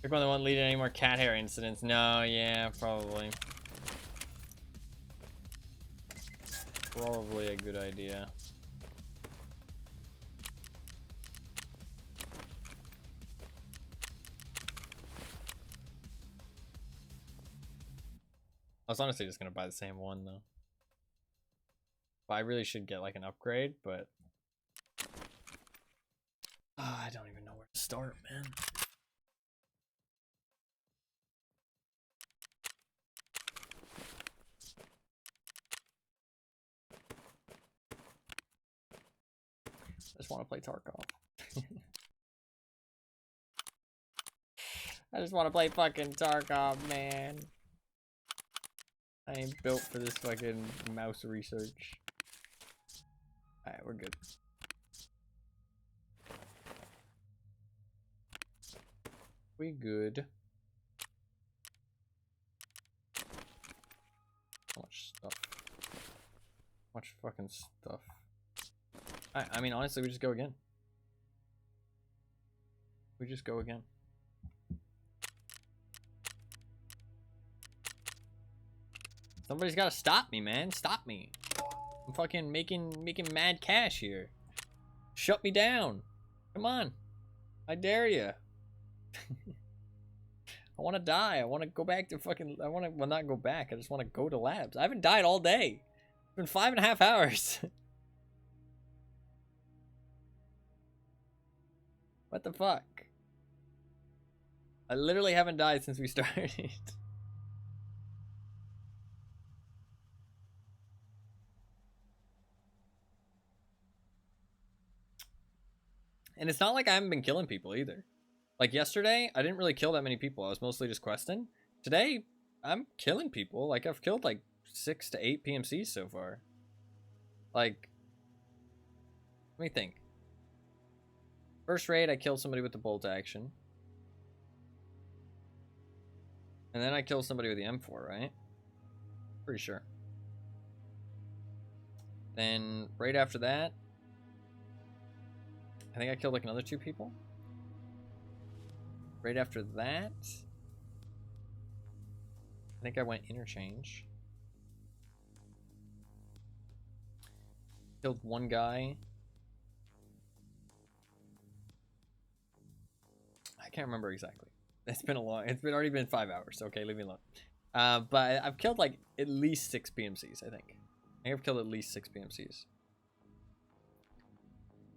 Speaker 1: Pick one that won't lead to any more cat hair incidents. No, yeah, probably. Probably a good idea. I was honestly just gonna buy the same one though. But I really should get like an upgrade, but I don't even know where to start, man. I just want to play Tarkov. I just want to play fucking Tarkov, man. I ain't built for this fucking mouse research. Alright, we're good. We good. So much stuff. Much fucking stuff. I mean, honestly, we just go again. We just go again. Somebody's gotta stop me, man. Stop me. I'm fucking making mad cash here. Shut me down. Come on. I dare you. I want to die. I want to go back to fucking... I want to... Well, not go back. I just want to go to labs. I haven't died all day. It's been 5.5 hours. What the fuck? I literally haven't died since we started. And it's not like I haven't been killing people either. Like yesterday, I didn't really kill that many people. I was mostly just questing. Today, I'm killing people. Like, I've killed like 6 to 8 PMCs so far. Like, let me think. First raid, I killed somebody with the bolt action. And then I killed somebody with the M4, right? Pretty sure. Then, right after that, I think I killed like another 2 people. Right after that, I think I went interchange. Killed 1 guy. I can't remember exactly. It's been already been 5 hours. So okay, leave me alone. But I've killed like at least 6 PMCs, I think. I think I've killed at least 6 PMCs.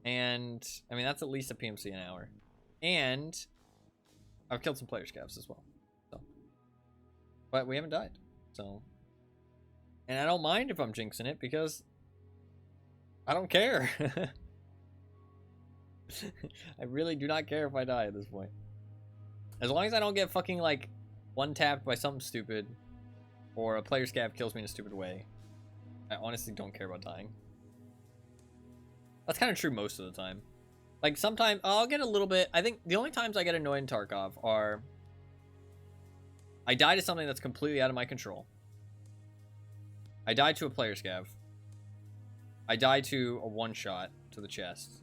Speaker 1: And, I mean, that's at least a PMC an hour. And I've killed some player scavs as well. So. But we haven't died. So. And I don't mind if I'm jinxing it because I don't care. I really do not care if I die at this point. As long as I don't get fucking, like, one-tapped by something stupid or a player scav kills me in a stupid way, I honestly don't care about dying. That's kind of true most of the time. Like, sometimes I'll get a little bit... I think the only times I get annoyed in Tarkov are... I die to something that's completely out of my control. I die to a player scav. I die to a one-shot to the chest.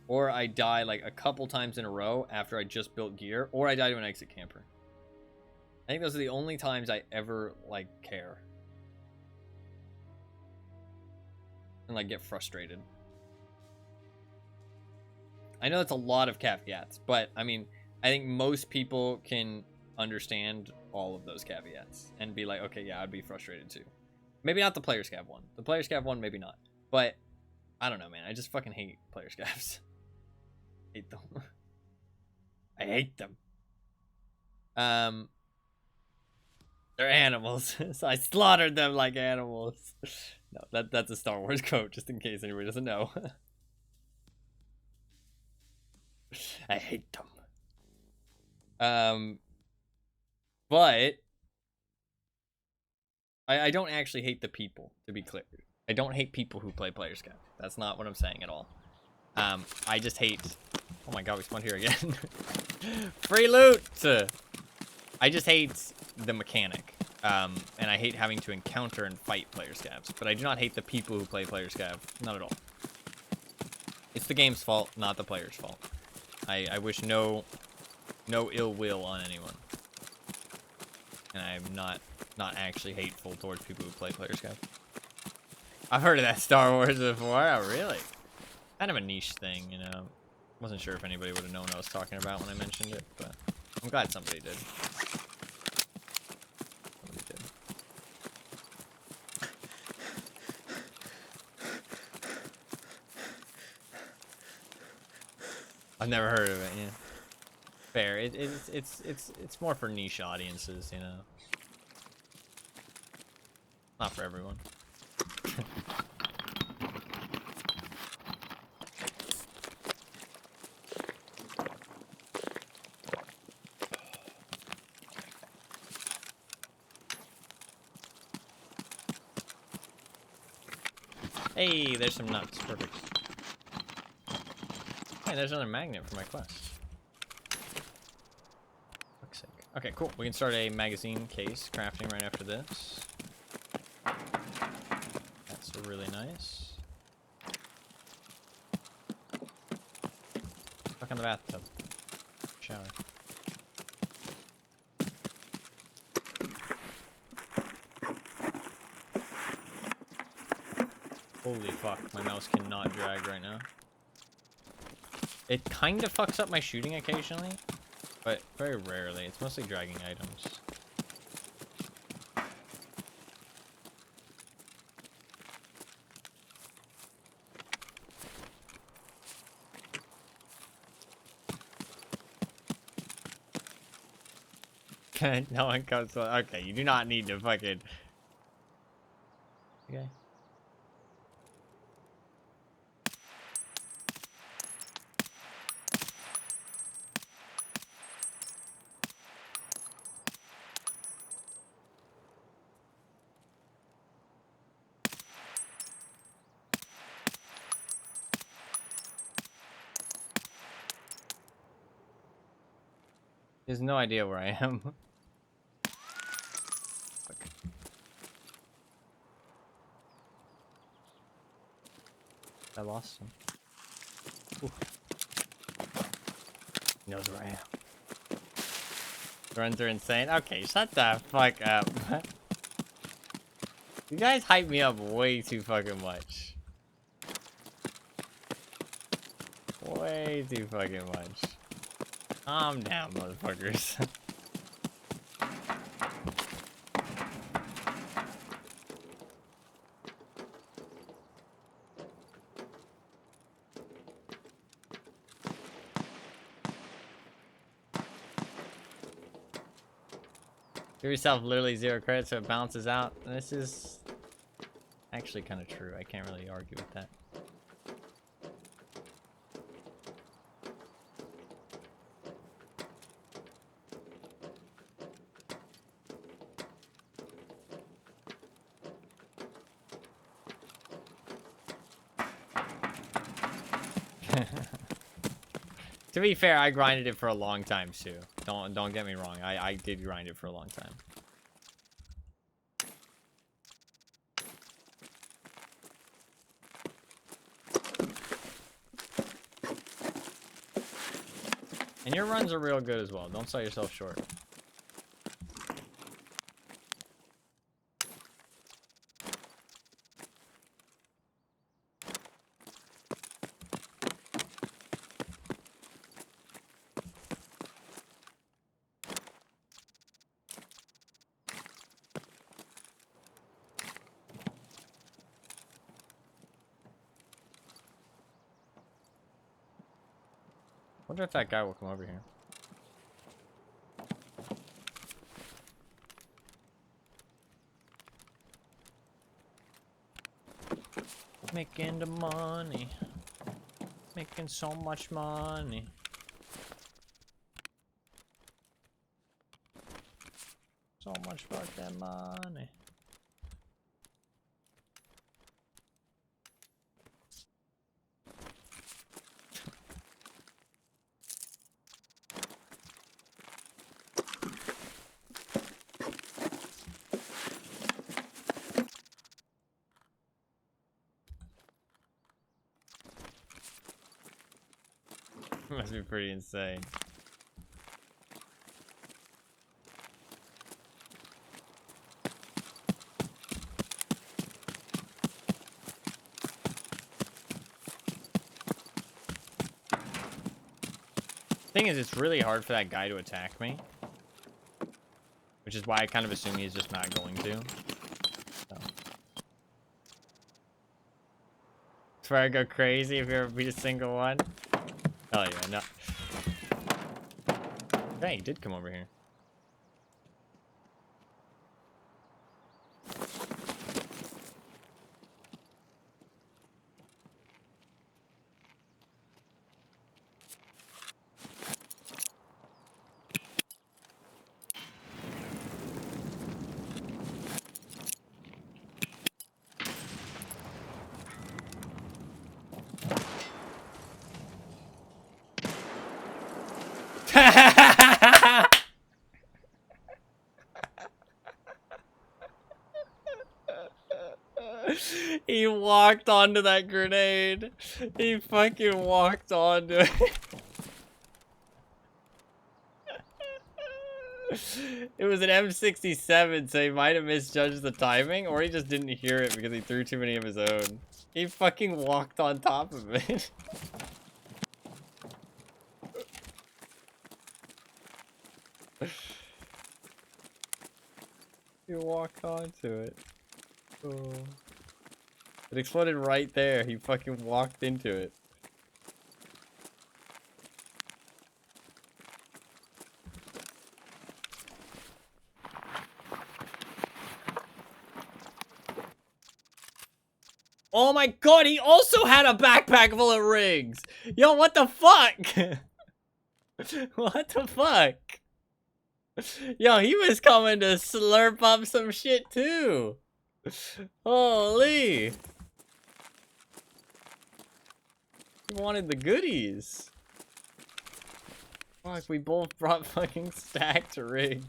Speaker 1: Or I die, like, a couple times in a row after I just built gear. Or I die to an exit camper. I think those are the only times I ever, like, care. And, like, get frustrated. I know that's a lot of caveats, but, I mean, I think most people can understand all of those caveats and be like, okay, yeah, I'd be frustrated too. Maybe not the player scav one. The player scav one, maybe not. But, I don't know, man. I just fucking hate player scavs. Hate them. I hate them. They're animals, so I slaughtered them like animals. No, that's a Star Wars quote, just in case anybody doesn't know. I hate them. But I don't actually hate the people, to be clear. I don't hate people who play player scav. That's not what I'm saying at all. I just hate... Oh my god, we spawned here again. Free loot! I just hate the mechanic. And I hate having to encounter and fight player scavs. But I do not hate the people who play player scav. Not at all. It's the game's fault, not the player's fault. I wish no ill will on anyone. And I'm not actually hateful towards people who play player scav. I've heard of that Star Wars before. Oh, really? Kind of a niche thing, you know. Wasn't sure if anybody would have known what I was talking about when I mentioned it, but I'm glad somebody did. Somebody did. I've never heard of it, yeah. Fair. It's more for niche audiences, you know. Not for everyone. Hey, there's some nuts. Perfect. Hey, there's another magnet for my quest. Fuck's sake. Okay, cool. We can start a magazine case crafting right after this. That's really nice. Fuck in the bathtub. Shower. Holy fuck, my mouse cannot drag right now. It kind of fucks up my shooting occasionally, but very rarely. It's mostly dragging items. No one comes to... Okay, you do not need to fucking... Okay. He has no idea where I am. Fuck. I lost him. Ooh. He knows where I am. Runs are insane. Okay, shut the fuck up. You guys hype me up way too fucking much. Way too fucking much. Calm down, motherfuckers. Give yourself literally 0 credit so it balances out. This is actually kind of true. I can't really argue with that. To be fair, I grinded it for a long time too. Don't get me wrong. I did grind it for a long time. And your runs are real good as well. Don't sell yourself short. Wonder if that guy will come over here. Making the money. Making so much money. So much fucking money. Must be pretty insane. Thing is, it's really hard for that guy to attack me, which is why I kind of assume he's just not going to. So. That's where I go crazy if you ever beat a single one. Hell yeah, no. Hey, he did come over here. He walked onto that grenade. He fucking walked onto it. It was an M67, so he might have misjudged the timing, or he just didn't hear it because he threw too many of his own. He fucking walked on top of it. He walked onto it. Oh. It exploded right there. He fucking walked into it. Oh my god, he also had a backpack full of rigs! Yo, what the fuck? What the fuck? Yo, he was coming to slurp up some shit too. Holy. He wanted the goodies. Fuck, we both brought fucking stacked rigs.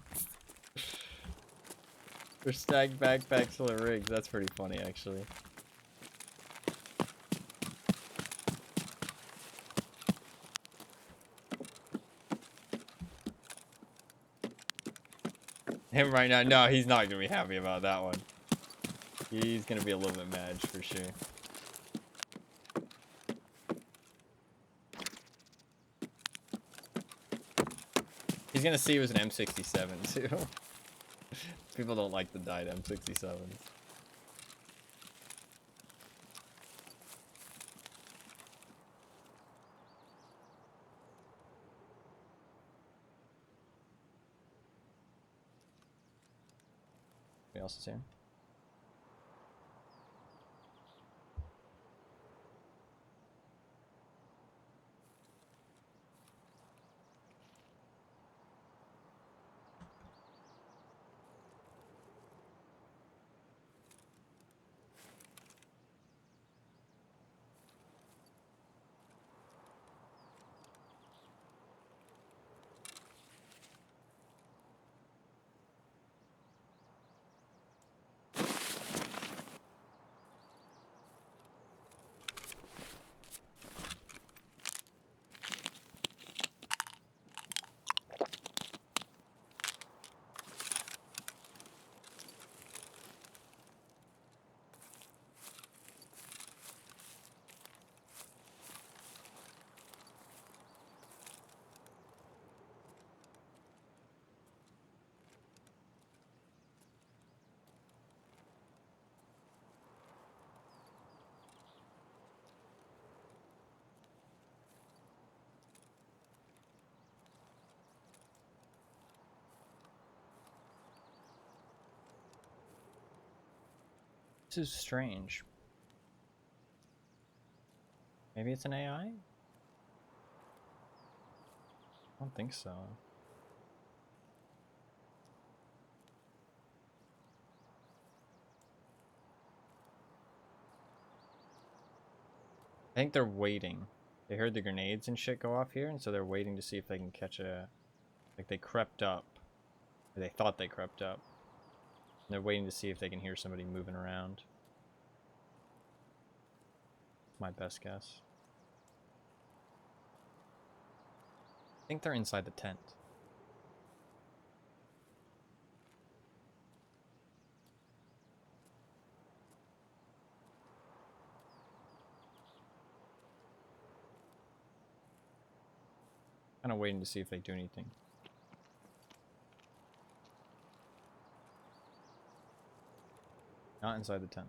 Speaker 1: Or stacked backpacks full of rigs. That's pretty funny, actually. Him right now, no, he's not gonna be happy about that one. He's gonna be a little bit mad for sure. He's gonna see it was an M67 too. People don't like the dyed M67s. Anybody else is here? This is strange. Maybe it's an AI? I don't think so. I think they're waiting. They heard the grenades and shit go off here, and so they're waiting to see if they can catch a... Like, they crept up. Or they thought they crept up. And they're waiting to see if they can hear somebody moving around. My best guess. I think they're inside the tent. Kind of waiting to see if they do anything. Not inside the tent.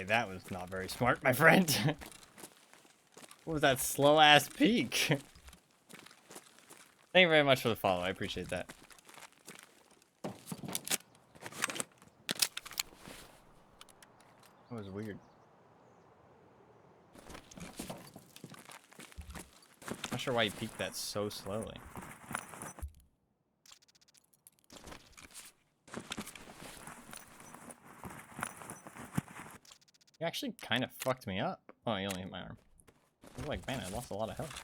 Speaker 1: Okay, that was not very smart, my friend. What was that slow-ass peek? Thank you very much for the follow. I appreciate that. That was weird. Not sure why you peeked that so slowly. You actually kind of fucked me up. Oh, you only hit my arm. I was like, man, I lost a lot of health.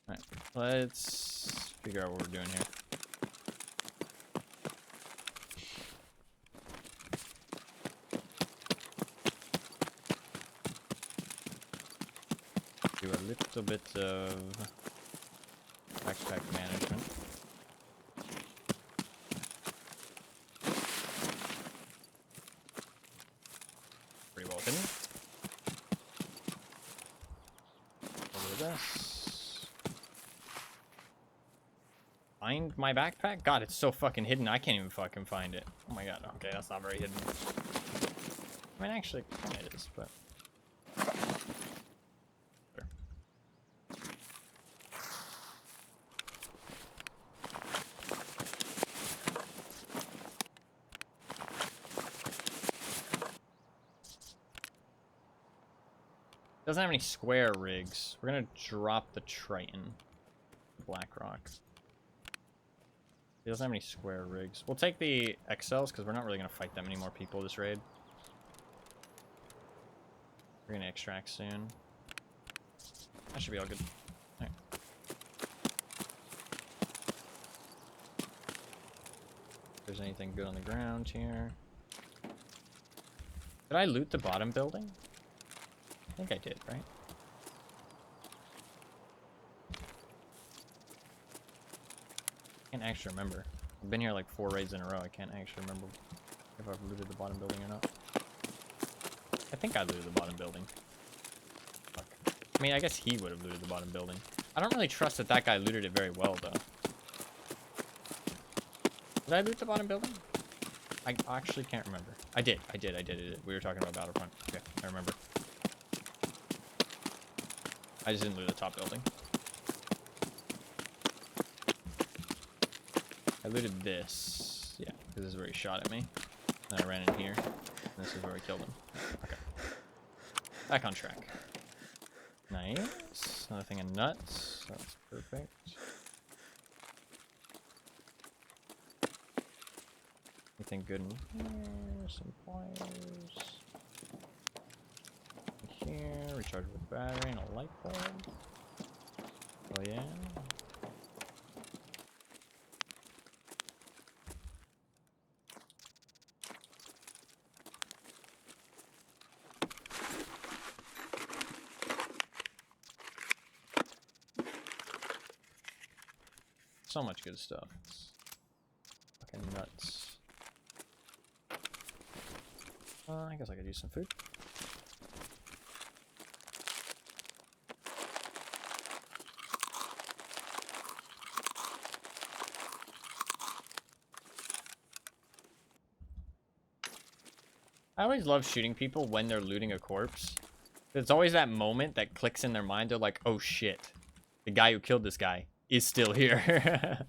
Speaker 1: Alright, let's figure out what we're doing here. Do a little bit of backpack management. Pretty well hidden. Over this. Find my backpack? God, it's so fucking hidden. I can't even fucking find it. Oh my god. Okay, that's not very hidden. I mean, actually, it is, but. Doesn't have any square rigs. We're gonna drop the Triton. Blackrock. He doesn't have any square rigs. We'll take the XLs because we're not really gonna fight that many more people this raid. We're gonna extract soon. That should be all good. Alright. If there's anything good on the ground here. Did I loot the bottom building? I think I did, right? I can't actually remember. I've been here like 4 raids in a row. I can't actually remember if I've looted the bottom building or not. I think I looted the bottom building. Fuck. I mean, I guess he would have looted the bottom building. I don't really trust that that guy looted it very well, though. Did I loot the bottom building? I actually can't remember. I did. We were talking about Battlefront. Okay, I remember. I just didn't loot the top building. I looted this. Yeah, because this is where he shot at me. Then I ran in here. And this is where we killed him. Okay. Back on track. Nice. Another thing of nuts. That's perfect. Anything good in here? Some pliers. Here, recharge with battery and a light bulb. Oh yeah. So much good stuff. It's fucking nuts. I guess I could use some food. I always love shooting people when they're looting a corpse. There's always that moment that clicks in their mind. They're like, oh shit, the guy who killed this guy is still here.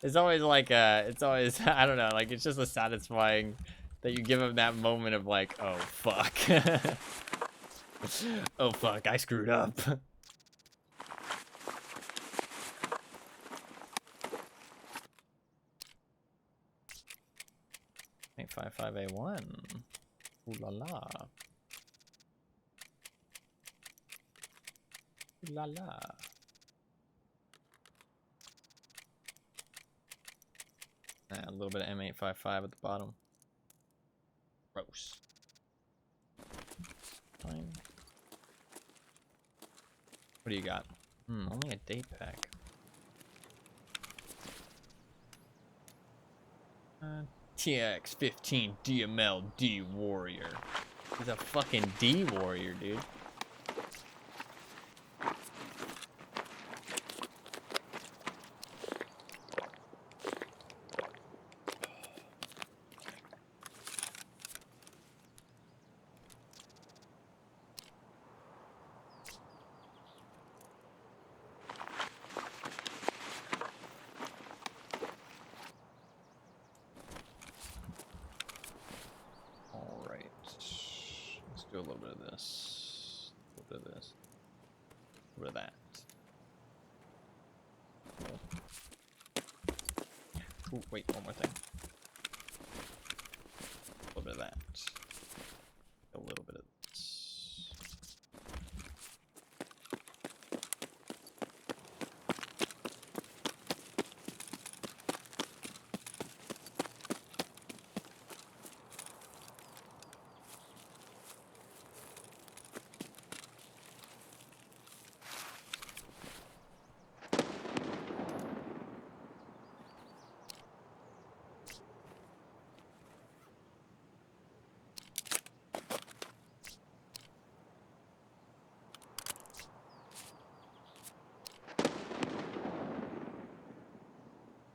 Speaker 1: It's always like, it's always, I don't know, like, it's just a satisfying that you give him that moment of like, oh fuck. Oh fuck, I screwed up. 855A1. Ooh la la. Ooh la la. A little bit of M855 at the bottom. Gross. Fine. What do you got? Only a day pack. TX15 DML D Warrior. He's a fucking D Warrior, dude. Do a little bit of this. A little bit of this. A little bit of that. Ooh, wait, one more thing. A little bit of that. A little bit of this.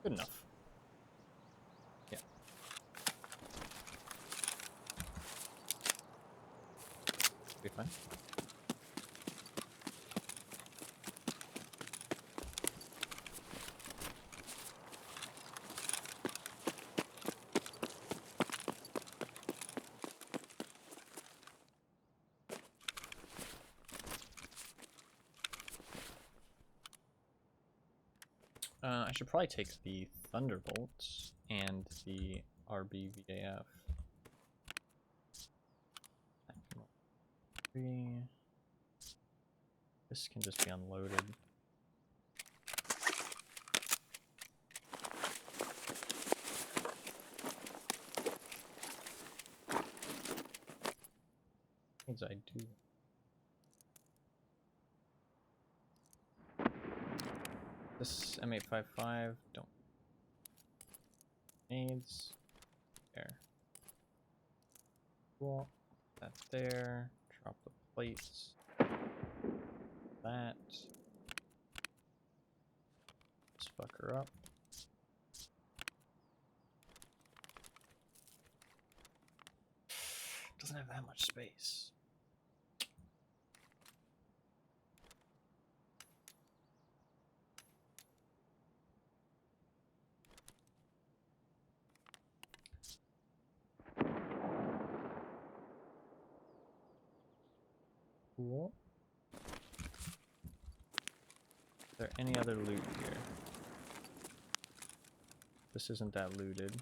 Speaker 1: Good enough. Yeah. Be fine. I should probably take the Thunderbolts and the RBVAF. This can just be unloaded. Things I do. This M855, don't. Needs. There. Cool. That there. Drop the plates. That. Just fuck her up. Doesn't have that much space. Cool. Is there any other loot here? This isn't that looted.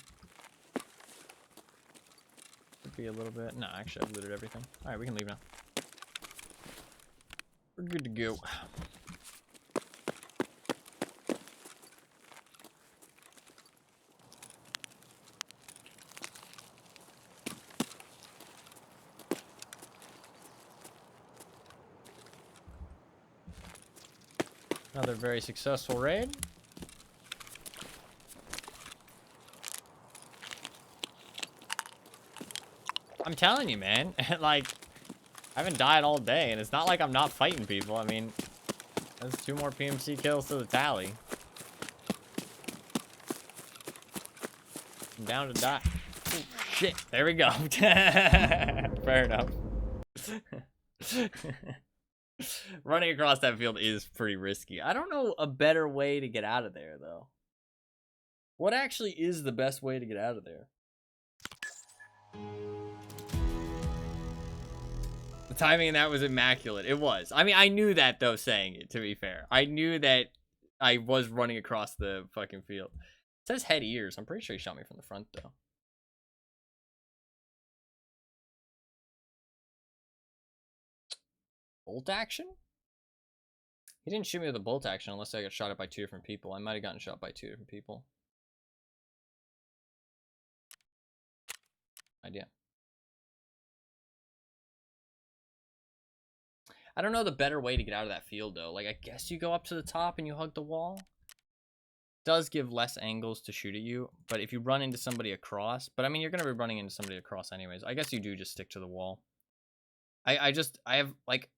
Speaker 1: Could be a little bit. No, actually I've looted everything. Alright, we can leave now. We're good to go. Another very successful raid. I'm telling you, man. Like, I haven't died all day, and it's not like I'm not fighting people. I mean, that's 2 more PMC kills to the tally. I'm down to die. Oh, shit. There we go. Fair enough. Running across that field is pretty risky. I don't know a better way to get out of there, though. What actually is the best way to get out of there? The timing in that was immaculate. It was. I mean, I knew that, though, saying it, to be fair. I knew that I was running across the fucking field. It says head ears. I'm pretty sure he shot me from the front, though. Bolt action? He didn't shoot me with a bolt action unless I got shot at by 2 different people. I might have gotten shot by 2 different people. Idea. I don't know the better way to get out of that field, though. Like, I guess you go up to the top and you hug the wall. It does give less angles to shoot at you, but if you run into somebody across... But, I mean, you're going to be running into somebody across anyways. I guess you do just stick to the wall. I have, like,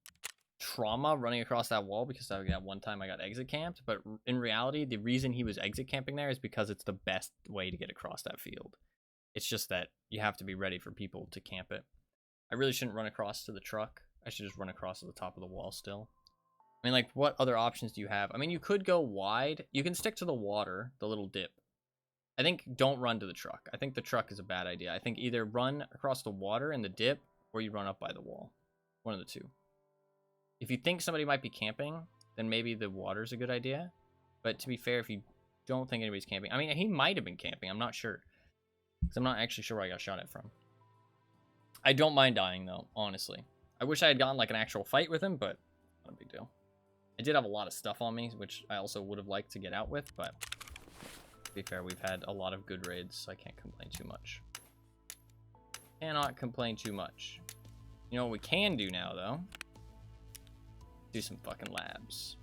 Speaker 1: trauma running across that wall because that one time I got exit camped. But in reality, the reason he was exit camping there is because it's the best way to get across that field. It's just that you have to be ready for people to camp it. I really shouldn't run across to the truck. I should just run across to the top of the wall still. I mean, like, what other options do you have? I mean, you could go wide. You can stick to the water, the little dip. I think don't run to the truck. I think the truck is a bad idea. I think either run across the water and the dip, or you run up by the wall. One of the two. If you think somebody might be camping, then maybe the water's a good idea. But to be fair, if you don't think anybody's camping, I mean, he might have been camping. I'm not sure. Because I'm not actually sure where I got shot at from. I don't mind dying, though, honestly. I wish I had gotten, like, an actual fight with him, but not a big deal. I did have a lot of stuff on me, which I also would have liked to get out with, but to be fair, we've had a lot of good raids, so I can't complain too much. Cannot complain too much. You know what we can do now, though? Do some fucking labs.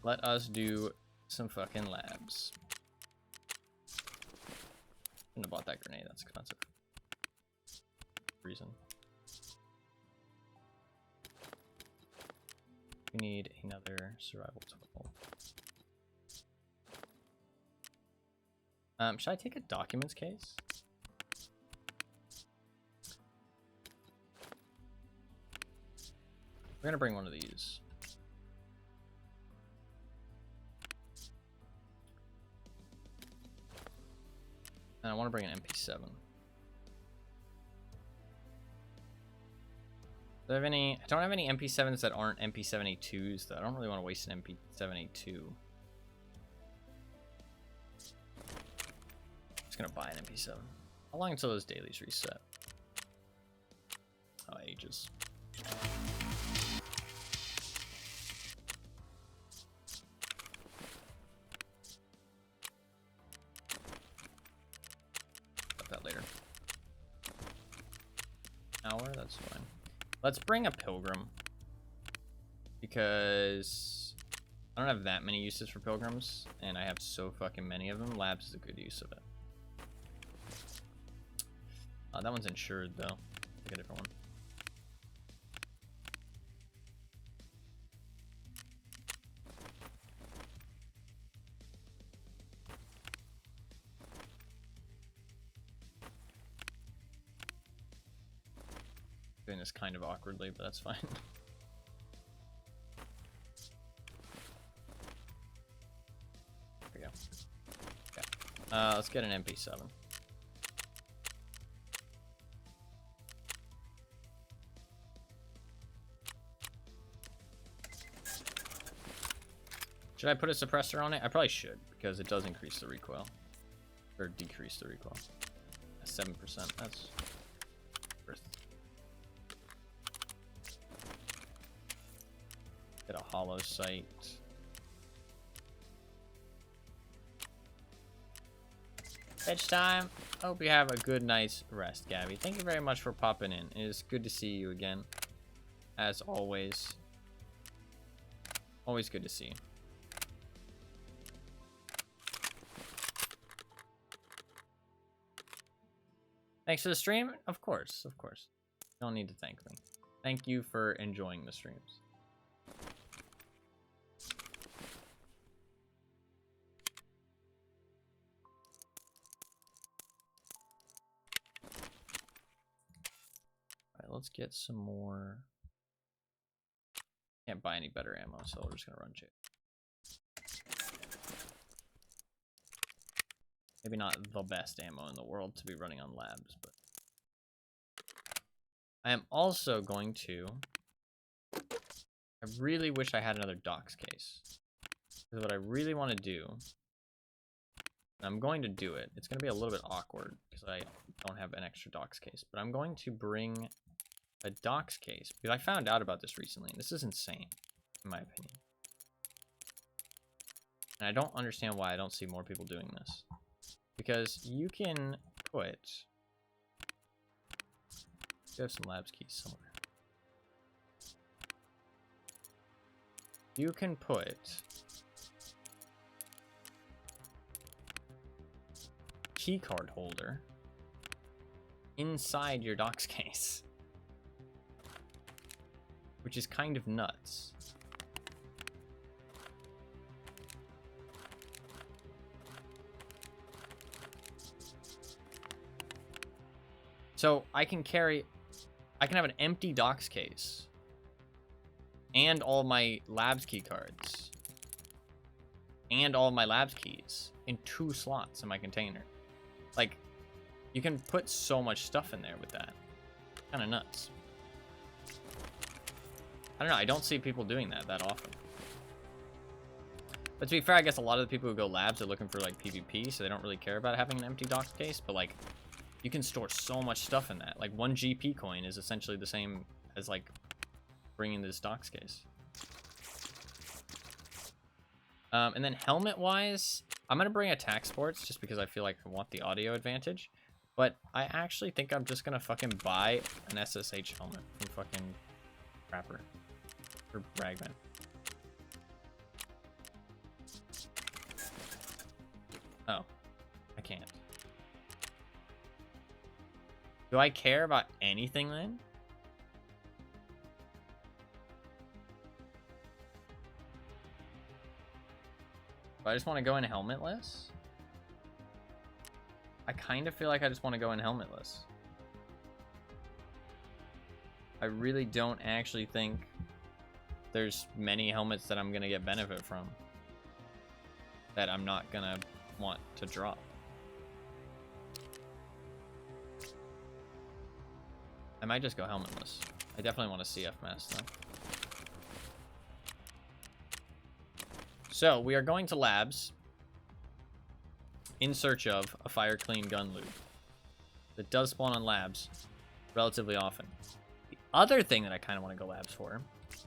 Speaker 1: Let us do some fucking labs. Shouldn't have bought that grenade, that's expensive. Reason. We need another survival 12. Should I take a documents case? We're gonna bring one of these. And I want to bring an MP7. Do I have any? I don't have any MP7s that aren't MP7A2s, though. I don't really want to waste an MP7A2. Just gonna buy an MP7. How long until those dailies reset? Oh, ages. Got that later. Hour, that's fine. Let's bring a pilgrim, because I don't have that many uses for pilgrims, and I have so fucking many of them. Labs is a good use of it. That one's insured, though. Take a different one. Doing this kind of awkwardly, but that's fine. There we go. Okay. Let's get an MP7. Should I put a suppressor on it? I probably should, because it does increase the recoil. Or decrease the recoil. 7%. That's worth. Get a hollow sight. Edge time. Hope you have a good night's rest, Gabby. Thank you very much for popping in. It is good to see you again. As always. Always good to see you. Thanks for the stream? Of course, of course. You don't need to thank me. Thank you for enjoying the streams. Alright, let's get some more. Can't buy any better ammo, so we're just gonna run J. Maybe not the best ammo in the world to be running on labs, but I am also going to. I really wish I had another docs case. Because what I really want to do, and I'm going to do it. It's going to be a little bit awkward because I don't have an extra docs case, but I'm going to bring a docs case because I found out about this recently, and this is insane, in my opinion. And I don't understand why I don't see more people doing this. Because you can put... I have some labs keys somewhere. You can put keycard holder inside your docs case, which is kind of nuts. So I can have an empty docs case and all my labs key cards and all my labs keys in 2 slots in my container. Like, You can put so much stuff in there with that. Kind of nuts. I don't know. I don't see people doing that often. But to be fair, I guess a lot of the people who go labs are looking for, like, PvP, so they don't really care about having an empty docs case. But, like, you can store so much stuff in that. Like, 1 GP coin is essentially the same as, like, bringing this docs case. And then helmet-wise, I'm going to bring attack sports just because I feel like I want the audio advantage. But I actually think I'm just going to fucking buy an SSH helmet from fucking Crapper. Or Bragman. Oh. I can't. Do I care about anything then? Do I just want to go in helmetless? I kind of feel like I just want to go in helmetless. I really don't actually think there's many helmets that I'm going to get benefit from that I'm not going to want to drop. I might just go helmetless. I definitely want a CF mask though. So we are going to labs in search of a fire clean gun loot that does spawn on labs relatively often. The other thing that I kind of want to go labs for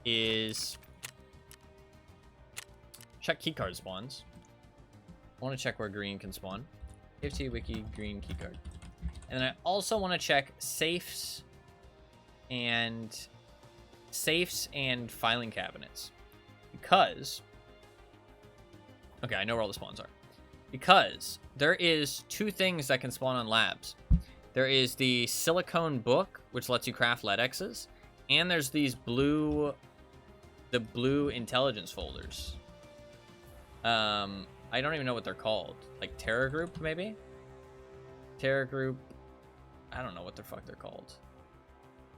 Speaker 1: is check keycard spawns. I want to check where green can spawn. KFT wiki green keycard. And then I also want to check safes and filing cabinets. Because okay, I know where all the spawns are. Because there is 2 things that can spawn on labs. There is the silicone book, which lets you craft LEDXs, and there's these blue intelligence folders. I don't even know what they're called. Like Terra Group, maybe? Terra Group. I don't know what the fuck they're called.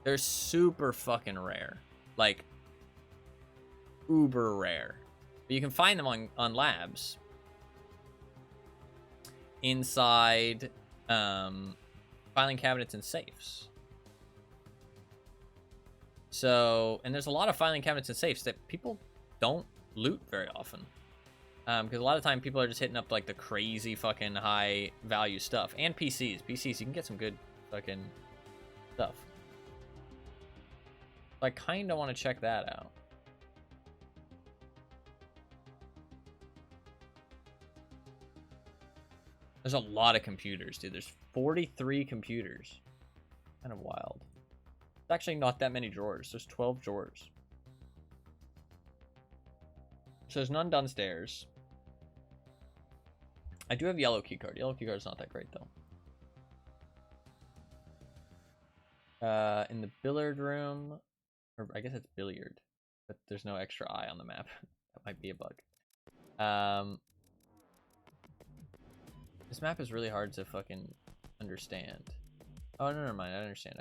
Speaker 1: They're super fucking rare. Like, uber rare. But you can find them on labs. Inside filing cabinets and safes. So, and there's a lot of filing cabinets and safes that people don't loot very often. Because a lot of time people are just hitting up like the crazy fucking high value stuff. And PCs. PCs, you can get some good fucking stuff. So I kind of want to check that out. There's a lot of computers, dude. There's 43 computers. Kind of wild. It's actually not that many drawers. There's 12 drawers. So there's none downstairs. I do have yellow keycard. Yellow keycard's not that great, though. In the billiard room, or I guess it's billiard, but there's no extra I on the map. That might be a bug. This map is really hard to fucking understand. Oh, no, never mind. I understand.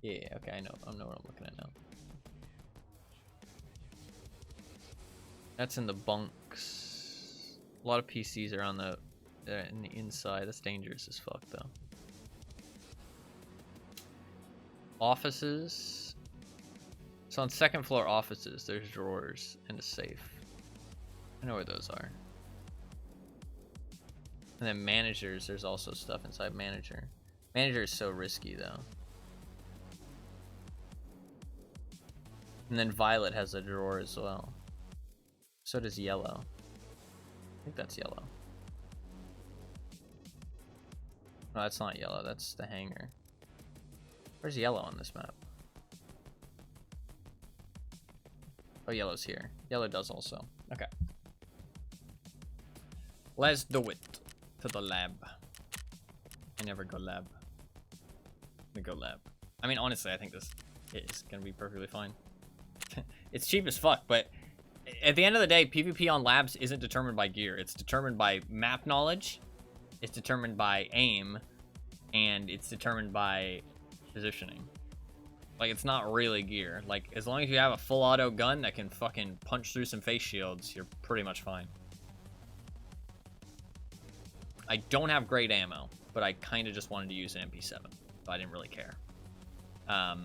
Speaker 1: Yeah, okay, I know what I'm looking at now. That's in the bunks. A lot of PCs are on the in the inside. That's dangerous as fuck, though. Offices. So on second floor offices, there's drawers and a safe. I know where those are. And then managers, there's also stuff inside manager. Manager is so risky, though. And then violet has a drawer as well. So does yellow. I think that's yellow. No, that's not yellow. That's the hanger. Where's yellow on this map? Oh, yellow's here. Yellow does also. Okay. Let's do it. To the lab. I never go lab. I'm gonna go lab. I mean, honestly, I think this is gonna be perfectly fine. It's cheap as fuck, but at the end of the day, PvP on labs isn't determined by gear. It's determined by map knowledge, it's determined by aim, and it's determined by positioning. Like, it's not really gear. Like, as long as you have a full auto gun that can fucking punch through some face shields, you're pretty much fine. I don't have great ammo, but I kind of just wanted to use an MP7, so I didn't really care. I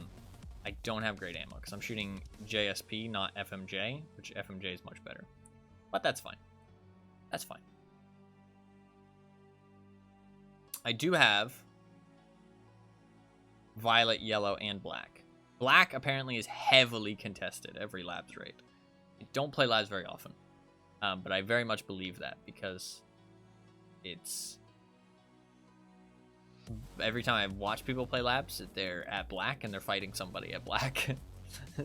Speaker 1: don't have great ammo because I'm shooting JSP, not FMJ, which FMJ is much better. But that's fine. That's fine. I do have violet, yellow, and black. Black apparently is heavily contested every labs raid. I don't play labs very often, but I very much believe that because it's... Every time I watch people play labs, they're at black and they're fighting somebody at black.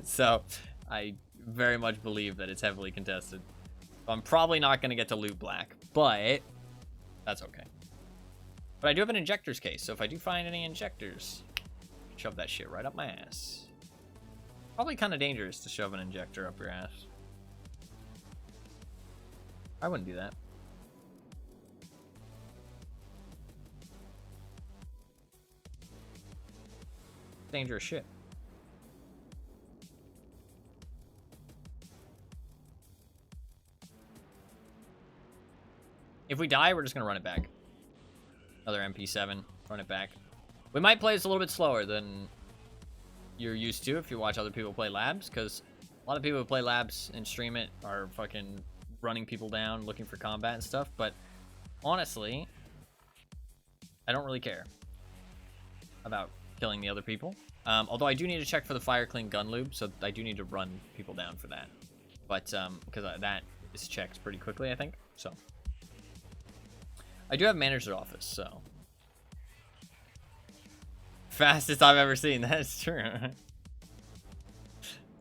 Speaker 1: So I very much believe that it's heavily contested. I'm probably not going to get to loot black, but that's okay. But I do have an injectors case, so if I do find any injectors, shove that shit right up my ass. Probably kind of dangerous to shove an injector up your ass. I wouldn't do that. Dangerous shit. If we die, we're just gonna run it back. Another MP7, run it back. We might play this a little bit slower than you're used to if you watch other people play labs, because a lot of people who play labs and stream it are fucking running people down, looking for combat and stuff, but honestly, I don't really care about killing the other people. Although I do need to check for the fire clean gun lube, so I do need to run people down for that. But, because that is checked pretty quickly, I think, so. I do have manager's office, so. Fastest I've ever seen, that is true.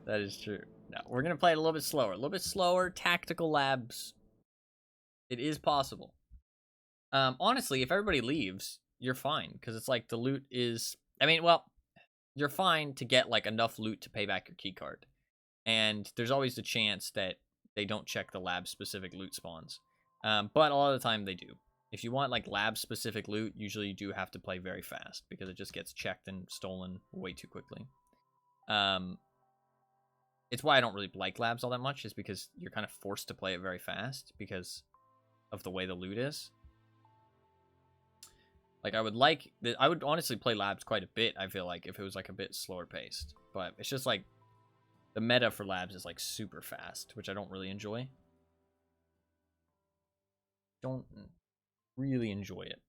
Speaker 1: That is true. No, we're going to play it a little bit slower. A little bit slower, tactical labs. It is possible. Honestly, if everybody leaves, you're fine, because it's like the loot is... I mean, well, you're fine to get like enough loot to pay back your key card. And there's always the chance that they don't check the lab-specific loot spawns. But a lot of the time they do. If you want like lab-specific loot, usually you do have to play very fast, because it just gets checked and stolen way too quickly. It's why I don't really like labs all that much, is because you're kind of forced to play it very fast because of the way the loot is. Like, I would honestly play labs quite a bit, I feel like, if it was like a bit slower paced. But it's just like, the meta for labs is like super fast, which I don't really enjoy. Don't really enjoy it.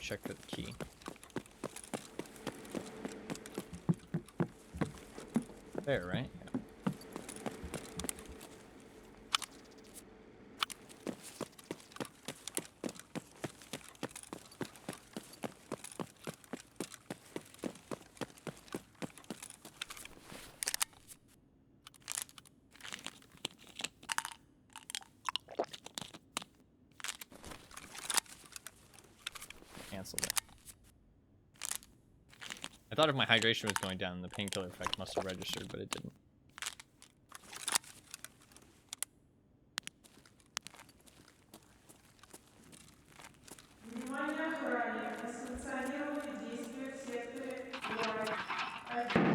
Speaker 1: Check for the key. There, right? Yeah. Cancel it. I thought if my hydration was going down, the painkiller effect must have registered, but it didn't.
Speaker 3: Внимание охране. Несанкционированные действия в секторе White.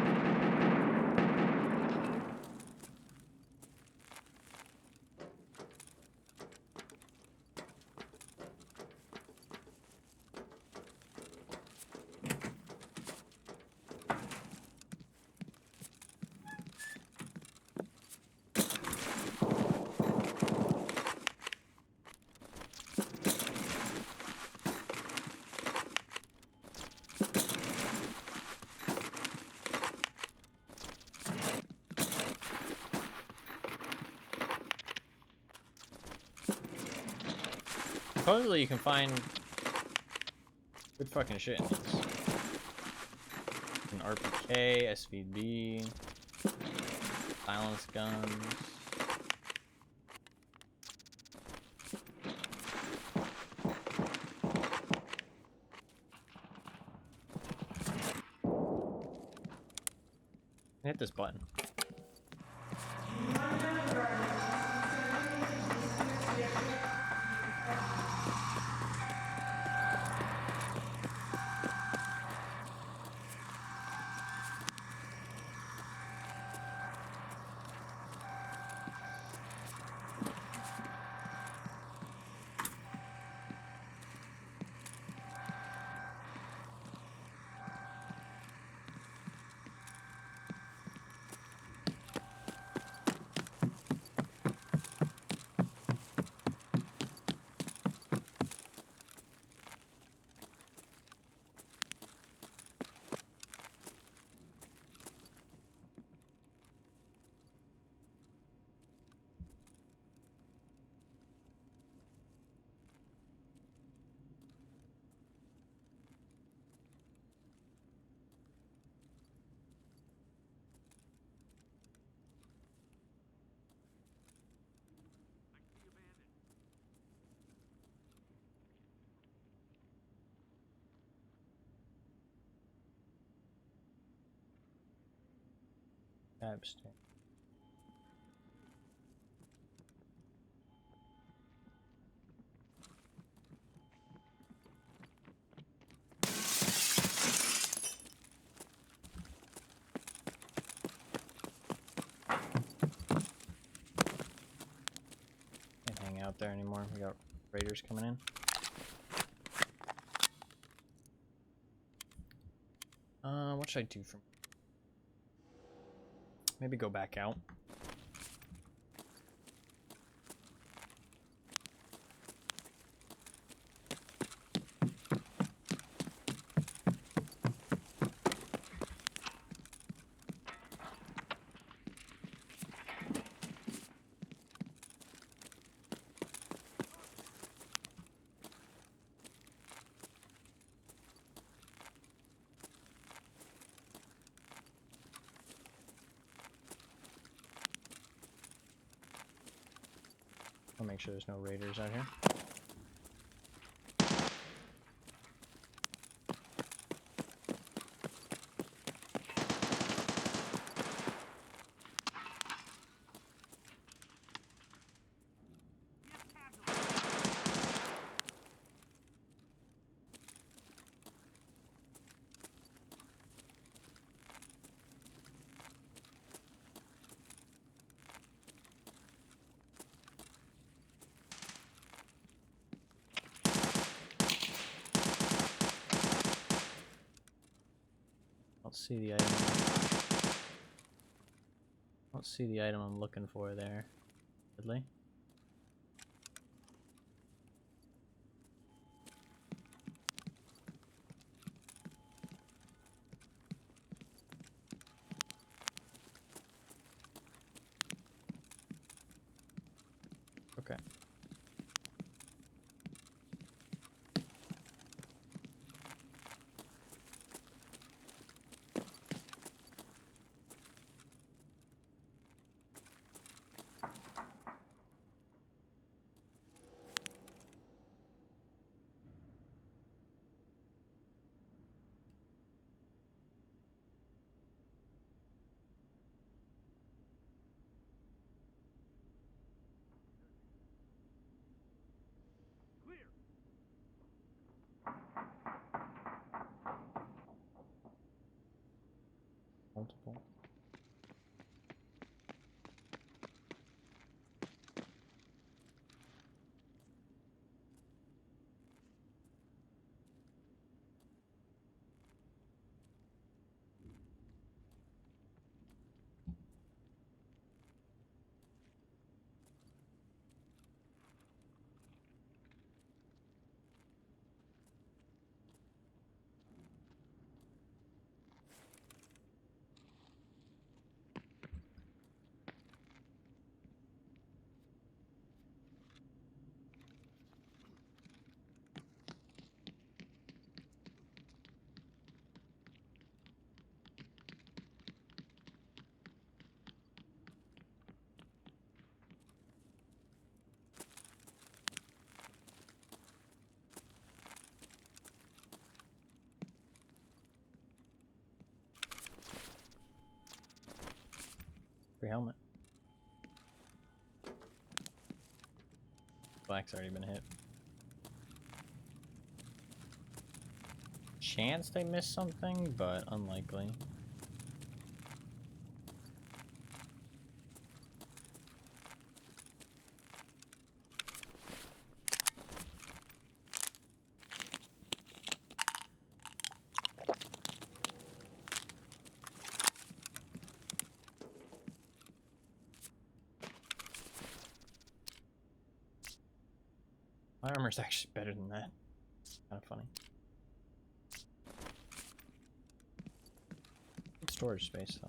Speaker 1: Supposedly you can find good fucking shit in these. An RPK, SVB, silence guns. Hit this button. Abstain. Can't hang out there anymore. We got raiders coming in. What should I do from? Maybe go back out. I'll make sure there's no raiders out here. See the item. I don't see the item I'm looking for there. Ridley. Okay. Multiple. Free helmet. Black's already been hit. Chance they missed something, but unlikely. My armor's actually better than that. Kind of funny. Good storage space though.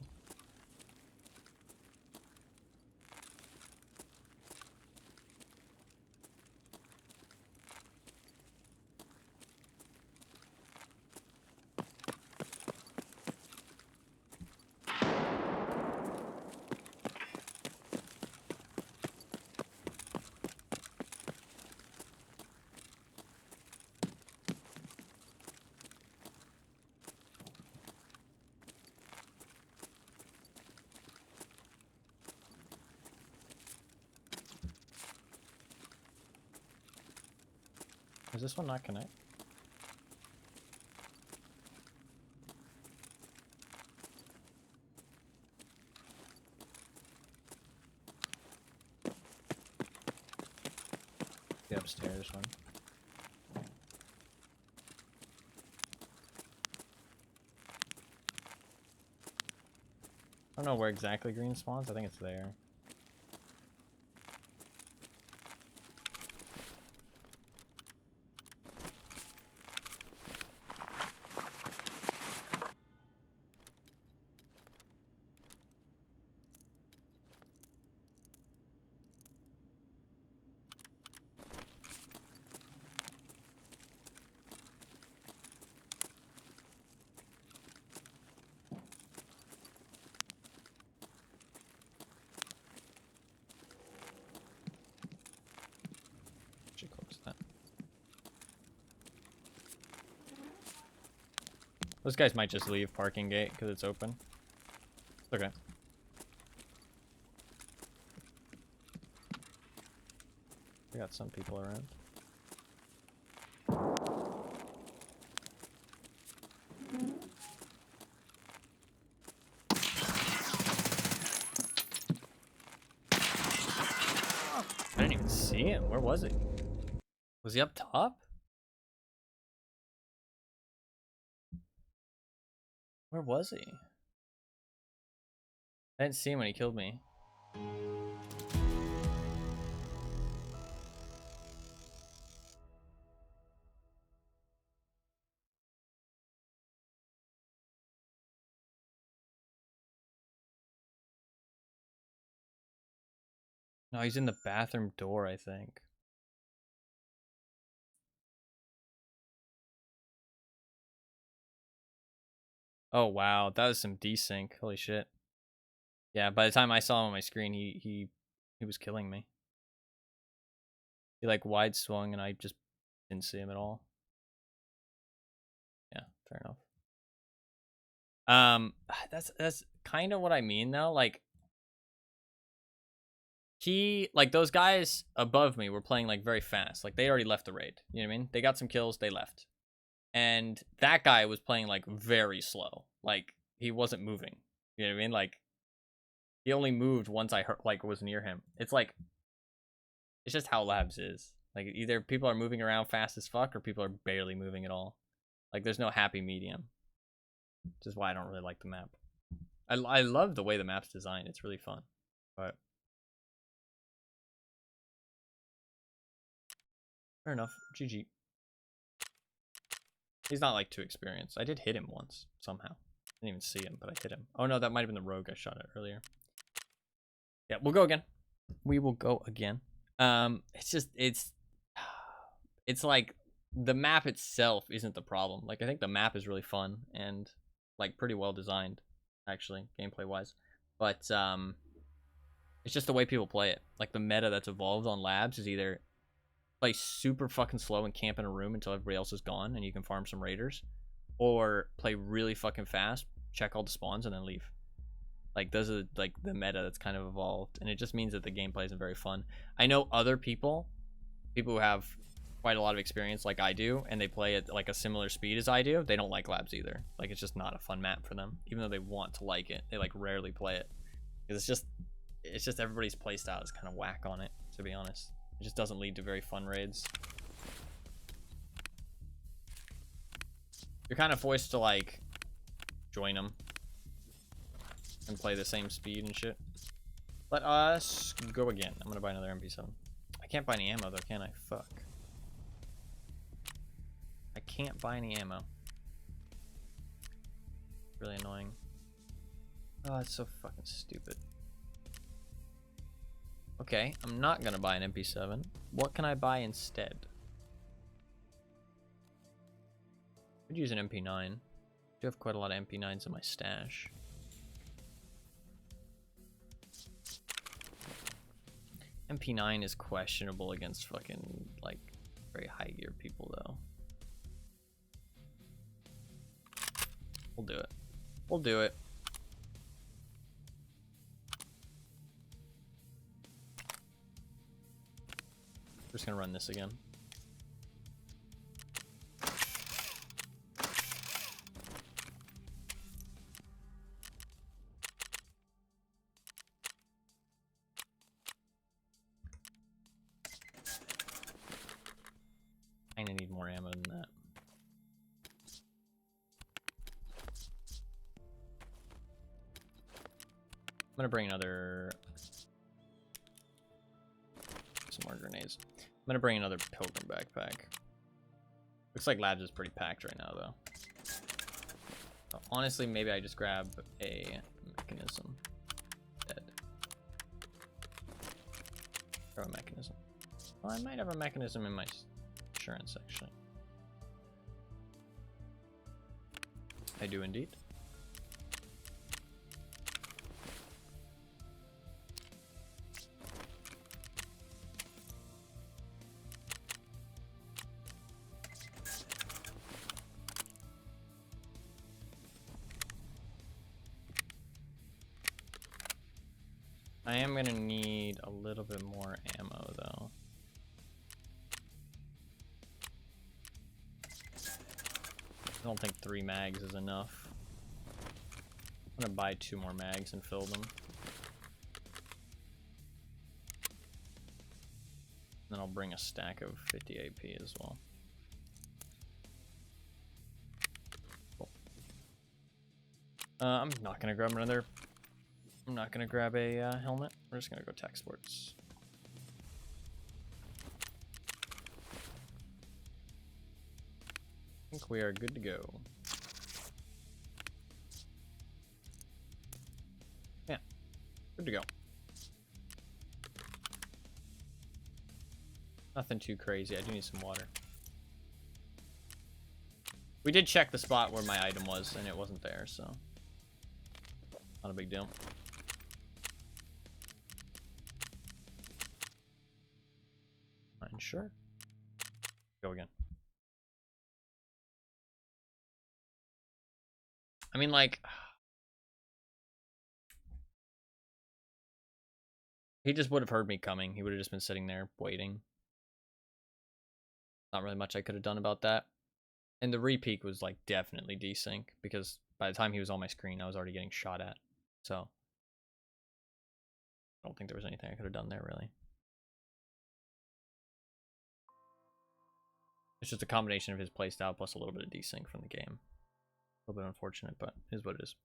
Speaker 1: this one not connect? The upstairs one. I don't know where exactly green spawns. I think it's there. Those guys might just leave parking gate because it's open. It's okay. We got some people around. I didn't even see him. Where was he? Was he up top? Where was he? I didn't see him when he killed me. No, he's in the bathroom door, I think. Oh wow, that was some desync. Holy shit. Yeah, by the time I saw him on my screen, he was killing me. He like wide swung and I just didn't see him at all. Yeah, fair enough. That's kind of what I mean though. Like those guys above me were playing like very fast. Like they already left the raid. You know what I mean? They got some kills, they left. And that guy was playing like very slow. Like he wasn't moving. You know what I mean? Like he only moved once I heard, like was near him. It's like it's just how labs is. Like either people are moving around fast as fuck or people are barely moving at all. Like there's no happy medium. Which is why I don't really like the map. I love the way the map's designed. It's really fun. But fair enough. GG. He's not like too experienced. I did hit him once somehow. Didn't even see him, but I hit him. Oh no, that might have been the rogue I shot at earlier. Yeah, we'll go again. We will go again. It's like the map itself isn't the problem. Like I think the map is really fun and like pretty well designed, actually, gameplay wise. But it's just the way people play it. Like the meta that's evolved on labs is either play super fucking slow and camp in a room until everybody else is gone and you can farm some raiders, or play really fucking fast, check all the spawns, and then leave. Like those are like the meta that's kind of evolved, and it just means that the gameplay isn't very fun. I know other people who have quite a lot of experience like I do, and they play at like a similar speed as I do. They don't like labs either. Like it's just not a fun map for them, even though they want to like it. They like rarely play it because it's just everybody's playstyle is kind of whack on it. To be honest, it just doesn't lead to very fun raids. You're kind of forced to like join them and play the same speed and shit. Let us go again. I'm gonna buy another MP7. I can't buy any ammo though, can I? Fuck. I can't buy any ammo. Really annoying. Oh, it's so fucking stupid. Okay, I'm not gonna buy an MP7. What can I buy instead? Could use an MP9. I do have quite a lot of MP9s in my stash. MP9 is questionable against fucking like very high gear people though. We'll do it. We'll do it. We're just gonna run this again. I'm gonna bring another... some more grenades. I'm gonna bring another pilgrim backpack. Looks like labs is pretty packed right now, though. So honestly, maybe I just grab a mechanism. Dead. Grab a mechanism. Well, I might have a mechanism in my insurance, actually. I do indeed. I am gonna need a little bit more ammo, though. I don't think 3 mags is enough. I'm gonna buy 2 more mags and fill them. Then I'll bring a stack of 50 AP as well. Cool. I'm not gonna grab another. I'm not gonna grab a helmet. We're just gonna go tech sports. I think we are good to go. Yeah, good to go. Nothing too crazy. I do need some water. We did check the spot where my item was, and it wasn't there, so not a big deal. Fine, sure. Go again. I mean, like, he just would have heard me coming. He would have just been sitting there waiting. Not really much I could have done about that. And the repeak was like definitely desync because by the time he was on my screen, I was already getting shot at. So I don't think there was anything I could have done there really. It's just a combination of his playstyle plus a little bit of desync from the game. A little bit unfortunate, but it is what it is.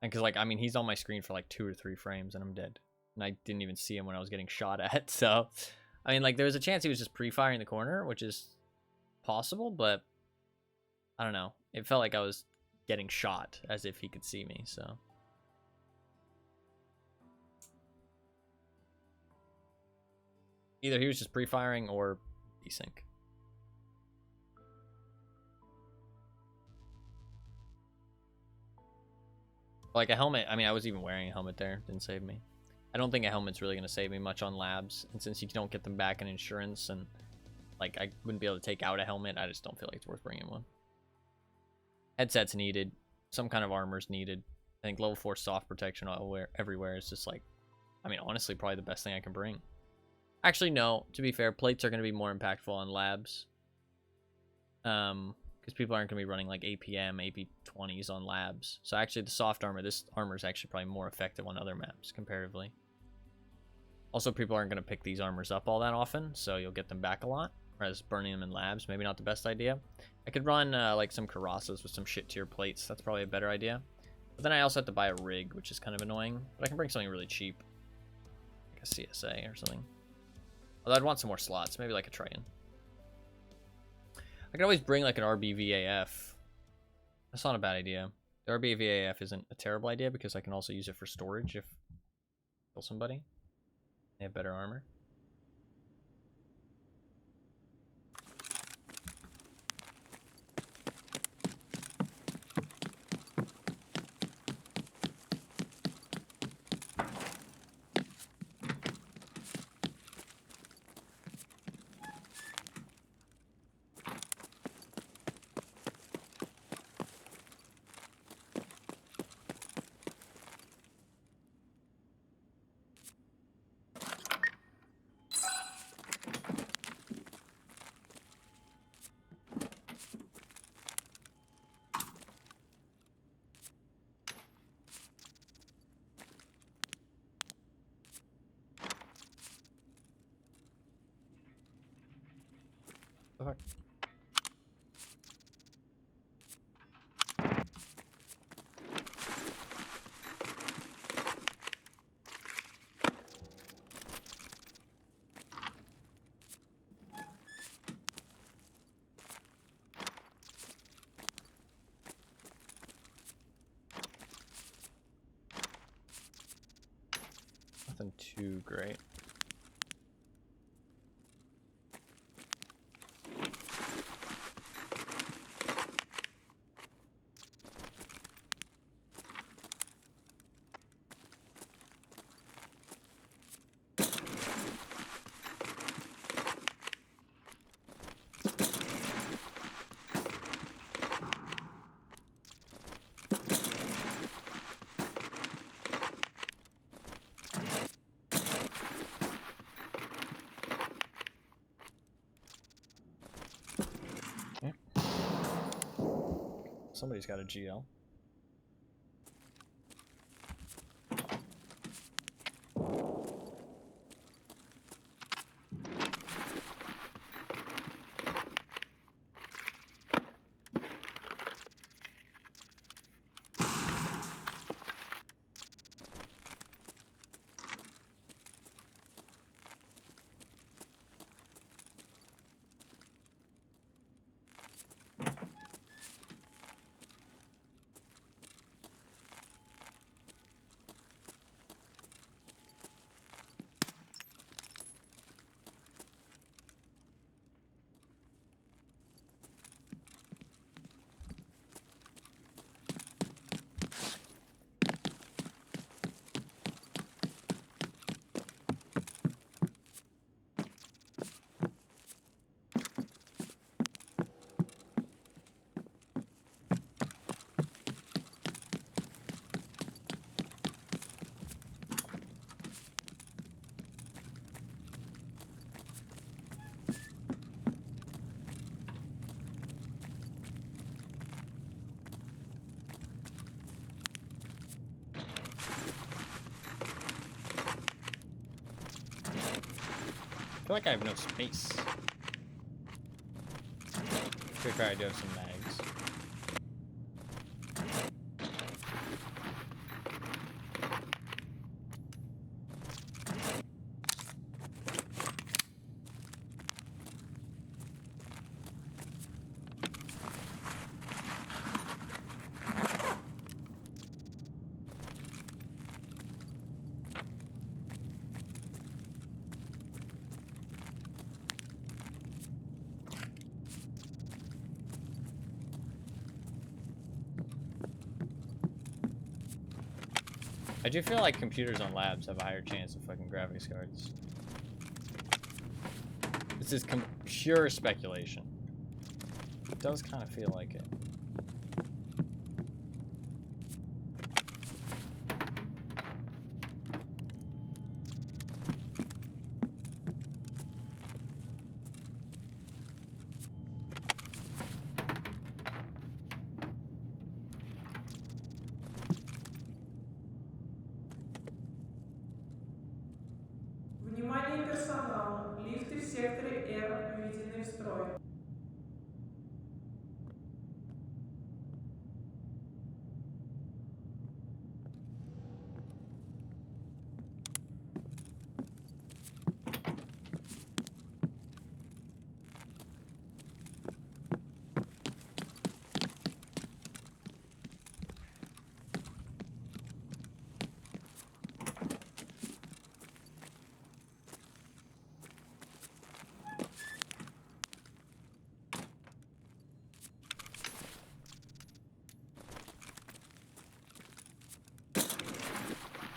Speaker 1: And because, like, I mean, he's on my screen for like 2 or 3 frames and I'm dead. And I didn't even see him when I was getting shot at. So, I mean, like, there was a chance he was just pre-firing the corner, which is possible, but I don't know. It felt like I was getting shot as if he could see me, so. Either he was just pre-firing or desync. Like a helmet, I mean, I was even wearing a helmet there. Didn't save me. I don't think a helmet's really going to save me much on labs. And since you don't get them back in insurance and, like, I wouldn't be able to take out a helmet, I just don't feel like it's worth bringing one. Headset's needed. Some kind of armor's needed. I think level 4 soft protection everywhere is just, like, I mean, honestly, probably the best thing I can bring. Actually, no. To be fair, plates are going to be more impactful on labs. Because people aren't going to be running like APM, AP20s on labs. So actually the soft armor, this armor is actually probably more effective on other maps comparatively. Also, people aren't going to pick these armors up all that often, so you'll get them back a lot. Whereas burning them in labs, maybe not the best idea. I could run like some Karasas with some shit tier plates. That's probably a better idea. But then I also have to buy a rig, which is kind of annoying. But I can bring something really cheap. Like a CSA or something. Although I'd want some more slots, maybe like a Trayan. I could always bring like an RBVAF. That's not a bad idea. The RBVAF isn't a terrible idea because I can also use it for storage if I kill somebody. They have better armor. Nothing too great. Somebody's got a GL. I feel like I have no space. Pretty fair, I do have some mags. I do feel like computers on labs have a higher chance of fucking graphics cards. This is pure speculation. It does kind of feel like it.
Speaker 3: Внимание персоналу. Лифты в секторе R введены в строй.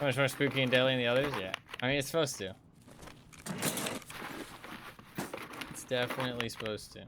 Speaker 1: How much more spooky and deadly than the others? Yeah. I mean, it's supposed to. It's definitely supposed to.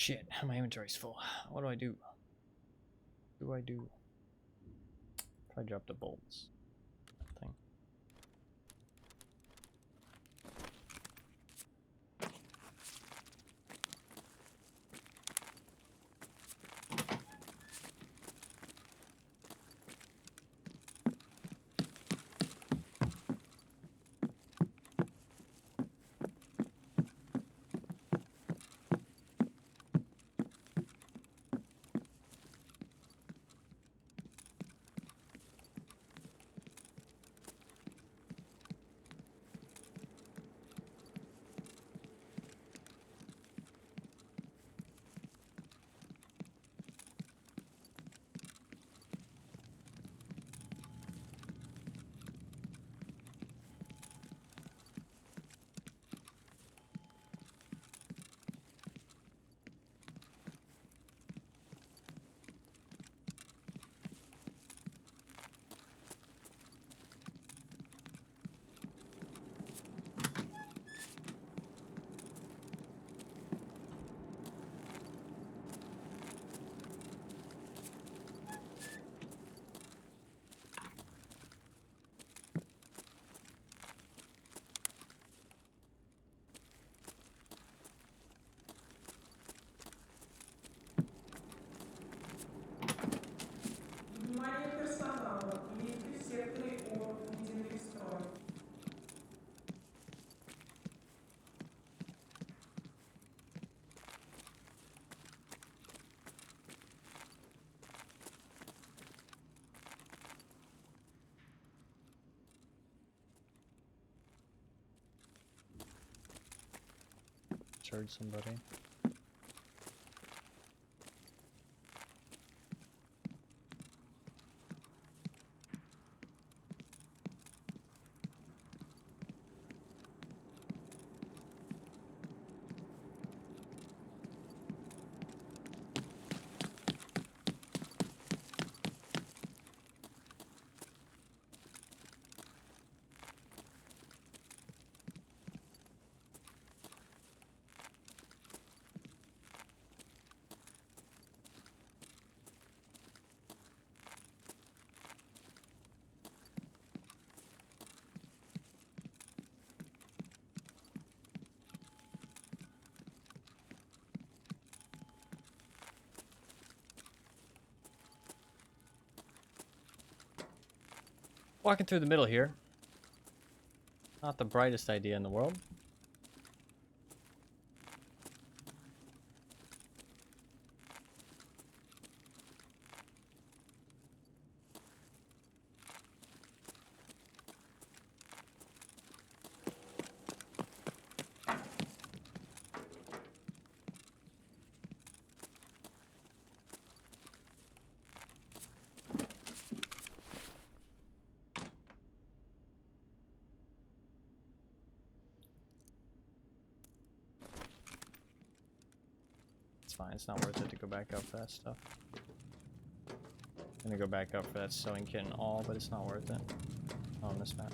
Speaker 1: Shit, my inventory's full. What do I do? What do I do? Try drop the bolts. Thing.
Speaker 3: Внимание персонала. Лифты в секторе О введены в строй.
Speaker 1: Charge somebody. Walking through the middle here. Not the brightest idea in the world. Fine, it's not worth it to go back up for that stuff. I'm gonna go back up for that sewing kit and all, but it's not worth it on this map.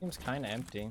Speaker 1: Seems kind of empty.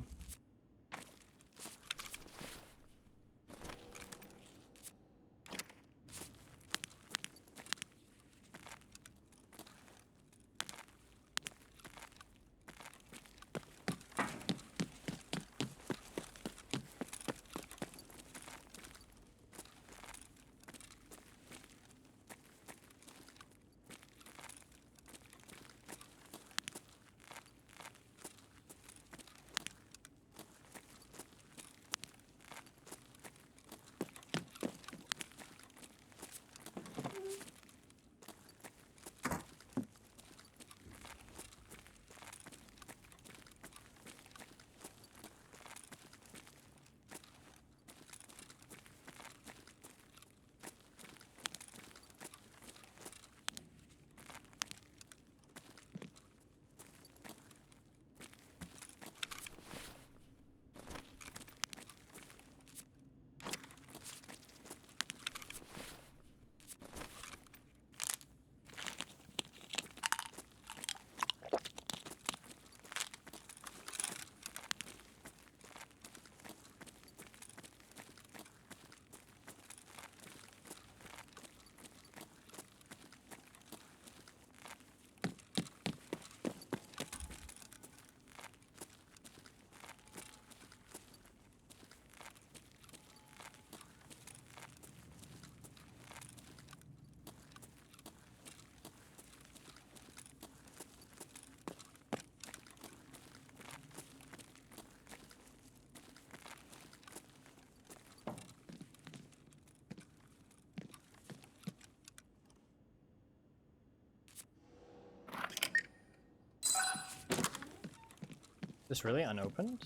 Speaker 4: This really unopened?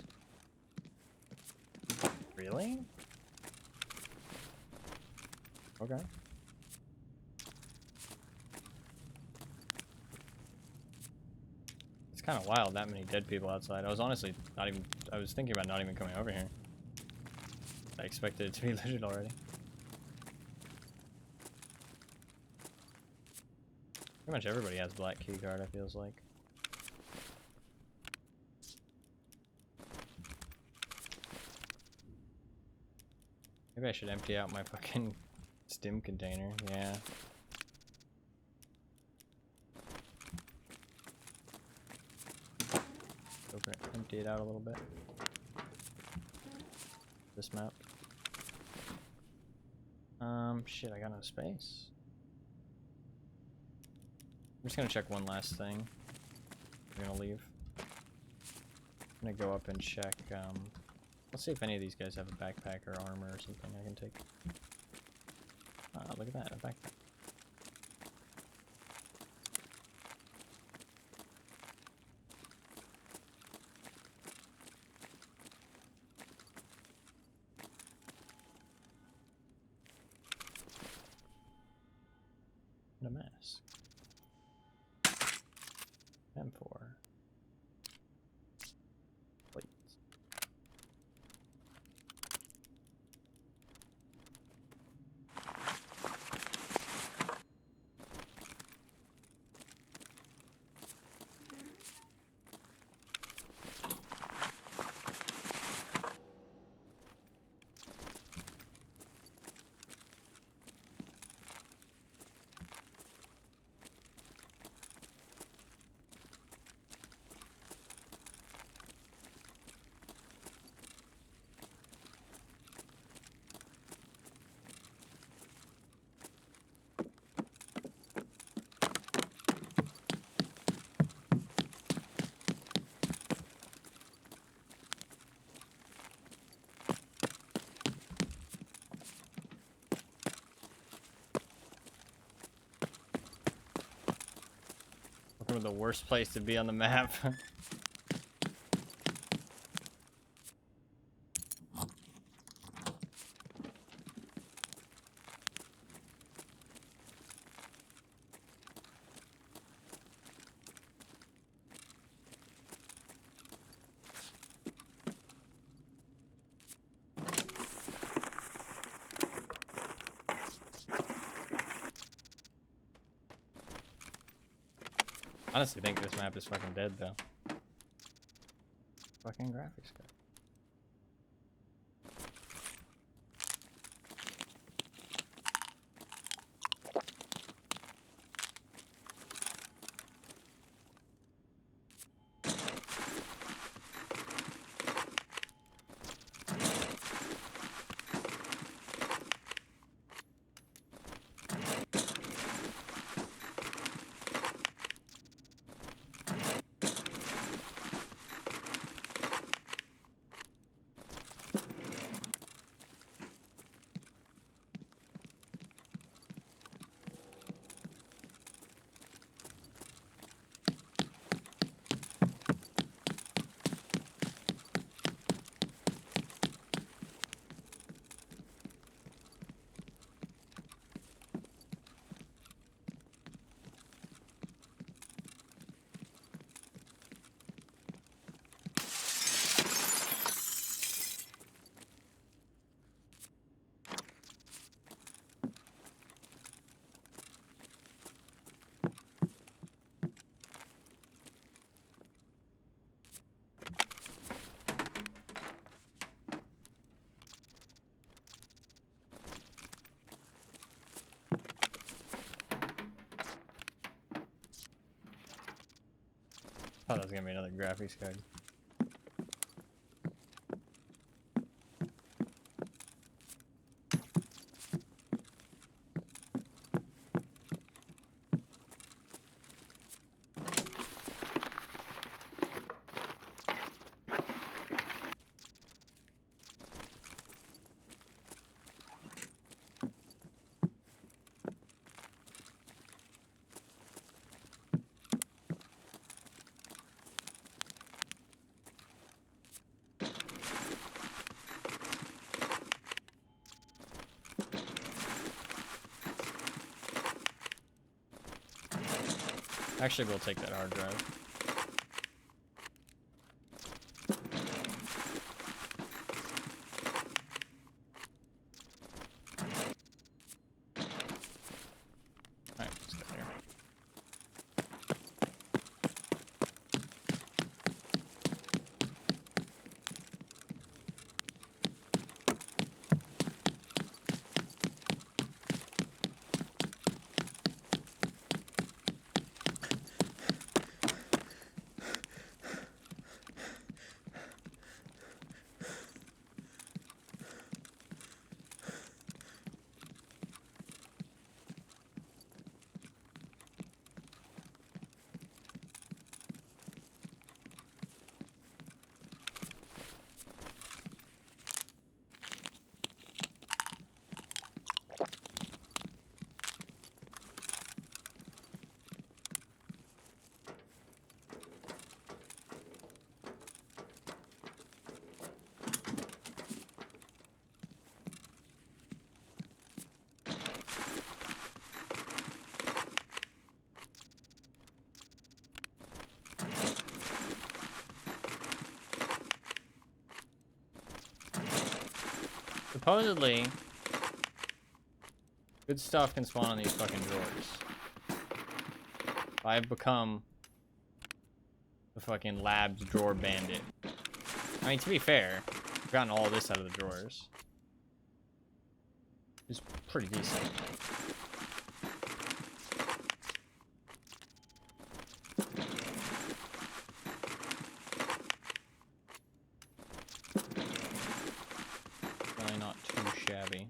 Speaker 4: Really? Okay. It's kind of wild, that many dead people outside. I was honestly not even... I was thinking about not even coming over here. I expected it to be looted already. Pretty much everybody has black key card, it feels like. Maybe I should empty out my fucking stim container. Yeah. Empty it out a little bit. This map. Shit, I got no space. I'm just gonna check one last thing. I'm gonna leave. I'm gonna go up and check, let's see if any of these guys have a backpack or armor or something I can take. Ah, look at that, a backpack. And a mask. M4. Plates. Welcome to the worst place to be on the map. Honestly think this map is fucking dead though. Fucking graphics card. Oh, that's gonna be another graphics card. Actually, we'll take that hard drive. Alright, let's go here. Supposedly, good stuff can spawn on these fucking drawers. I've become the fucking labs drawer bandit. I mean, to be fair, I've gotten all this out of the drawers. It's pretty decent. Really not too shabby.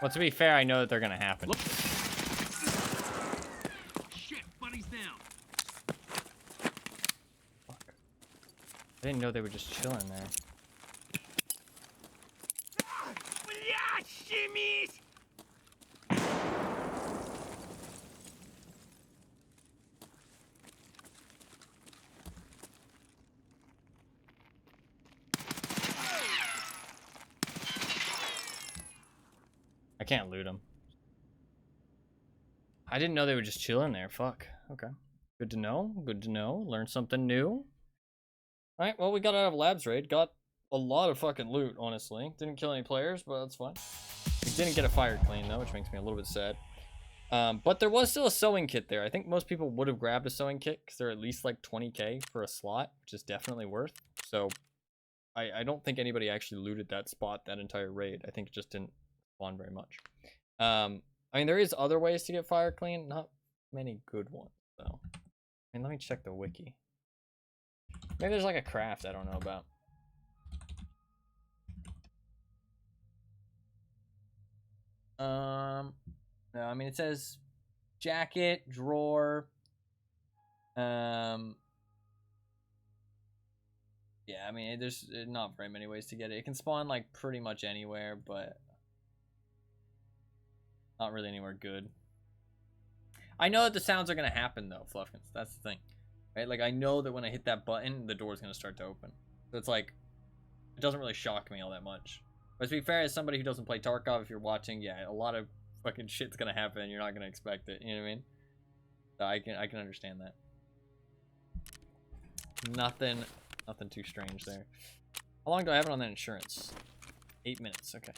Speaker 4: Well, to be fair, I know that they're gonna happen.
Speaker 2: Shit, buddy's down.
Speaker 4: Fuck. I didn't know they were just chilling there.
Speaker 2: Bля, shimmies!
Speaker 4: I can't loot them. I didn't know they were just chilling there. Fuck. Okay. Good to know. Good to know. Learn something new. Alright, well, we got out of labs raid. Got a lot of fucking loot, honestly. Didn't kill any players, but that's fine. We didn't get a fire clean, though, which makes me a little bit sad. But there was still a sewing kit there. I think most people would have grabbed a sewing kit because they're at least like 20k for a slot, which is definitely worth. So I don't think anybody actually looted that spot that entire raid. I think it just didn't spawn very much. I mean, there is other ways to get fire clean, not many good ones though. I mean, let me check the wiki. Maybe there's like a craft I don't know about. No, I mean, it says jacket, drawer. Yeah, I mean, there's not very many ways to get it. It can spawn like pretty much anywhere, but not really anywhere good. I know that the sounds are gonna happen though, Fluffkins. That's the thing, right? Like, I know that when I hit that button, the door's gonna start to open. So it's like, it doesn't really shock me all that much. But to be fair, as somebody who doesn't play Tarkov, if you're watching, yeah, a lot of fucking shit's gonna happen. You're not gonna expect it. You know what I mean? So I can understand that. Nothing too strange there. How long do I have it on that insurance? 8 minutes. Okay,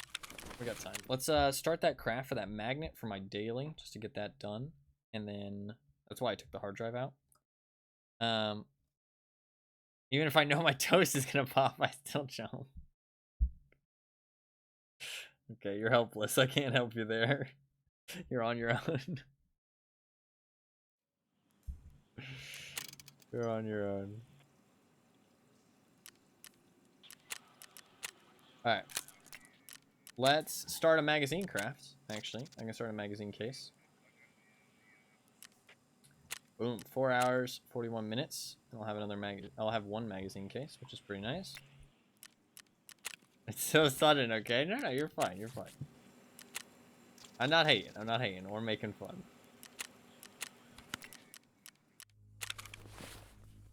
Speaker 4: we got time. Let's start that craft for that magnet for my daily, just to get that done. And then that's why I took the hard drive out. Even if I know my toast is gonna pop, I still jump. Okay, you're helpless. I can't help you there. You're on your own. You're on your own. Alright. Let's start a magazine craft, actually. I can start a magazine case. Boom. 4 hours, 41 minutes. And I'll have I'll have one magazine case, which is pretty nice. It's so sudden, okay? No, you're fine, you're fine. I'm not hating, we're making fun.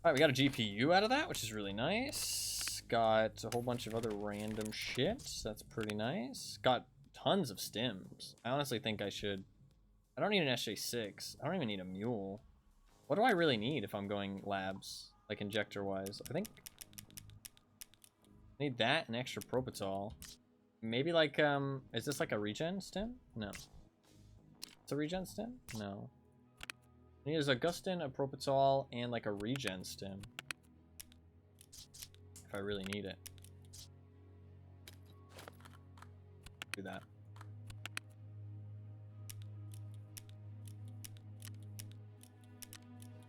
Speaker 4: Alright, we got a GPU out of that, which is really nice. Got a whole bunch of other random shit. That's pretty nice. Got tons of stims. I honestly think I should... I don't need an SJ6. I don't even need a mule. What do I really need if I'm going labs? Like, injector-wise? I think... I need that and extra propitol. Maybe, like, is this like a regen stim? No. It's a regen stim? No. I need a Augustin, a propitol, and, like, a regen stim. If I really need it. Do that.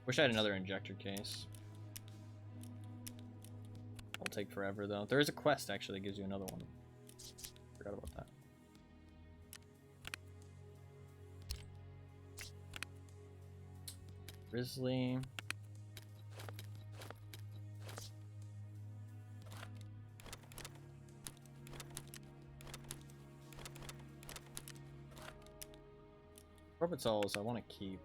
Speaker 4: Wish I had another injector case. It'll take forever, though. There is a quest, actually, that gives you another one. Forgot about that. Grizzly. Orbitals I want to keep.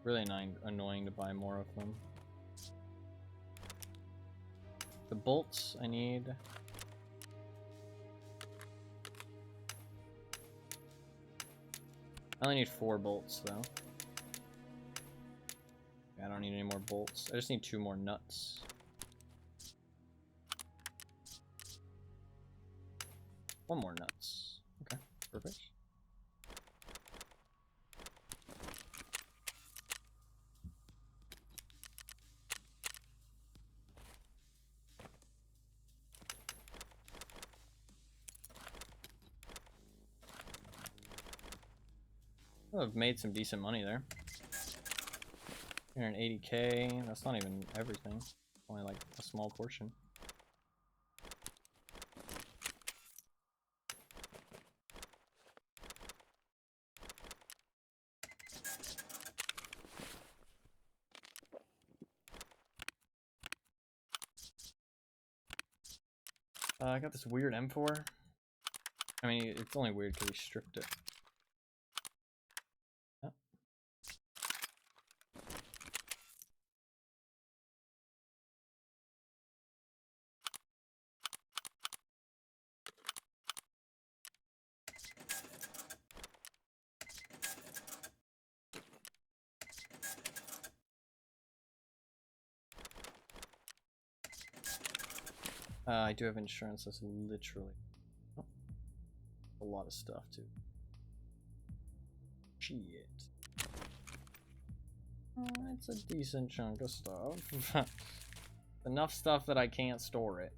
Speaker 4: Really annoying to buy more of them. The bolts I need. I only need 4 bolts though. I don't need any more bolts. I just need 2 more nuts. One more nuts. Okay, perfect. I've made some decent money there. 180K. That's not even everything. Only like a small portion. I got this weird M4. I mean, it's only weird because he stripped it. Oh. I do have insurance. That's literally a lot of stuff too. Shit. It's a decent chunk of stuff. Enough stuff that I can't store it.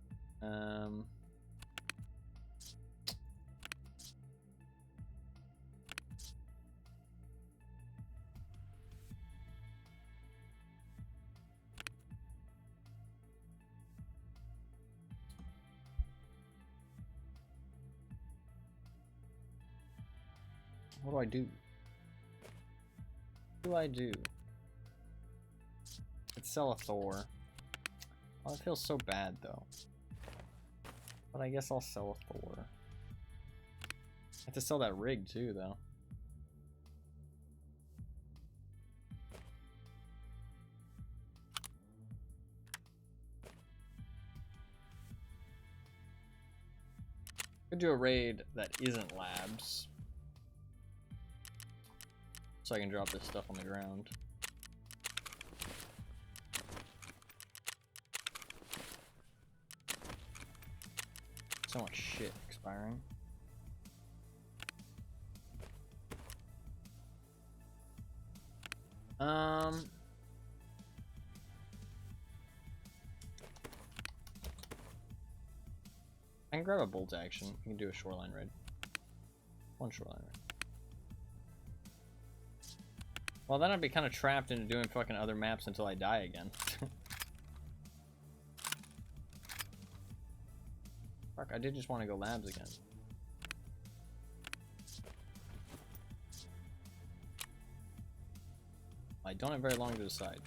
Speaker 4: What do I do? What do I do? Let's sell a Thor. Oh, it feels so bad though. But I guess I'll sell a Thor. I have to sell that rig too though. Could do a raid that isn't labs. So I can drop this stuff on the ground. So much shit expiring. I can grab a bolt action. You can do a shoreline raid. One shoreline raid. Well, then I'd be kind of trapped into doing fucking other maps until I die again. Fuck, I did just want to go labs again. I don't have very long to decide.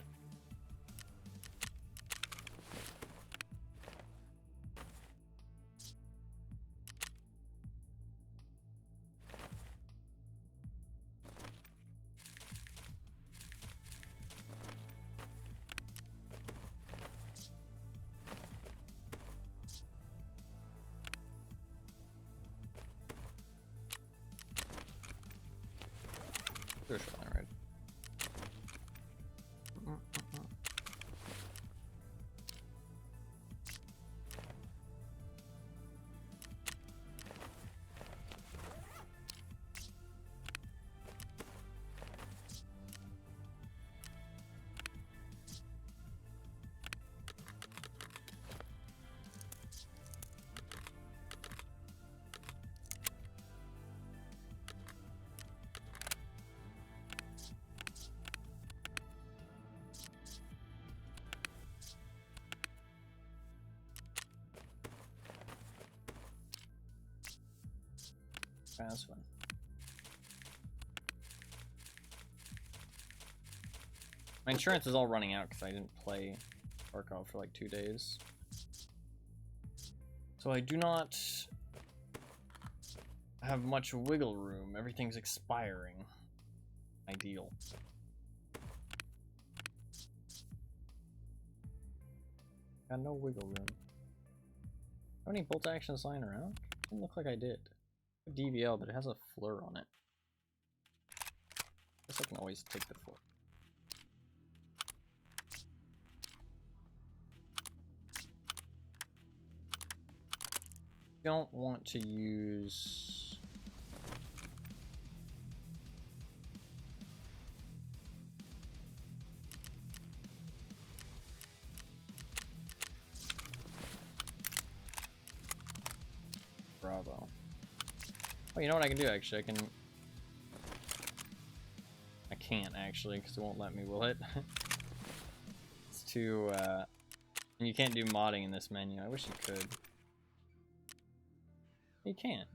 Speaker 4: Sure, right. That's fun. My insurance is all running out because I didn't play Tarkov for like 2 days. So I do not have much wiggle room. Everything's expiring. Ideal. Got no wiggle room. Have any bolt actions lying around? Didn't look like I did. DVL, but it has a fleur on it. Guess I can always take the fleur. Don't want to use... Bravo. Oh, you know what I can do, actually? I can't, actually, because it won't let me, will it? It's too, and you can't do modding in this menu. I wish you could. You can't.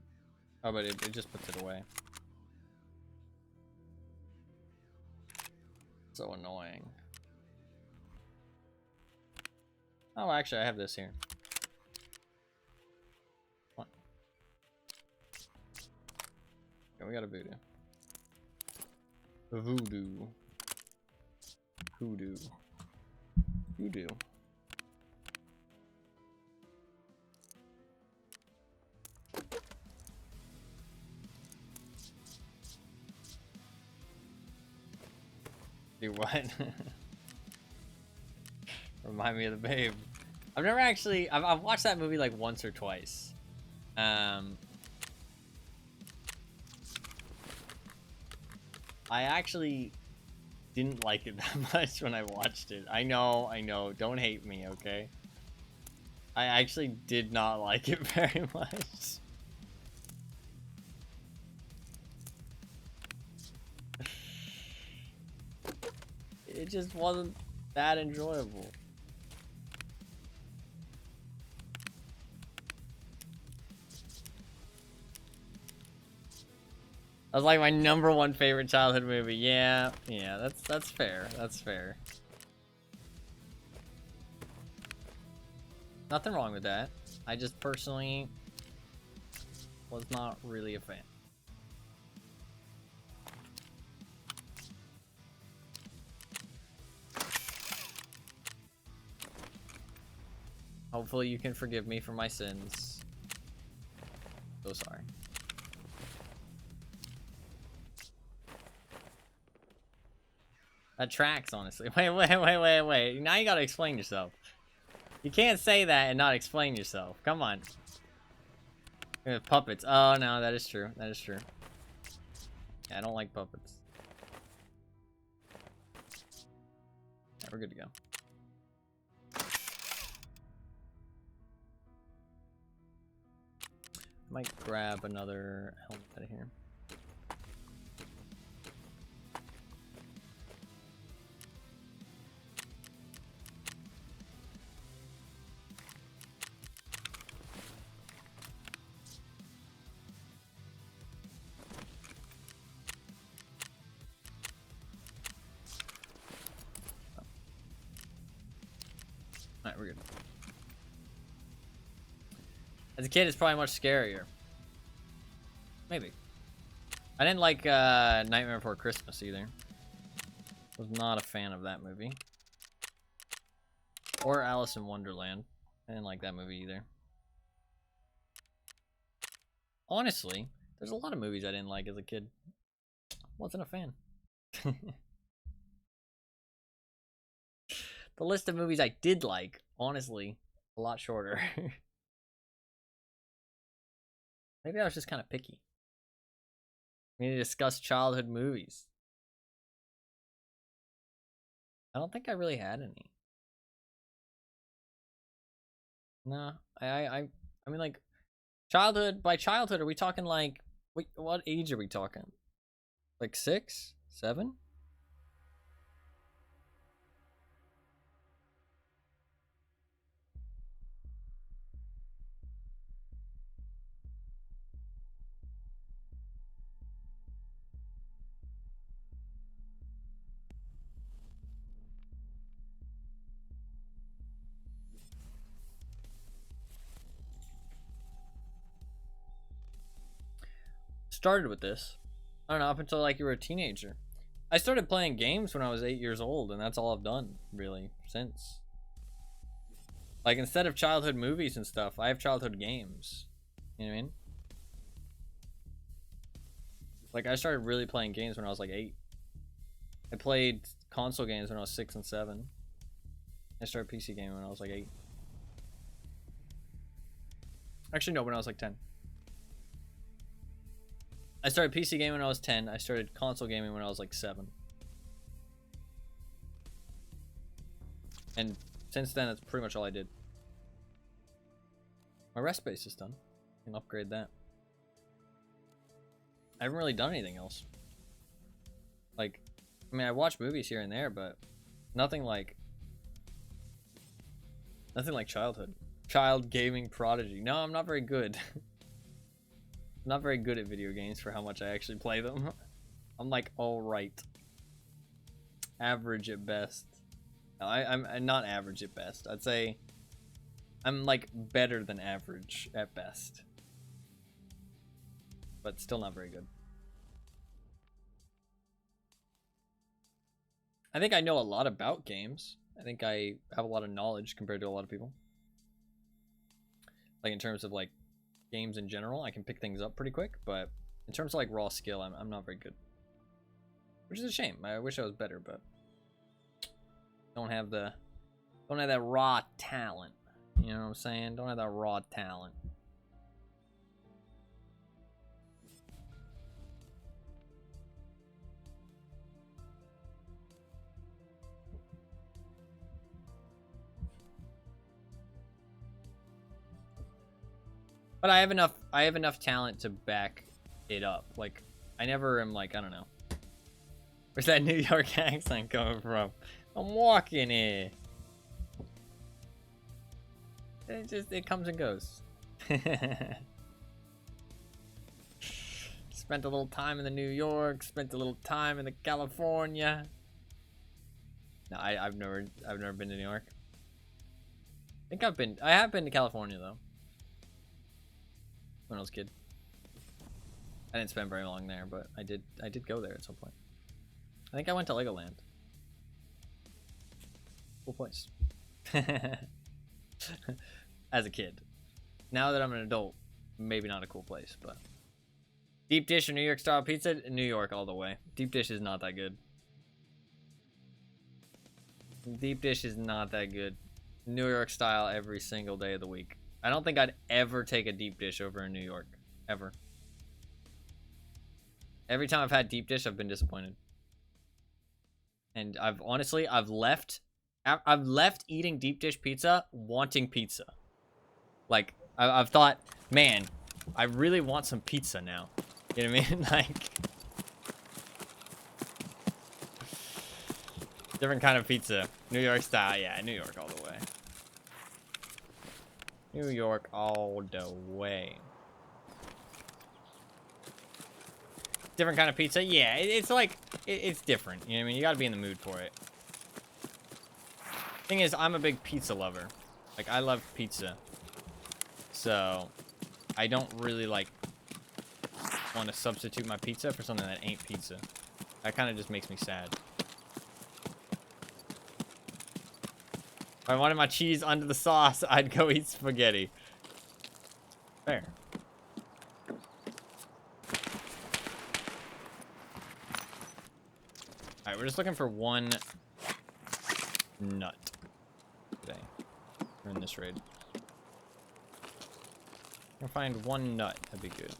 Speaker 4: Oh, but it just puts it away. So annoying. Oh, actually, I have this here. We got a voodoo. Voodoo. Hoodoo. Voodoo. Do what? Remind me of the Babe. I've never actually... I've watched that movie like once or twice. I actually didn't like it that much when I watched it. I know. Don't hate me, okay? I actually did not like it very much. It just wasn't that enjoyable. That was like my #1 favorite childhood movie. Yeah, that's fair. That's fair. Nothing wrong with that. I just personally was not really a fan. Hopefully you can forgive me for my sins. So sorry. That tracks, honestly. Wait. Now you gotta explain yourself. You can't say that and not explain yourself. Come on. Puppets. Oh, no, that is true. That is true. Yeah, I don't like puppets. Yeah, we're good to go. Might grab another helmet out of here. we're good. As a kid, it's probably much scarier. Maybe. I didn't like Nightmare Before Christmas either. Was not a fan of that movie. Or Alice in Wonderland. I didn't like that movie either. Honestly, there's a lot of movies I didn't like as a kid. Wasn't a fan. The list of movies I did like, honestly, a lot shorter. Maybe I was just kind of picky. We need to discuss childhood movies. I don't think I really had any. No, I mean, like, childhood, by childhood, are we talking like, what age are we talking? Like 6, 7? Started with this, I don't know, up until like you were a teenager. I started playing games when I was 8 years old, and that's all I've done really since. Like, instead of childhood movies and stuff, I have childhood games. You know what I mean? Like, I started really playing games when I was like 8. I played console games when I was 6 and 7. I started PC gaming when I was like 8. Actually, no, when I was like 10. I started PC gaming when I was 10. I started console gaming when I was like 7. And since then, that's pretty much all I did. My rest space is done. I can upgrade that. I haven't really done anything else. Like, I mean, I watch movies here and there, but nothing like childhood. Child gaming prodigy. No, I'm not very good. I'm not very good at video games for how much I actually play them. I'm like, alright. Average at best. No, I'm not average at best. I'd say I'm like better than average at best. But still not very good. I think I know a lot about games. I think I have a lot of knowledge compared to a lot of people. Like in terms of like games in general, I can pick things up pretty quick, but in terms of like raw skill, I'm not very good. Which is a shame. I wish I was better, but don't have that raw talent. You know what I'm saying? Don't have that raw talent. But I have enough talent to back it up. Like, I never am like, I don't know. Where's that New York accent coming from? I'm walking here. It comes and goes. Spent a little time in the New York, spent a little time in the California. No, I've never been to New York. I have been to California though. When I was a kid. I didn't spend very long there, but I did go there at some point. I think I went to Legoland. Cool place. As a kid. Now that I'm an adult, maybe not a cool place, but deep dish or New York style pizza? New York all the way. Deep dish is not that good. Deep dish is not that good. New York style every single day of the week. I don't think I'd ever take a deep dish over in New York. Ever. Every time I've had deep dish, I've been disappointed. And I've left eating deep dish pizza wanting pizza. Like, I've thought, man, I really want some pizza now. You know what I mean? Like, different kind of pizza. New York style. Yeah, New York all the way. New York all the way. Different kind of pizza? Yeah, it's like, it's different. You know what I mean? You gotta be in the mood for it. Thing is, I'm a big pizza lover. Like, I love pizza. So, I don't really, like, want to substitute my pizza for something that ain't pizza. That kind of just makes me sad. If I wanted my cheese under the sauce, I'd go eat spaghetti. Fair. Alright, we're just looking for one nut today. We're in this raid. We'll find one nut. That'd be good.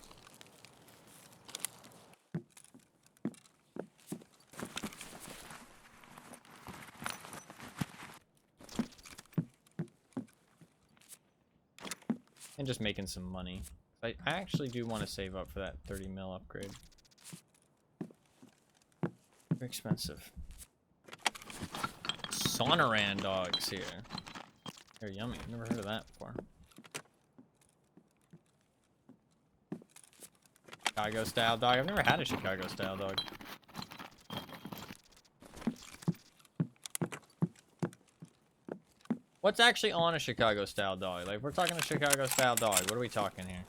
Speaker 4: And just making some money. I actually do want to save up for that 30 mil upgrade. Very expensive. Sonoran dogs here. They're yummy. I've never heard of that before. Chicago style dog. I've never had a Chicago style dog. What's actually on a Chicago style dog? Like, if we're talking a Chicago style dog, what are we talking here?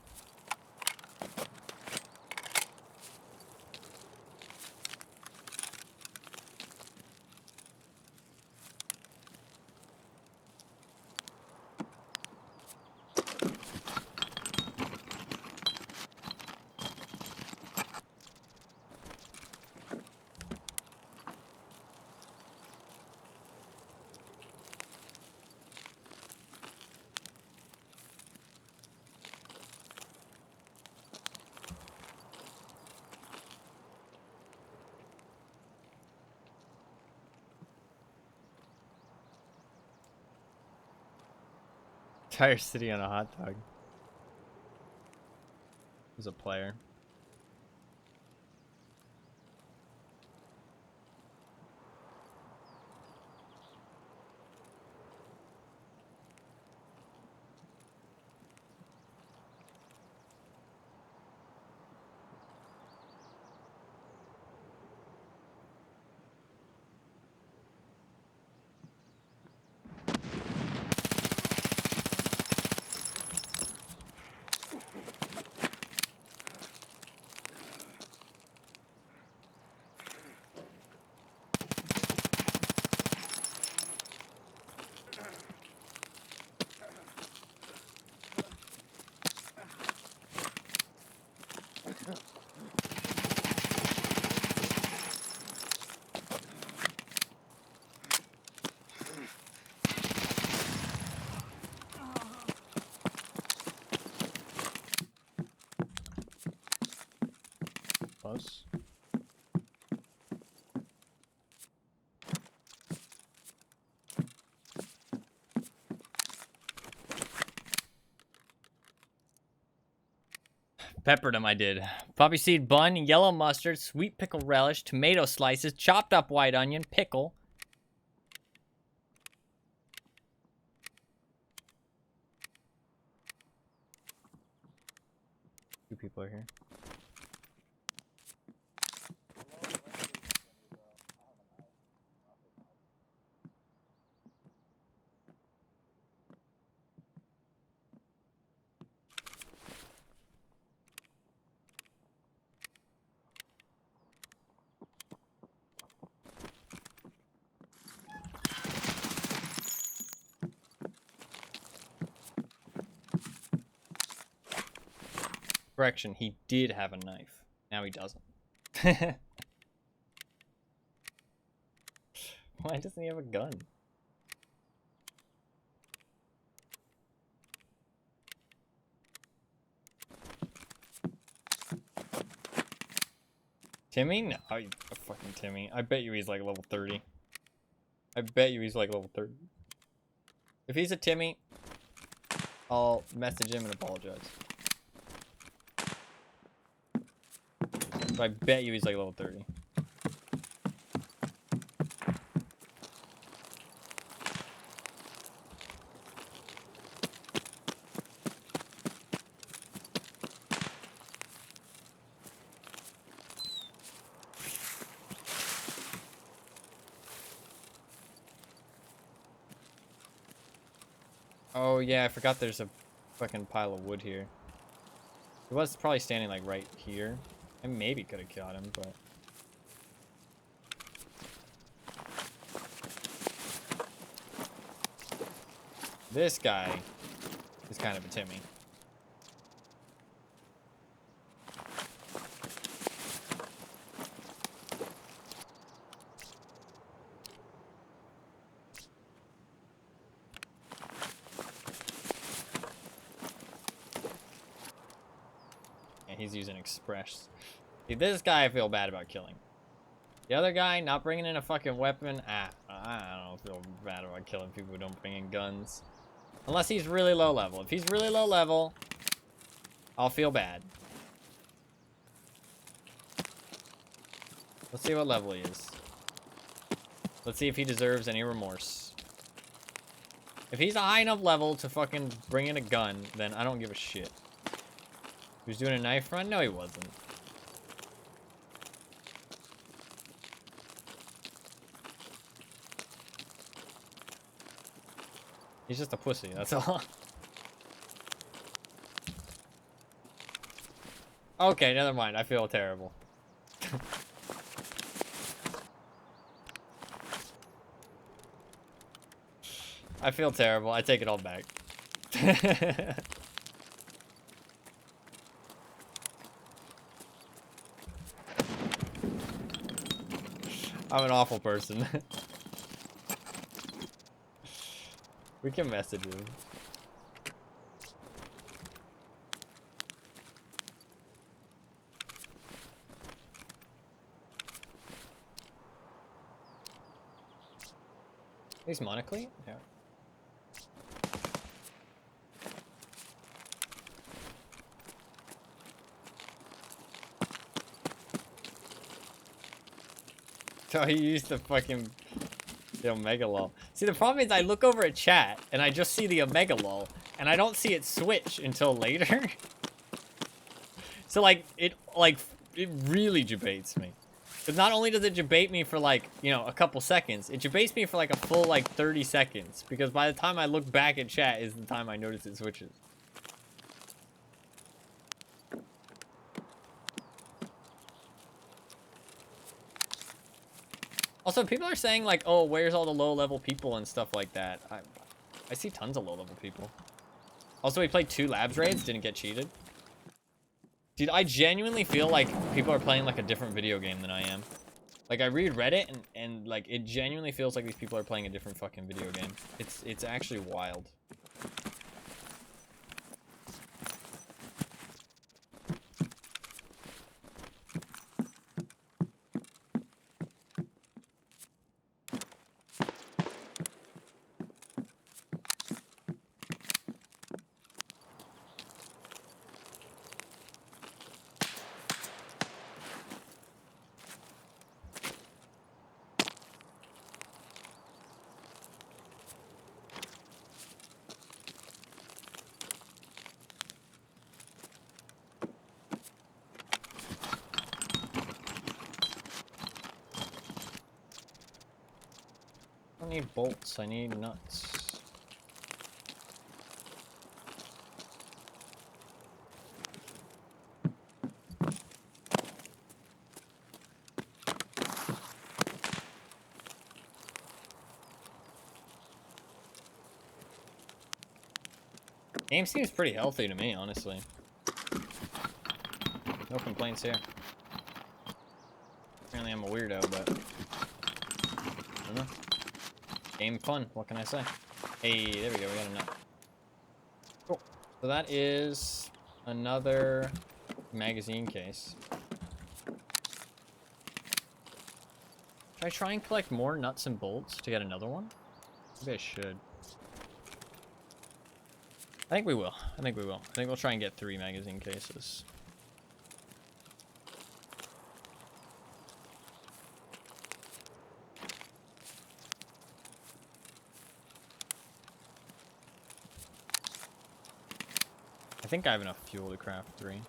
Speaker 4: Entire city on a hot dog. As a player. Close. Peppered them, I did. Poppy seed bun, yellow mustard, sweet pickle relish, tomato slices, chopped up white onion, pickle. Two people are here. Correction, he did have a knife. Now he doesn't. Why doesn't he have a gun? Timmy? No, fucking Timmy. I bet you he's like level 30. I bet you he's like level 30. If he's a Timmy, I'll message him and apologize. But I bet you he's like level 30. Oh, yeah, I forgot there's a fucking pile of wood here. He was probably standing, like, right here. I maybe could have killed him, but... This guy is kind of a Timmy. And he's using Express. See, this guy I feel bad about killing. The other guy not bringing in a fucking weapon. I don't feel bad about killing people who don't bring in guns. Unless he's really low level. If he's really low level, I'll feel bad. Let's see what level he is. Let's see if he deserves any remorse. If he's a high enough level to fucking bring in a gun, then I don't give a shit. He was doing a knife run? No, he wasn't. He's just a pussy, that's all. Okay, never mind. I feel terrible. I feel terrible. I take it all back. I'm an awful person. We can message him. He's monically? Yeah. So he used the fucking the Omega lol. See, the problem is I look over at chat and I just see the Omega lol and I don't see it switch until later. So like it really debates me. Because not only does it debate me for like, you know, a couple seconds, it debates me for like a full like 30 seconds. Because by the time I look back at chat is the time I notice it switches. Also, people are saying like, oh, where's all the low level people and stuff like that. I see tons of low level people. Also, we played 2 labs raids, didn't get cheated. Dude, I genuinely feel like people are playing like a different video game than I am. Like, I read Reddit and like, it genuinely feels like these people are playing a different fucking video game. It's actually wild. I don't need bolts, I need nuts. Game seems pretty healthy to me, honestly. No complaints here. Apparently I'm a weirdo, but I don't know. Game fun, what can I say? Hey, there we go, we got a nut. Cool. So that is another magazine case. Should I try and collect more nuts and bolts to get another one? Maybe I should. I think we will. I think we will. I think we'll try and get 3 magazine cases. I think I have enough fuel to craft 3.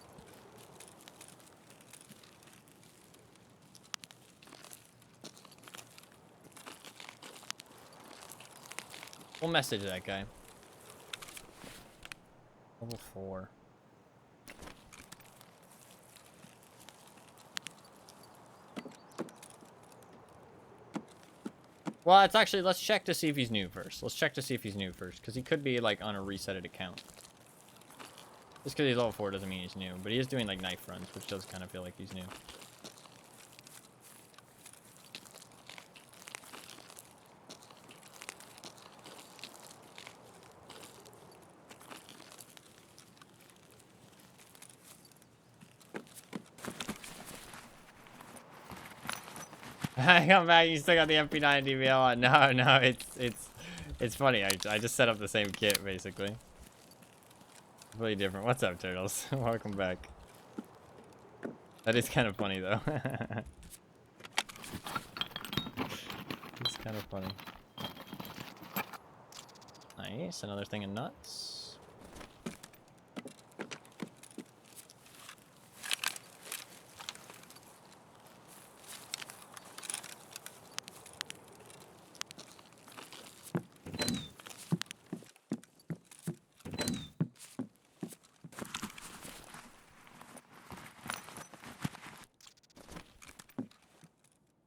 Speaker 4: We'll message that guy. Level 4. Well, it's actually, let's check to see if he's new first. Let's check to see if he's new first, because he could be, like, on a resetted account. Just because he's level 4 doesn't mean he's new, but he is doing, like, knife runs, which does kind of feel like he's new. I come back, you still got the MP9 DVL on. No, it's funny. I just set up the same kit basically. Completely different. What's up, turtles? Welcome back. That is kind of funny though. It's kind of funny. Nice, another thing of nuts.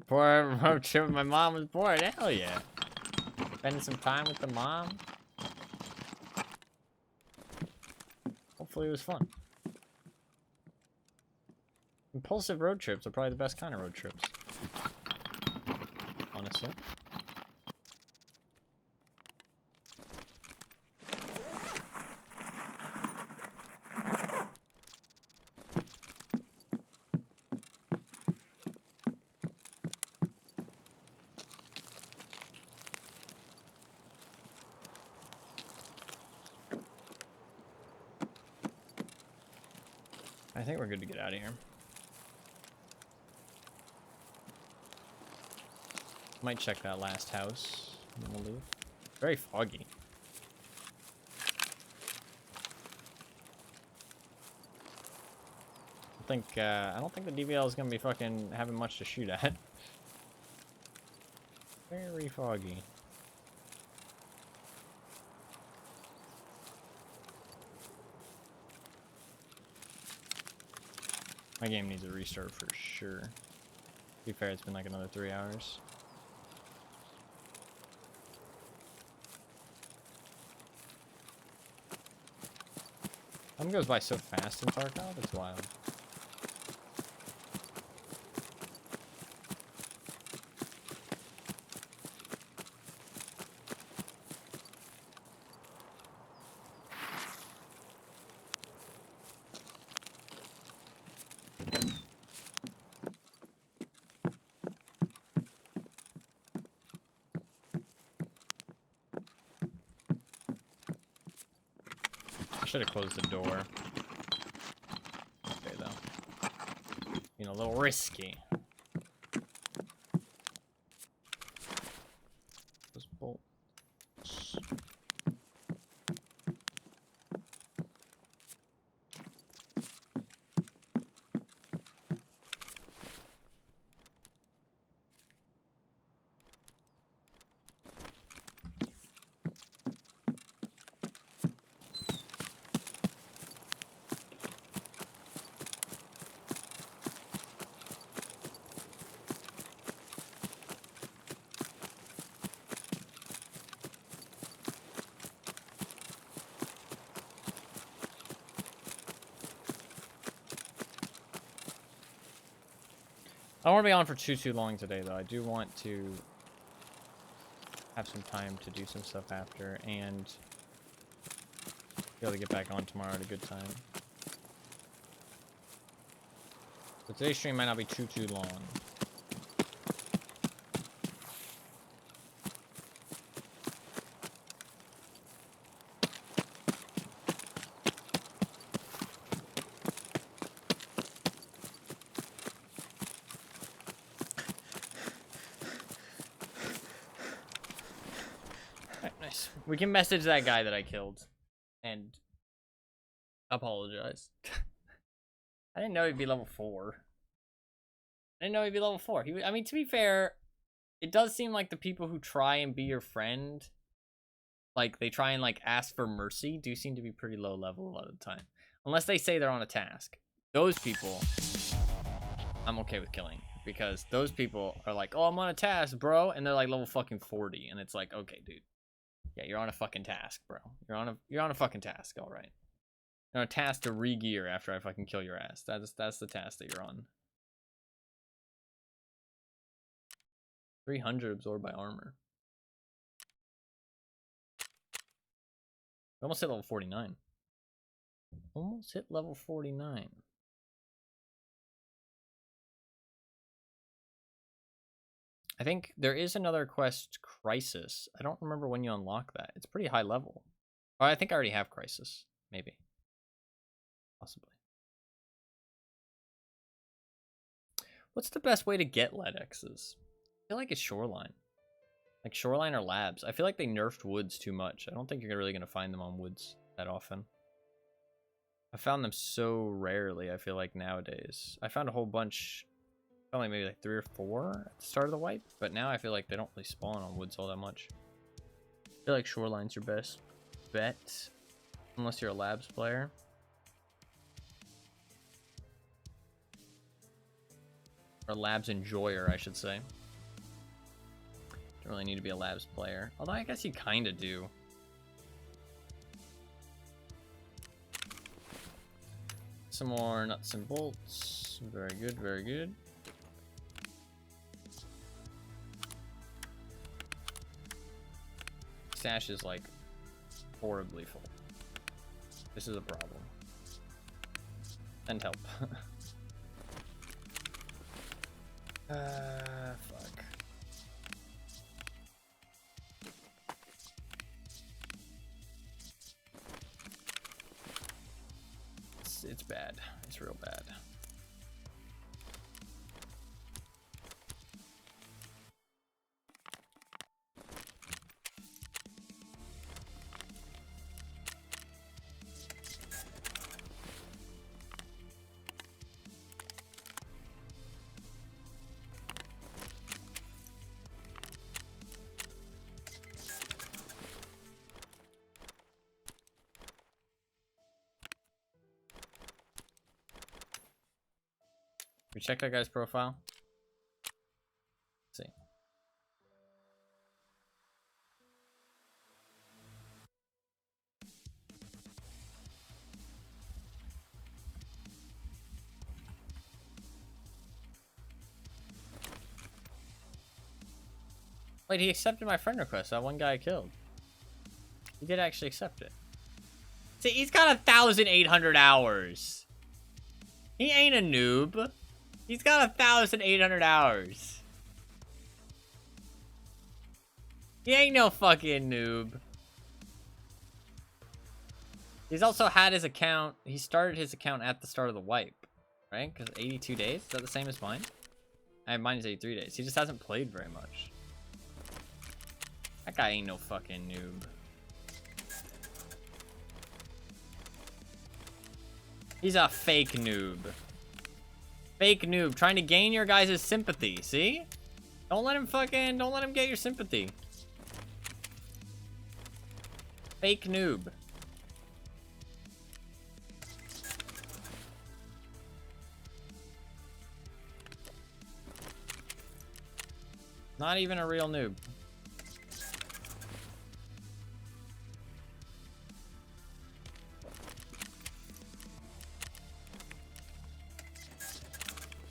Speaker 4: For road trip with my mom was bored. Hell yeah. Spending some time with the mom. Hopefully it was fun. Impulsive road trips are probably the best kind of road trips. Honestly. I think we're good to get out of here. Might check that last house, and then we'll leave. Very foggy. I don't think the DVL is gonna be fucking having much to shoot at. Very foggy. My game needs a restart for sure. To be fair, it's been like another 3 hours. Time goes by so fast in Tarkov, it's wild. I should have closed the door. Okay, though. You know, a little risky. Those bolts. I don't want to be on for too long today, though. I do want to have some time to do some stuff after and be able to get back on tomorrow at a good time. So today's stream might not be too long. We can message that guy that I killed and apologize. I didn't know he'd be level 4. I didn't know he'd be level 4. I mean, to be fair, it does seem like the people who try and be your friend,
Speaker 1: like, they try and, like, ask for mercy do seem to be pretty low level a lot of the time. Unless they say they're on a task. Those people, I'm okay with killing. Because those people are like, oh, I'm on a task, bro. And they're like level fucking 40. And it's like, okay, dude. Yeah, you're on a fucking task, bro. You're on a fucking task, alright. You're on a task to re-gear after I fucking kill your ass. That's the task that you're on. 300 absorbed by armor. We almost hit level 49. Almost hit level 49. I think there is another quest, Crisis. I don't remember when you unlock that. It's pretty high level. Oh, I think I already have Crisis. Maybe. Possibly. What's the best way to get LEDXs? I feel like it's Shoreline. Like Shoreline or Labs. I feel like they nerfed Woods too much. I don't think you're really going to find them on Woods that often. I found them so rarely, I feel like, nowadays. I found a whole bunch, probably maybe like 3 or 4 at the start of the wipe, but now I feel like they don't really spawn on Woods all that much. I feel like Shoreline's your best bet, unless you're a Labs player. Or Labs enjoyer, I should say. Don't really need to be a Labs player. Although I guess you kind of do. Some more nuts and bolts. Very good, very good. Stash is like horribly full. This is a problem. And help. Fuck. It's bad. It's real bad. We check that guy's profile. Let's see. Wait, he accepted my friend request. That one guy I killed. He did actually accept it. See, he's got 1,800 hours. He ain't a noob. He's got 1,800 hours. He ain't no fucking noob. He's also had his account. He started his account at the start of the wipe, right? Because 82 days? Is that the same as mine? Mine is 83 days. He just hasn't played very much. That guy ain't no fucking noob. He's a fake noob. Fake noob, trying to gain your guys' sympathy, see? Don't let him get your sympathy. Fake noob. Not even a real noob.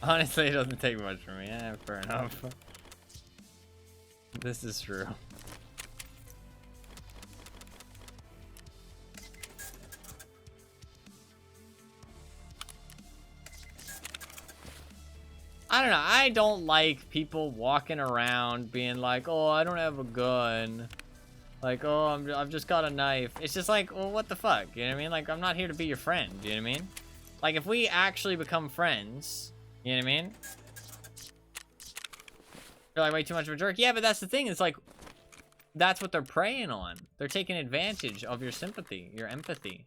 Speaker 1: Honestly, it doesn't take much for me. Yeah, fair enough. This is true. I don't know. I don't like people walking around being like, "Oh, I don't have a gun." Like, "Oh, I've just got a knife." It's just like, well, what the fuck? You know what I mean? Like, I'm not here to be your friend. You know what I mean? Like, if we actually become friends, you know what I mean? You're like way too much of a jerk. Yeah, but that's the thing. It's like, that's what they're preying on. They're taking advantage of your sympathy, your empathy.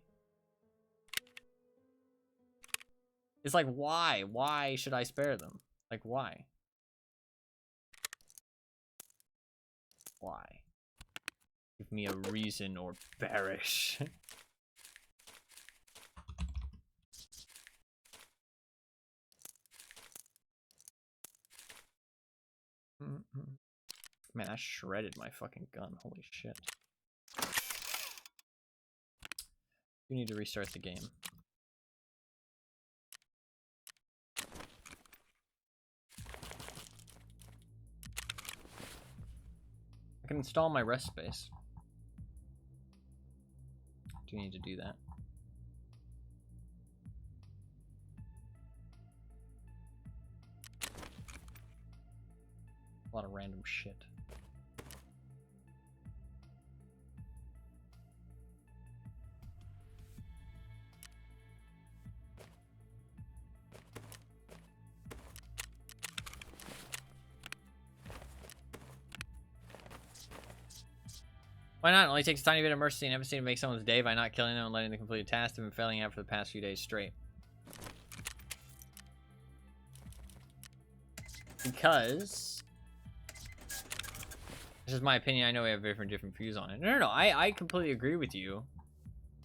Speaker 1: It's like, why? Why should I spare them? Like, why? Why? You give me a reason or perish. Man, I shredded my fucking gun. Holy shit. We need to restart the game. I can install my rest space. Do you need to do that? A lot of random shit. Why not? It only takes a tiny bit of mercy and empathy to make someone's day by not killing them and letting them complete a task they've been failing at for the past few days straight. Because... this is my opinion. I know we have different views on it. No. I completely agree with you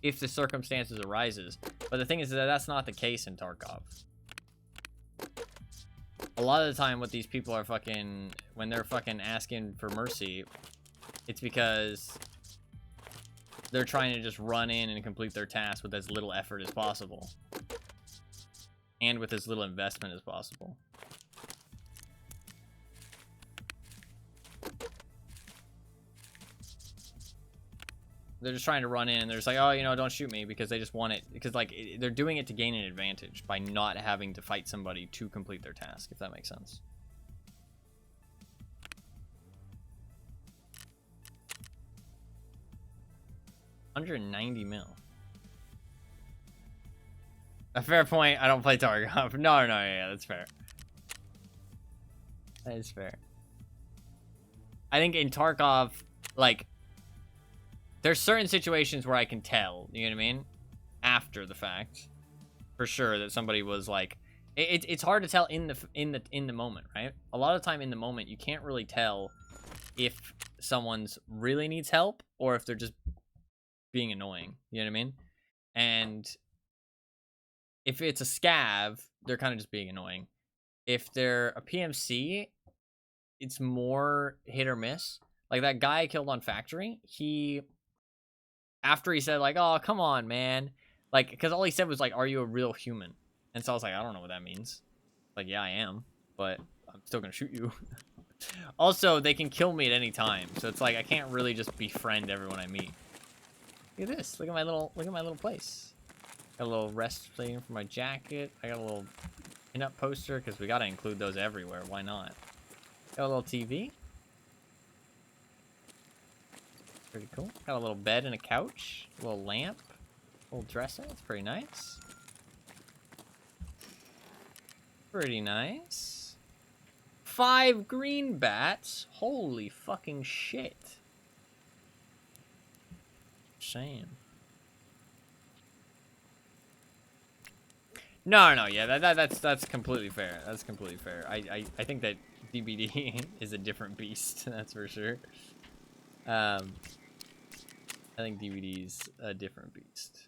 Speaker 1: if the circumstances arises. But the thing is that that's not the case in Tarkov. A lot of the time what these people are fucking... when they're fucking asking for mercy... it's because they're trying to just run in and complete their task with as little effort as possible. And with as little investment as possible. They're just trying to run in and they're just like, oh, you know, don't shoot me, because they just want it. Because, like, they're doing it to gain an advantage by not having to fight somebody to complete their task, if that makes sense. $190 mil. A fair point. I don't play Tarkov. No, yeah, that's fair. That is fair. I think in Tarkov, like, there's certain situations where I can tell, you know what I mean? After the fact, for sure, that somebody was like, it's hard to tell in the moment, right? A lot of the time in the moment, you can't really tell if someone's really needs help or if they're just being annoying, you know what I mean? And if it's a scav, they're kind of just being annoying. If they're a PMC, it's more hit or miss. Like that guy I killed on Factory, after he said like, oh, come on, man. Like, because all he said was like, are you a real human? And so I was like, I don't know what that means. Like, yeah, I am, but I'm still gonna shoot you. Also, they can kill me at any time. So it's like, I can't really just befriend everyone I meet. Look at this. Look at my little place. Got a little rest thing for my jacket. I got a little pin-up poster because we gotta include those everywhere. Why not? Got a little TV. Pretty cool. Got a little bed and a couch. A little lamp. A little dresser. It's pretty nice. Pretty nice. 5 green bats. Holy fucking shit. Shame. No, yeah, that's completely fair. That's completely fair. I think that DBD is a different beast, that's for sure. I think DBD's a different beast.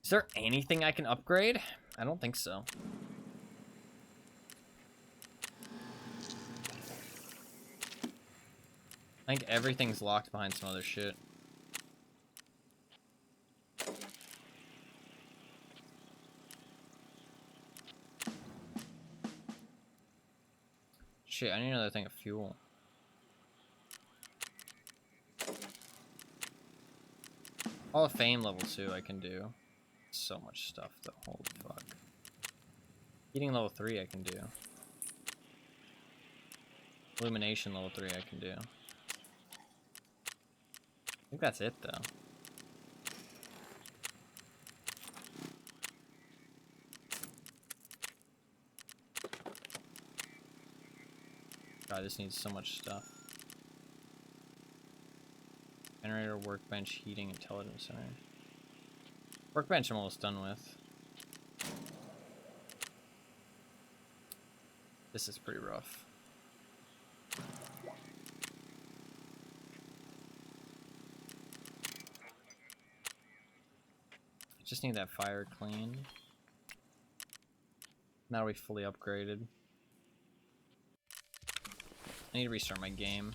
Speaker 1: Is there anything I can upgrade? I don't think so. I think everything's locked behind some other shit. Shit, I need another thing of fuel. Hall of Fame level 2 I can do. So much stuff though, holy fuck. Heating level 3 I can do. Illumination level 3 I can do. I think that's it though. God, this needs so much stuff. Generator, workbench, heating, intelligence center. Workbench I'm almost done with.
Speaker 4: This is pretty rough. Just need that fire clean. Now we fully upgraded. I need to restart my game.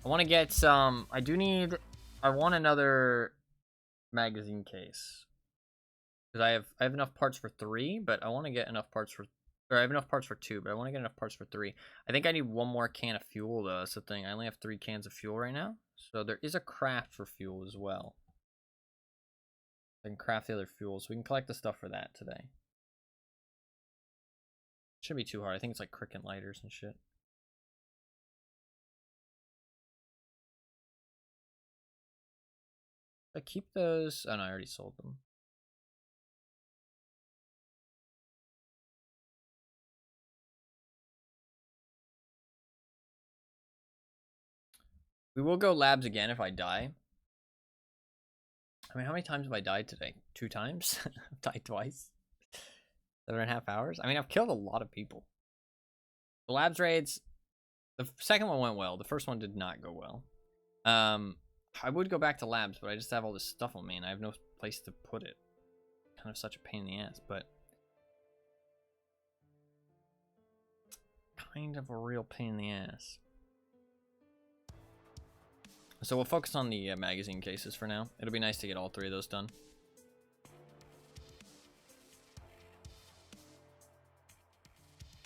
Speaker 4: I want to get some. I want another magazine case because I have enough parts for 3, but I want to get enough parts for. Or I have enough parts for 2, but I want to get enough parts for 3. I think I need 1 more can of fuel though. That's the thing. I only have 3 cans of fuel right now, so there is a craft for fuel as well. I can craft the other fuel, so we can collect the stuff for that today. Shouldn't be too hard. I think it's like cricket lighters and shit. I keep those. Oh no, I already sold them. We will go labs again if I die. I mean, how many times have I died today? 2 times? I've died twice. 7.5 hours? I mean, I've killed a lot of people. The labs raids, the second one went well. The first one did not go well. I would go back to labs, but I just have all this stuff on me, and I have no place to put it. Kind of such a pain in the ass, but kind of a real pain in the ass. So we'll focus on the magazine cases for now. It'll be nice to get all 3 of those done.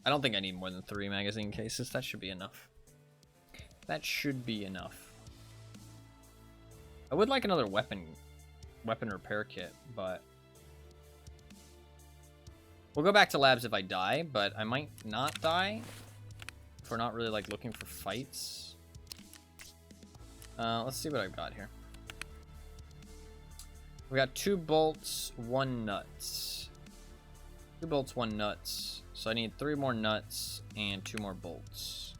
Speaker 4: I don't think I need more than 3 magazine cases. That should be enough. That should be enough. I would like another weapon repair kit, but we'll go back to labs if I die, but I might not die if we're not really like looking for fights. Let's see what I've got here. We got 2 bolts, 1 nuts. 2 bolts, 1 nuts. So I need 3 more nuts and 2 more bolts.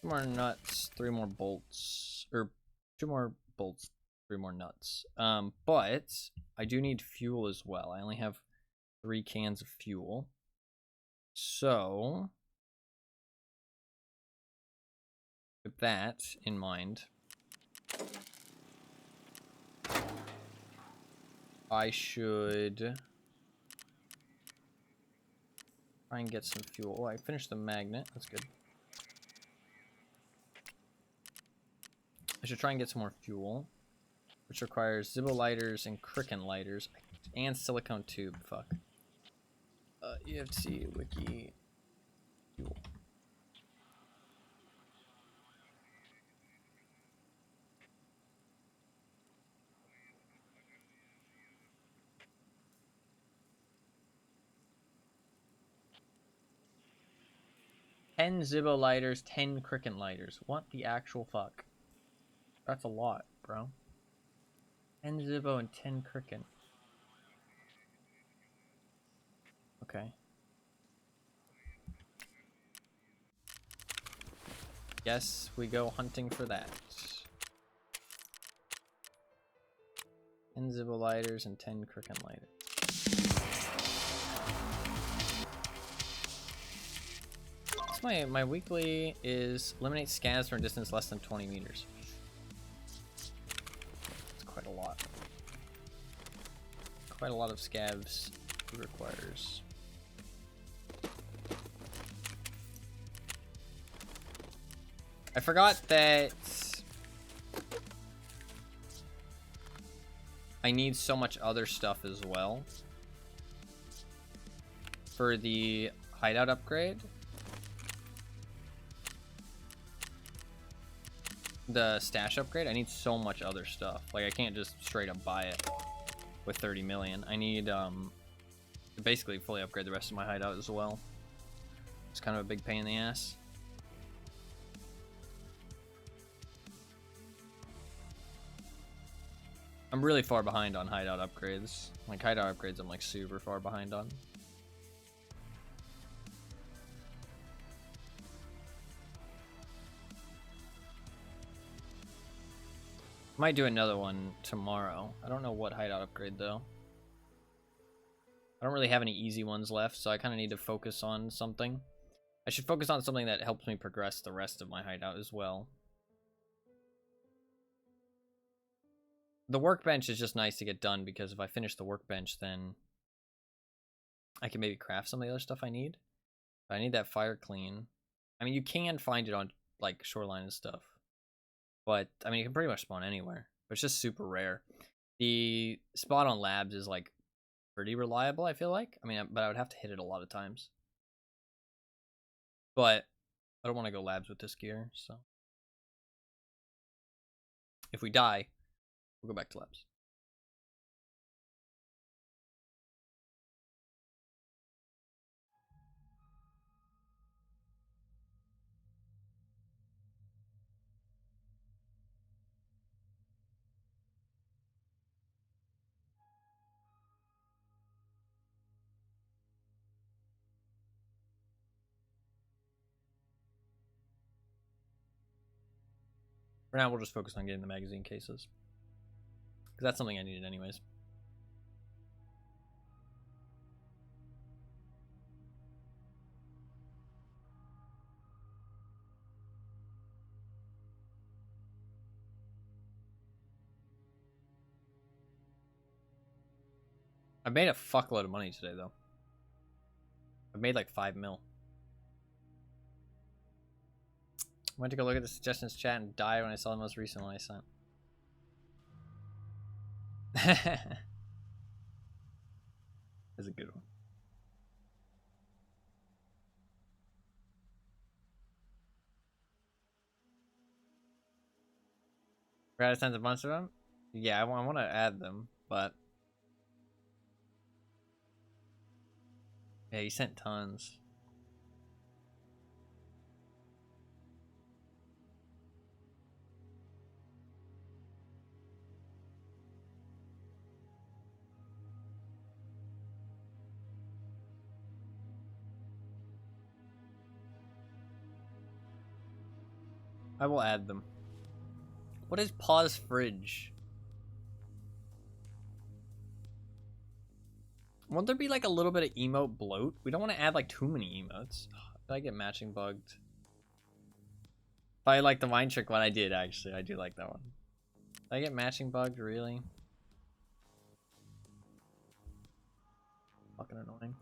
Speaker 4: Two more nuts, 3 more bolts, or 2 more bolts, 3 more nuts. But I do need fuel as well. I only have 3 cans of fuel. So with that in mind, I should try and get some fuel. Oh, I finished the magnet. That's good. I should try and get some more fuel, which requires Zibbo lighters and Cricken lighters and silicone tube. Fuck. EFT wiki fuel. Ten Zibbo lighters, 10 Cricken lighters. What the actual fuck? That's a lot, bro. 10 Zibbo and 10 Cricken. Okay. Yes, we go hunting for that. 10 Zibbo lighters and 10 Cricken lighters. So my weekly is eliminate scavs from a distance less than 20 meters. That's quite a lot. Quite a lot of scavs it requires. I forgot that I need so much other stuff as well for the hideout upgrade. The stash upgrade, I need so much other stuff. Like, I can't just straight up buy it with 30 million. I need to basically fully upgrade the rest of my hideout as well. It's kind of a big pain in the ass. I'm really far behind on hideout upgrades. Like, hideout upgrades I'm like super far behind on. Might do another one tomorrow. I don't know what hideout upgrade though. I don't really have any easy ones left, so I kind of need to focus on something. I should focus on something that helps me progress the rest of my hideout as well. The workbench is just nice to get done because if I finish the workbench, then I can maybe craft some of the other stuff I need. But I need that fire clean. I mean, you can find it on like shoreline and stuff, but I mean, you can pretty much spawn anywhere. But it's just super rare. The spot on labs is like pretty reliable, I feel like. I mean, but I would have to hit it a lot of times. But I don't want to go labs with this gear, so if we die, we'll go back to labs. For now, we'll just focus on getting the magazine cases. Because that's something I needed anyways. I made a fuckload of money today, though. I made like 5 mil. Went to go look at the suggestions chat and died when I saw the most recent one I sent. That's a good one. Brad sent a bunch of them? Yeah, I want to add them, but... Yeah, he sent tons. I will add them. What is pause fridge? Won't there be like a little bit of emote bloat? We don't want to add like too many emotes. Did I get matching bugged? If I like the mind trick one, I did actually. I do like that one. Did I get matching bugged? Really? Fucking annoying.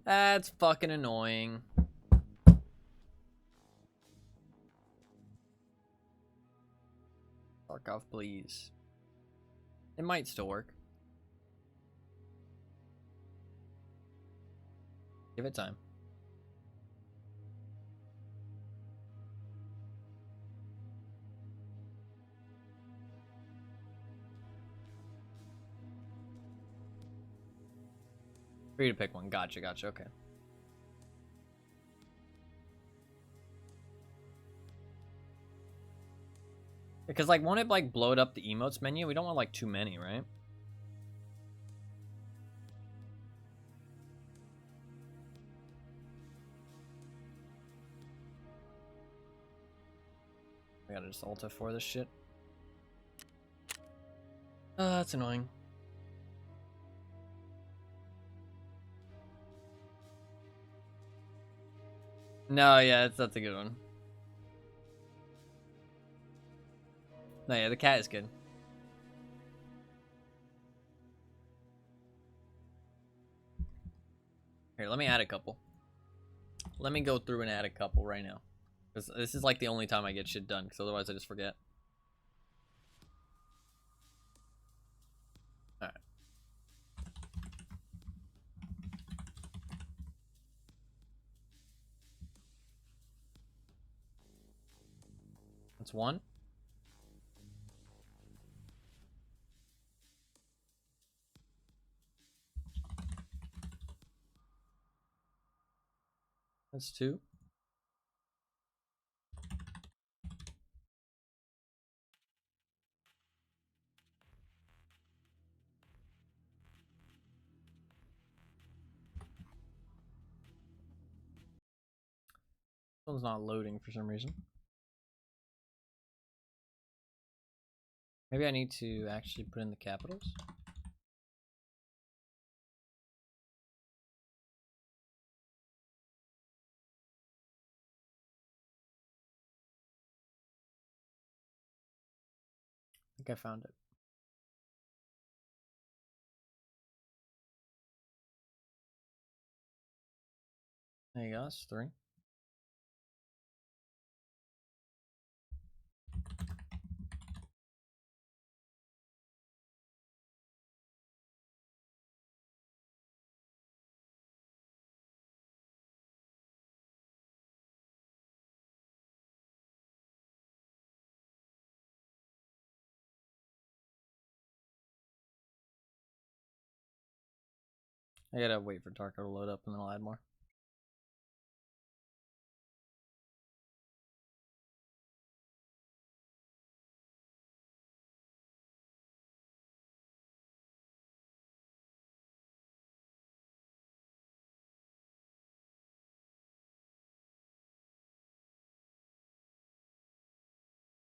Speaker 4: That's fucking annoying. Fuck off, please. It might still work. Give it time. Free to pick one. Gotcha, gotcha, okay. Because, like, won't it, like, blow it up the emotes menu? We don't want, like, too many, right? I gotta just alt F4 this shit. That's annoying. No, yeah, that's a good one. No, yeah, the cat is good. Here, let me add a couple. Let me go through and add a couple right now. Because this is like the only time I get shit done, because otherwise I just forget. Alright. That's one. That's two. This one's not loading for some reason. Maybe I need to actually put in the capitals. I think I found it. There you go, that's 3. I gotta wait for Darko to load up and then I'll add more.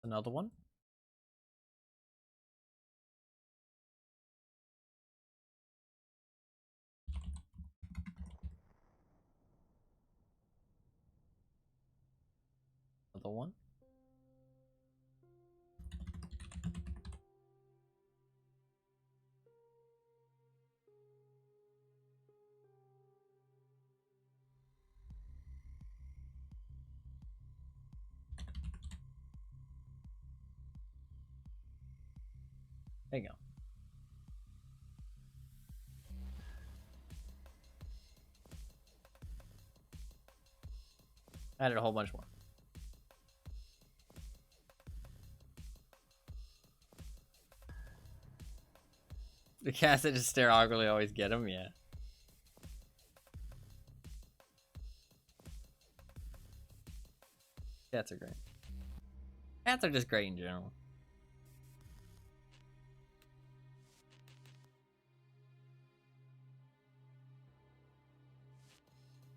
Speaker 4: Another one. Another one. There you go. Added a whole bunch more. The cats that just stare awkwardly always get them, yeah. Cats are great. Cats are just great in general.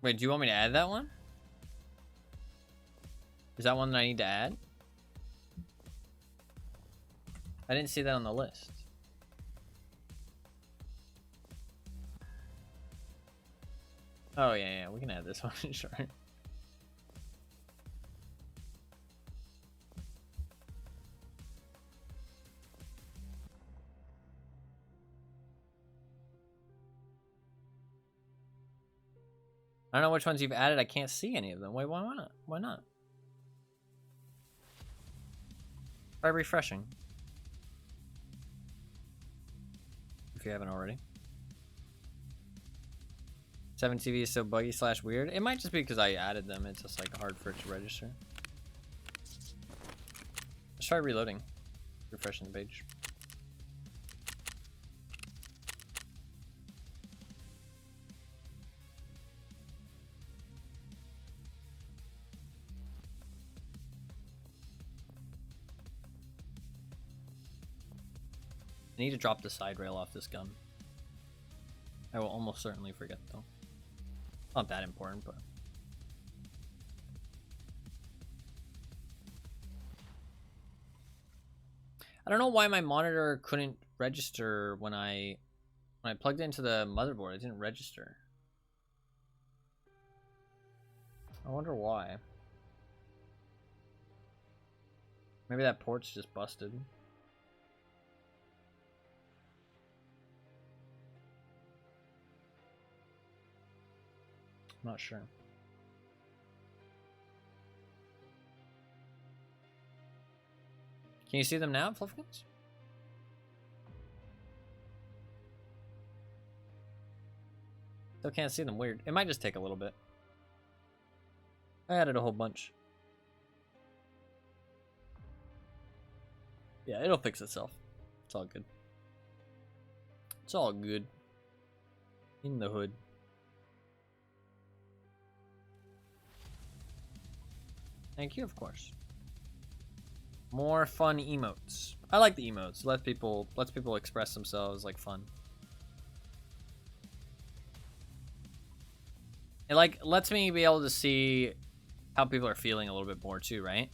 Speaker 4: Wait, do you want me to add that one? Is that one that I need to add? I didn't see that on the list. Oh, yeah, we can add this one, sure. I don't know which ones you've added. I can't see any of them. Wait, why not? Why not? Try refreshing. If you haven't already. 7TV is so buggy / weird. It might just be because I added them. It's just like hard for it to register. Let's try reloading. Refreshing the page. I need to drop the side rail off this gun. I will almost certainly forget though. Not that important, but I don't know why my monitor couldn't register when I plugged it into the motherboard. It didn't register. I wonder why. Maybe that port's just busted. I'm not sure. Can you see them now, Fluffkins? Still can't see them. Weird. It might just take a little bit. I added a whole bunch. Yeah, it'll fix itself. It's all good. It's all good. In the hood. Thank you, of course. More fun emotes. I like the emotes. Lets people express themselves like fun. It like lets me be able to see how people are feeling a little bit more too, right?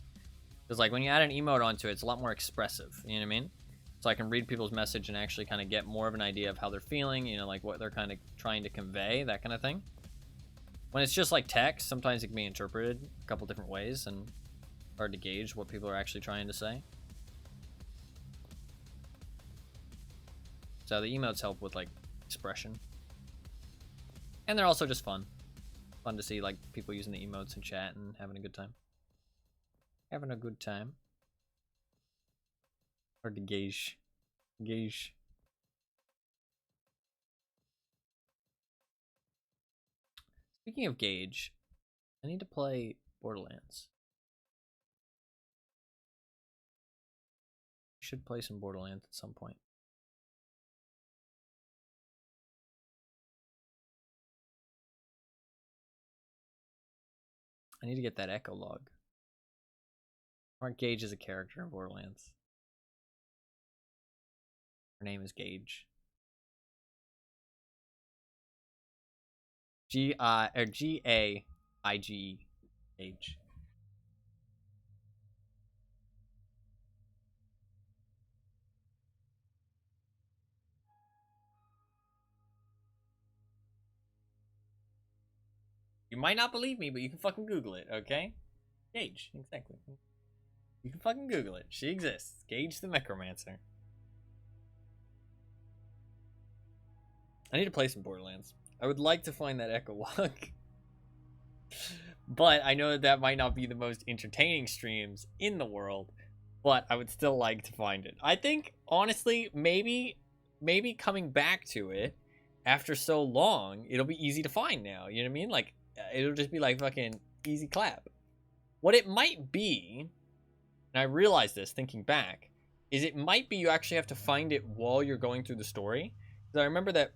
Speaker 4: Because like when you add an emote onto it, it's a lot more expressive. You know what I mean? So I can read people's message and actually kind of get more of an idea of how they're feeling, you know, like what they're kind of trying to convey, that kind of thing. When it's just like text, sometimes it can be interpreted a couple different ways and hard to gauge what people are actually trying to say. So the emotes help with like expression. And they're also just fun. Fun to see like people using the emotes in chat and having a good time. Having a good time. Hard to gauge. Speaking of gauge, I need to play Borderlands. Should play some Borderlands at some point. I need to get that echo log. Mark Gage is a character in Borderlands. Her name is Gage. G-A-I-G-E. Gage. You might not believe me, but you can fucking Google it, okay? Gage, exactly. You can fucking Google it. She exists. Gage the Necromancer. I need to play some Borderlands. I would like to find that echo log. But I know that might not be the most entertaining streams in the world. But I would still like to find it. I think, honestly, maybe coming back to it after so long, it'll be easy to find now. You know what I mean? Like, it'll just be like fucking easy clap. What it might be, and I realized this thinking back, is it might be you actually have to find it while you're going through the story. Because I remember that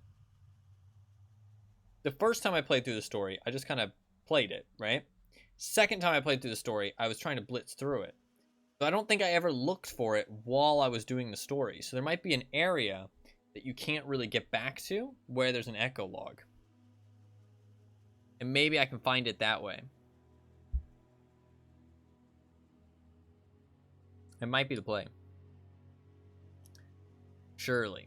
Speaker 4: the first time I played through the story, I just kind of played it, right? Second time I played through the story, I was trying to blitz through it. So I don't think I ever looked for it while I was doing the story. So there might be an area that you can't really get back to where there's an echo log. And maybe I can find it that way. It might be the play. Surely.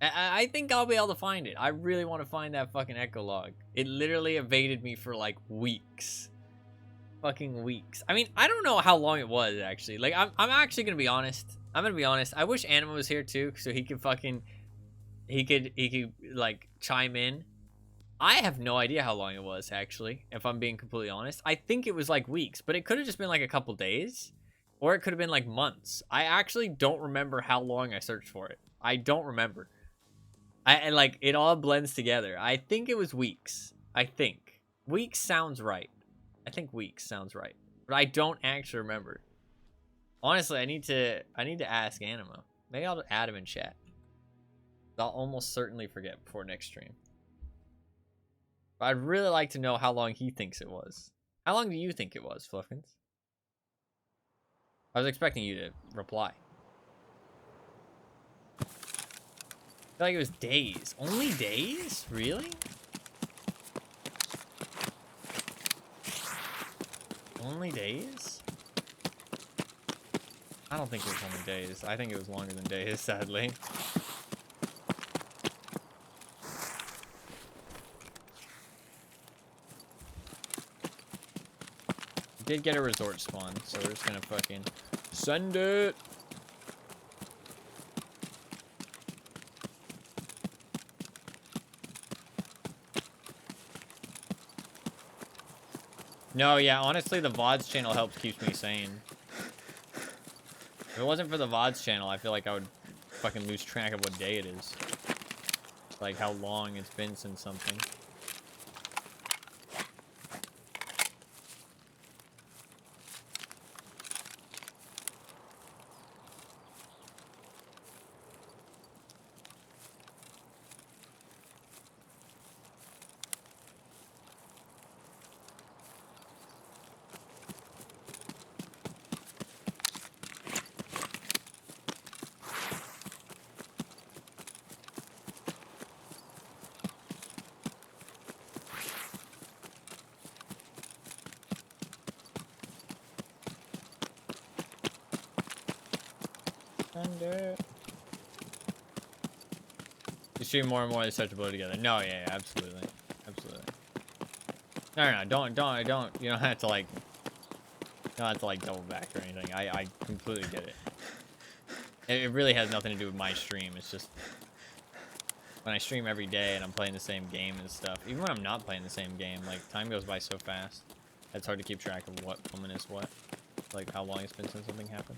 Speaker 4: I think I'll be able to find it. I really want to find that fucking echo log. It literally evaded me for like weeks. Fucking weeks. I mean, I don't know how long it was actually. Like, I'm actually gonna be honest. I'm gonna be honest. I wish Anima was here too, so he could fucking, he could like chime in. I have no idea how long it was actually, if I'm being completely honest. I think it was like weeks, but it could have just been like a couple days, or it could have been like months. I actually don't remember how long I searched for it. I don't remember. And like, it all blends together. I think it was weeks. I think weeks sounds right. I think weeks sounds right, but I don't actually remember. Honestly, I need to ask Anima. Maybe I'll add him in chat. I'll almost certainly forget before next stream. But I'd really like to know how long he thinks it was. How long do you think it was, Fluffkins? I was expecting you to reply. I feel like it was days. Only days? Really? Only days? I don't think it was only days. I think it was longer than days, sadly. Did get a resort spawn, so we're just gonna fucking send it. No, yeah, honestly, the VODs channel helps keep me sane. If it wasn't for the VODs channel, I feel like I would fucking lose track of what day it is. Like how long it's been since something. Thunder.
Speaker 1: You stream more and more, they start to blow together. No, yeah, absolutely. Absolutely. No, don't. You don't have to, like, double back or anything. I completely get it. It really has nothing to do with my stream. It's just when I stream every day and I'm playing the same game and stuff. Even when I'm not playing the same game, like, time goes by so fast. It's hard to keep track of what moment is what. Like, how long it's been since something happened.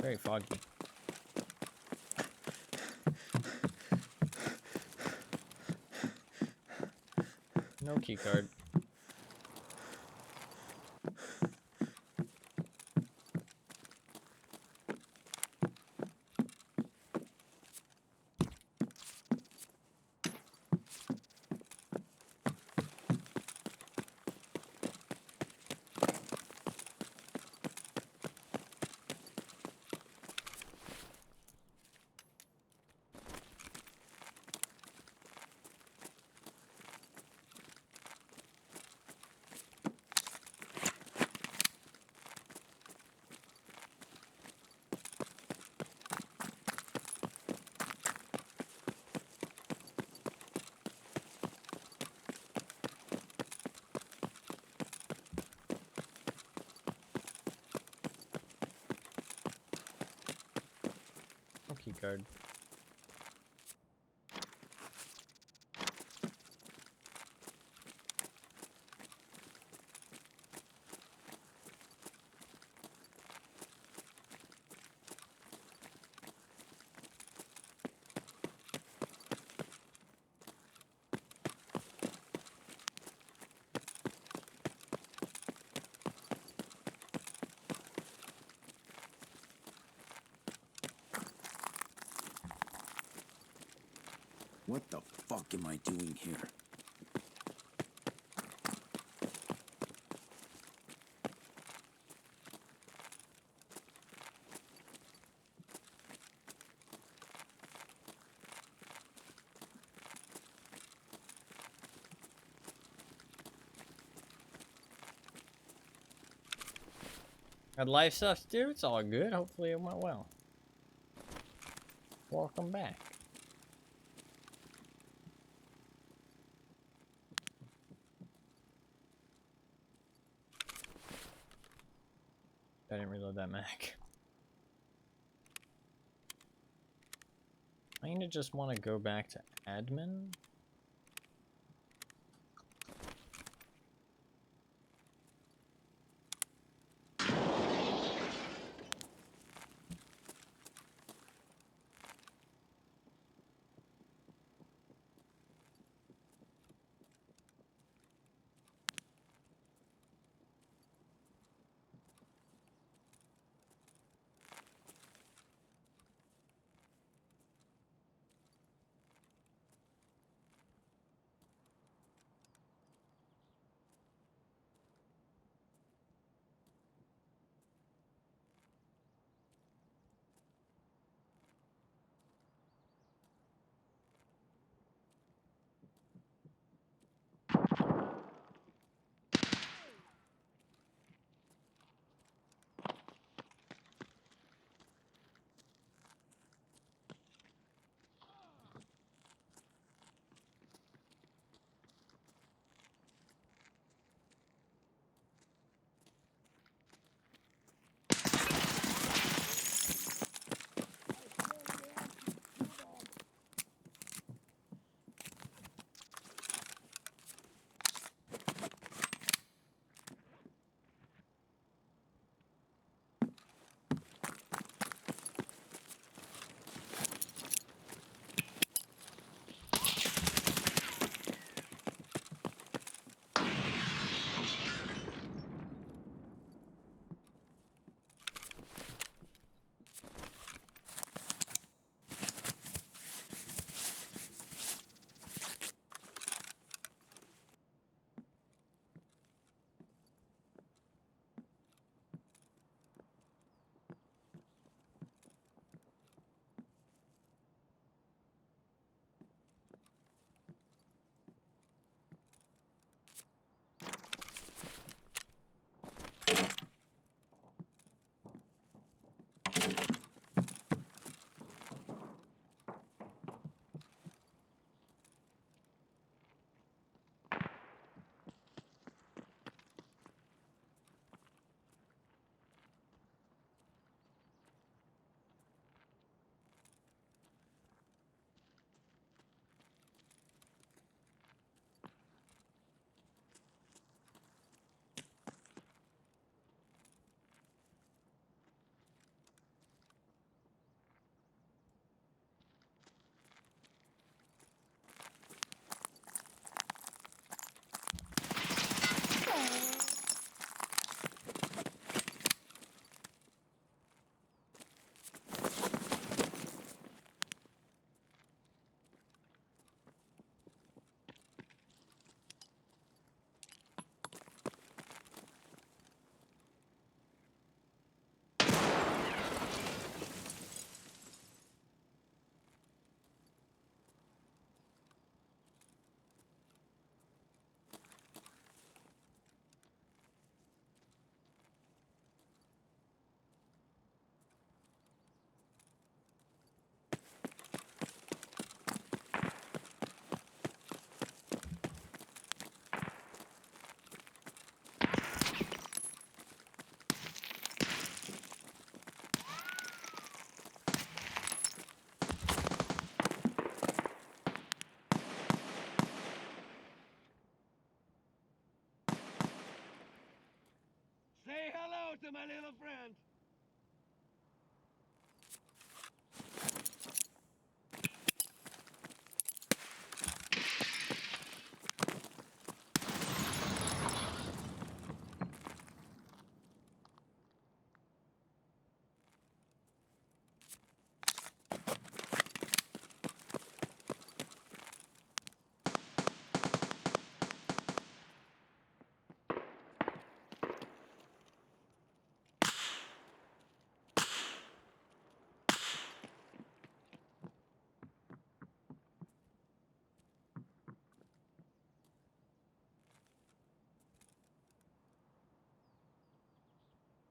Speaker 1: Very foggy. No key card. No key card.
Speaker 5: What the fuck am I doing here?
Speaker 1: Got life sucks, dude. It's all good. Hopefully it went well. Welcome back. I didn't reload that Mac. I need to just want to go back to admin.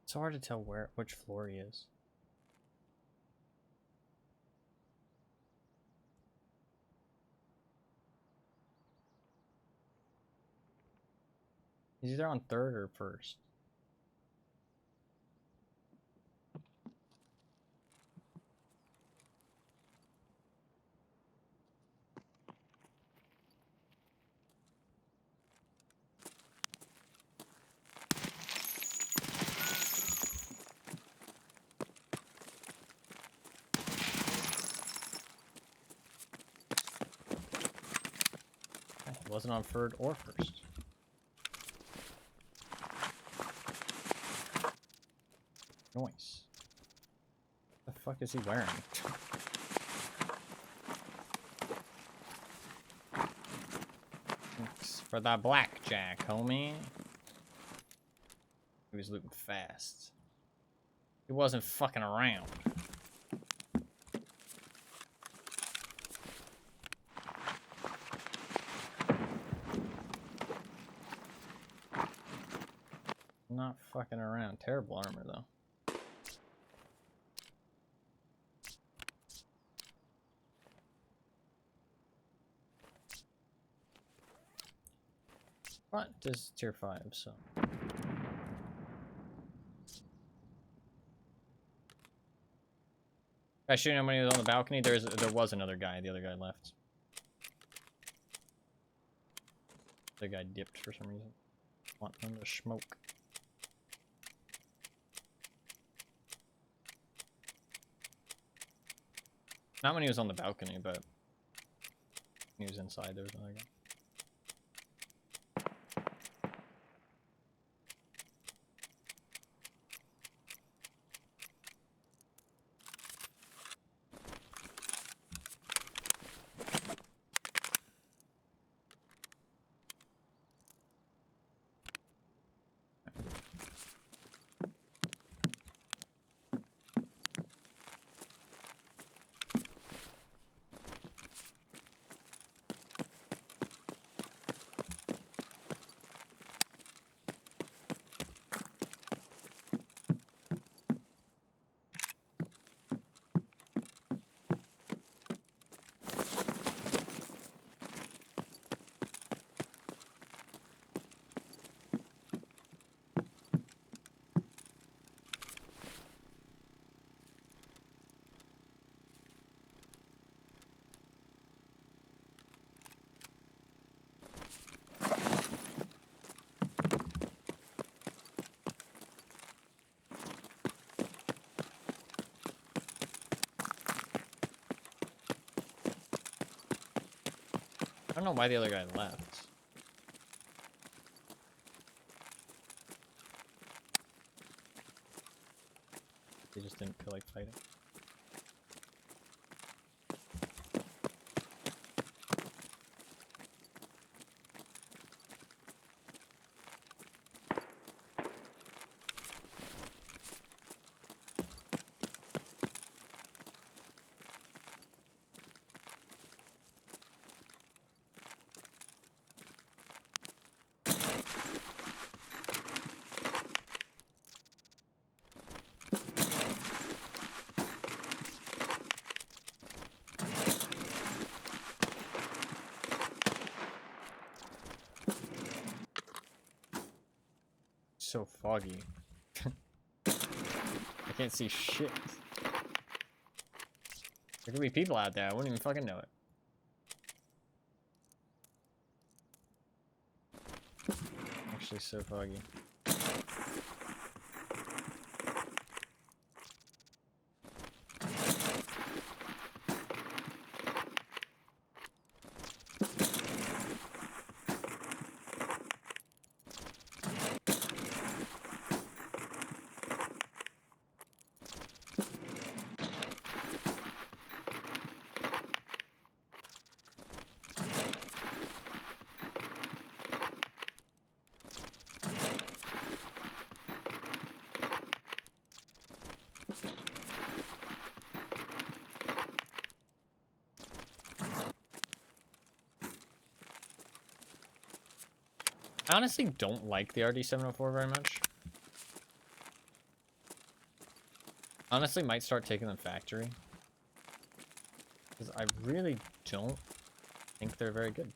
Speaker 4: It's hard to tell which floor he is. He's either on third or first. He wasn't on third or first. Noise. What the fuck is he wearing? Thanks for the blackjack, homie. He was looting fast. He wasn't fucking around. Not fucking around. Terrible armor, though. But this is tier 5, so. I shooting him when he was on the balcony. There was another guy. The other guy left. The guy dipped for some reason. Want him to smoke. Not when he was on the balcony, but he was inside. There was another guy. I don't know why the other guy left. He just didn't feel like fighting. So foggy. I can't see shit. There could be people out there. I wouldn't even fucking know it. Actually, so foggy. I honestly don't like the RD704 very much. Honestly, might start taking them factory. Because I really don't think they're very good.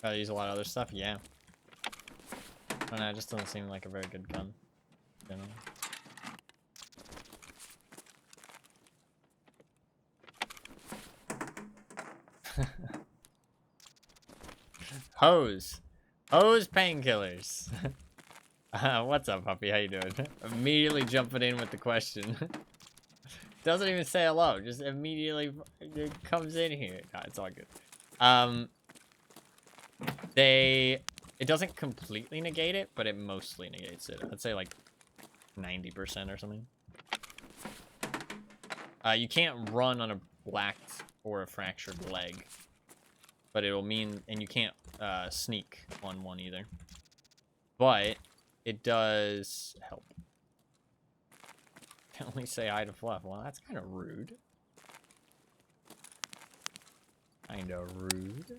Speaker 4: Gotta use a lot of other stuff, yeah. I don't know, it just doesn't seem like a very good gun. Generally. Hose. Hose painkillers. What's up, puppy? How you doing? Immediately jumping in with the question. Doesn't even say hello. Just immediately it comes in here. No, it's all good. It doesn't completely negate it, but it mostly negates it. I'd say like 90% or something. You can't run on a blacked or a fractured leg, but it'll mean, and you can't sneak on one either. But it does help. Can only say hi to Fluff. Well, that's kind of rude. Kind of rude.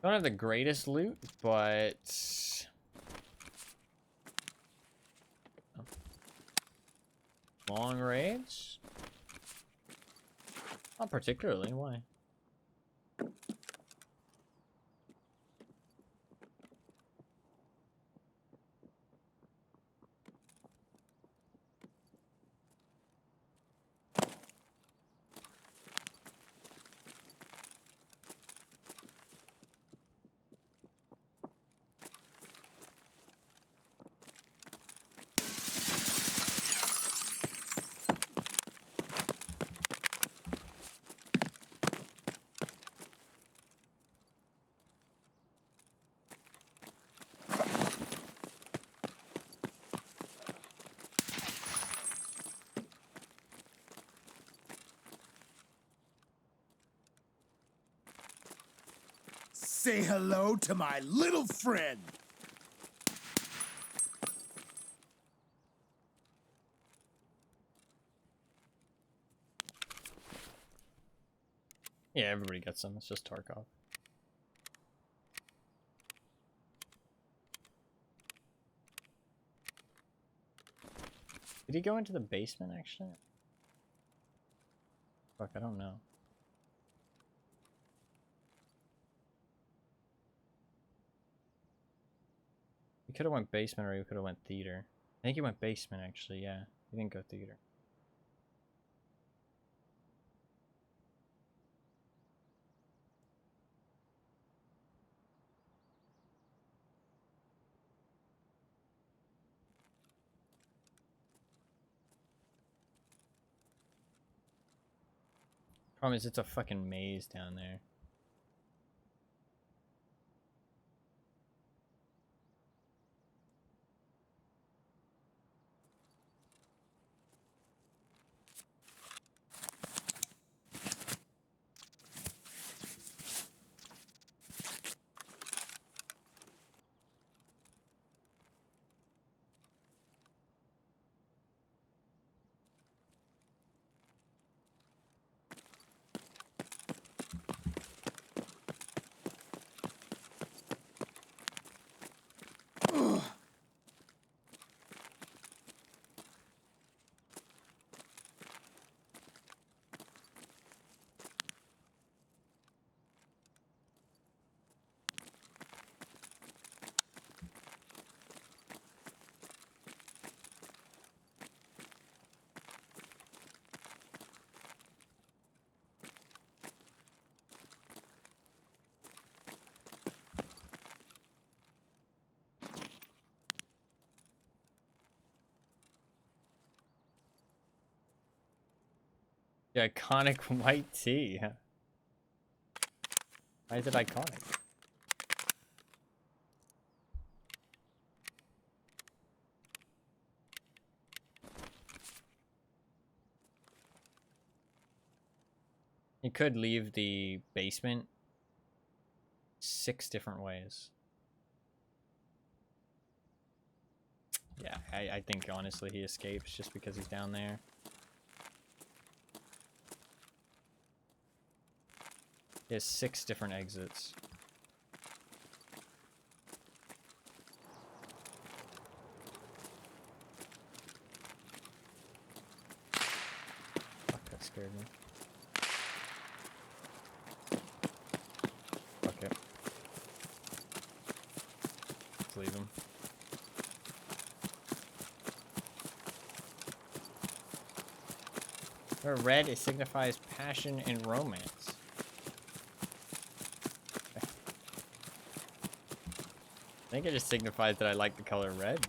Speaker 4: Don't have the greatest loot, but long range? Not particularly. Why?
Speaker 5: Say hello to my little friend.
Speaker 4: Yeah, everybody gets them. It's just Tarkov. Did he go into the basement, actually? Fuck, I don't know. He could have went basement or he could have went theater. I think he went basement, actually, yeah. He didn't go theater. Problem is, it's a fucking maze down there. The iconic white tee. Why is it iconic? You could leave the basement 6 different ways. Yeah, I think honestly he escapes just because he's down there. He has 6 different exits. Fuck, that scared me. Fuck it. Let's leave him. Where red, it signifies passion and romance. I think it just signifies that I like the color red.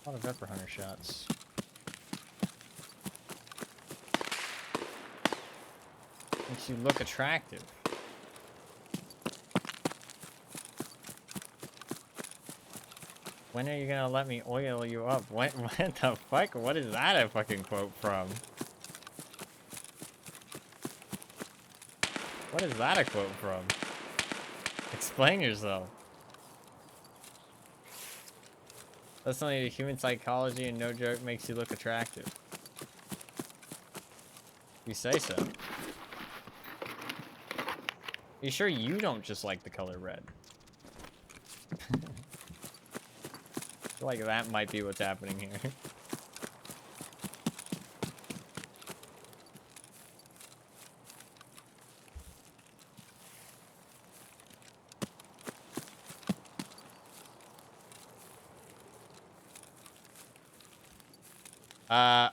Speaker 4: A lot of Pepper Hunter shots. Makes you look attractive. When are you gonna let me oil you up? What the fuck? What is that a fucking quote from? What is that a quote from? Explain yourself. That's only the human psychology and no joke makes you look attractive. You say so. You sure you don't just like the color red? I feel like that might be what's happening here.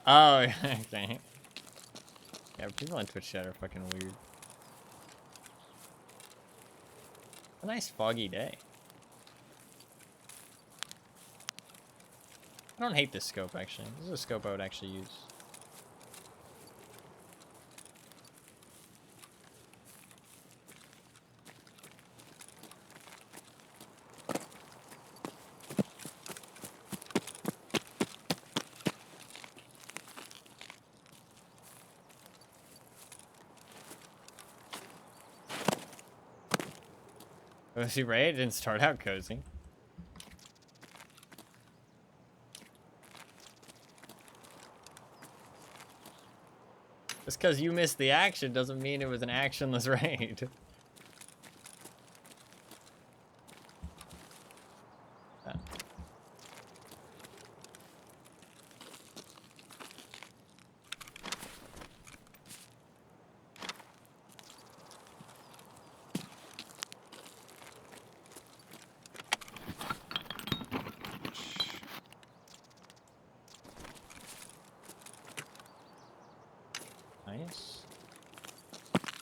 Speaker 4: Oh, okay. Yeah, people on Twitch chat are fucking weird. A nice foggy day. I don't hate this scope, actually. This is a scope I would actually use. Was he right? It didn't start out cozy. Just because you missed the action doesn't mean it was an actionless raid. Nice.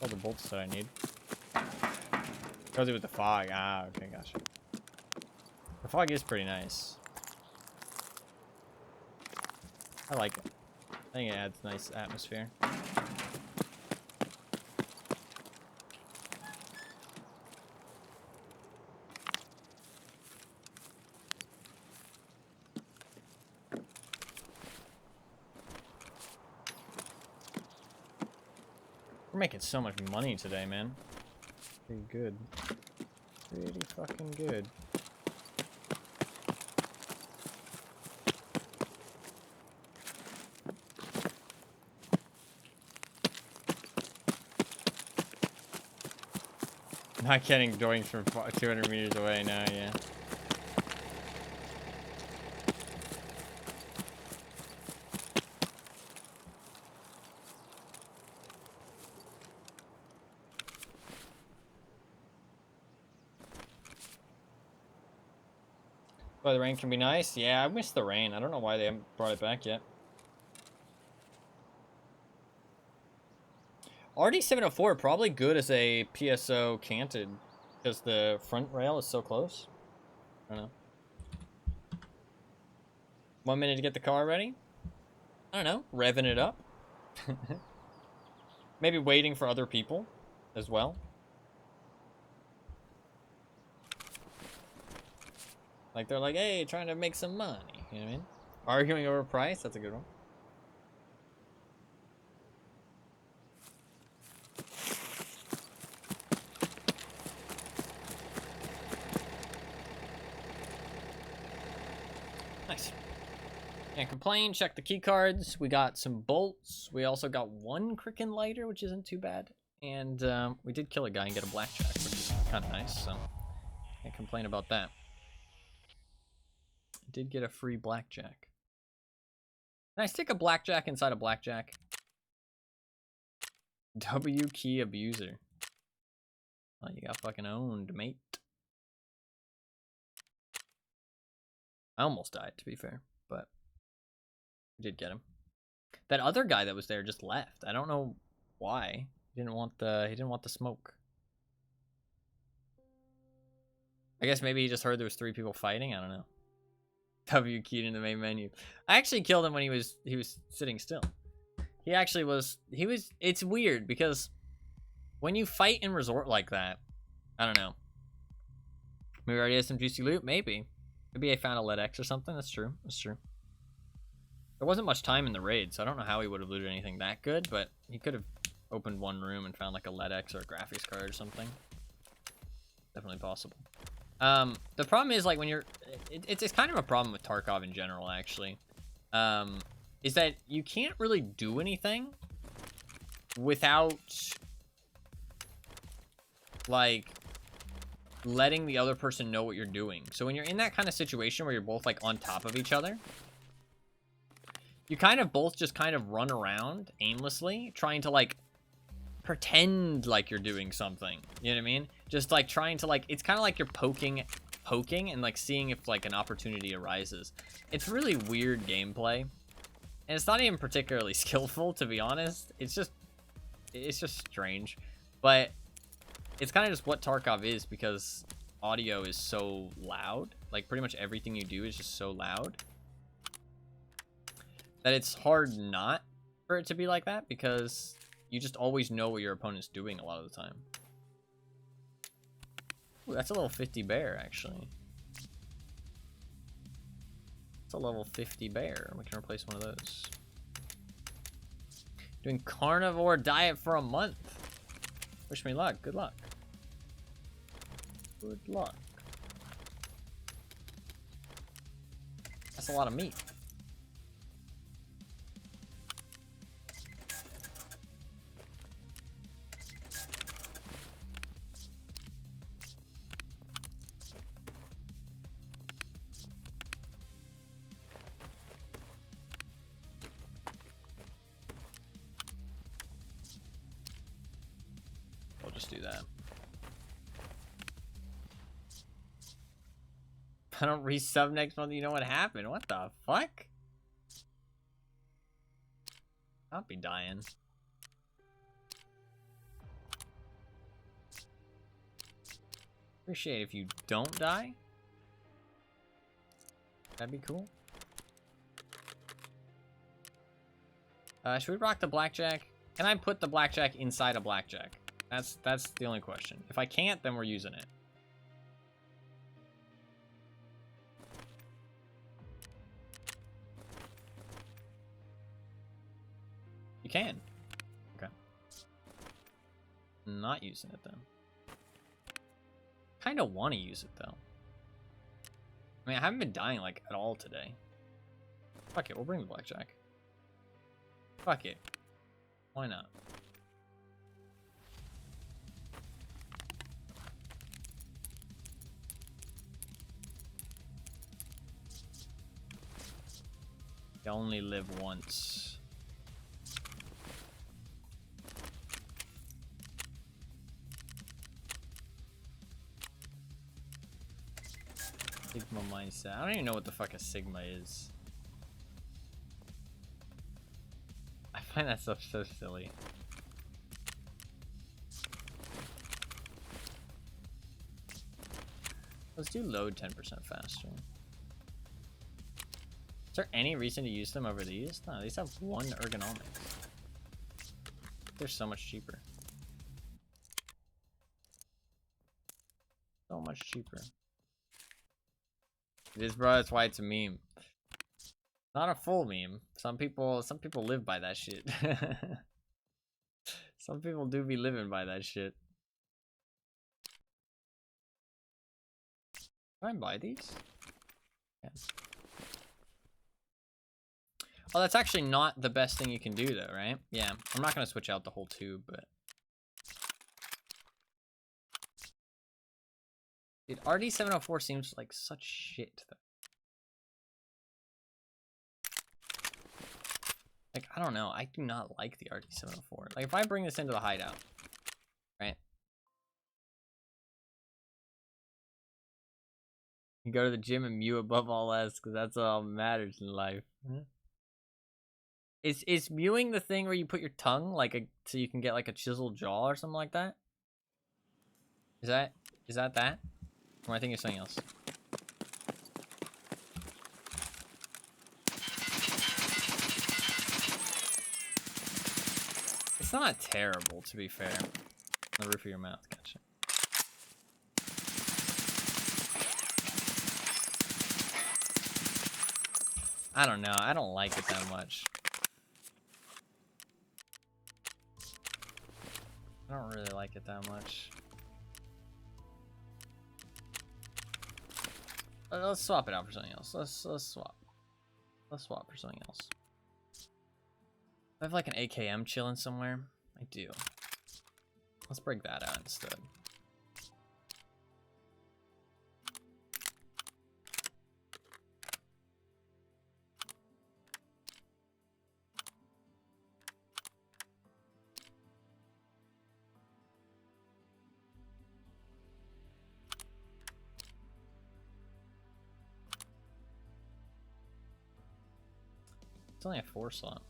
Speaker 4: All the bolts that I need. Goes with the fog. Ah, okay, gotcha. The fog is pretty nice. I like it. I think it adds nice atmosphere. We're making so much money today, man. Pretty good. Pretty fucking good. Not getting joints from 200 meters away now, yeah. Oh, the rain can be nice. Yeah, I miss the rain. I don't know why they haven't brought it back yet. RD704 probably good as a PSO canted because the front rail is so close. I don't know. 1 minute to get the car ready? I don't know. Revving it up. Maybe waiting for other people as well. Like they're like, hey, trying to make some money. You know what I mean? Arguing over price? That's a good one. Nice. Can't complain. Check the key cards. We got some bolts. We also got one Cricken lighter, which isn't too bad. And we did kill a guy and get a blackjack, which is kind of nice. So can't complain about that. I did get a free blackjack. Can I stick a blackjack inside a blackjack? W key abuser. Oh, you got fucking owned, mate. I almost died, to be fair, but we did get him. That other guy that was there just left. I don't know why. He didn't want the smoke. I guess maybe he just heard there was 3 people fighting. I don't know. W keyed in the main menu. I actually killed him when he was sitting still. He actually was. It's weird because when you fight in resort like that, I don't know. Maybe already has some juicy loot. Maybe I found a lead X or something. That's true. That's true. There wasn't much time in the raid, so I don't know how he would have looted anything that good, but he could have opened one room and found like a lead X or a graphics card or something. Definitely possible. The problem is like when you're, it's kind of a problem with Tarkov in general, actually. Is that you can't really do anything without like letting the other person know what you're doing. So when you're in that kind of situation where you're both like on top of each other, you kind of both just kind of run around aimlessly trying to like pretend like you're doing something. You know what I mean? Just like trying to like, it's kind of like you're poking and like seeing if like an opportunity arises. It's really weird gameplay. And it's not even particularly skillful, to be honest. It's just strange. But it's kind of just what Tarkov is because audio is so loud. Like pretty much everything you do is just so loud that it's hard not for it to be like that because you just always know what your opponent's doing a lot of the time. Ooh, that's a level 50 bear, actually. It's a level 50 bear. We can replace one of those. Doing carnivore diet for a month. Wish me luck. Good luck. Good luck. That's a lot of meat. Do that. If I don't resub next month, you know what happened? What the fuck? I'll be dying. Appreciate it if you don't die. That'd be cool. Should we rock the blackjack? Can I put the blackjack inside a blackjack? That's the only question. If I can't, then we're using it. You can. Okay. Not using it then. Kind of want to use it though. I mean, I haven't been dying like at all today. Fuck it, we'll bring the blackjack. Fuck it. Why not? You only live once. Sigma mindset. I don't even know what the fuck a Sigma is. I find that stuff so silly. Let's do load 10% faster. Is there any reason to use them over these? No, these have one ergonomics. They're so much cheaper. So much cheaper. It is, bro. That's why it's a meme. Not a full meme. Some people live by that shit. Some people do be living by that shit. Can I buy these? Yes. Oh, that's actually not the best thing you can do though, right? Yeah, I'm not gonna switch out the whole tube, but... Dude, RD704 seems like such shit though. Like, I don't know, I do not like the RD704. Like, if I bring this into the hideout, right? You go to the gym and mew above all else, because that's all that matters in life. Is mewing the thing where you put your tongue like so you can get like a chiseled jaw or something like that? Is that that? Or I think it's something else. It's not terrible, to be fair. On the roof of your mouth, gotcha. I don't know. I don't like it that much. I don't really like it that much. Let's swap it out for something else. Let's swap. Let's swap for something else. I have like an AKM chilling somewhere. I do. Let's break that out instead. It's only a 4 slot.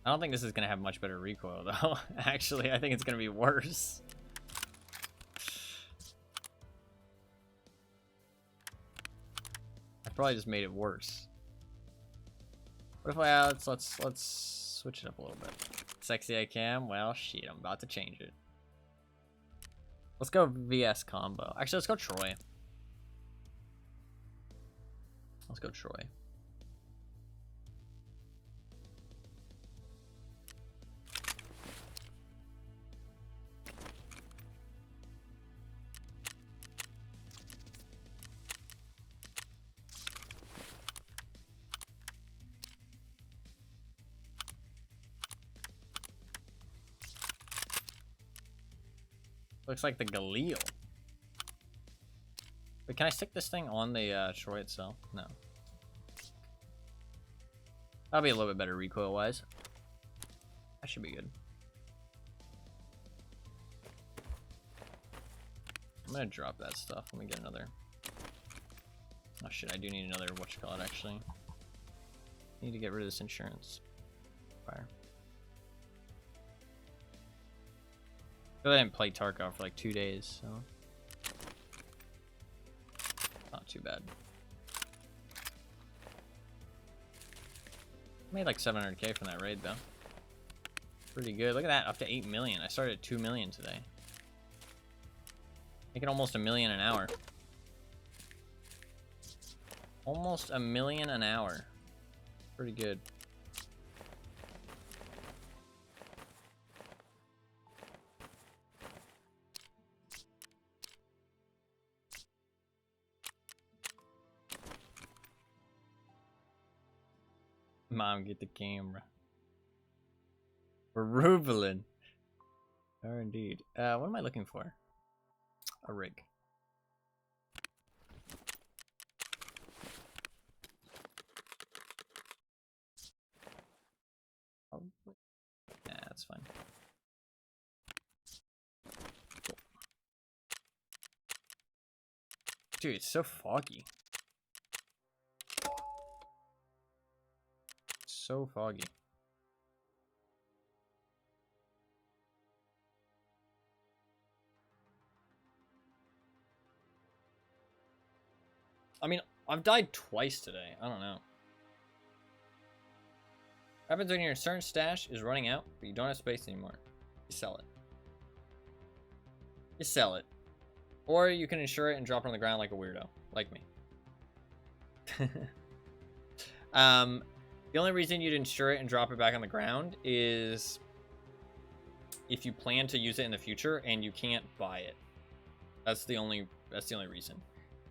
Speaker 4: I don't think this is gonna have much better recoil though. Actually, I think it's gonna be worse. I probably just made it worse. What if let's switch it up a little bit. Sexy I can. Well, shit, I'm about to change it. Let's go VS combo. Actually, let's go Troy. Let's go Troy. Looks like the Galil. Wait, can I stick this thing on the Troy itself? No. That'll be a little bit better recoil-wise. That should be good. I'm gonna drop that stuff. Let me get another. Oh shit, I do need another whatchamacallit actually. Need to get rid of this insurance. Fire. I didn't play Tarkov for like 2 days, so not too bad. Made like 700k from that raid though. Pretty good. Look at that, up to 8 million. I started at 2 million today. Making almost $1 million an hour. Almost $1 million an hour. Pretty good. Mom, get the camera. We're rubeling. Oh, indeed. What am I looking for? A rig. Dude, it's so foggy. So foggy. I mean, I've died twice today. I don't know. What happens when your certain stash is running out, but you don't have space anymore? You sell it. You sell it. Or you can insure it and drop it on the ground like a weirdo. Like me. The only reason you'd insure it and drop it back on the ground is if you plan to use it in the future and you can't buy it. That's the only reason.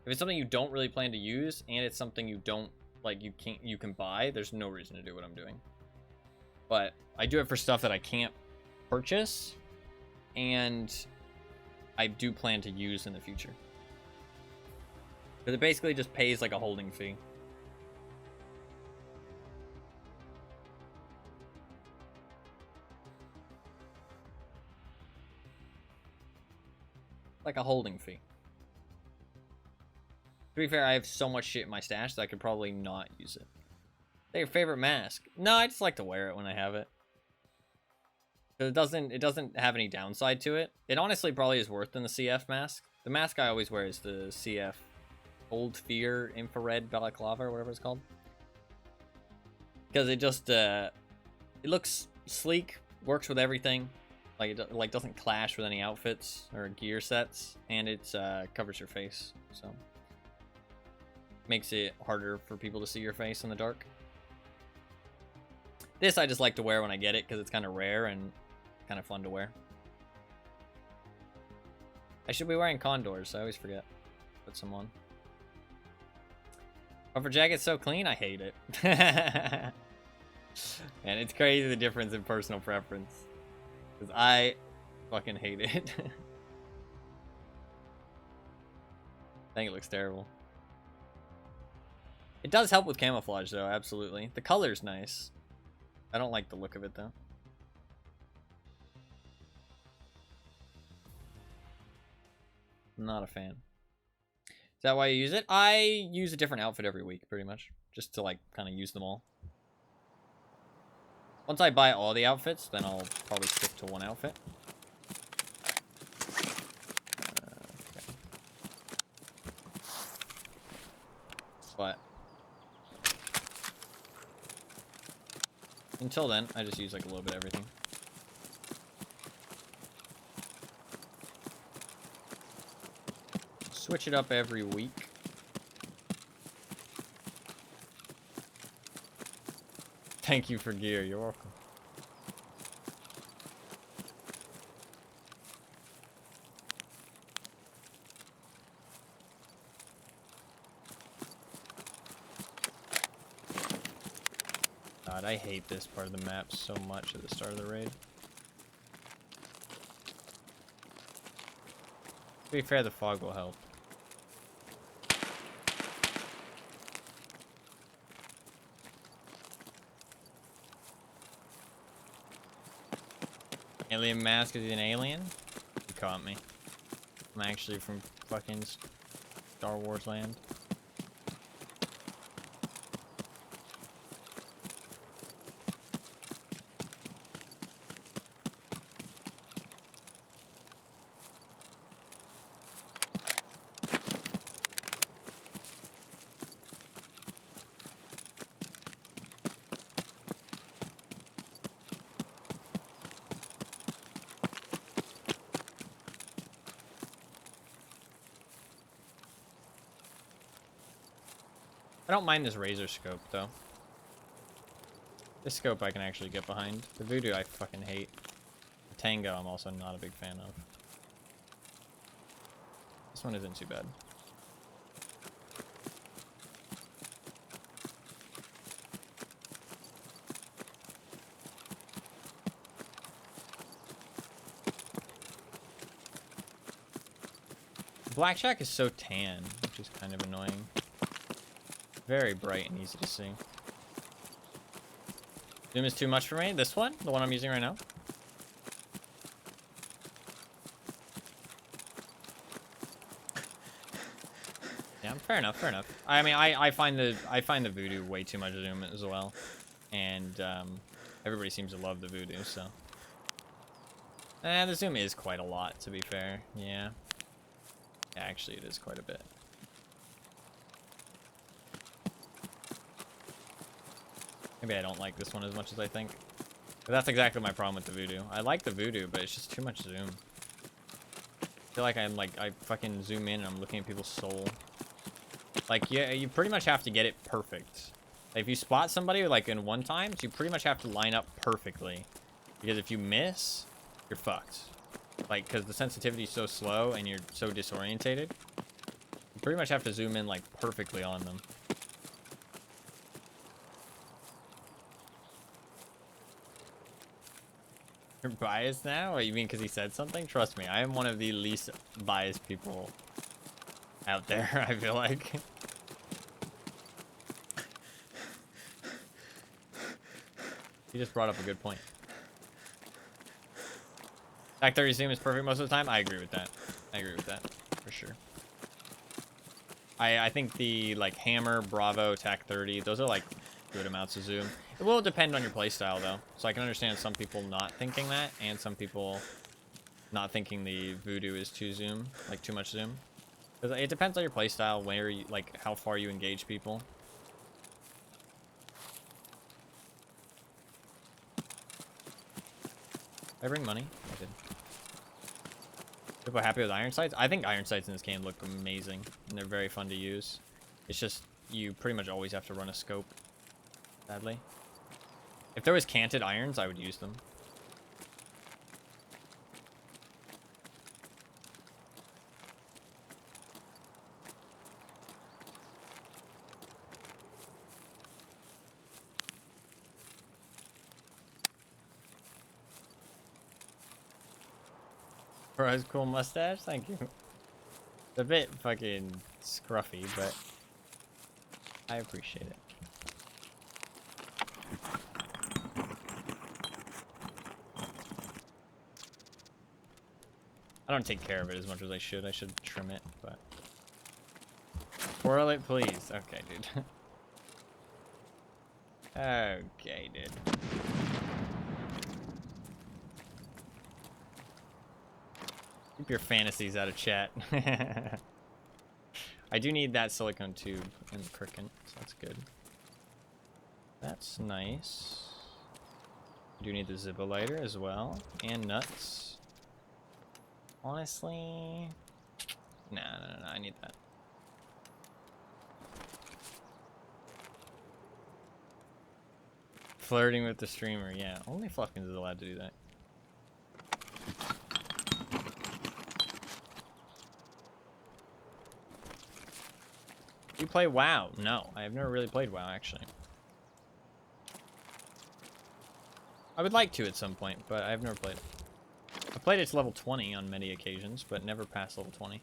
Speaker 4: If it's something you don't really plan to use and it's something you don't like you can buy, there's no reason to do what I'm doing. But I do it for stuff that I can't purchase and I do plan to use in the future. Because it basically just pays like a holding fee. Like a holding fee. To be fair, I have so much shit in my stash that I could probably not use it. Is that your favorite mask? No, I just like to wear it when I have it. It doesn't have any downside to it. It honestly probably is worse than the CF mask. The mask I always wear is the CF Old Fear Infrared Balaclava or whatever it's called. Because it just it looks sleek, works with everything. Like it doesn't clash with any outfits or gear sets, and it covers your face, so makes it harder for people to see your face in the dark. This I just like to wear when I get it because it's kind of rare and kind of fun to wear. I should be wearing condors. I always forget. Put some on. Puffer jacket's so clean, I hate it. And it's crazy the difference in personal preference. Because I fucking hate it. I think it looks terrible. It does help with camouflage though, absolutely. The color's nice. I don't like the look of it though. I'm not a fan. Is that why you use it? I use a different outfit every week, pretty much. Just to like kind of use them all. Once I buy all the outfits, then I'll probably stick to one outfit. Okay. But until then, I just use like a little bit of everything. Switch it up every week. Thank you for gear. You're welcome. God, I hate this part of the map so much at the start of the raid. To be fair, the fog will help. Alien mask, is he an alien? You caught me. I'm actually from fucking Star Wars land. I don't mind this razor scope, though. This scope I can actually get behind. The voodoo I fucking hate. The tango I'm also not a big fan of. This one isn't too bad. Blackjack is so tan, which is kind of annoying. Very bright and easy to see. Zoom is too much for me. This one? The one I'm using right now? Yeah, fair enough, fair enough. I mean, I find the voodoo way too much zoom as well, and everybody seems to love the voodoo, so. The zoom is quite a lot, to be fair. Yeah. Actually, it is quite a bit. Maybe I don't like this one as much as I think. But that's exactly my problem with the voodoo. I like the voodoo, but it's just too much zoom. I feel like I fucking zoom in and I'm looking at people's soul. Like, yeah, you pretty much have to get it perfect. Like, if you spot somebody, like, in one time, you pretty much have to line up perfectly. Because if you miss, you're fucked. Like, because the sensitivity is so slow and you're so disorientated. You pretty much have to zoom in, like, perfectly on them. You're biased now? What, you mean because he said something? Trust me, I am one of the least biased people out there, I feel like. He just brought up a good point. Tac 30 zoom is perfect most of the time? I agree with that. I agree with that, for sure. I think the, like, Hammer, Bravo, Tac 30, those are, like, good amounts of zoom. It will depend on your playstyle, though. So I can understand some people not thinking that, and some people not thinking the voodoo is too zoom, like, too much zoom. Because it depends on your playstyle, where you, like, how far you engage people. Did I bring money? I did. People happy with iron sights? I think iron sights in this game look amazing, and they're very fun to use. It's just, you pretty much always have to run a scope, sadly. If there was canted irons, I would use them. Bro has cool mustache? Thank you. It's a bit fucking scruffy, but I appreciate it. I don't take care of it as much as I should. I should trim it, but... Twirl it, please. Okay, dude. Okay, dude. Keep your fantasies out of chat. I do need that silicone tube in the cricket, so that's good. That's nice. I do need the Zippo lighter as well, and nuts. Honestly, no, I need that. Flirting with the streamer, yeah. Only Fluffkins is allowed to do that. You play WoW? No, I have never really played WoW, actually. I would like to at some point, but I've never played it. I played it to level 20 on many occasions, but never past level 20.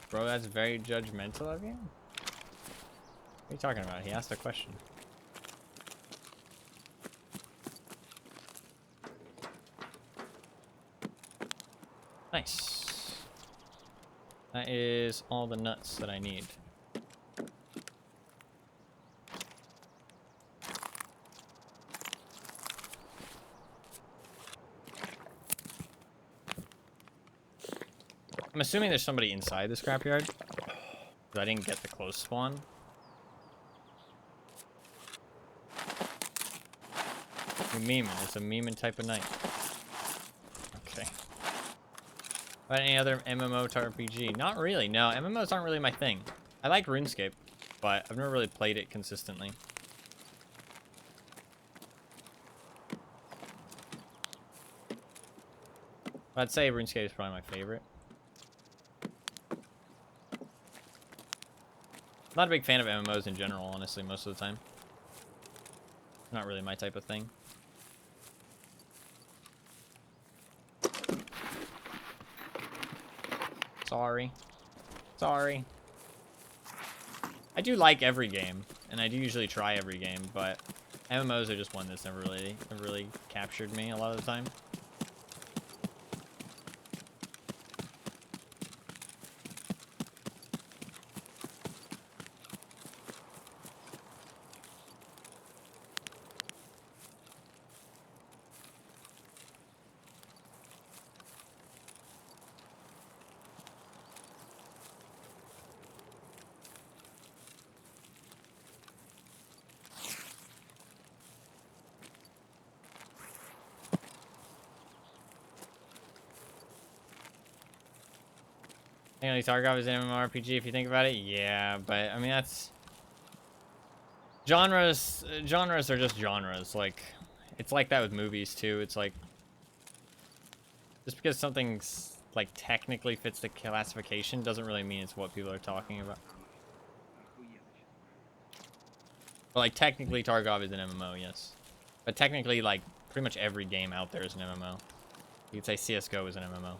Speaker 4: Bro, that's very judgmental of you? What are you talking about? He asked a question. Nice. That is all the nuts that I need. I'm assuming there's somebody inside the scrapyard. I didn't get the close spawn. You're memeing. It's a memeing type of night. Okay. About any other MMO to RPG? Not really, no. MMOs aren't really my thing. I like RuneScape, but I've never really played it consistently. I'd say RuneScape is probably my favorite. Not a big fan of MMOs in general, honestly, most of the time. Not really my type of thing. Sorry. Sorry. I do like every game, and I do usually try every game, but MMOs are just one that's never really captured me a lot of the time. Technically, Tarkov is an MMORPG if you think about it. Yeah, but I mean that's genres. Genres are just genres. Like, it's like that with movies too. It's like just because something's like technically fits the classification doesn't really mean it's what people are talking about. But like technically, Tarkov is an MMO, yes. But technically, like pretty much every game out there is an MMO. You could say CS:GO is an MMO.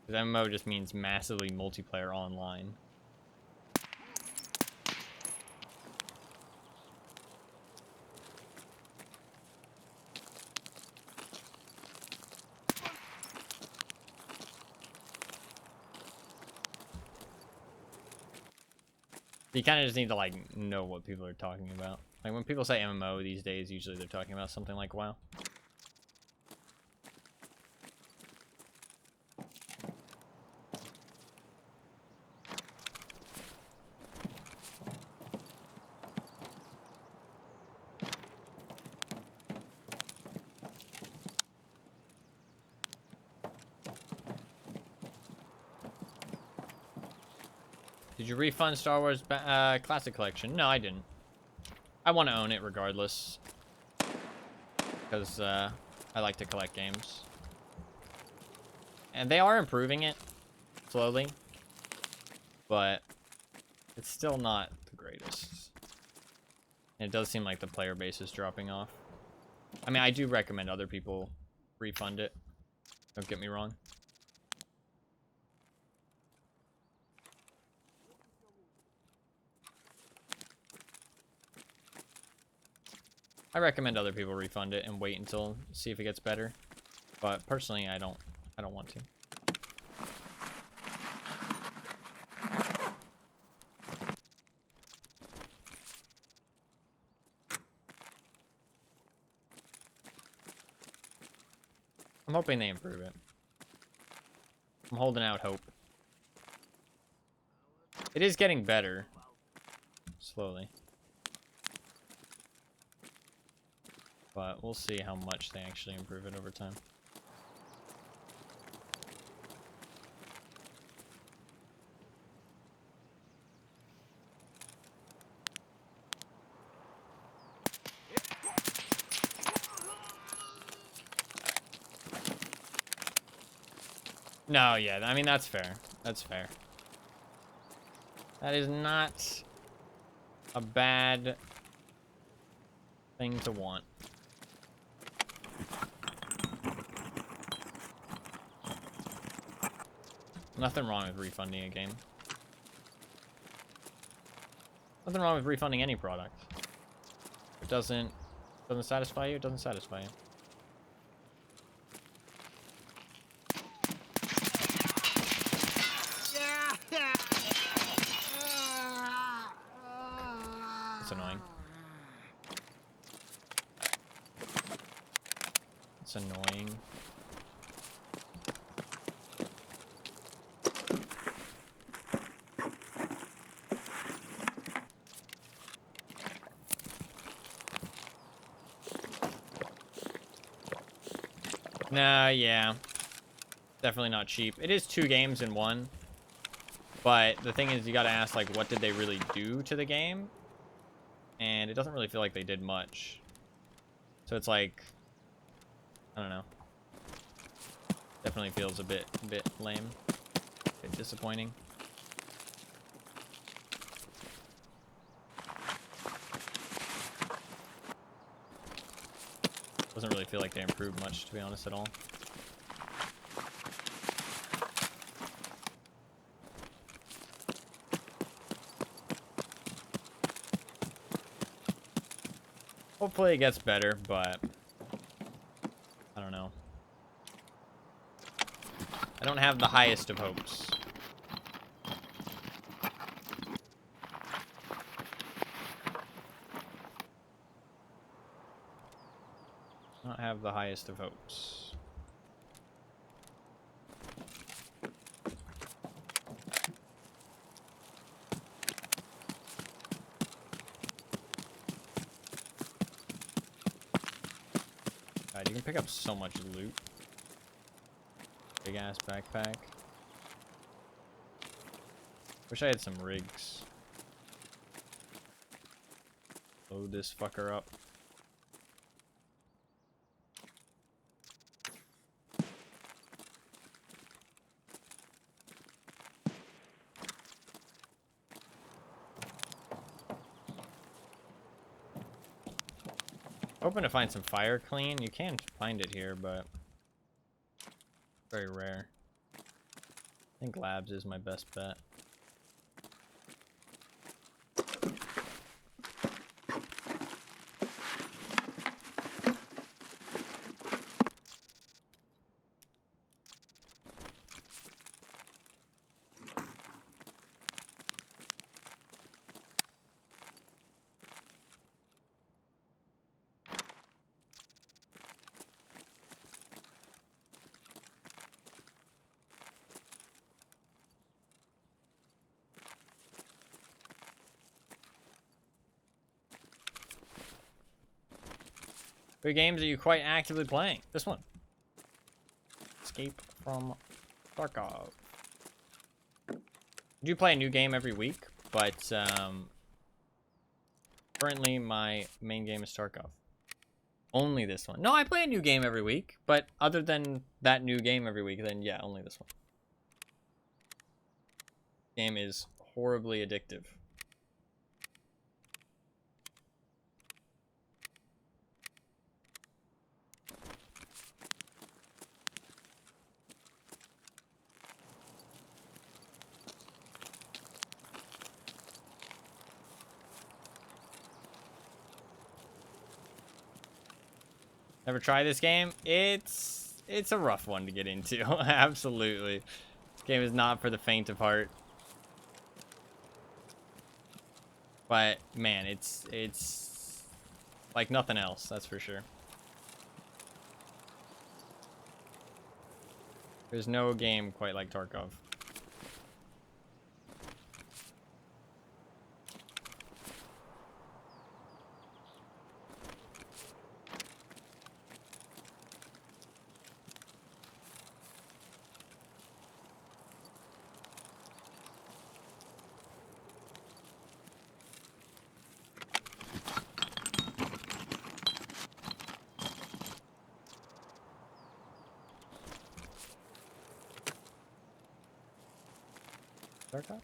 Speaker 4: Because MMO just means massively multiplayer online. You kind of just need to like know what people are talking about. Like when people say MMO these days, usually they're talking about something like WoW. Did you refund Star Wars Classic Collection? No, I didn't. I want to own it regardless. Because I like to collect games. And they are improving it slowly. But it's still not the greatest. And it does seem like the player base is dropping off. I mean, I do recommend other people refund it. Don't get me wrong. I recommend other people refund it and wait until see if it gets better. But personally, I don't want to. I'm hoping they improve it. I'm holding out hope. It is getting better. Slowly. But we'll see how much they actually improve it over time. No, yeah, I mean, that's fair. That's fair. That is not a bad thing to want. Nothing wrong with refunding a game. Nothing wrong with refunding any product. If it doesn't satisfy you, it doesn't satisfy you. It's annoying. It's annoying. Nah, yeah. Definitely not cheap. It is 2 games in one. But the thing is, you gotta ask, like, what did they really do to the game? And it doesn't really feel like they did much. So it's like, I don't know. Definitely feels a bit lame. A bit disappointing. Doesn't really feel like they improved much, to be honest, at all. Hopefully it gets better, but I don't know. I don't have the highest of hopes. I don't have the highest of hopes. God, you can pick up so much loot. Big ass backpack. Wish I had some rigs. Load this fucker up. Hoping to find some fire clean. You can find it here, but very rare. I think labs is my best bet. What games are you quite actively playing? This one. Escape from Tarkov. I do play a new game every week, but currently my main game is Tarkov. Only this one. No, I play a new game every week, but other than that new game every week, then yeah, only this one. Game is horribly addictive. Never tried this game? It's a rough one to get into. Absolutely. This game is not for the faint of heart. But man, it's like nothing else, that's for sure. There's no game quite like Tarkov. Tarkov?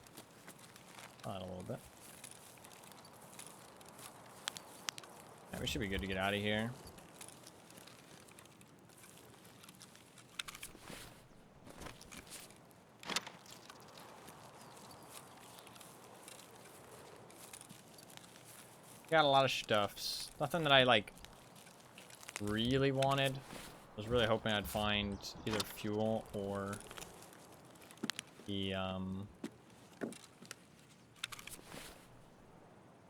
Speaker 4: On a little bit. Yeah, we should be good to get out of here. Got a lot of stuffs. Nothing that I like really wanted. I was really hoping I'd find either fuel or the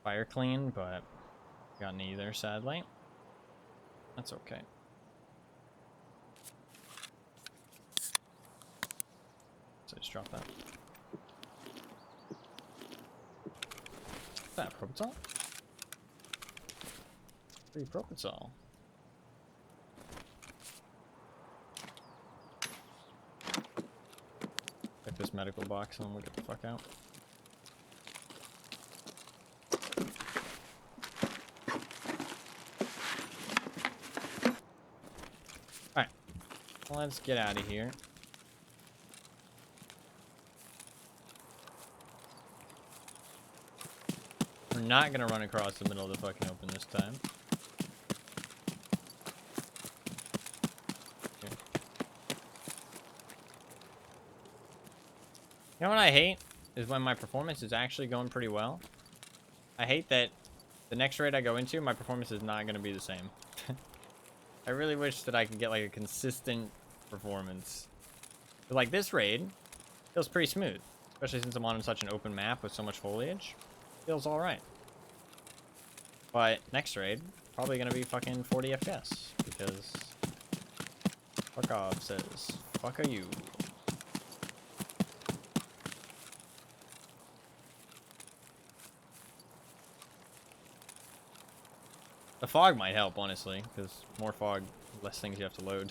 Speaker 4: fire clean, but got neither, sadly. That's okay. So just drop that. What's that, propofol? Free propofol. Check this medical box and we'll get the fuck out. Alright. Let's get out of here. We're not gonna run across the middle of the fucking open this time. Here. You know what I hate? Is when my performance is actually going pretty well. I hate that the next raid I go into, my performance is not going to be the same. I really wish that I could get like a consistent performance. But, like this raid feels pretty smooth, especially since I'm on such an open map with so much foliage. Feels all right. But next raid, probably going to be fucking 40 FPS because fuck off says, fuck are you. The fog might help, honestly, because more fog, less things you have to load.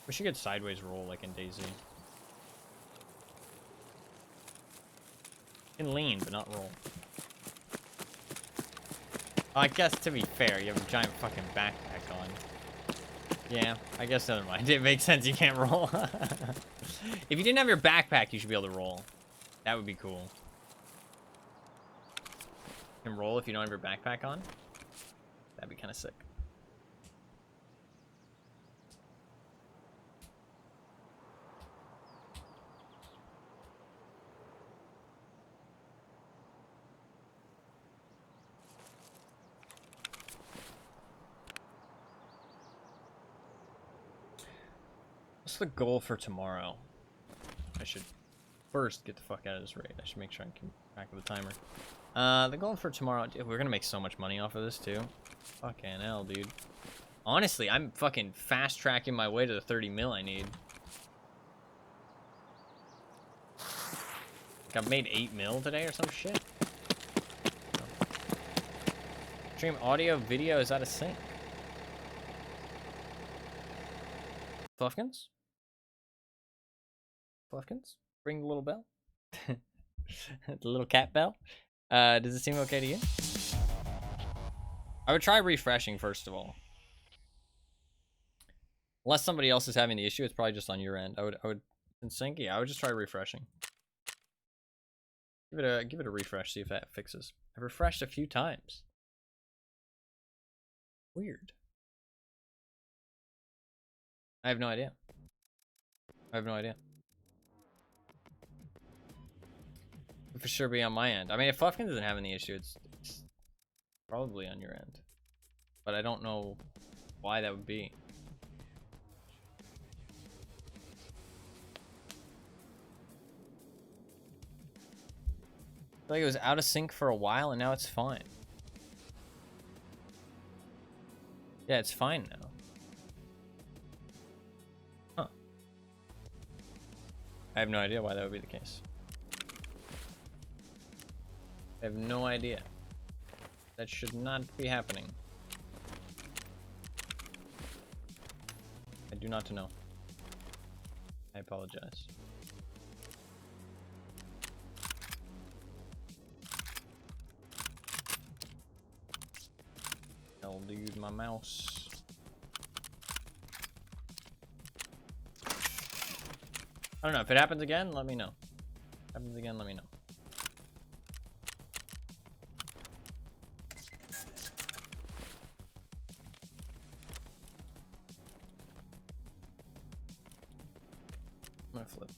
Speaker 4: We should get sideways roll like in DayZ. You can lean, but not roll. I guess to be fair, you have a giant fucking backpack on. Yeah, I guess never mind. It makes sense you can't roll. If you didn't have your backpack, you should be able to roll. That would be cool. You can roll if you don't have your backpack on? That'd be kind of sick. What's the goal for tomorrow? I should first get the fuck out of this raid. I should make sure I can track of the timer. The goal for tomorrow, dude, we're gonna make so much money off of this too. Fucking hell, dude. Honestly, I'm fucking fast tracking my way to the 30 mil I need. Like I've made 8 mil today or some shit. Stream audio, video is out of sync. Fluffkins? Fluffkins? Ring the little bell? The little cat bell? Does it seem okay to you? I would try refreshing first of all. Unless somebody else is having the issue, it's probably just on your end. I would in sync, yeah, I would just try refreshing. Give it a refresh, see if that fixes. I've refreshed a few times. Weird. I have no idea. I have no idea. It'll for sure be on my end. I mean, if Fluffkins isn't having the issue, it's probably on your end. But I don't know why that would be. I feel like it was out of sync for a while and now it's fine. Yeah, it's fine now. Huh. I have no idea why that would be the case. I have no idea. That should not be happening. I do not know. I apologize. Hell, dude, my mouse. I don't know. If it happens again, let me know. Happens again, let me know. I'm gonna flip.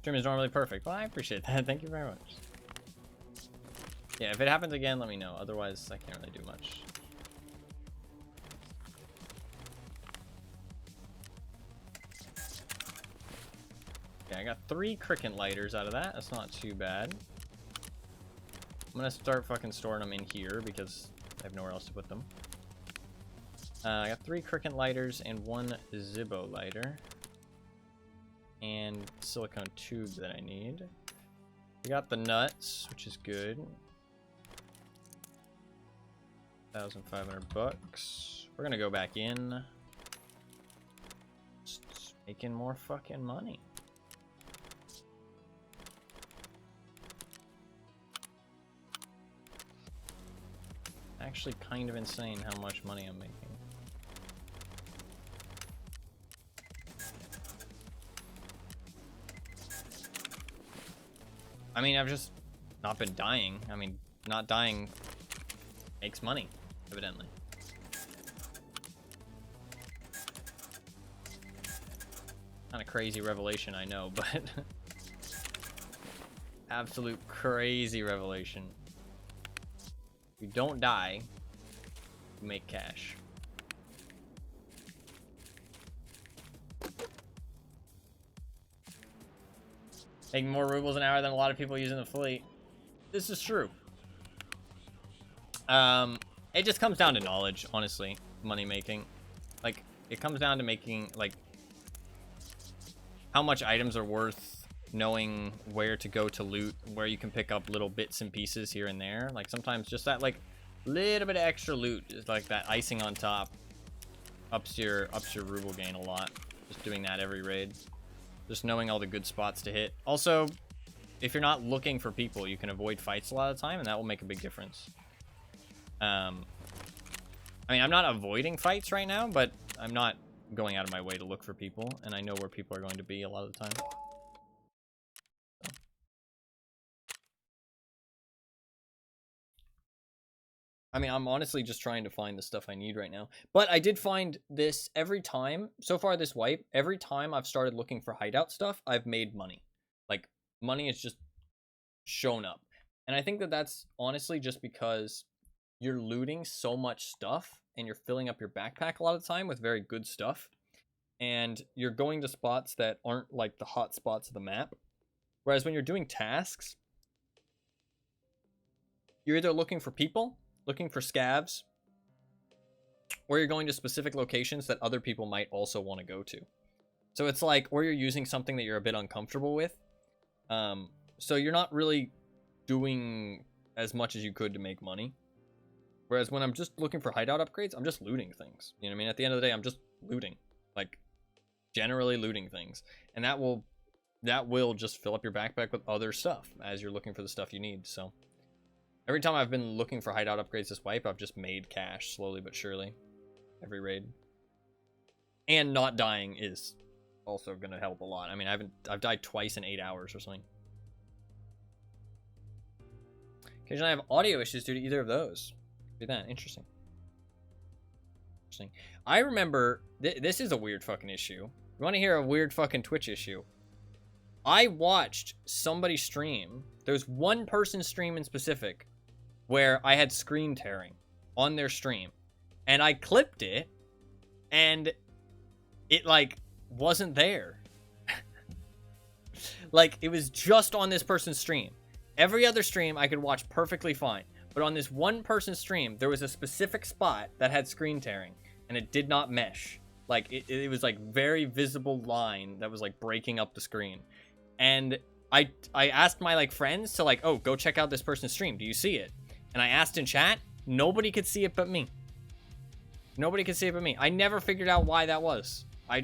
Speaker 4: Stream is normally perfect. Well, I appreciate that. Thank you very much. Yeah, if it happens again, let me know. Otherwise, I can't really do much. Okay, I got 3 cricket lighters out of that. That's not too bad. I'm gonna start fucking storing them in here because I have nowhere else to put them. I got 3 cricket lighters and 1 Zippo lighter. And silicone tube that I need. We got the nuts, which is good. 1,500 bucks. We're gonna go back in. Just making more fucking money. Actually kind of insane how much money I'm making. I mean, I've just not been dying. I mean, not dying
Speaker 1: makes money, evidently. Kind of crazy revelation, I know, but absolute crazy revelation. If you don't die, you make cash. Making more rubles an hour than a lot of people using the fleet. This is true. It just comes down to knowledge, honestly. Money making. Like, it comes down to making, like, how much items are worth, knowing where to go to loot, where you can pick up little bits and pieces here and there. Like, sometimes just that, like, little bit of extra loot is like that icing on top. Ups your ruble gain a lot. Just doing that every raid. Just knowing all the good spots to hit. Also, if you're not looking for people, you can avoid fights a lot of the time, and that will make a big difference. I mean, I'm not avoiding fights right now, but I'm not going out of my way to look for people, and I know where people are going to be a lot of the time. So. I mean, I'm honestly just trying to find the stuff I need right now. But I did find this every time, so far this wipe, every time I've started looking for hideout stuff, I've made money. Like, money has just shown up. And I think that that's honestly just because you're looting so much stuff and you're filling up your backpack a lot of the time with very good stuff. And you're going to spots that aren't like the hot spots of the map. Whereas when you're doing tasks, you're either looking for people, looking for scavs, or you're going to specific locations that other people might also want to go to. So it's like, or you're using something that you're a bit uncomfortable with. So you're not really doing as much as you could to make money. Whereas when I'm just looking for hideout upgrades, I'm just looting things. You know what I mean? At the end of the day, I'm just looting. Like, generally looting things. And that will just fill up your backpack with other stuff as you're looking for the stuff you need. So every time I've been looking for hideout upgrades this wipe, I've just made cash slowly but surely. Every raid. And not dying is also going to help a lot. I mean, I've died twice in 8 hours or something. Occasionally I have audio issues due to either of those. Do that. Interesting. I remember, this is a weird fucking issue. You want to hear a weird fucking Twitch issue? I watched somebody stream. There's one person stream in specific where I had screen tearing on their stream. And I clipped it, and it, like, wasn't there. Like, it was just on this person's stream. Every other stream I could watch perfectly fine. But on this one person's stream, there was a specific spot that had screen tearing, and it did not mesh. Like, it was, like, very visible line that was, like, breaking up the screen. And I asked my, like, friends to, like, oh, go check out this person's stream. Do you see it? And I asked in chat. Nobody could see it but me. Nobody could see it but me. I never figured out why that was. I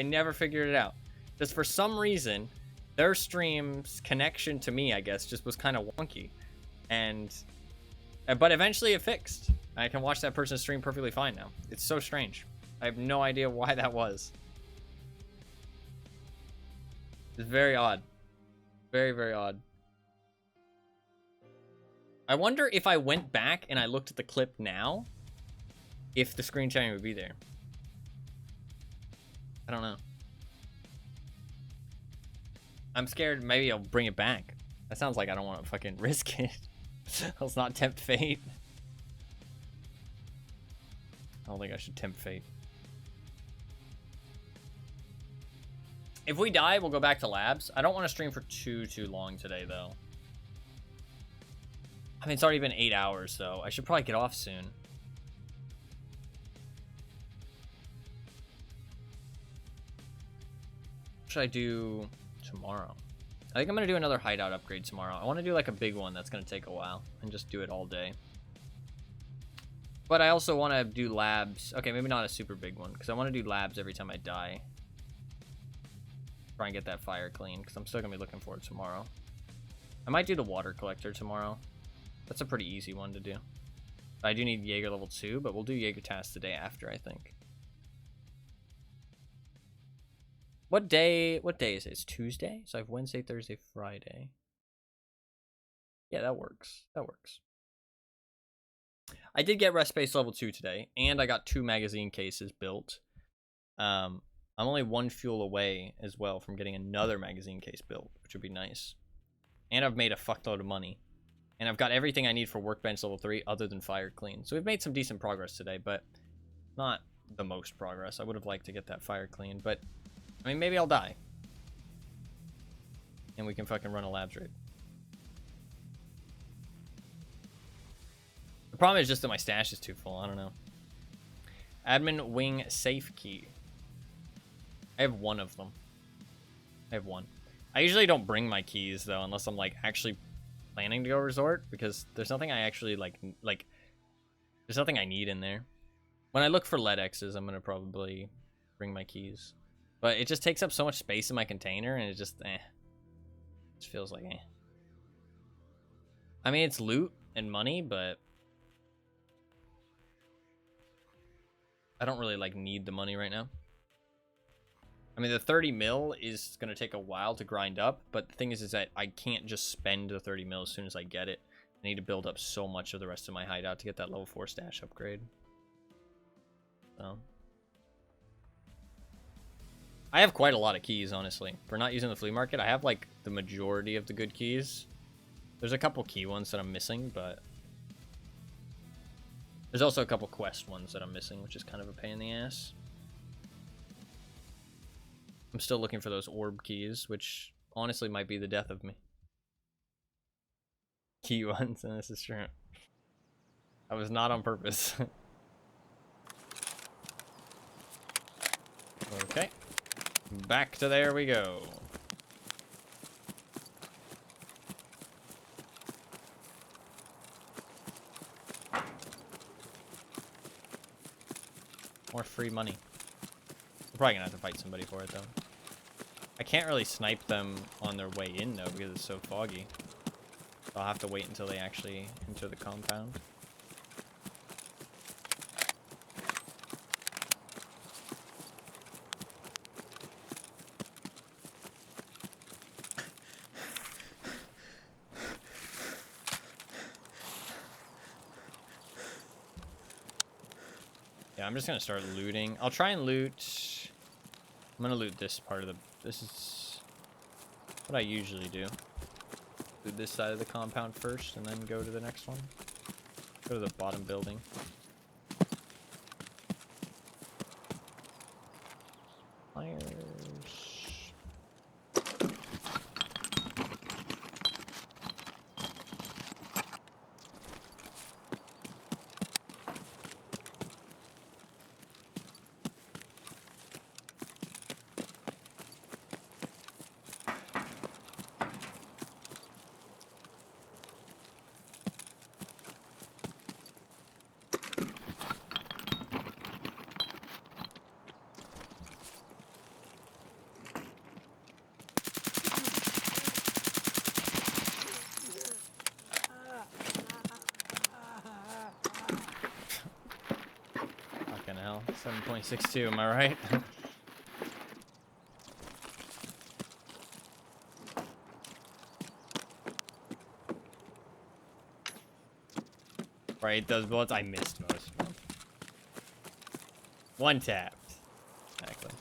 Speaker 1: never figured it out. Just for some reason, their stream's connection to me, I guess, just was kind of wonky. But eventually it fixed. I can watch that person's stream perfectly fine now. It's so strange. I have no idea why that was. It's very odd. Very, very odd. I wonder if I went back and I looked at the clip now, if the screen sharing would be there. I don't know. I'm scared maybe I'll bring it back. That sounds like I don't want to fucking risk it. Let's not tempt fate. I don't think I should tempt fate. If we die, we'll go back to labs. I don't want to stream for too long today, though. I mean, it's already been 8 hours, so I should probably get off soon. What should I do tomorrow? I think I'm going to do another hideout upgrade tomorrow. I want to do like a big one that's going to take a while and just do it all day. But I also want to do labs. Okay, maybe not a super big one because I want to do labs every time I die. Try and get that fire clean because I'm still going to be looking for it tomorrow. I might do the water collector tomorrow. That's a pretty easy one to do. I do need Jaeger level 2, but we'll do Jaeger tasks the day after, I think. What day is it? It's Tuesday? So I have Wednesday, Thursday, Friday. Yeah, that works. That works. I did get rest space level 2 today, and I got 2 magazine cases built. I'm only 1 fuel away as well from getting another magazine case built, which would be nice. And I've made a fuckload of money. And I've got everything I need for workbench level 3 other than fire clean. So we've made some decent progress today, but not the most progress. I would have liked to get that fire clean, but I mean, maybe I'll die. And we can fucking run a labs raid. The problem is just that my stash is too full. I don't know. Admin wing safe key. I have 1 of them. I have 1. I usually don't bring my keys, though, unless I'm, like, actually planning to go resort, because there's nothing I actually, like, there's nothing I need in there. When I look for lead X's, I'm going to probably bring my keys. But it just takes up so much space in my container, and it just, It just feels like, I mean, it's loot and money, but I don't really, like, need the money right now. I mean, the 30 mil is going to take a while to grind up, but the thing is that I can't just spend the 30 mil as soon as I get it. I need to build up so much of the rest of my hideout to get that level 4 stash upgrade. So I have quite a lot of keys, honestly. For not using the flea market, I have, like, the majority of the good keys. There's a couple key ones that I'm missing, but there's also a couple quest ones that I'm missing, which is kind of a pain in the ass. I'm still looking for those orb keys, which honestly might be the death of me. Key ones, and this is true. That was not on purpose. Okay. Back to there we go. More free money. We're probably gonna have to fight somebody for it, though. I can't really snipe them on their way in, though, because it's so foggy. So I'll have to wait until they actually enter the compound. Yeah, I'm just gonna start looting. I'll try and loot. I'm gonna loot this part of the. This is what I usually do. Loot this side of the compound first, and then go to the next one. Go to the bottom building. Fires. Fucking hell. 7.62, am I right? Right, those bullets, I missed most of them. One tapped. Exactly.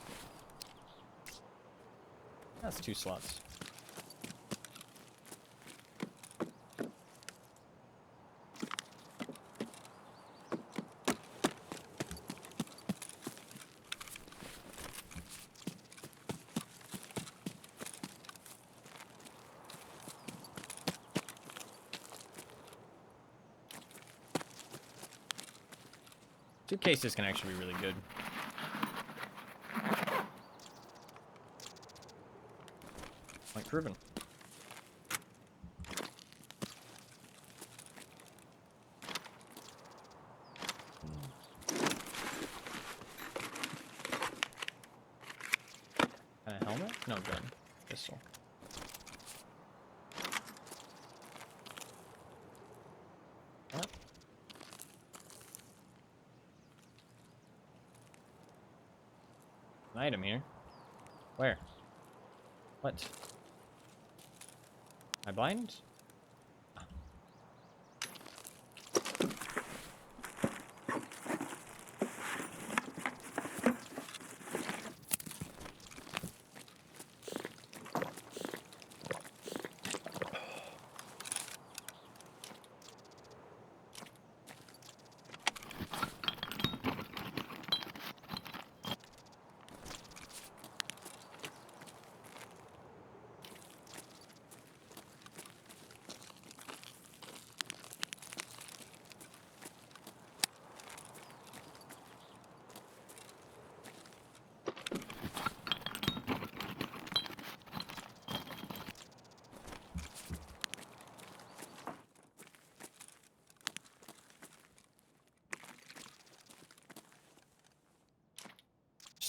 Speaker 1: That's 2 slots. Two cases can actually be really good. Like proven. And a helmet? No, gun. Pistol. What? An item here. Where? What? Am I blind?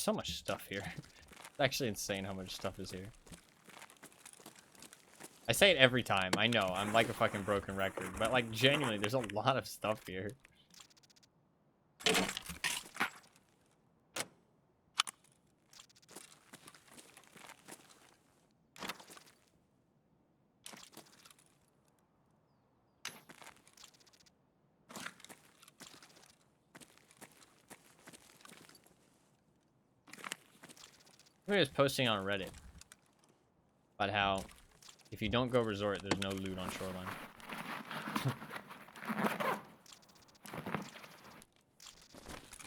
Speaker 4: so much stuff here. It's actually insane how much stuff is here. I say it every time. I know, I'm like a fucking broken record. But, like, genuinely, there's a lot of stuff here. Somebody was posting on Reddit about how if you don't go resort, there's no loot on Shoreline.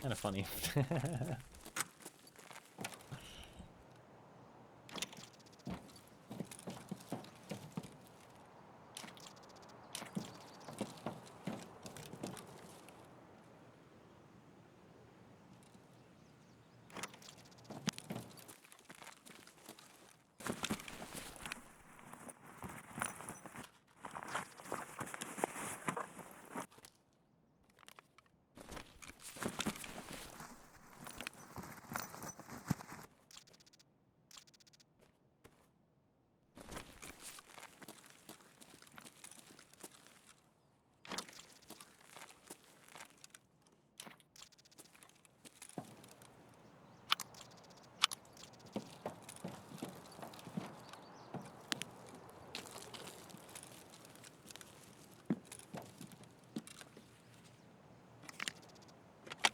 Speaker 4: Kind of funny.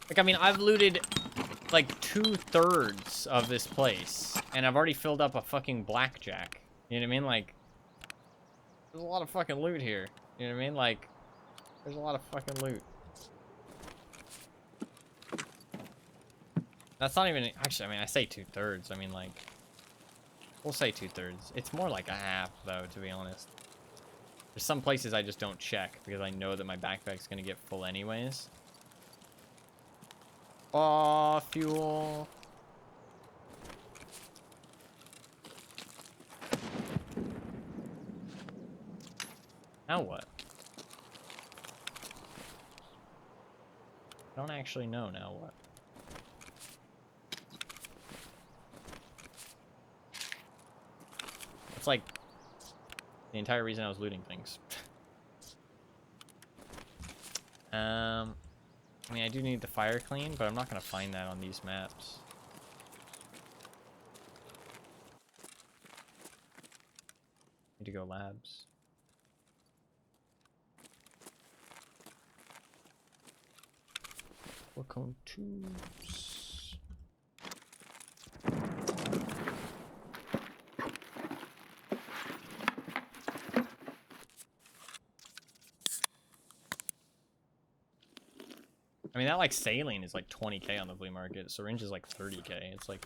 Speaker 4: Like, I mean, I've looted, like, 2/3 of this place, and I've already filled up a fucking blackjack. You know what I mean? Like, there's a lot of fucking loot here. You know what I mean? Like, there's a lot of fucking loot. That's not even, actually, I mean, I say 2/3. I mean, like, we'll say 2/3. It's more like a half, though, to be honest. There's some places I just don't check, because I know that my backpack's gonna get full anyways. Aw, fuel. Now what? I don't actually know now what. It's like the entire reason I was looting things. I mean, I do need the fire clean, but I'm not going to find that on these maps. Need to go labs. Silicone tubes. I mean, that, like, saline is, like, 20k on the flea market. Syringe is, like, 30k. It's, like...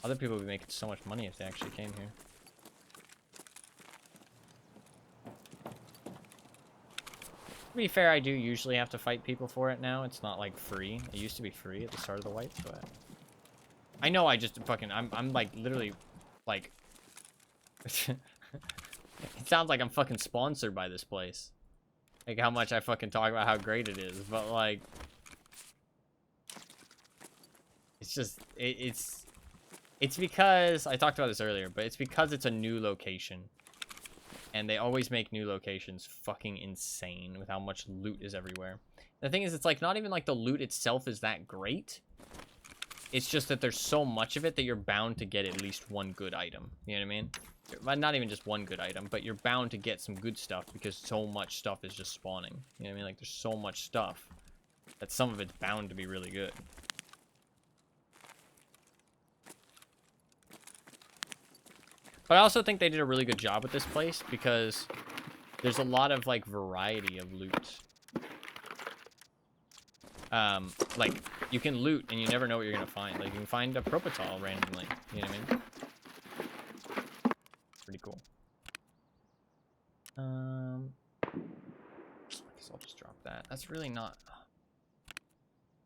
Speaker 4: Other people would be making so much money if they actually came here. To be fair, I do usually have to fight people for it now. It's not, like, free. It used to be free at the start of the wipe, but... I know I just fucking... I'm like, literally, like... It sounds like I'm fucking sponsored by this place. Like, how much I fucking talk about how great it is, but, like... It's just... It's because... I talked about this earlier, but it's because it's a new location. And they always make new locations fucking insane with how much loot is everywhere. The thing is, it's, like, not even, like, the loot itself is that great. It's just that there's so much of it that you're bound to get at least one good item. You know what I mean? Not even just one good item, but you're bound to get some good stuff because so much stuff is just spawning. You know what I mean? Like, there's so much stuff that some of it's bound to be really good. But I also think they did a really good job with this place because there's a lot of, like, variety of loot. Like, you can loot and you never know what you're gonna find. Like, you can find a Propital randomly. You know what I mean? Pretty cool. I guess I'll just drop that. That's really not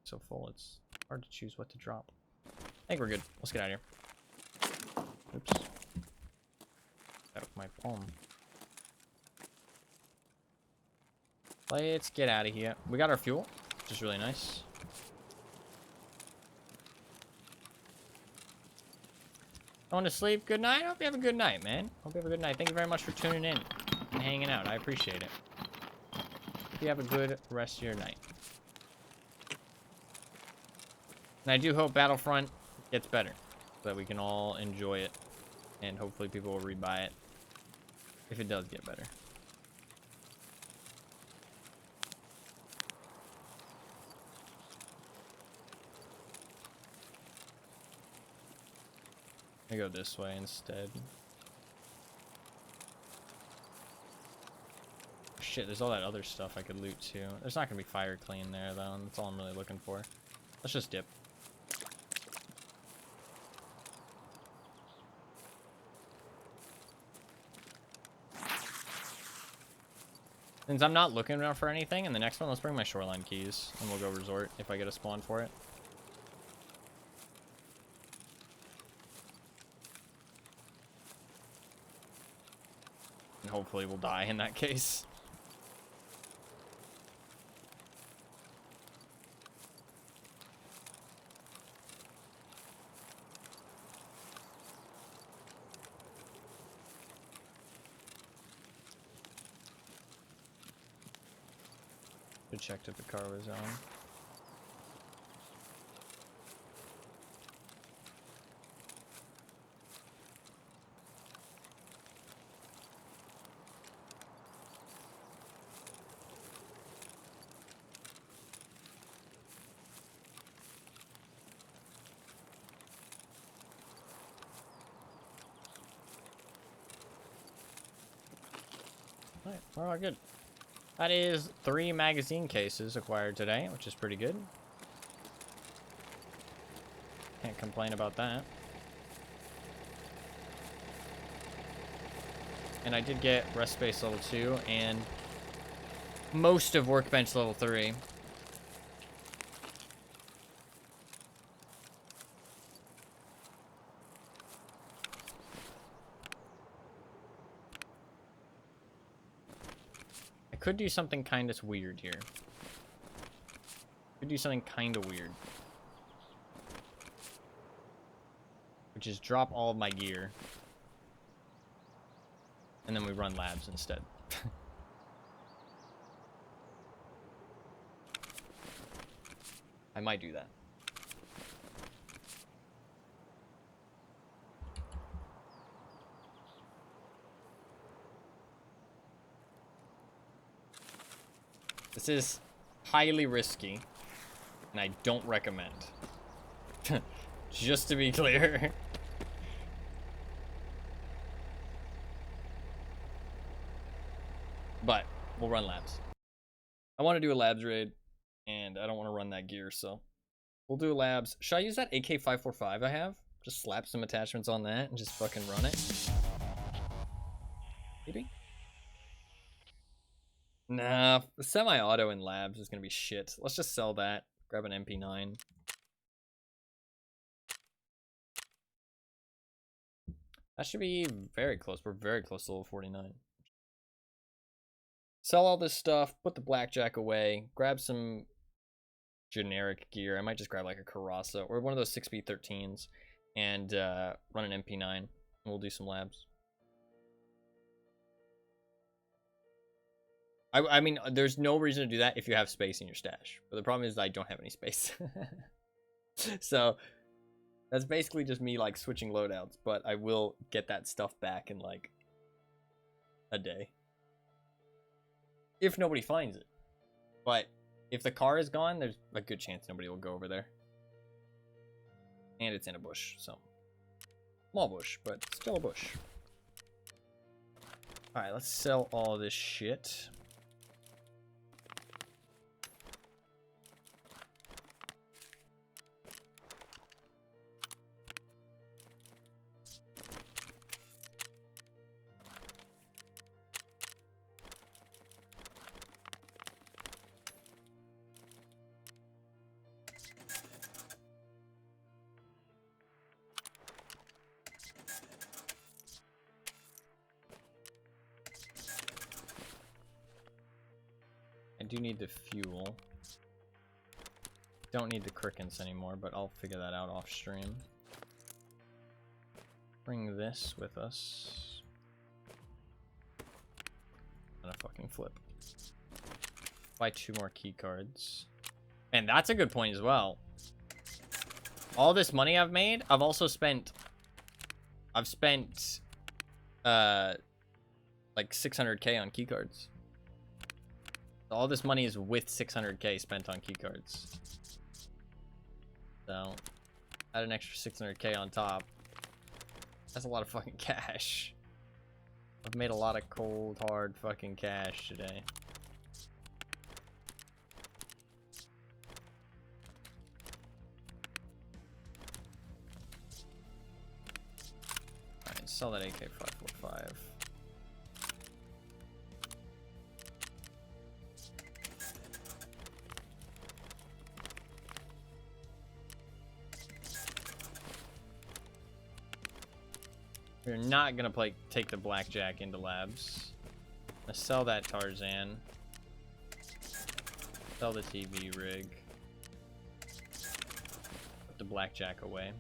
Speaker 4: so full. It's hard to choose what to drop. I think we're good. Let's get out of here. Oops. Out of my palm. Let's get out of here. We got our fuel, which is really nice. Going to sleep. Good night. Hope you have a good night, man. Hope you have a good night. Thank you very much for tuning in and hanging out. I appreciate it. Hope you have a good rest of your night. And I do hope Battlefront gets better so that we can all enjoy it. And hopefully people will rebuy it if it does get better. I go this way instead. Shit, there's all that other stuff I could loot too. There's not gonna be fire clean there though, and that's all I'm really looking for. Let's just dip. Since I'm not looking around for anything, in the next one, let's bring my shoreline keys, and we'll go resort if I get a spawn for it. And hopefully we'll die in that case. I checked if the car was on. Alright, we're all good. That is 3 magazine cases acquired today, which is pretty good. Can't complain about that. And I did get rest space level 2 and most of workbench level 3. Could do something kind of weird here. Could do something kind of weird. Which is drop all of my gear. And then we run labs instead. I might do that. This is highly risky, and I don't recommend. Just to be clear. But we'll run labs. I want to do a labs raid, and I don't want to run that gear, so we'll do labs. Should I use that AK-545 I have? Just slap some attachments on that and just fucking run it? Maybe? Nah, the semi-auto in labs is gonna be shit. Let's just sell that. Grab an MP9. That should be very close. We're very close to level 49. Sell all this stuff, put the blackjack away, grab some generic gear. I might just grab like a Karasa or one of those 6B13s and run an MP9. And we'll do some labs. I mean, there's no reason to do that if you have space in your stash. But the problem is I don't have any space. So that's basically just me like switching loadouts. But I will get that stuff back in like a day. If nobody finds it. But if the car is gone, there's a good chance nobody will go over there. And it's in a bush, so. Small bush, but still a bush. Alright, let's sell all this shit. I do need the fuel. Don't need the crickets anymore, but I'll figure that out off stream. bring this with us. And a fucking flip. Buy 2 more key cards. And that's a good point as well. All this money I've made, I've also spent... I've spent... like 600k on key cards. All this money is with 600k spent on key cards. So, add an extra 600k on top. That's a lot of fucking cash. I've made a lot of cold, hard fucking cash today. Alright, sell that AK-545. We're not gonna take the blackjack into labs. Let's sell that Tarzan. Sell the TV rig. Put the blackjack away.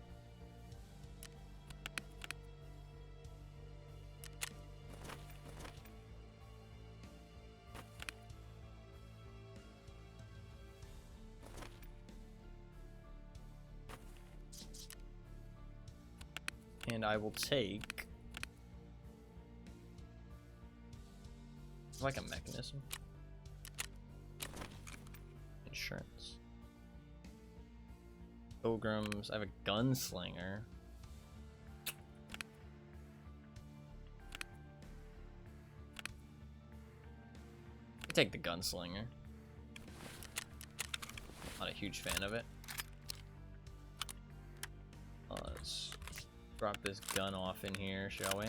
Speaker 4: And I will take like a mechanism. Insurance. Pilgrims. I have a gunslinger. I'll take the gunslinger. Not a huge fan of it. Let's drop this gun off in here, shall we?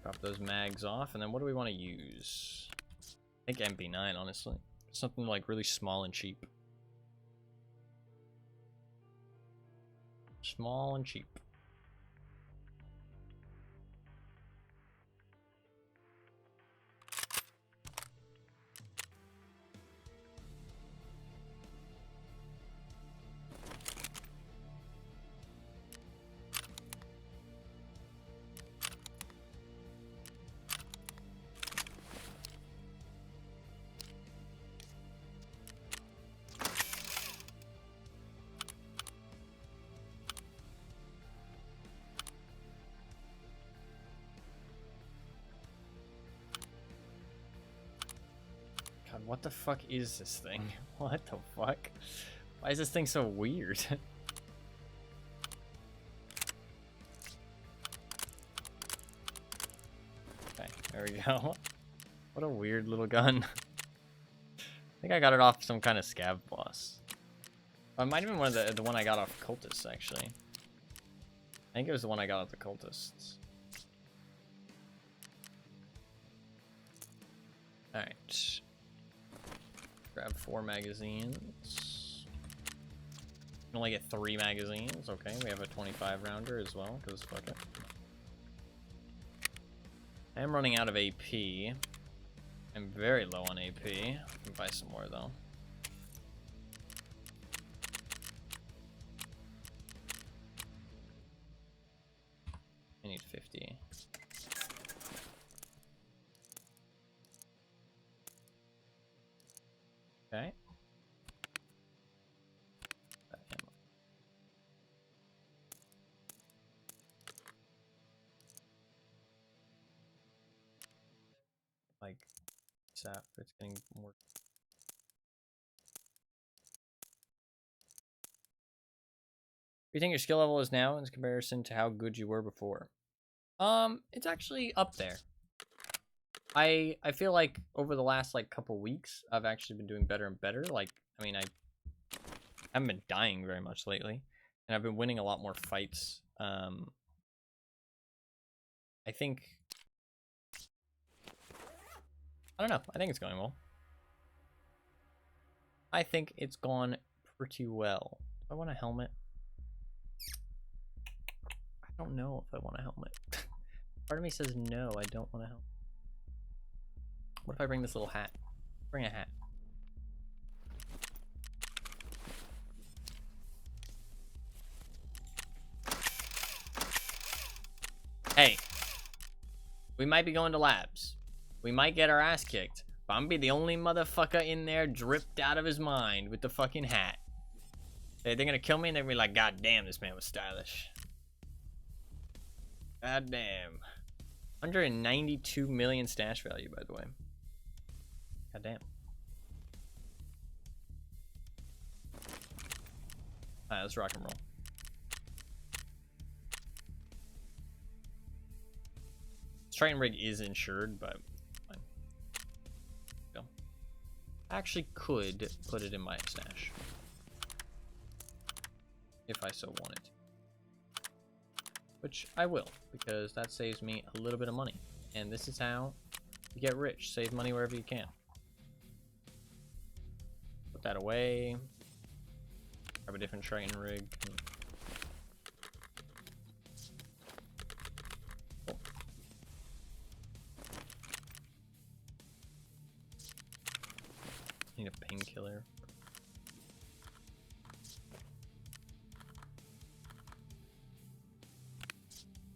Speaker 4: Drop those mags off, and then what do we want to use? I think MP9, honestly. Something like really small and cheap. Small and cheap. God, what the fuck is this thing? What the fuck? Why is this thing so weird? Okay, there we go. What a weird little gun. I think I got it off some kind of scav boss. It might have been one of the one I got off cultists, actually. I think it was the one I got off the cultists. Alright. Grab 4 magazines. You can only get 3 magazines. Okay, we have a 25 rounder as well, because fuck it. I am running out of AP. I'm very low on AP. I can buy some more though. I need 50. Okay. Like, sap, it's getting more. Do you think your skill level is now in comparison to how good you were before? It's actually up there. I feel like over the last like couple weeks, I've actually been doing better and better. Like, I mean, I haven't been dying very much lately, and I've been winning a lot more fights. I think, I don't know. I think it's going well. I think it's gone pretty well. Do I want a helmet? I don't know if I want a helmet. Part of me says no, I don't want a helmet. What if I bring this little hat? Bring a hat. We might be going to labs. We might get our ass kicked. But I'm gonna be the only motherfucker in there dripped out of his mind with the fucking hat. They're gonna kill me and they're gonna be like, God damn, this man was stylish. God damn. 192 million stash value, by the way. God damn. Alright, let's rock and roll. This Triton rig is insured, but fine. Go. I actually could put it in my stash. If I so wanted. Which I will, because that saves me a little bit of money. And this is how you get rich. Save money wherever you can. Put that away. Grab a different Triton rig. Cool. Need a painkiller.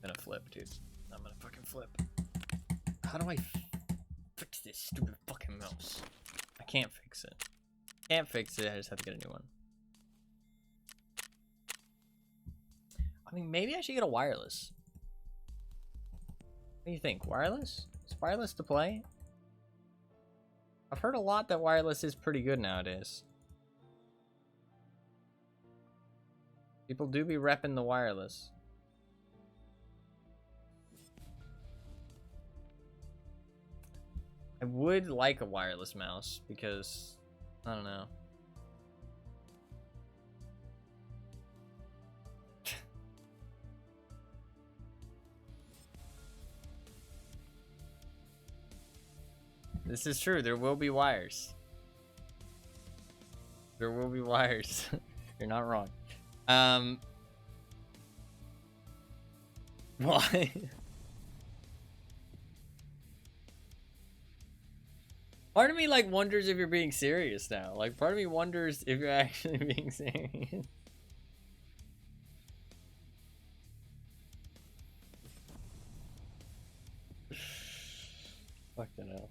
Speaker 4: I'm gonna flip, dude. I'm gonna fucking flip. How do I fix this stupid fucking mouse? I can't fix it. Can't fix it, I just have to get a new one. I mean, maybe I should get a wireless. What do you think? Wireless? Is wireless to play? I've heard a lot that wireless is pretty good nowadays. People do be repping the wireless. I would like a wireless mouse because, I don't know. This is true, there will be wires. There will be wires. You're not wrong. Why? Part of me like wonders if you're being serious now. Like part of me wonders if you're actually being serious. Fucking hell.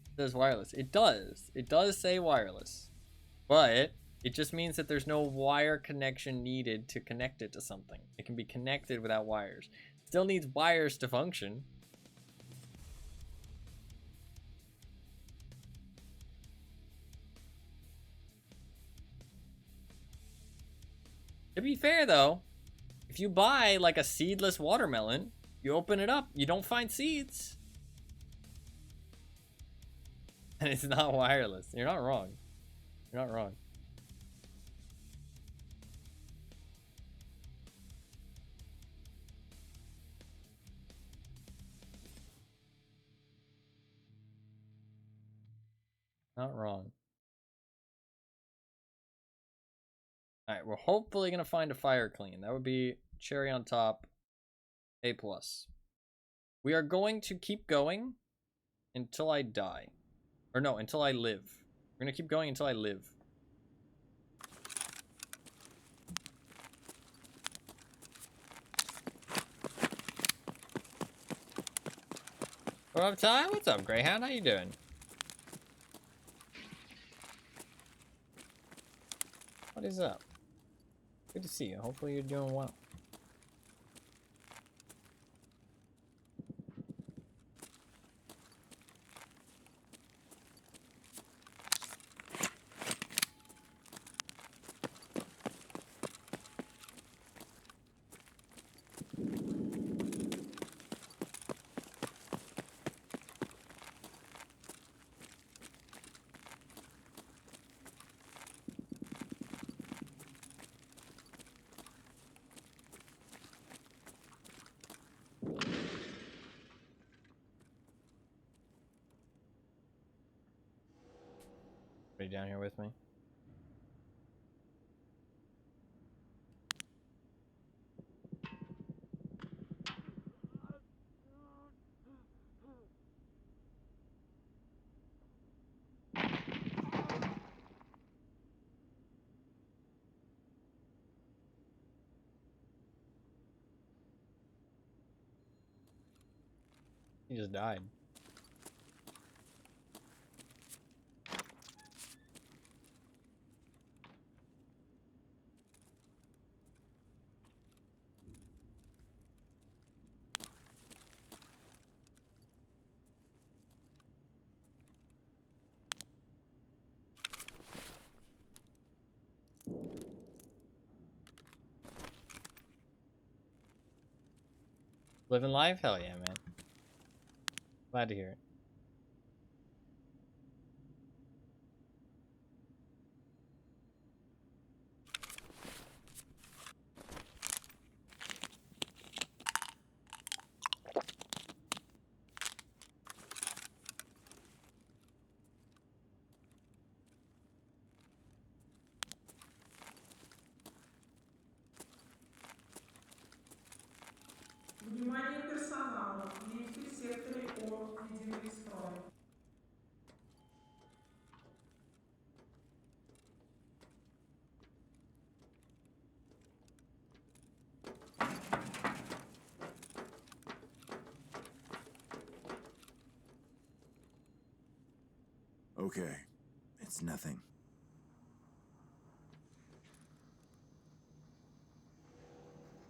Speaker 4: It says wireless. It does. It does say wireless. But it just means that there's no wire connection needed to connect it to something. It can be connected without wires. Still needs wires to function. To be fair though, if you buy like a seedless watermelon, you open it up, you don't find seeds. And it's not wireless. You're not wrong. You're not wrong. Not wrong. Alright, we're hopefully gonna find a fire clean. That would be cherry on top. A+. We are going to keep going until I die. Or no, until I live. We're gonna keep going until I live. What up, Ty? What's up, Greyhound? How you doing? What is up? Good to see you. Hopefully you're doing well. Are you down here with me? He just died. Living life? Hell yeah, man. Glad to hear it.
Speaker 3: Внимание персонала. Лифты в секторе О введены в строй.
Speaker 5: Okay, it's nothing.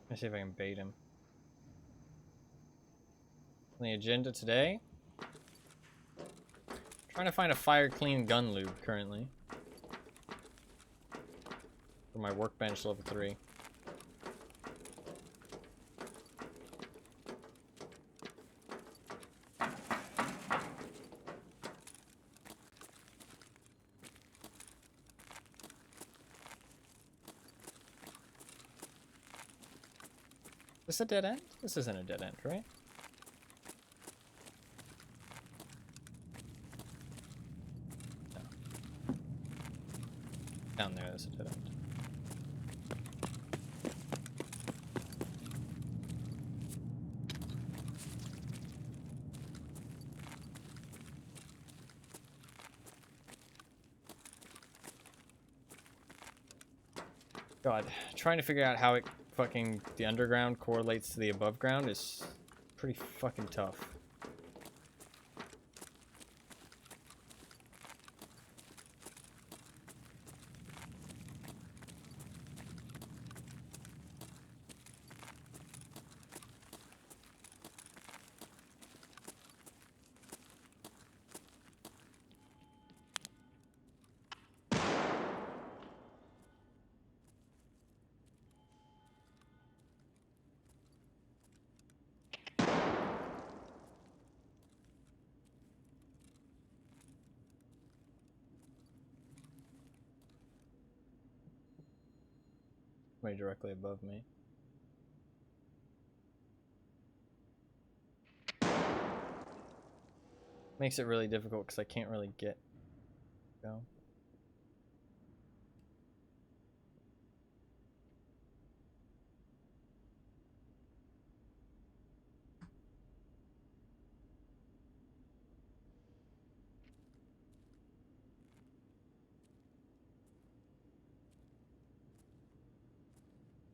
Speaker 4: Let's see if I can bait him. On the agenda today, trying to find a fire clean gun lube currently for my workbench level 3. Is this a dead end? This isn't a dead end, right? No. Down there, that's a dead end. God, trying to figure out how it fucking the underground correlates to the above ground is pretty fucking tough. Way directly above me. Makes it really difficult because I can't really get go.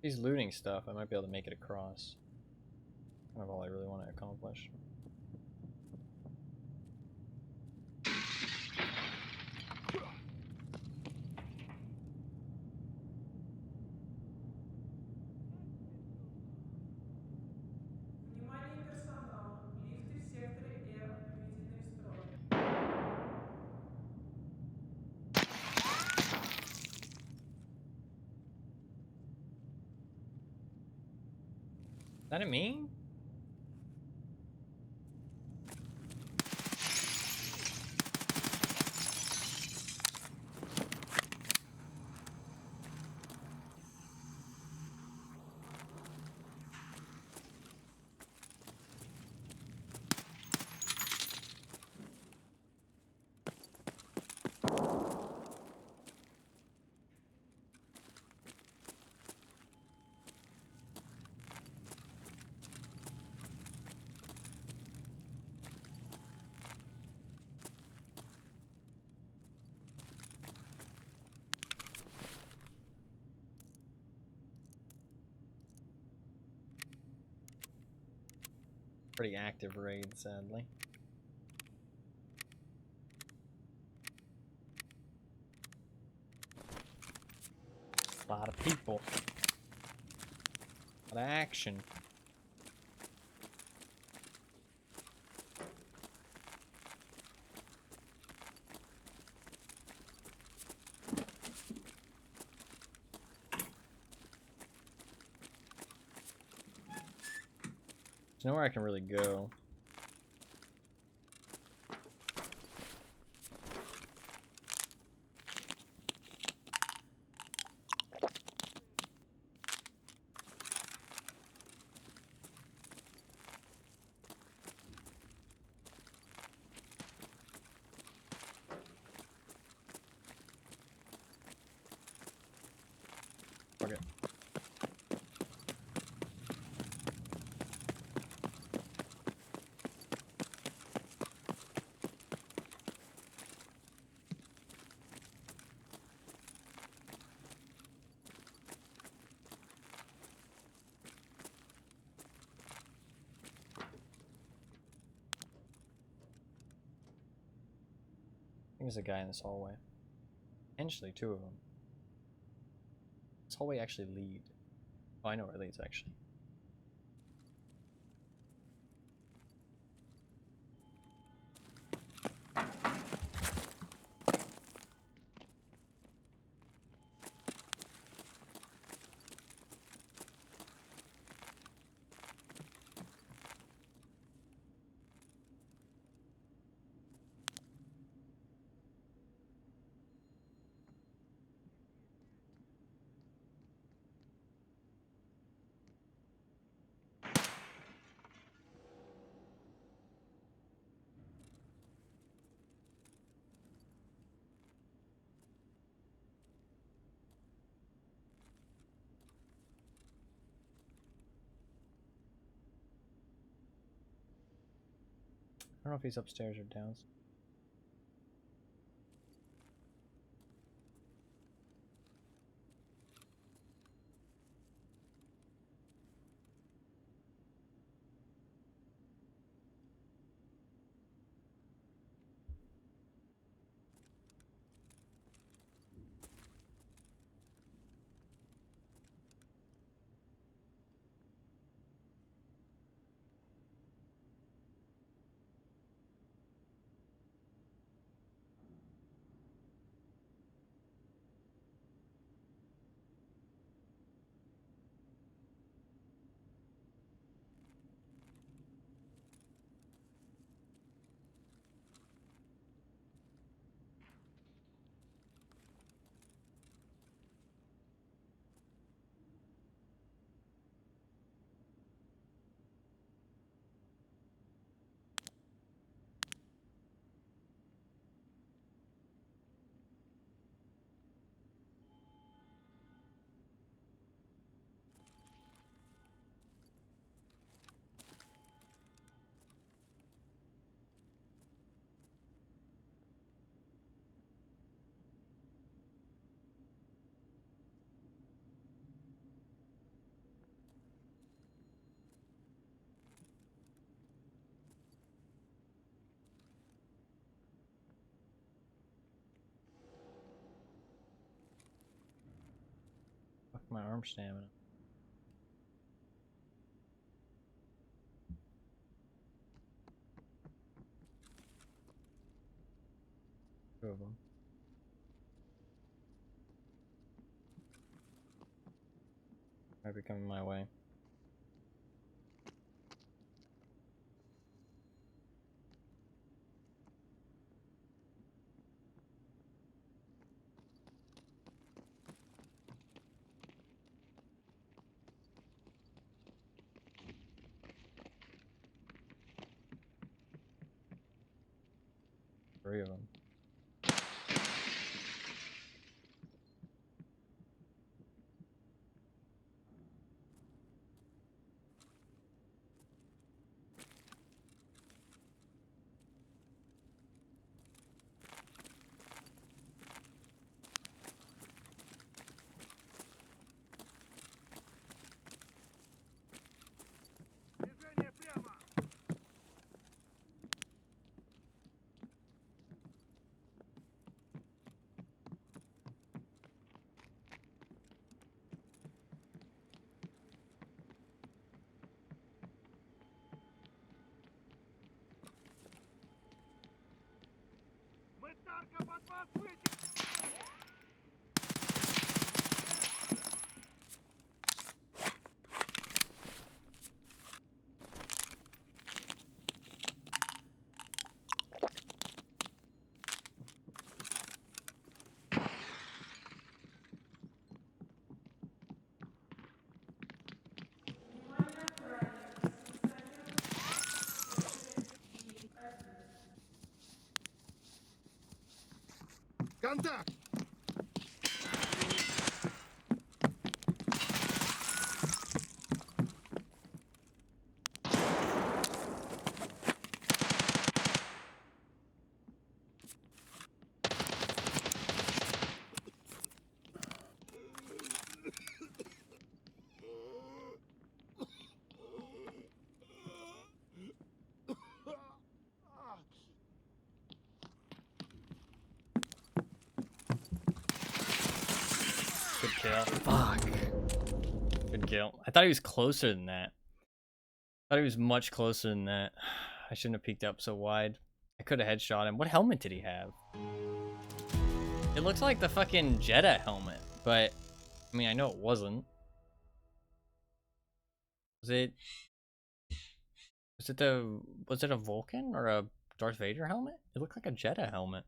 Speaker 4: He's looting stuff. I might be able to make it across. Kind of all I really want to accomplish.
Speaker 3: Внимание персонала. Лифты в секторе Р введены в строй.
Speaker 4: Is that a me? pretty active raid, sadly. A lot of people. A lot of action. There's nowhere I can really go. Okay. I think there's a guy in this hallway. Potentially two of them. This hallway actually lead. Oh, I know where it leads actually. I don't know if he's upstairs or downstairs. Fuck my arm stamina. Two of them. Might be coming my way. Three of them.
Speaker 2: Движение прямо!
Speaker 3: Внимание, охранник. Инспектор и 1.
Speaker 5: Контакт!
Speaker 4: Good kill. Fuck. Good kill. I thought he was closer than that. I thought he was much closer than that. I shouldn't have peeked up so wide. I could have headshot him. What helmet did he have? It looks like the fucking Jetta helmet, but I mean, I know it wasn't. Was it a Vulcan or a Darth Vader helmet? It looked like a Jetta helmet.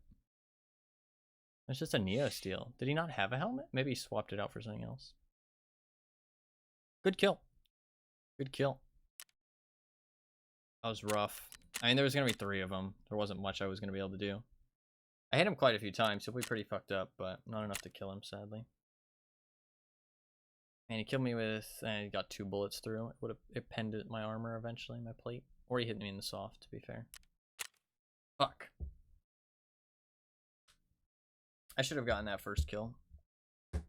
Speaker 4: It's just a Neo Steel. Did he not have a helmet? Maybe he swapped it out for something else. Good kill. Good kill. That was rough. I mean, there was going to be 3 of them. There wasn't much I was going to be able to do. I hit him quite a few times. He'll be pretty fucked up, but not enough to kill him, sadly. And he killed me with... and he got 2 bullets through. It penned my armor eventually, my plate. Or he hit me in the soft, to be fair. Fuck. I should have gotten that first kill. That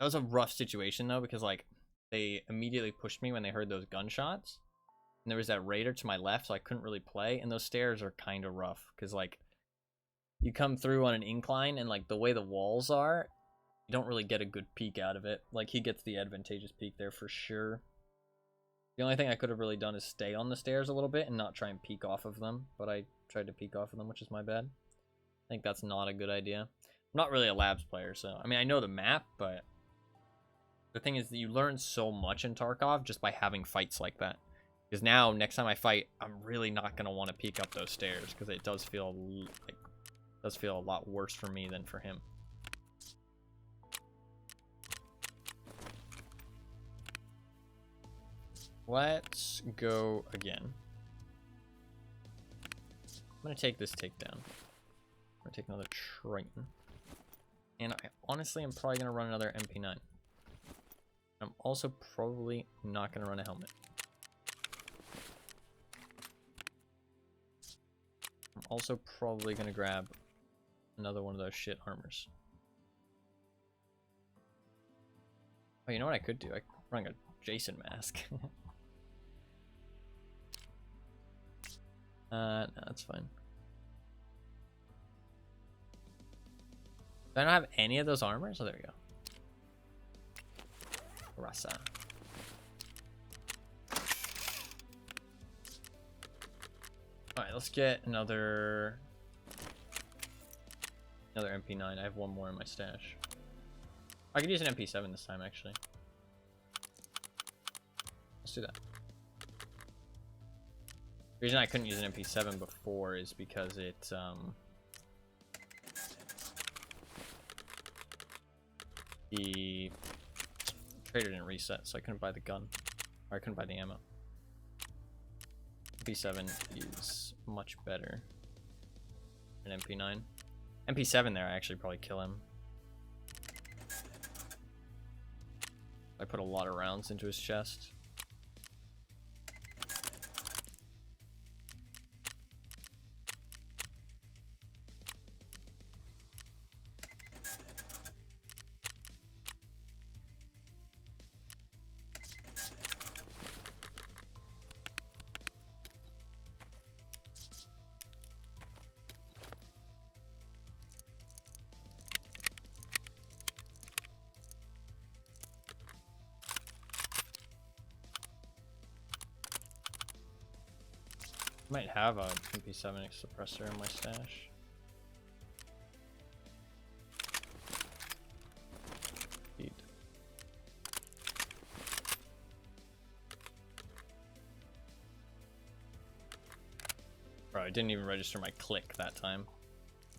Speaker 4: was a rough situation, though, because, like, they immediately pushed me when they heard those gunshots. And there was that raider to my left, so I couldn't really play. And those stairs are kind of rough, because, like, you come through on an incline, and, like, the way the walls are, you don't really get a good peek out of it. Like, he gets the advantageous peek there for sure. The only thing I could have really done is stay on the stairs a little bit and not try and peek off of them. But I tried to peek off of them, which is my bad. I think that's not a good idea. I'm not really a labs player, so... I mean, I know the map, but... the thing is that you learn so much in Tarkov just by having fights like that. Because now, next time I fight, I'm really not going to want to peek up those stairs. Because it does feel like... does feel a lot worse for me than for him. Let's go again. I'm going to take this takedown. I'm going to take another Triton. And I honestly am probably going to run another MP9. I'm also probably not going to run a helmet. I'm also probably going to grab another one of those shit armors. Oh, you know what I could do? I could run a Jason mask. No, that's fine. Do I not have any of those armors? Oh, there we go. Rasa. Alright, let's get another MP9. I have one more in my stash. I could use an MP7 this time, actually. Let's do that. The reason I couldn't use an MP7 before is because it, the trader didn't reset, so I couldn't buy the gun. Or I couldn't buy the ammo. MP7 is much better than MP9. MP7 there, I actually probably kill him. I put a lot of rounds into his chest. Might have a MP7 suppressor in my stash. Indeed. Bro, I didn't even register my click that time.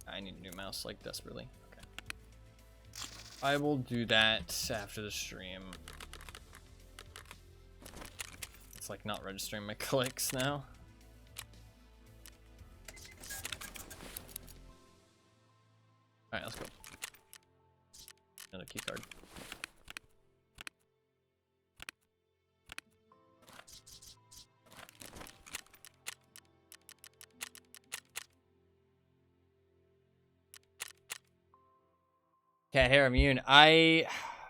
Speaker 4: I need a new mouse, like, desperately. Okay. I will do that after the stream. It's like not registering my clicks now. Alright, let's go. Another key card. Cat hair immune. I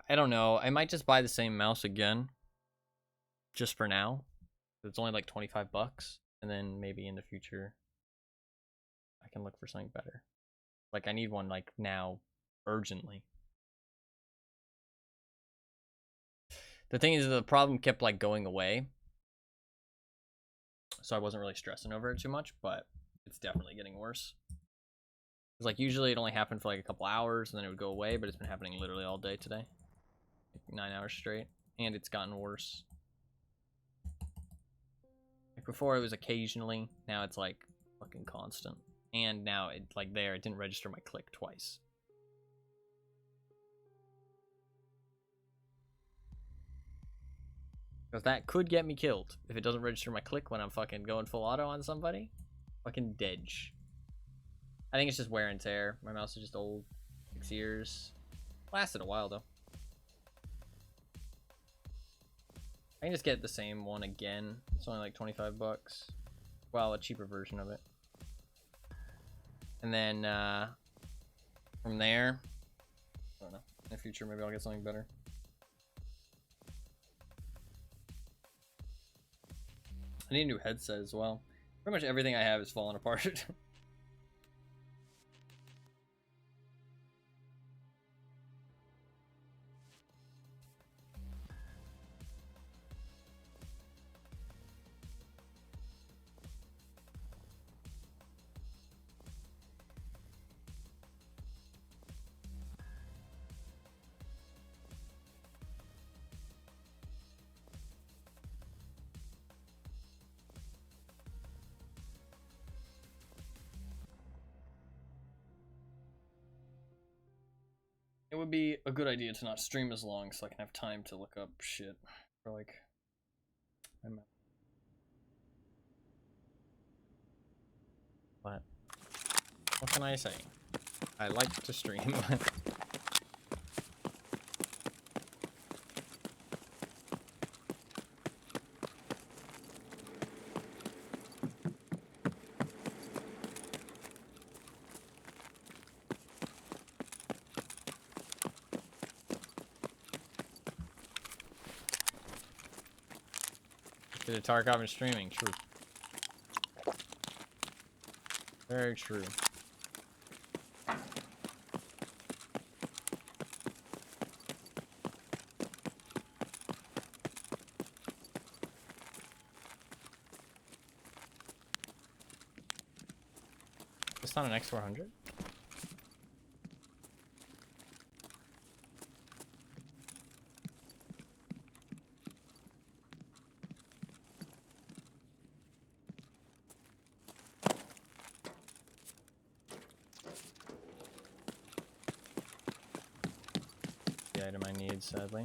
Speaker 4: don't know. I might just buy the same mouse again. Just for now. It's only like 25 bucks. And then maybe in the future I can look for something better. Like I need one like now urgently. The thing is the problem kept like going away. So I wasn't really stressing over it too much, but it's definitely getting worse. It's like usually it only happened for like a couple hours and then it would go away, but it's been happening literally all day today. Like 9 hours straight. And it's gotten worse. Like before it was occasionally, now it's like fucking constant. And now it like there, it didn't register my click twice. Because that could get me killed if it doesn't register my click when I'm fucking going full auto on somebody. Fucking dedge. I think it's just wear and tear. My mouse is just old. 6 years. Lasted a while though. I can just get the same one again. It's only like 25 bucks. Well, a cheaper version of it. And then from there, I don't know. In the future, maybe I'll get something better. I need a new headset as well. Pretty much everything I have is falling apart. It would be a good idea to not stream as long so I can have time to look up shit for like but what can I say? I like to stream. The Tarkov and streaming, true. Very true. It's not an X400? The item I need, sadly.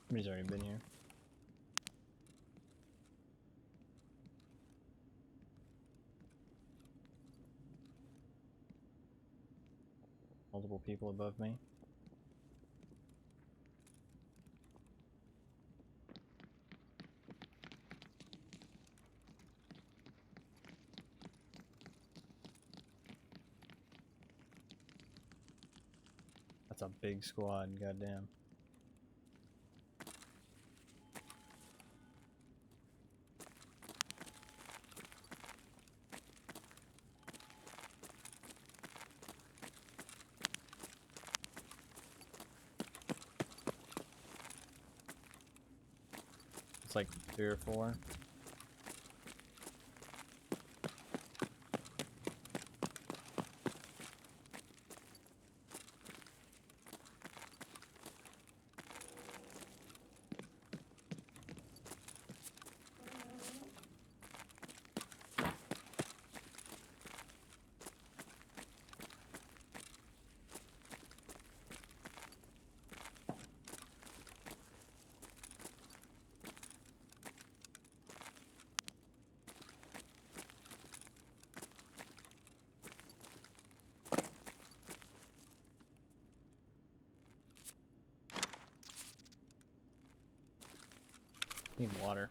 Speaker 4: Somebody's already been here. Multiple people above me. That's a big squad, goddamn. It's like 3 or 4. Need water.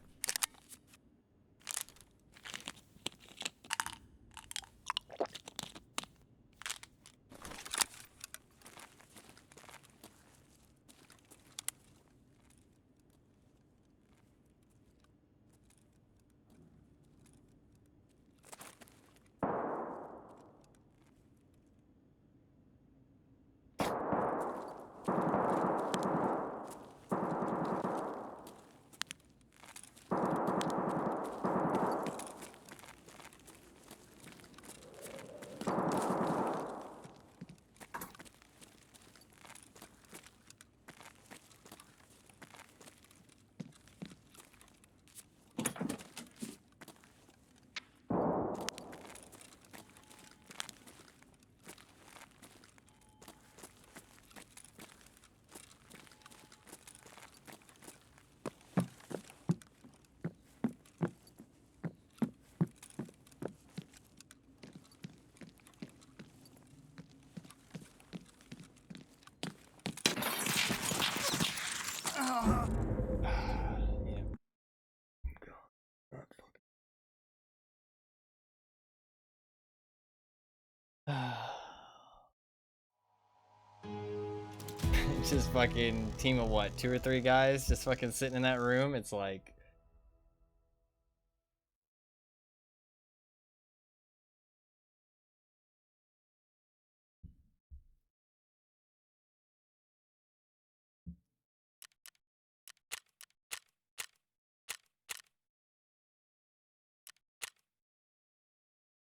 Speaker 4: It's just fucking team of what, 2 or 3 guys just fucking sitting in that room. It's like,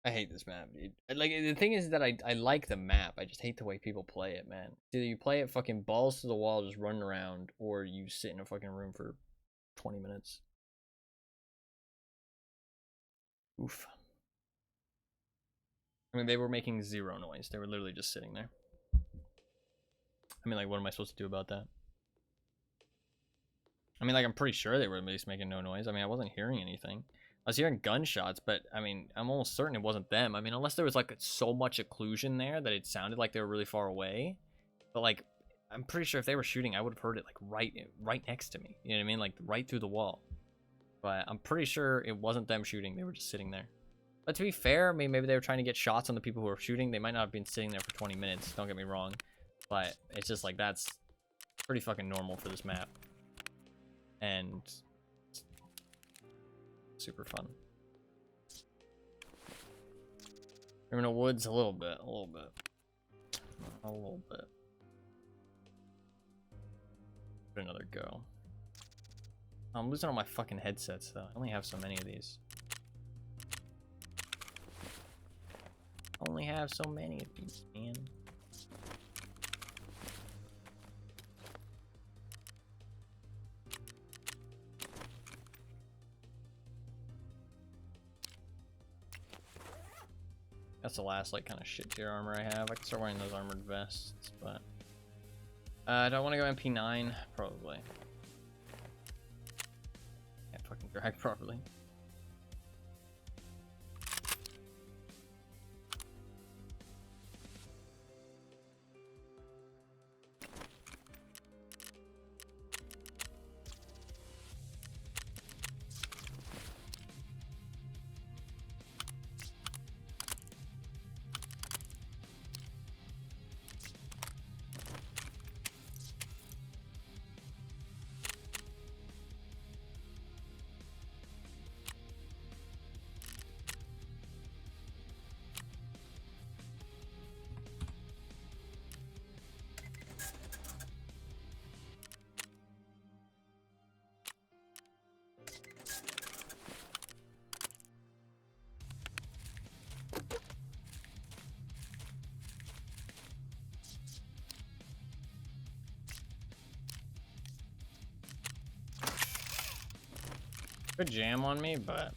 Speaker 4: I hate this map, dude. Like, the thing is that I like the map. I just hate the way people play it, man. Either you play it fucking balls to the wall, just running around, or you sit in a fucking room for 20 minutes. Oof. I mean, they were making 0 noise. They were literally just sitting there. I mean, like, what am I supposed to do about that? I mean, like, I'm pretty sure they were at least making no noise. I mean, I wasn't hearing anything. I was hearing gunshots, but, I mean, I'm almost certain it wasn't them. I mean, unless there was, like, so much occlusion there that it sounded like they were really far away. But, like, I'm pretty sure if they were shooting, I would have heard it, like, right next to me. You know what I mean? Like, right through the wall. But I'm pretty sure it wasn't them shooting. They were just sitting there. But to be fair, I mean, maybe they were trying to get shots on the people who were shooting. They might not have been sitting there for 20 minutes. Don't get me wrong. But it's just, like, that's pretty fucking normal for this map. And super fun. Criminal Woods, a little bit. Give it another go. I'm losing all my fucking headsets though. I only have so many of these. Man. That's the last, like, kind of shit tier armor I have. I can start wearing those armored vests, but... do I want to go MP9? Probably. Drag properly. Good jam on me, but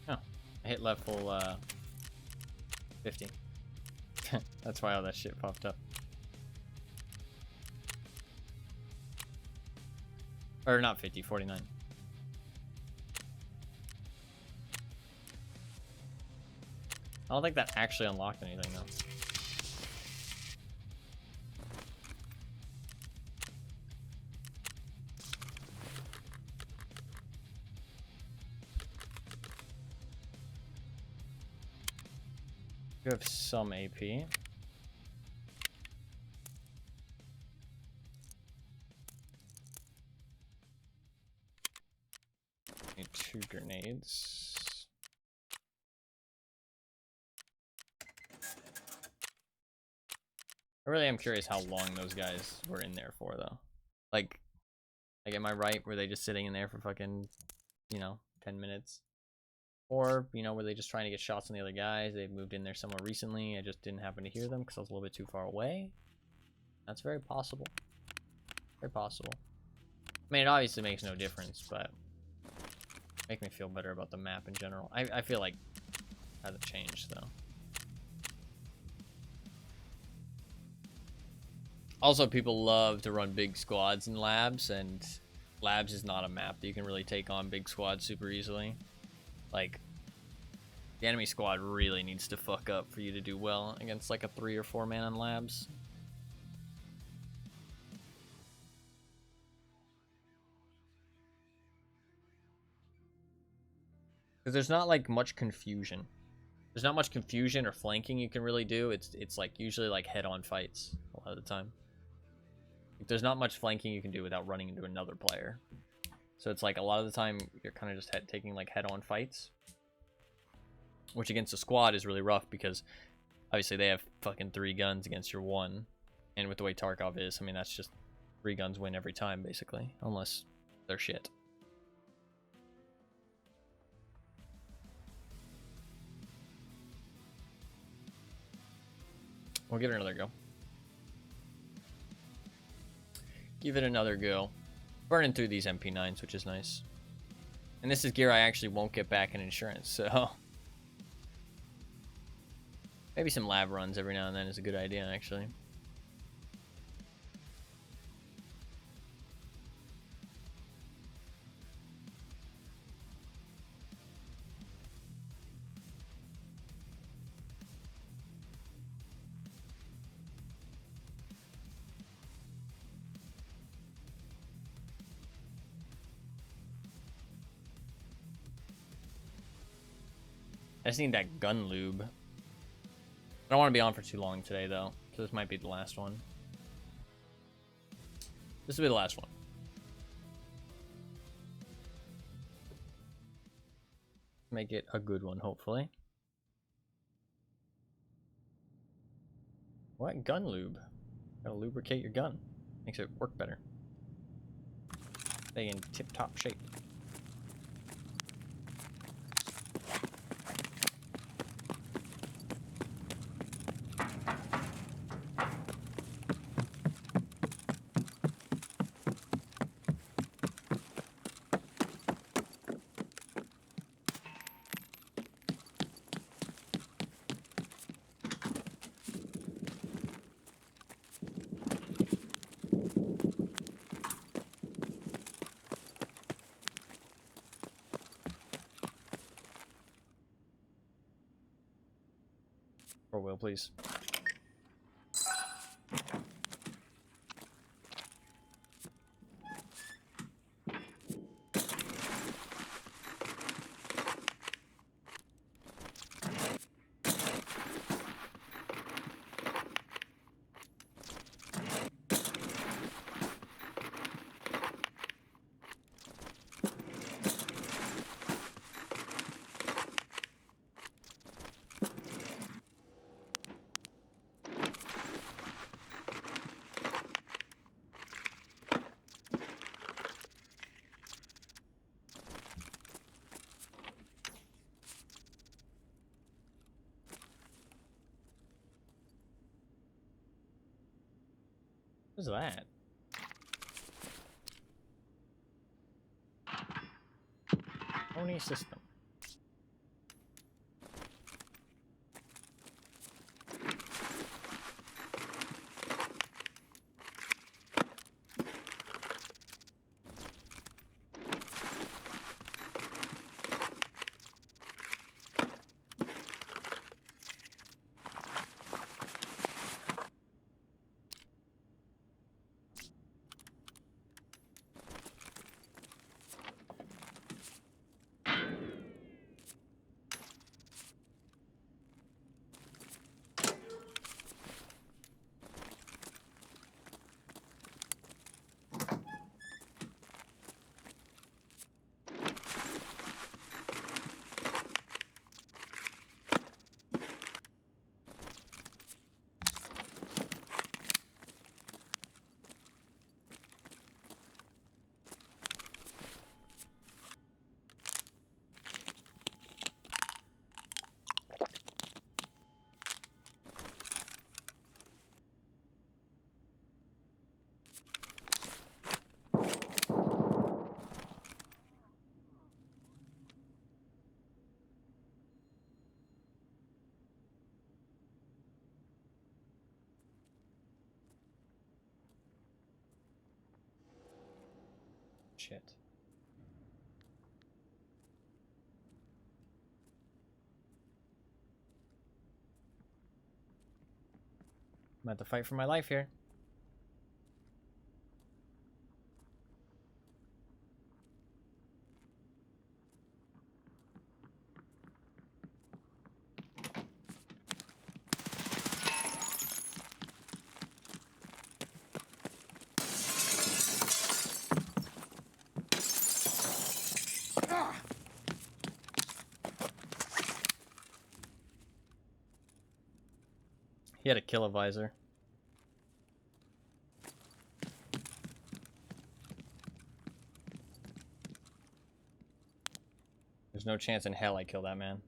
Speaker 4: oh, I hit level 50. That's why all that shit popped up. Or not 50, 49. I don't think that actually unlocked anything though. You have some AP. Need 2 grenades. I really am curious how long those guys were in there for, though. Like, am I right? Were they just sitting in there for fucking, 10 minutes? Or, were they just trying to get shots on the other guys? They moved in there somewhere recently. I just didn't happen to hear them because I was a little bit too far away. That's very possible. Very possible. I mean, it obviously makes no difference, but make me feel better about the map in general. I feel like it hasn't changed, though. Also, people love to run big squads in labs, and labs is not a map that you can really take on big squads super easily. Like, the enemy squad really needs to fuck up for you to do well against like a 3 or 4 man on labs. Because there's not like much confusion. There's not much confusion or flanking you can really do. It's like usually like head-on fights a lot of the time. Like, there's not much flanking you can do without running into another player. So it's like a lot of the time you're kind of just taking like head-on fights, which against a squad is really rough because obviously they have fucking 3 guns against your 1, and with the way Tarkov is, I mean that's just 3 guns win every time basically, unless they're shit. We'll give it another go. Give it another go. Burning through these MP9s, which is nice. And this is gear I actually won't get back in insurance, so maybe some lab runs every now and then is a good idea, actually. I just need that gun lube. I don't want to be on for too long today, though, so this might be the last one. This will be the last one. Make it a good one, hopefully. What? Gun lube? Gotta lubricate your gun. Makes it work better. Stay in tip-top shape. 4-wheel, please. What's that? Oni system. Shit. I'm about to fight for my life here. He had a kill visor. There's no chance in hell I kill that man.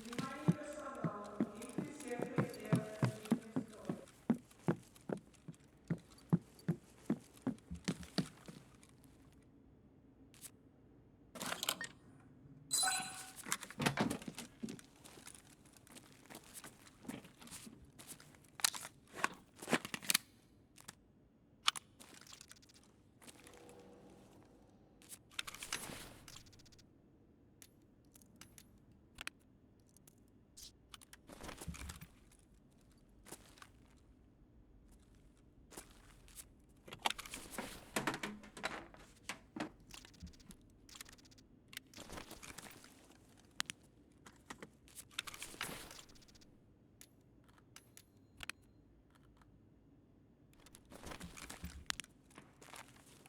Speaker 3: Внимание персонала. Лифты в секторе R введены в строй.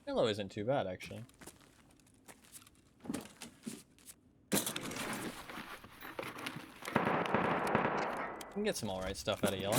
Speaker 4: Yellow isn't too bad, actually. You can get some alright stuff out of yellow.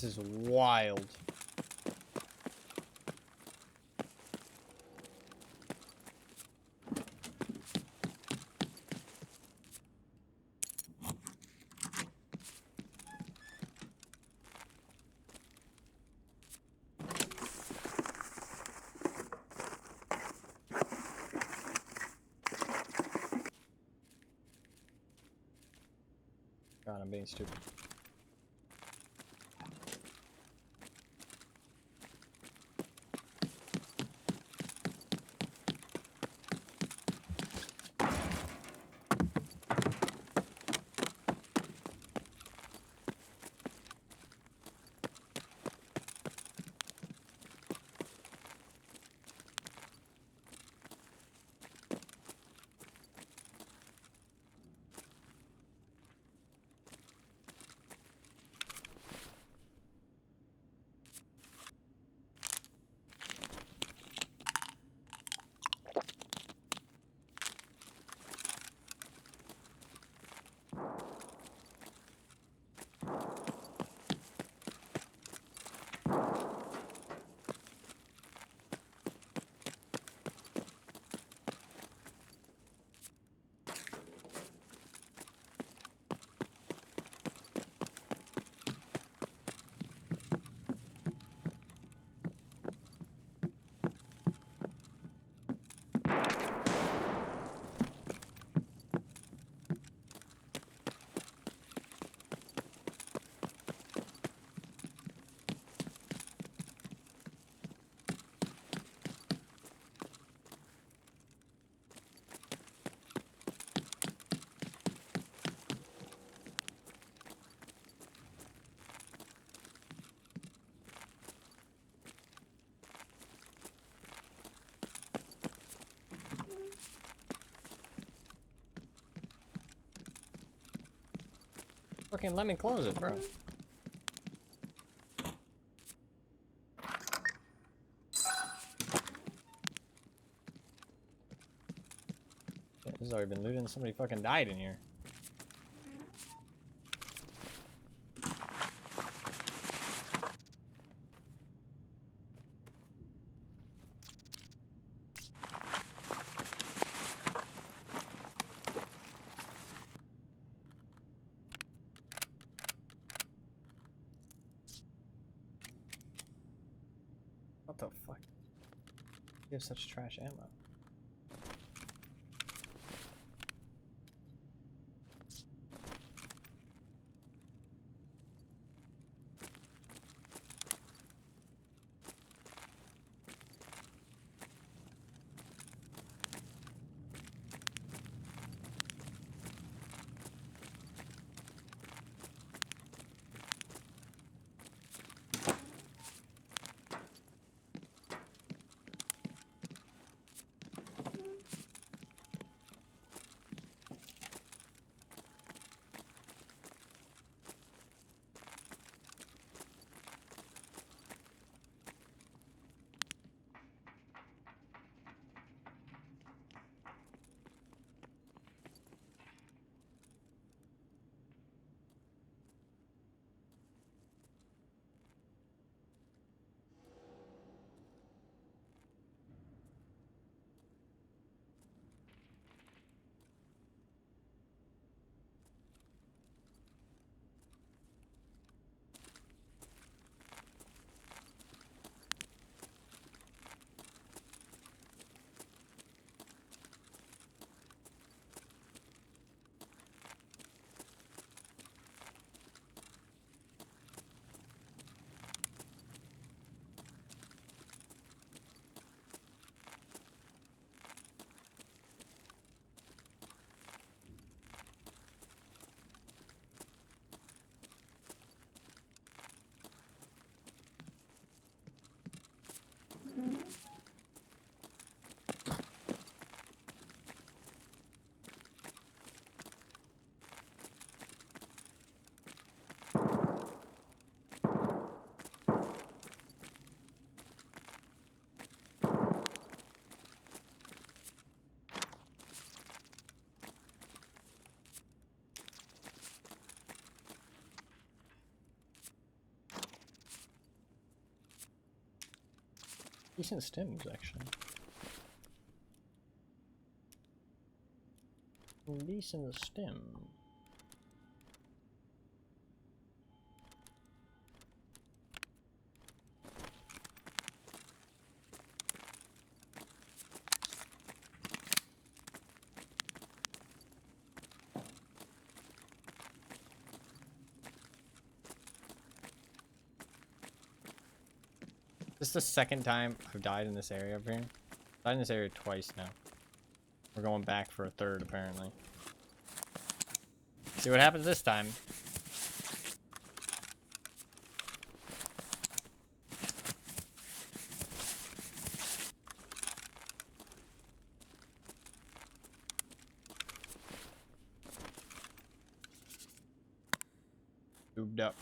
Speaker 4: This is wild. God, I'm being stupid. Fucking let me close it, bro. Shit, this has already been looted. Somebody fucking died in here. What the fuck? You have such trash ammo. Decent stims, actually. Decent stim. This is the second time I've died in this area up here. I've died in this area twice now. We're going back for a third, apparently. See what happens this time. Tubed up.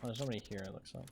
Speaker 4: Oh, there's nobody here, it looks like.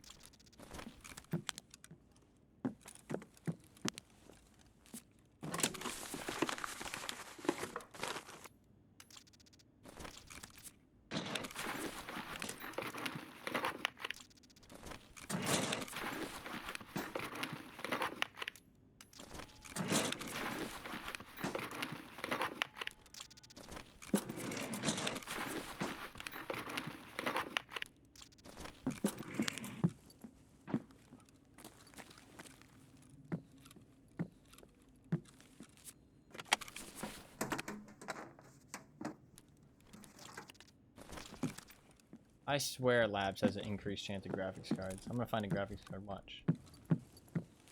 Speaker 4: I swear Labs has an increased chance of graphics cards. I'm gonna find a graphics card. Watch.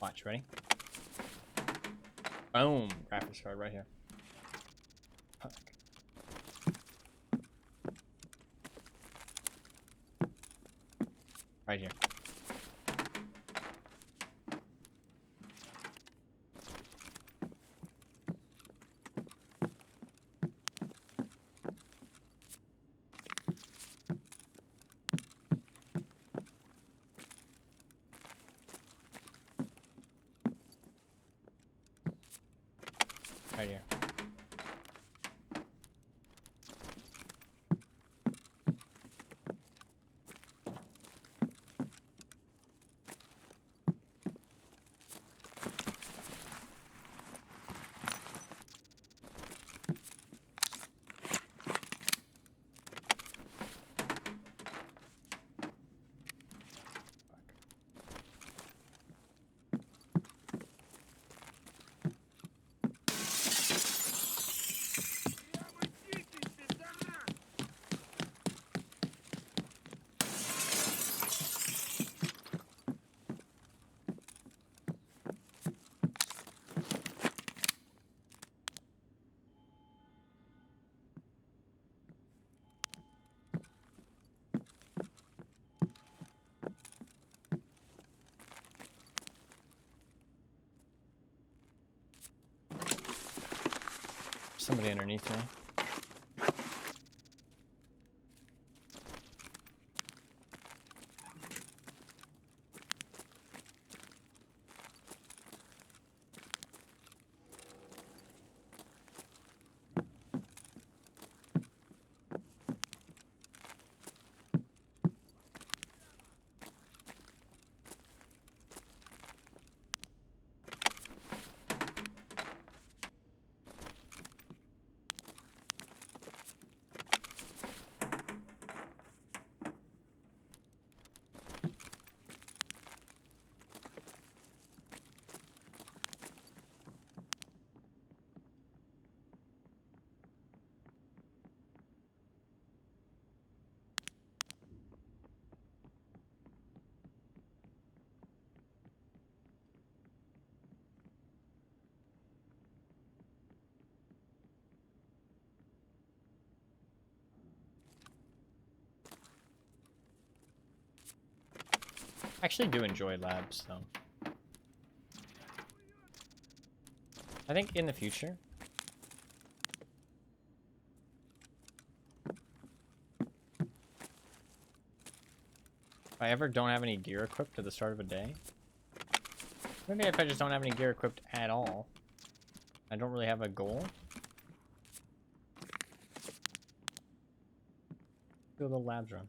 Speaker 4: Watch, ready? Boom! Graphics card right here. Fuck. Right here. Right here. Somebody underneath me. I actually do enjoy labs, though. I think in the future. If I ever don't have any gear equipped at the start of a day. Maybe if I just don't have any gear equipped at all. I don't really have a goal. Do a little labs run.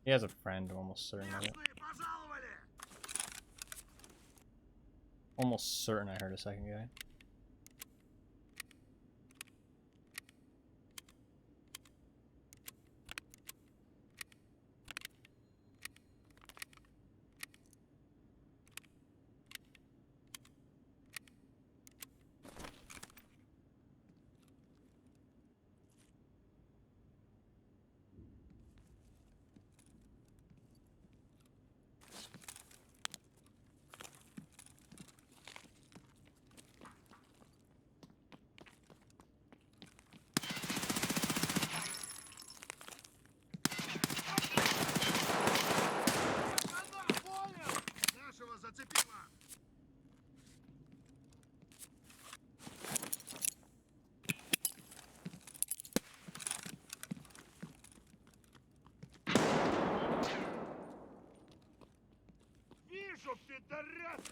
Speaker 4: He has a friend, almost certain of it. Almost certain I heard a second guy.
Speaker 2: Вижу, пидорас!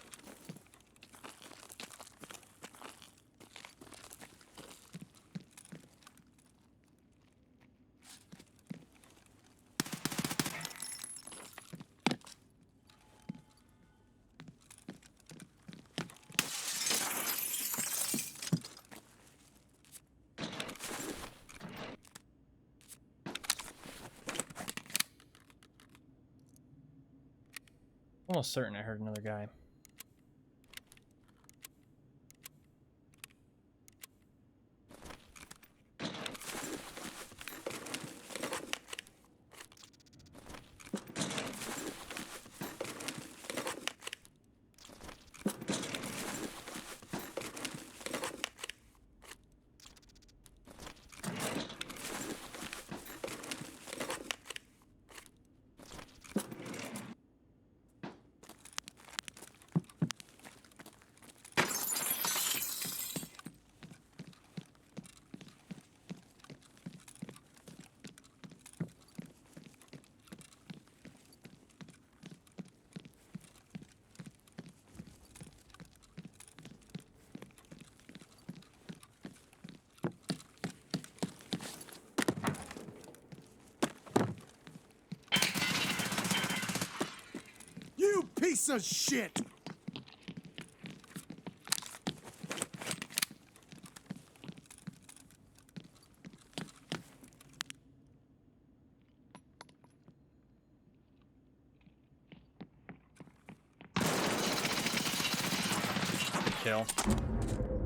Speaker 4: Almost certain I heard another guy.
Speaker 5: You piece of shit!
Speaker 4: Kill.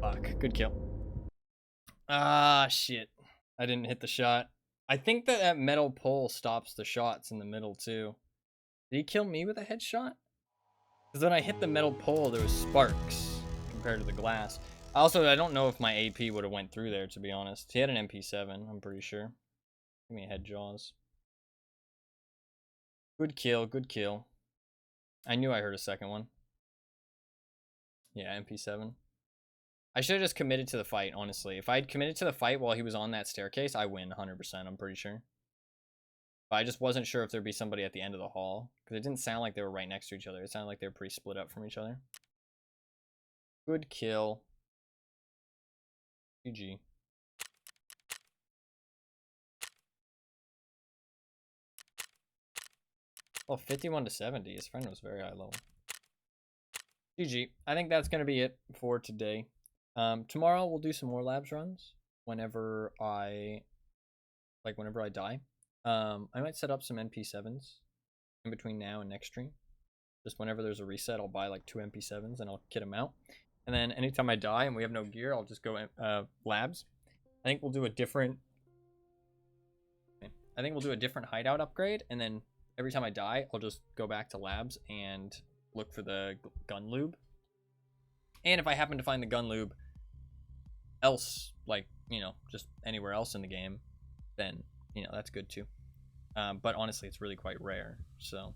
Speaker 4: Fuck. Good kill. Ah, shit. I didn't hit the shot. I think that that metal pole stops the shots in the middle, too. Did he kill me with a headshot? Because when I hit the metal pole, there was sparks compared to the glass. Also, I don't know if my AP would have went through there, to be honest. He had an MP7, I'm pretty sure. Give me a head jaws. Good kill, good kill. I knew I heard a second one. Yeah, MP7. I should have just committed to the fight, honestly. If I had committed to the fight while he was on that staircase, I win 100%, I'm pretty sure. But I just wasn't sure if there'd be somebody at the end of the hall. Because it didn't sound like they were right next to each other. It sounded like they were pretty split up from each other. Good kill. GG. Well, 51 to 70. His friend was very high level. GG. I think that's going to be it for today. Tomorrow we'll do some more labs runs. whenever I die. I might set up some MP7s in between now and next stream. Just whenever there's a reset, I'll buy like 2 MP7s and I'll kit them out. And then anytime I die and we have no gear, I'll just go labs. I think we'll do a different hideout upgrade, and then every time I die, I'll just go back to labs and look for the gun lube. And if I happen to find the gun lube else, like, you know, just anywhere else in the game, then, you know, that's good too. But honestly, it's really quite rare, so.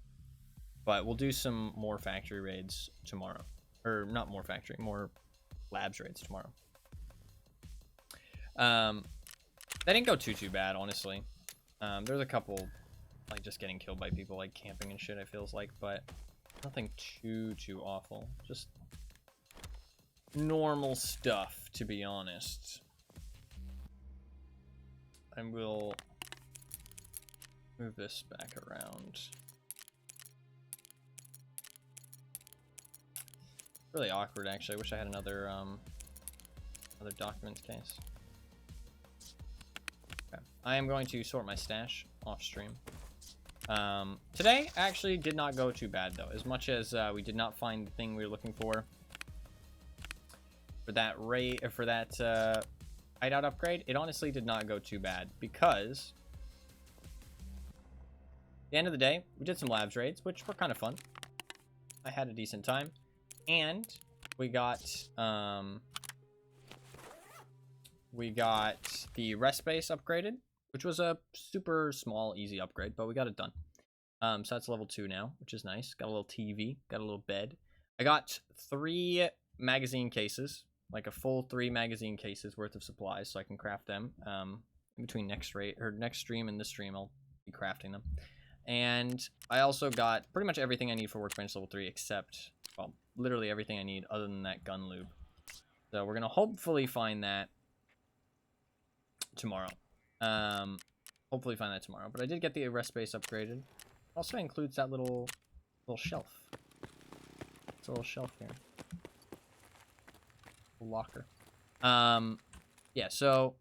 Speaker 4: But we'll do some more factory raids tomorrow. Or not more factory, more labs raids tomorrow. That didn't go too bad, honestly. There's a couple, like, just getting killed by people, like, camping and shit, it feels like, but nothing too awful. Just normal stuff, to be honest. And we'll move this back around. Really awkward, actually. I wish I had another documents case. Okay. I am going to sort my stash off stream. Today actually did not go too bad though. As much as we did not find the thing we were looking for that hideout upgrade, it honestly did not go too bad because at the end of the day, we did some labs raids, which were kind of fun. I had a decent time. And we got the rest space upgraded, which was a super small, easy upgrade, but we got it done. So that's level 2 now, which is nice. Got a little TV, got a little bed. I got 3 magazine cases, like a full 3 magazine cases worth of supplies, so I can craft them. In between next stream and this stream, I'll be crafting them. And I also got pretty much everything I need for Workbench level 3, except, well, literally everything I need other than that gun lube. So we're gonna hopefully find that tomorrow. Hopefully find that tomorrow. But I did get the rest space upgraded. Also includes that little shelf. It's a little shelf here. A locker. Yeah, so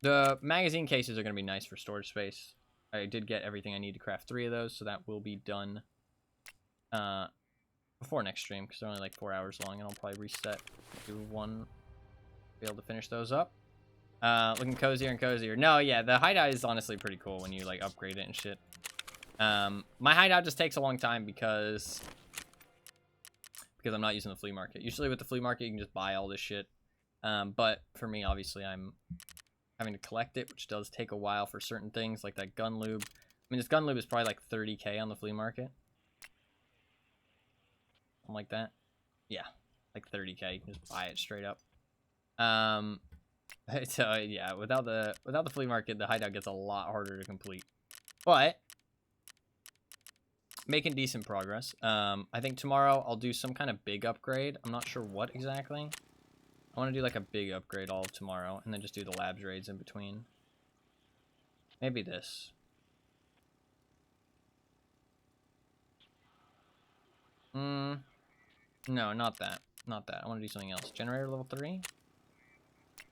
Speaker 4: the magazine cases are gonna be nice for storage space. I did get everything I need to craft 3 of those, so that will be done before next stream, because they're only like 4 hours long, and I'll probably reset, do one, be able to finish those up. Looking cozier and cozier. No, yeah, the hideout is honestly pretty cool when you like upgrade it and shit. My hideout just takes a long time because I'm not using the flea market. Usually with the flea market, you can just buy all this shit. But for me, obviously, I'm having to collect it, which does take a while for certain things, like that gun lube. I mean, this gun lube is probably like 30k on the flea market. Something like that. Yeah, like 30k. You can just buy it straight up. So yeah, without the flea market, the hideout gets a lot harder to complete. But making decent progress. I think tomorrow I'll do some kind of big upgrade. I'm not sure what exactly. I want to do like a big upgrade all of tomorrow, and then just do the labs raids in between. Maybe this. No, not that. Not that. I want to do something else. Generator level 3?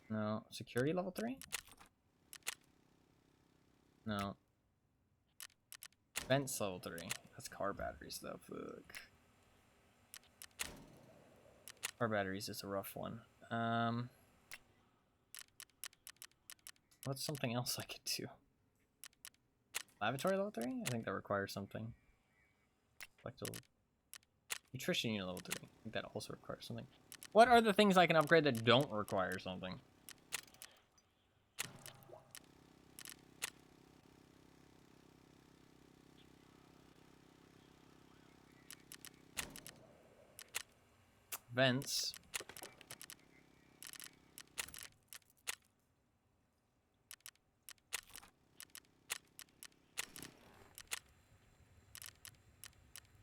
Speaker 4: No. Security level 3? No. Vents level 3. That's car batteries though. Fuck. Car batteries is a rough one. What's something else I could do? Lavatory level 3? I think that requires something. Nutrition unit level 3. I think that also requires something. What are the things I can upgrade that don't require something? Vents.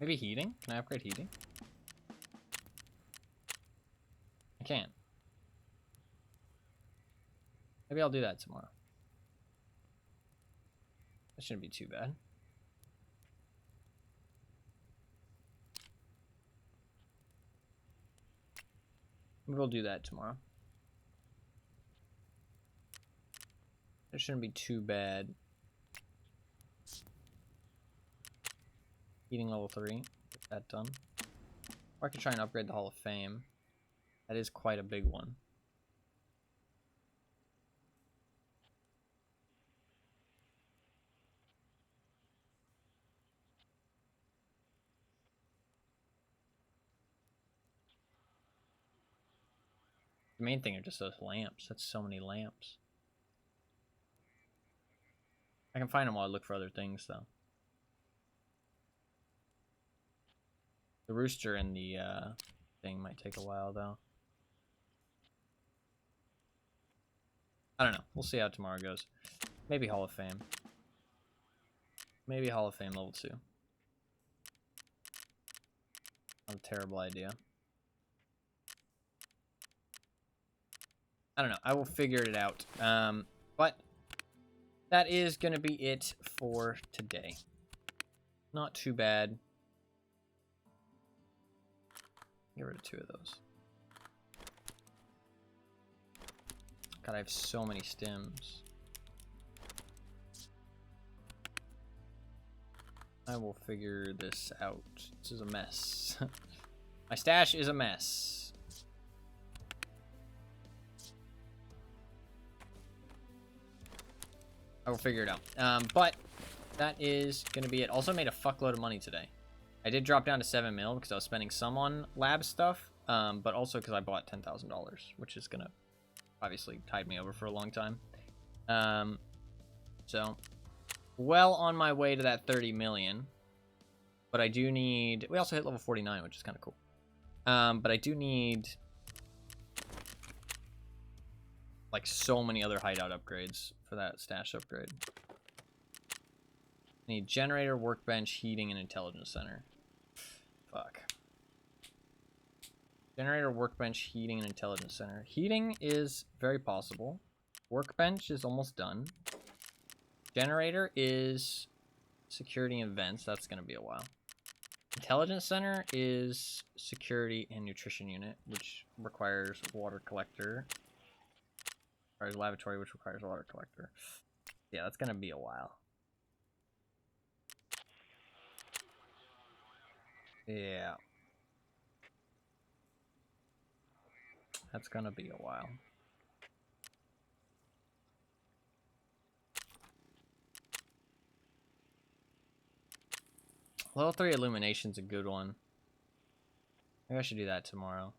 Speaker 4: Maybe heating? Can I upgrade heating? I can't. Maybe I'll do that tomorrow. That shouldn't be too bad. Maybe we'll do that tomorrow. It shouldn't be too bad. Heating level 3. Get that done. Or I could try and upgrade the Hall of Fame. That is quite a big one. The main thing are just those lamps. That's so many lamps. I can find them while I look for other things, though. The rooster and the thing might take a while, though. I don't know. We'll see how tomorrow goes. Maybe Hall of Fame. Maybe Hall of Fame level 2. Not a terrible idea. I don't know. I will figure it out. But that is going to be it for today. Not too bad. Get rid of 2 of those. God, I have so many stems. I will figure this out. This is a mess. My stash is a mess. I will figure it out. But that is going to be it. Also made a fuckload of money today. I did drop down to 7 mil because I was spending some on lab stuff, but also because I bought $10,000, which is going to obviously tide me over for a long time. So, well on my way to that 30 million. But I do need... We also hit level 49, which is kind of cool. But I do need... like, so many other hideout upgrades for that stash upgrade. I need generator, workbench, heating, and intelligence center. Fuck. Generator, workbench, heating, and intelligence center. Heating is very possible. Workbench is almost done. Generator is security and vents. That's going to be a while. Intelligence center is security and nutrition unit, which requires water collector. Requires lavatory, which requires water collector. Yeah, that's going to be a while. Yeah. That's going to be a while. Level 3 illumination's a good one. Maybe I should do that tomorrow.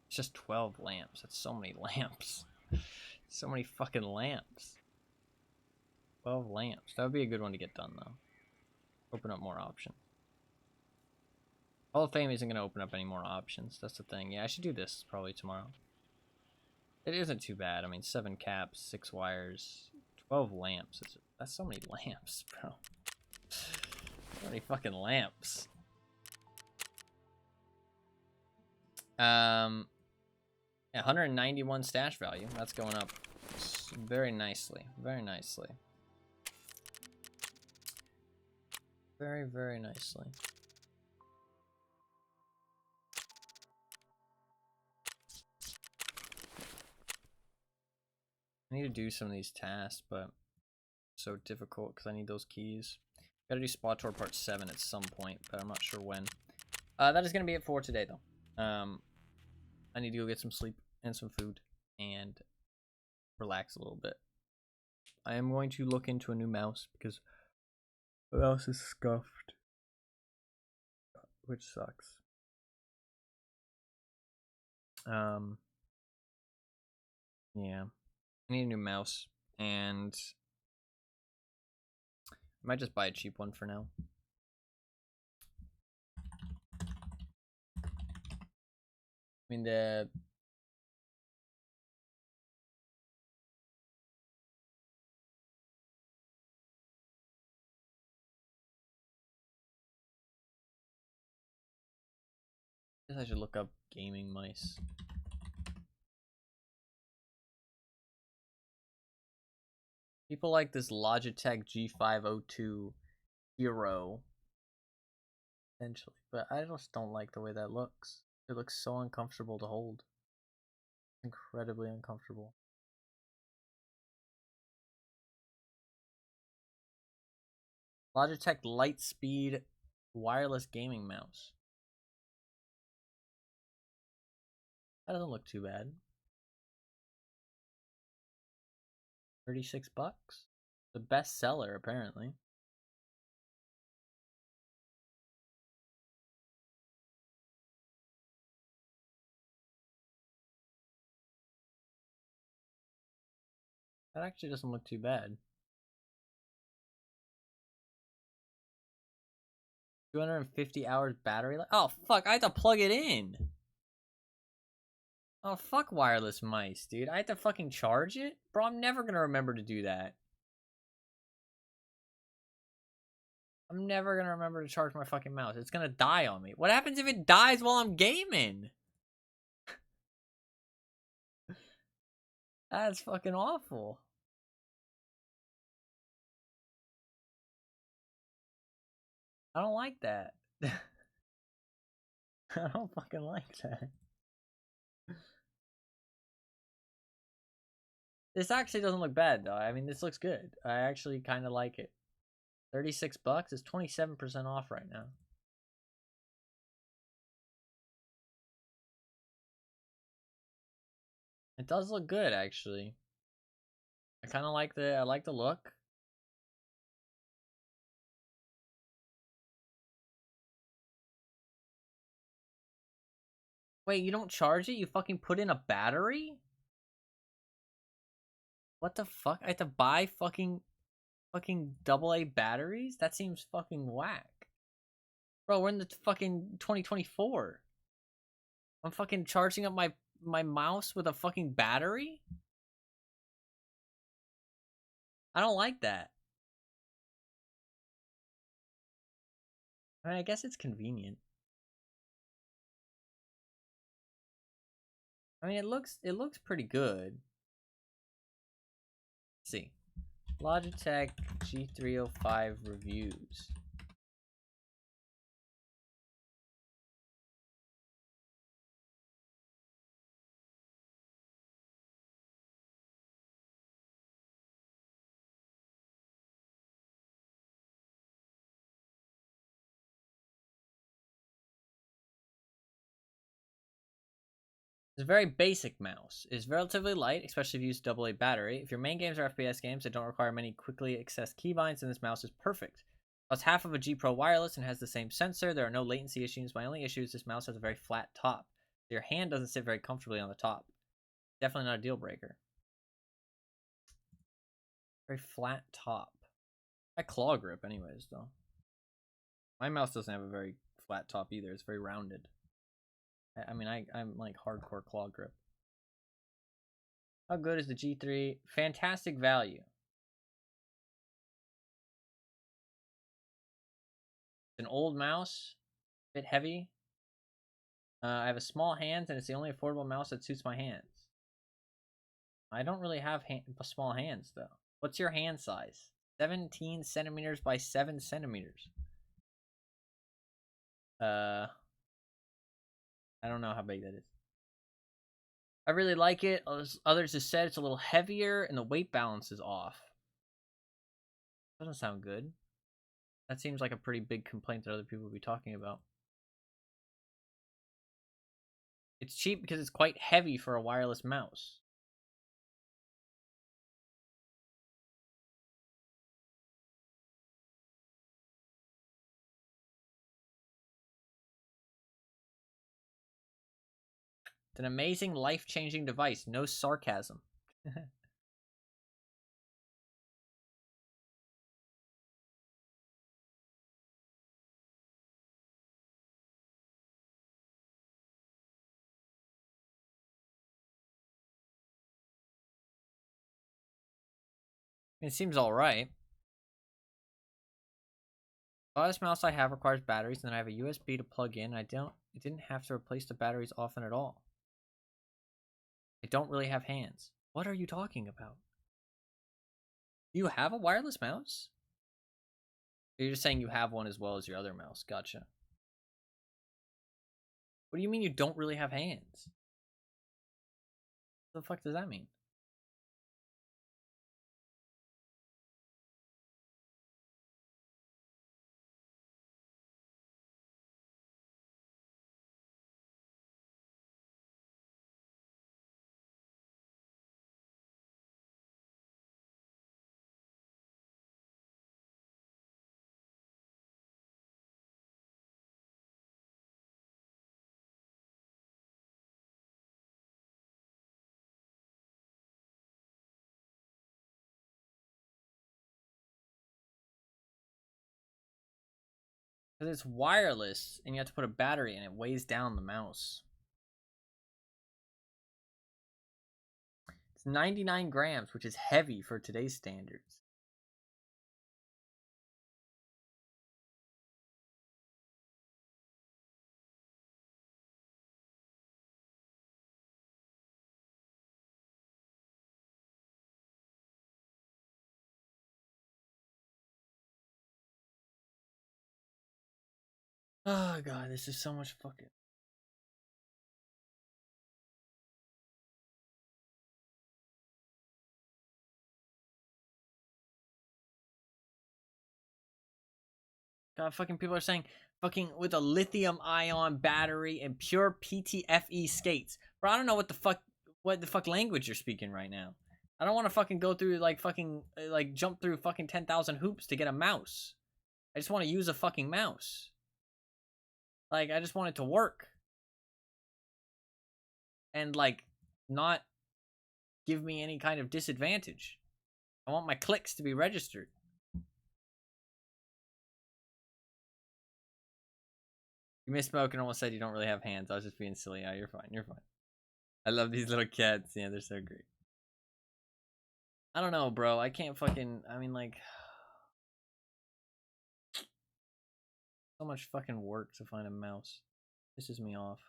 Speaker 4: It's just 12 lamps. That's so many lamps. So many fucking lamps. 12 lamps. That would be a good one to get done, though. Open up more options. Hall of Fame isn't going to open up any more options. That's the thing. Yeah, I should do this probably tomorrow. It isn't too bad. I mean, 7 caps, 6 wires, 12 lamps. That's so many lamps, bro. So many fucking lamps. Yeah, 191 stash value. That's going up very nicely. Very nicely. Very, very nicely. I need to do some of these tasks, but it's so difficult because I need those keys. Gotta do Spot Tour Part 7 at some point, but I'm not sure when. That is gonna be it for today, though. I need to go get some sleep and some food and relax a little bit. I am going to look into a new mouse because the mouse is scuffed, which sucks. Yeah, I need a new mouse, and I might just buy a cheap one for now. I mean, the I guess I should look up gaming mice. People like this Logitech G502 Hero, essentially, but I just don't like the way that looks. It looks so uncomfortable to hold. Incredibly uncomfortable. Logitech Lightspeed wireless gaming mouse. That doesn't look too bad. 36 bucks. The best seller, apparently. That actually doesn't look too bad. 250 hours battery life. Oh, fuck. I had to plug it in. Oh, fuck wireless mice, dude. I had to fucking charge it? Bro, I'm never gonna remember to do that. I'm never gonna remember to charge my fucking mouse. It's gonna die on me. What happens if it dies while I'm gaming? That's fucking awful. I don't like that. I don't fucking like that. This actually doesn't look bad, though. I mean, this looks good. I actually kind of like it. 36 bucks is 27% off right now. It does look good, actually. I kind of like the look. Wait, you don't charge it? You fucking put in a battery? What the fuck? I have to buy fucking AA batteries? That seems fucking whack. Bro, we're in the fucking 2024. I'm fucking charging up my mouse with a fucking battery? I don't like that. I mean, I guess it's convenient. I mean, it looks pretty good. Let's see. Logitech G305 reviews. It's a very basic mouse. It's relatively light, especially if you use AA battery. If your main games are FPS games that don't require many quickly accessed keybinds, then this mouse is perfect. It's half of a G Pro wireless and has the same sensor. There are no latency issues. My only issue is this mouse has a very flat top. Your hand doesn't sit very comfortably on the top. Definitely not a deal breaker. Very flat top. My claw grip anyways, though. My mouse doesn't have a very flat top either. It's very rounded. I mean, I'm like hardcore claw grip. How good is the G3? Fantastic value. It's an old mouse, a bit heavy. I have a small hands, and it's the only affordable mouse that suits my hands. I don't really have small hands, though. What's your hand size? 17 centimeters by 7 centimeters. I don't know how big that is. I really like it. Others have said it's a little heavier, and the weight balance is off. Doesn't sound good. That seems like a pretty big complaint that other people would be talking about. It's cheap because it's quite heavy for a wireless mouse. It's an amazing, life-changing device. No sarcasm. It seems alright. The last mouse I have requires batteries, and then I have a USB to plug in. It didn't have to replace the batteries often at all. I don't really have hands. What are you talking about? You have a wireless mouse? You're just saying you have one as well as your other mouse. Gotcha. What do you mean you don't really have hands? What the fuck does that mean? Because it's wireless, and you have to put a battery in it. Weighs down the mouse. It's 99 grams, which is heavy for today's standards. Oh god, this is so much fucking. God, fucking people are saying fucking with a lithium ion battery and pure PTFE skates. Bro, I don't know what the fuck language you're speaking right now. I don't want to fucking go through like fucking like jump through fucking 10,000 hoops to get a mouse. I just want to use a fucking mouse. Like I just want it to work. And like not give me any kind of disadvantage. I want my clicks to be registered. You misspoke and almost said you don't really have hands. I was just being silly. Yeah, you're fine. You're fine. I love these little cats. Yeah, they're so great. I don't know, bro. I can't fucking. I mean, like. So much fucking work to find a mouse. Pisses me off.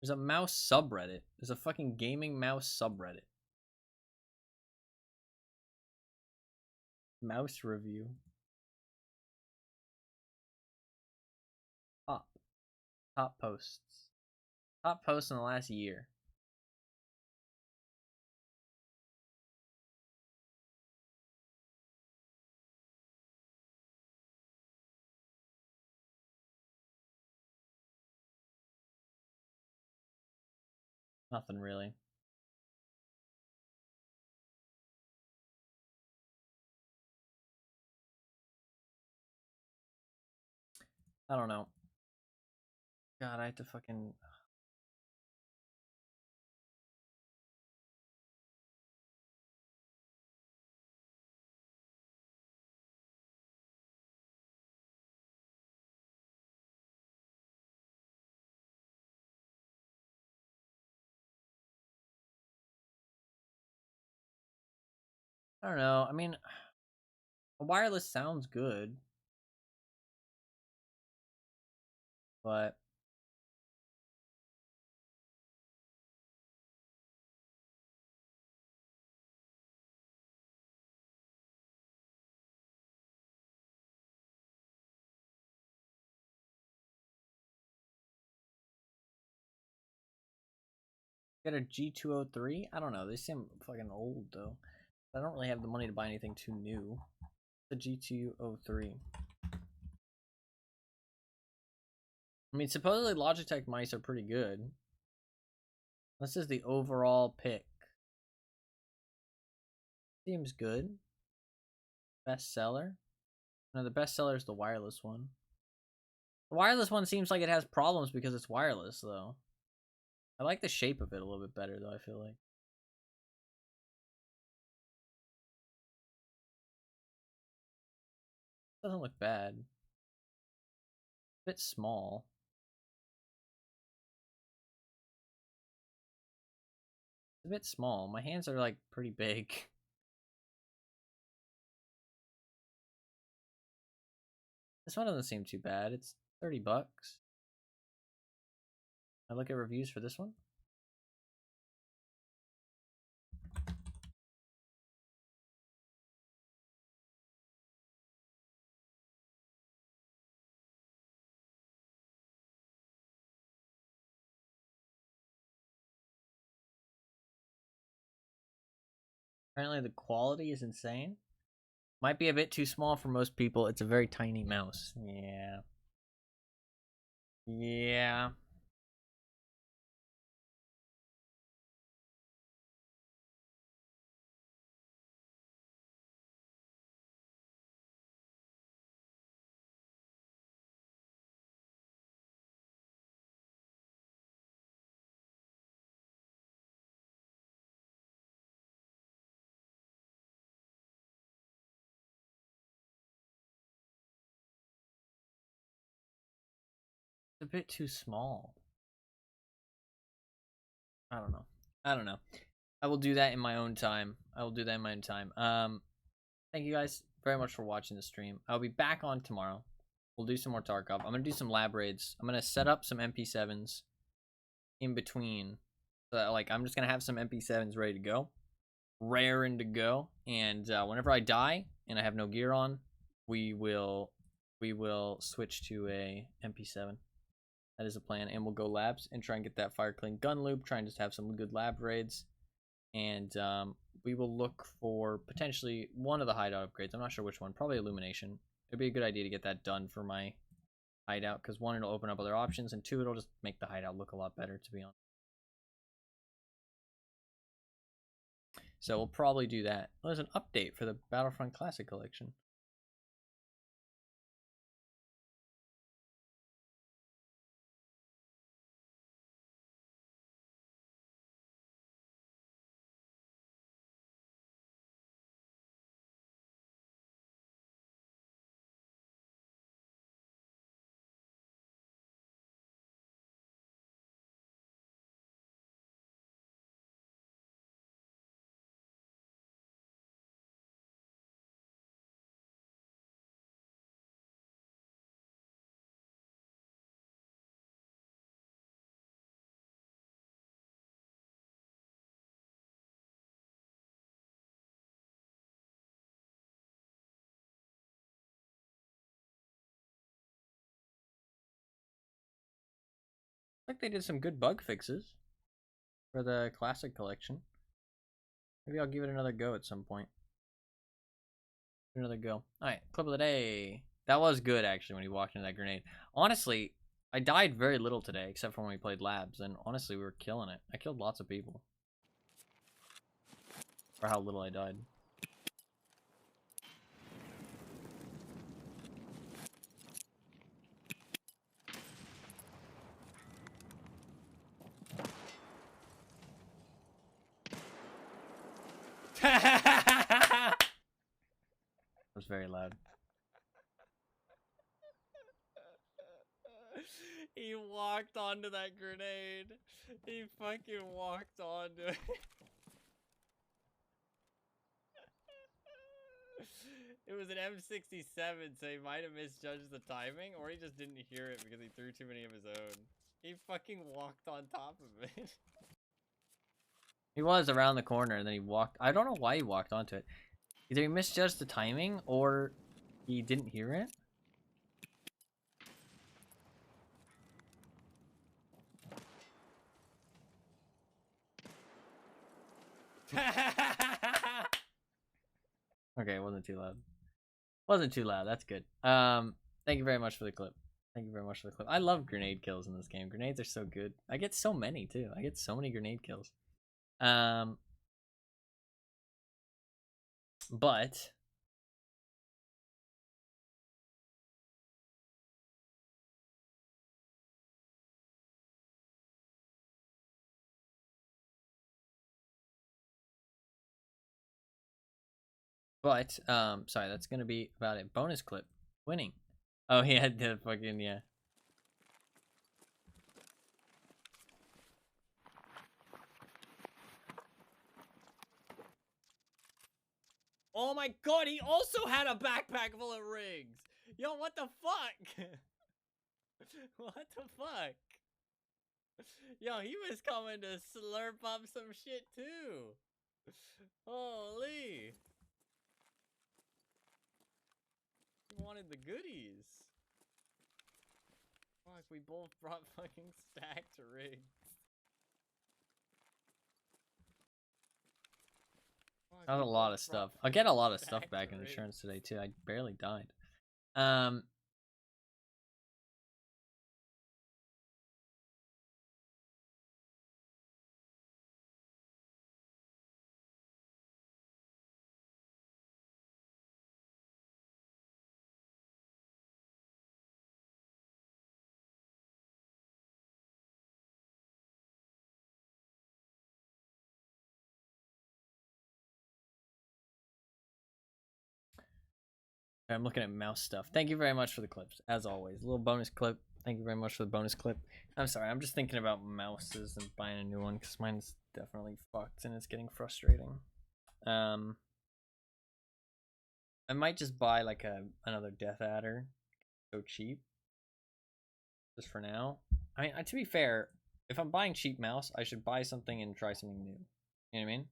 Speaker 4: There's a mouse subreddit. There's a fucking gaming mouse subreddit. Mouse review. Top posts. Top posts in the last year. Nothing really. I don't know. God, I have to fucking. I don't know. I mean, a wireless sounds good, but get a G203? I don't know. They seem fucking old though. I don't really have the money to buy anything too new. The G203. I mean, supposedly Logitech mice are pretty good. This is the overall pick. Seems good. Bestseller. No, the bestseller is the wireless one. The wireless one seems like it has problems because it's wireless, though. I like the shape of it a little bit better, though, I feel like. Doesn't look bad. A bit small. It's a bit small. My hands are, like, pretty big. This one doesn't seem too bad. It's 30 bucks. I look at reviews for this one. Apparently the quality is insane. Might be a bit too small for most people. It's a very tiny mouse. Yeah. Yeah. a bit too small. I don't know. I don't know. I will do that in my own time. I will do that in my own time. Thank you guys very much for watching the stream. I'll be back on tomorrow. We'll do some more Tarkov. I'm gonna do some lab raids. I'm gonna set up some MP7s in between. So that, like, I'm just gonna have some MP7s ready to go, raring to go. And whenever I die and I have no gear on, we will switch to a MP7. That is a plan, and we'll go labs and try and get that fire clean gun loop. Try and just have some good lab raids, and we will look for potentially one of the hideout upgrades. I'm not sure which one. Probably illumination. It'd be a good idea to get that done for my hideout, because one, it'll open up other options, and two, it'll just make the hideout look a lot better, to be honest. So we'll probably do that. Well, there's an update for the Battlefront Classic Collection. Like they did some good bug fixes for the Classic Collection. Maybe I'll give it another go at some point. Another go. Alright, clip of the day. That was good, actually, when he walked into that grenade. Honestly, I died very little today, except for when we played labs, and honestly, we were killing it. I killed lots of people. For how little I died. That was very loud. He walked onto that grenade. He fucking walked onto it. It was an M67, so he might have misjudged the timing, or he just didn't hear it because he threw too many of his own. He fucking walked on top of it. He was around the corner, and then he walked. I don't know why he walked onto it. Either he misjudged the timing, or he didn't hear it. Okay, it wasn't too loud. Wasn't too loud. That's good. Thank you very much for the clip. Thank you very much for the clip. I love grenade kills in this game. Grenades are so good. I get so many too. I get so many grenade kills. But sorry, that's gonna be about it. Bonus clip. Winning. Oh, he had the fucking, yeah. Oh my god, he also had a backpack full of rigs! Yo, what the fuck? What the fuck? Yo, he was coming to slurp up some shit too. Holy. He wanted the goodies. Fuck, we both brought fucking stacked rigs. That was a lot of stuff. I'll get a lot of stuff back in insurance today too. I barely died. I'm looking at mouse stuff. Thank you very much for the clips, as always. A little bonus clip Thank you very much for the bonus clip. I'm sorry, I'm just thinking about mouses and buying a new one because mine's definitely fucked and it's getting frustrating. I might just buy like another Death Adder, so cheap, just for now. I mean, to be fair, if I'm buying cheap mouse, I should buy something and try something new. You know what I mean?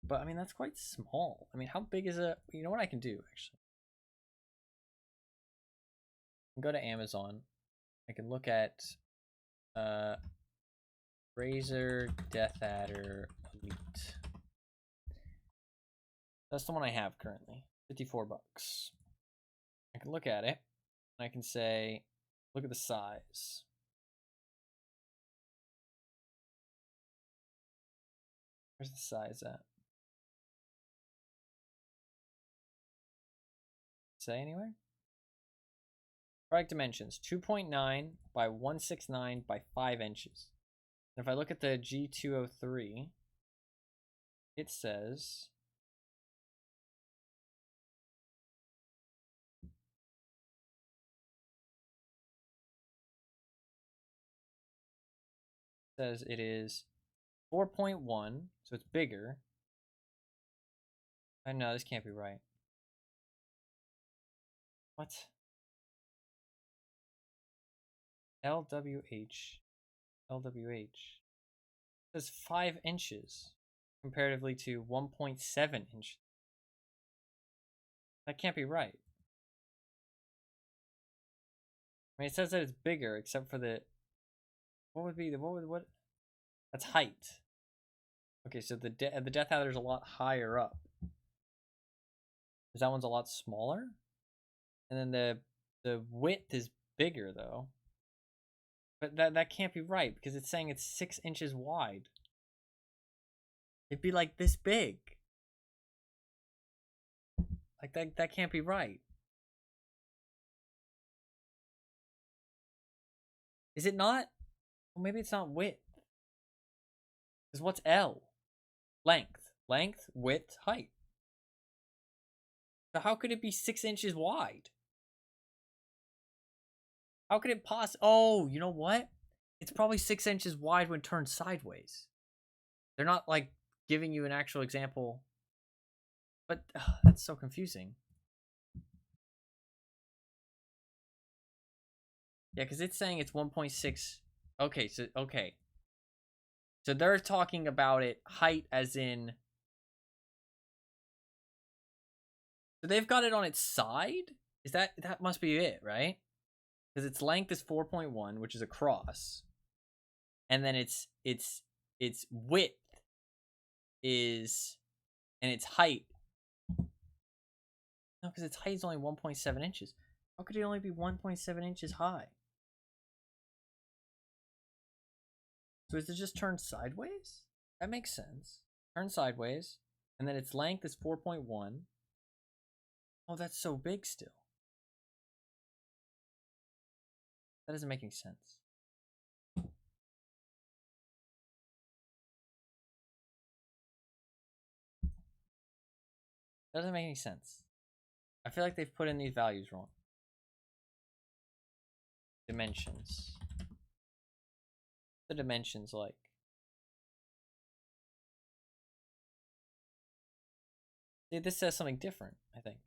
Speaker 4: But I mean, that's quite small. I mean, how big is it? You know what I can do actually? I can go to Amazon. I can look at Razer Death Adder Elite. That's the one I have currently. 54 bucks. I can look at it and I can say, look at the size. Where's the size at? Say anywhere? Product dimensions 2.9 by 169 by 5 inches. And if I look at the G203, it says it is 4.1, so it's bigger. I know this can't be right. What? LWH. It says 5 inches comparatively to 1.7 inches. That can't be right. I mean, it says that it's bigger except for the. What? That's height. Okay, so the Death Adder's a lot higher up. Because that one's a lot smaller. And then the width is bigger though. But that can't be right because it's saying it's 6 inches wide. It'd be like this big. Like that can't be right. Is it not? Well, maybe it's not width. Because what's L? Length. Length, width, height. So how could it be 6 inches wide? How could it Oh, you know what? It's probably 6 inches wide when turned sideways. They're not like giving you an actual example. But that's so confusing. Yeah, because it's saying it's 1.6. Okay, so they're talking about it height as in. So they've got it on its side? That must be it, right? Because its length is 4.1, which is across. And then its width is, and its height. No, because its height is only 1.7 inches. How could it only be 1.7 inches high? So is it just turned sideways? That makes sense. Turn sideways. And then its length is 4.1. Oh, that's so big still. That doesn't make any sense. That doesn't make any sense. I feel like they've put in these values wrong. Dimensions. The dimensions like. See, this says something different, I think.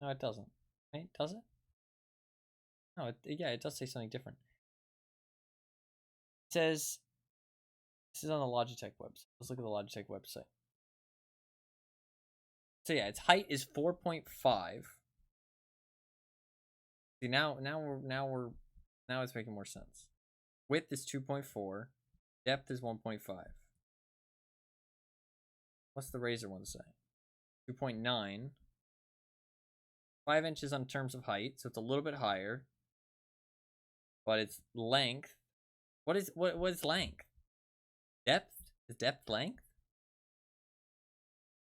Speaker 4: No, it doesn't. Right? Does it? No, yeah, it does say something different. It says, this is on the Logitech website. Let's look at the Logitech website. So yeah, its height is 4.5. See, now it's making more sense. Width is 2.4. Depth is 1.5. What's the Razer one say? 2.9. 5 inches on terms of height, so it's a little bit higher. But its length. What is length? Depth? Is depth length?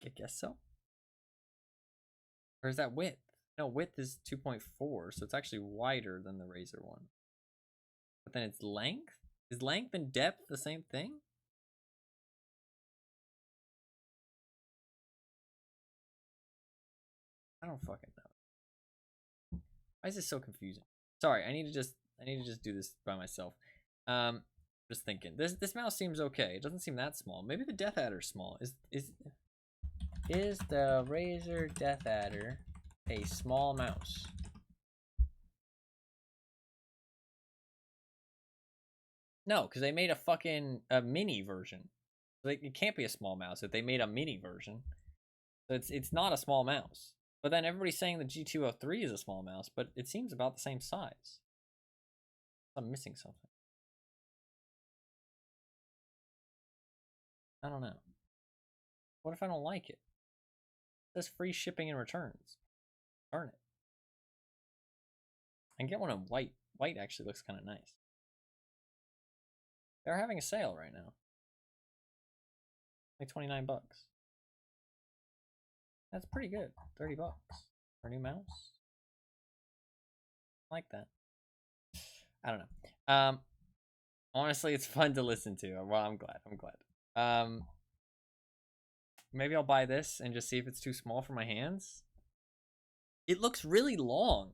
Speaker 4: I guess so. Or is that width? No, width is 2.4, so it's actually wider than the Razer one. But then it's length? Is length and depth the same thing? I don't fucking know. Why is this so confusing? Sorry, I need to just I need to just do this by myself. Just thinking. This mouse seems okay. It doesn't seem that small. Maybe the Death Adder's small. Is the Razer Death Adder a small mouse? No, because they made a mini version. Like, it can't be a small mouse if they made a mini version. So it's not a small mouse. But then everybody's saying the G203 is a small mouse, but it seems about the same size. I'm missing something. I don't know. What if I don't like it? It says free shipping and returns. Darn it. I can get one in white. White actually looks kind of nice. They're having a sale right now. Like 29 bucks. That's pretty good. 30 bucks for a new mouse. I like that. I don't know. Honestly, it's fun to listen to. Well, I'm glad. Maybe I'll buy this and just see if it's too small for my hands. It looks really long.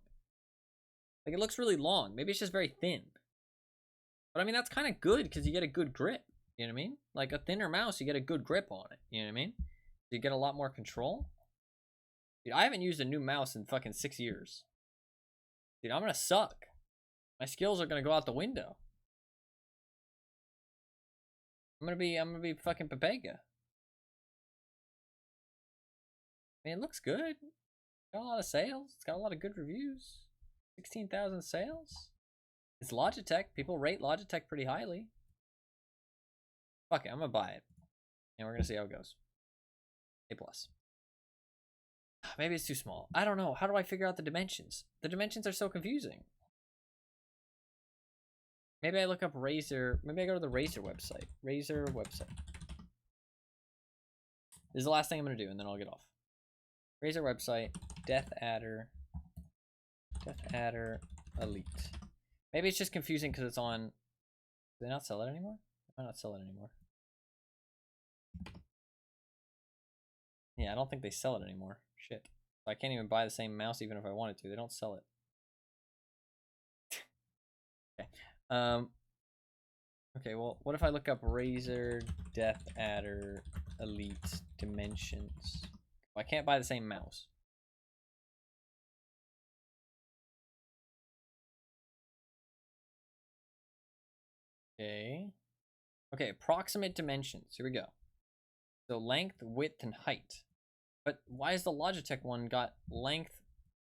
Speaker 4: Like, it looks really long. Maybe it's just very thin. But I mean, that's kind of good because you get a good grip. You know what I mean? Like a thinner mouse, you get a good grip on it. You know what I mean? You get a lot more control. Dude, I haven't used a new mouse in fucking 6 years. Dude, I'm gonna suck. My skills are gonna go out the window. I'm gonna be fucking Pepega. I mean, it looks good. It's got a lot of sales. It's got a lot of good reviews. 16,000 sales. It's Logitech. People rate Logitech pretty highly. Fuck it, I'm gonna buy it. And we're gonna see how it goes. A+. Maybe it's too small. I don't know. How do I figure out the dimensions? The dimensions are so confusing. Maybe I look up Razer. Maybe I go to the Razer website. Razer website. This is the last thing I'm gonna do, and then I'll get off. Razer website. Death Adder. Death Adder Elite. Maybe it's just confusing because it's on. Do they not sell it anymore? Why not sell it anymore? Yeah, I don't think they sell it anymore. Shit. I can't even buy the same mouse even if I wanted to. They don't sell it. Okay. Okay, well, what if I look up Razer Death Adder Elite Dimensions? Well, I can't buy the same mouse. Okay. Okay, approximate dimensions. Here we go. So length, width, and height. But why is the Logitech one got length,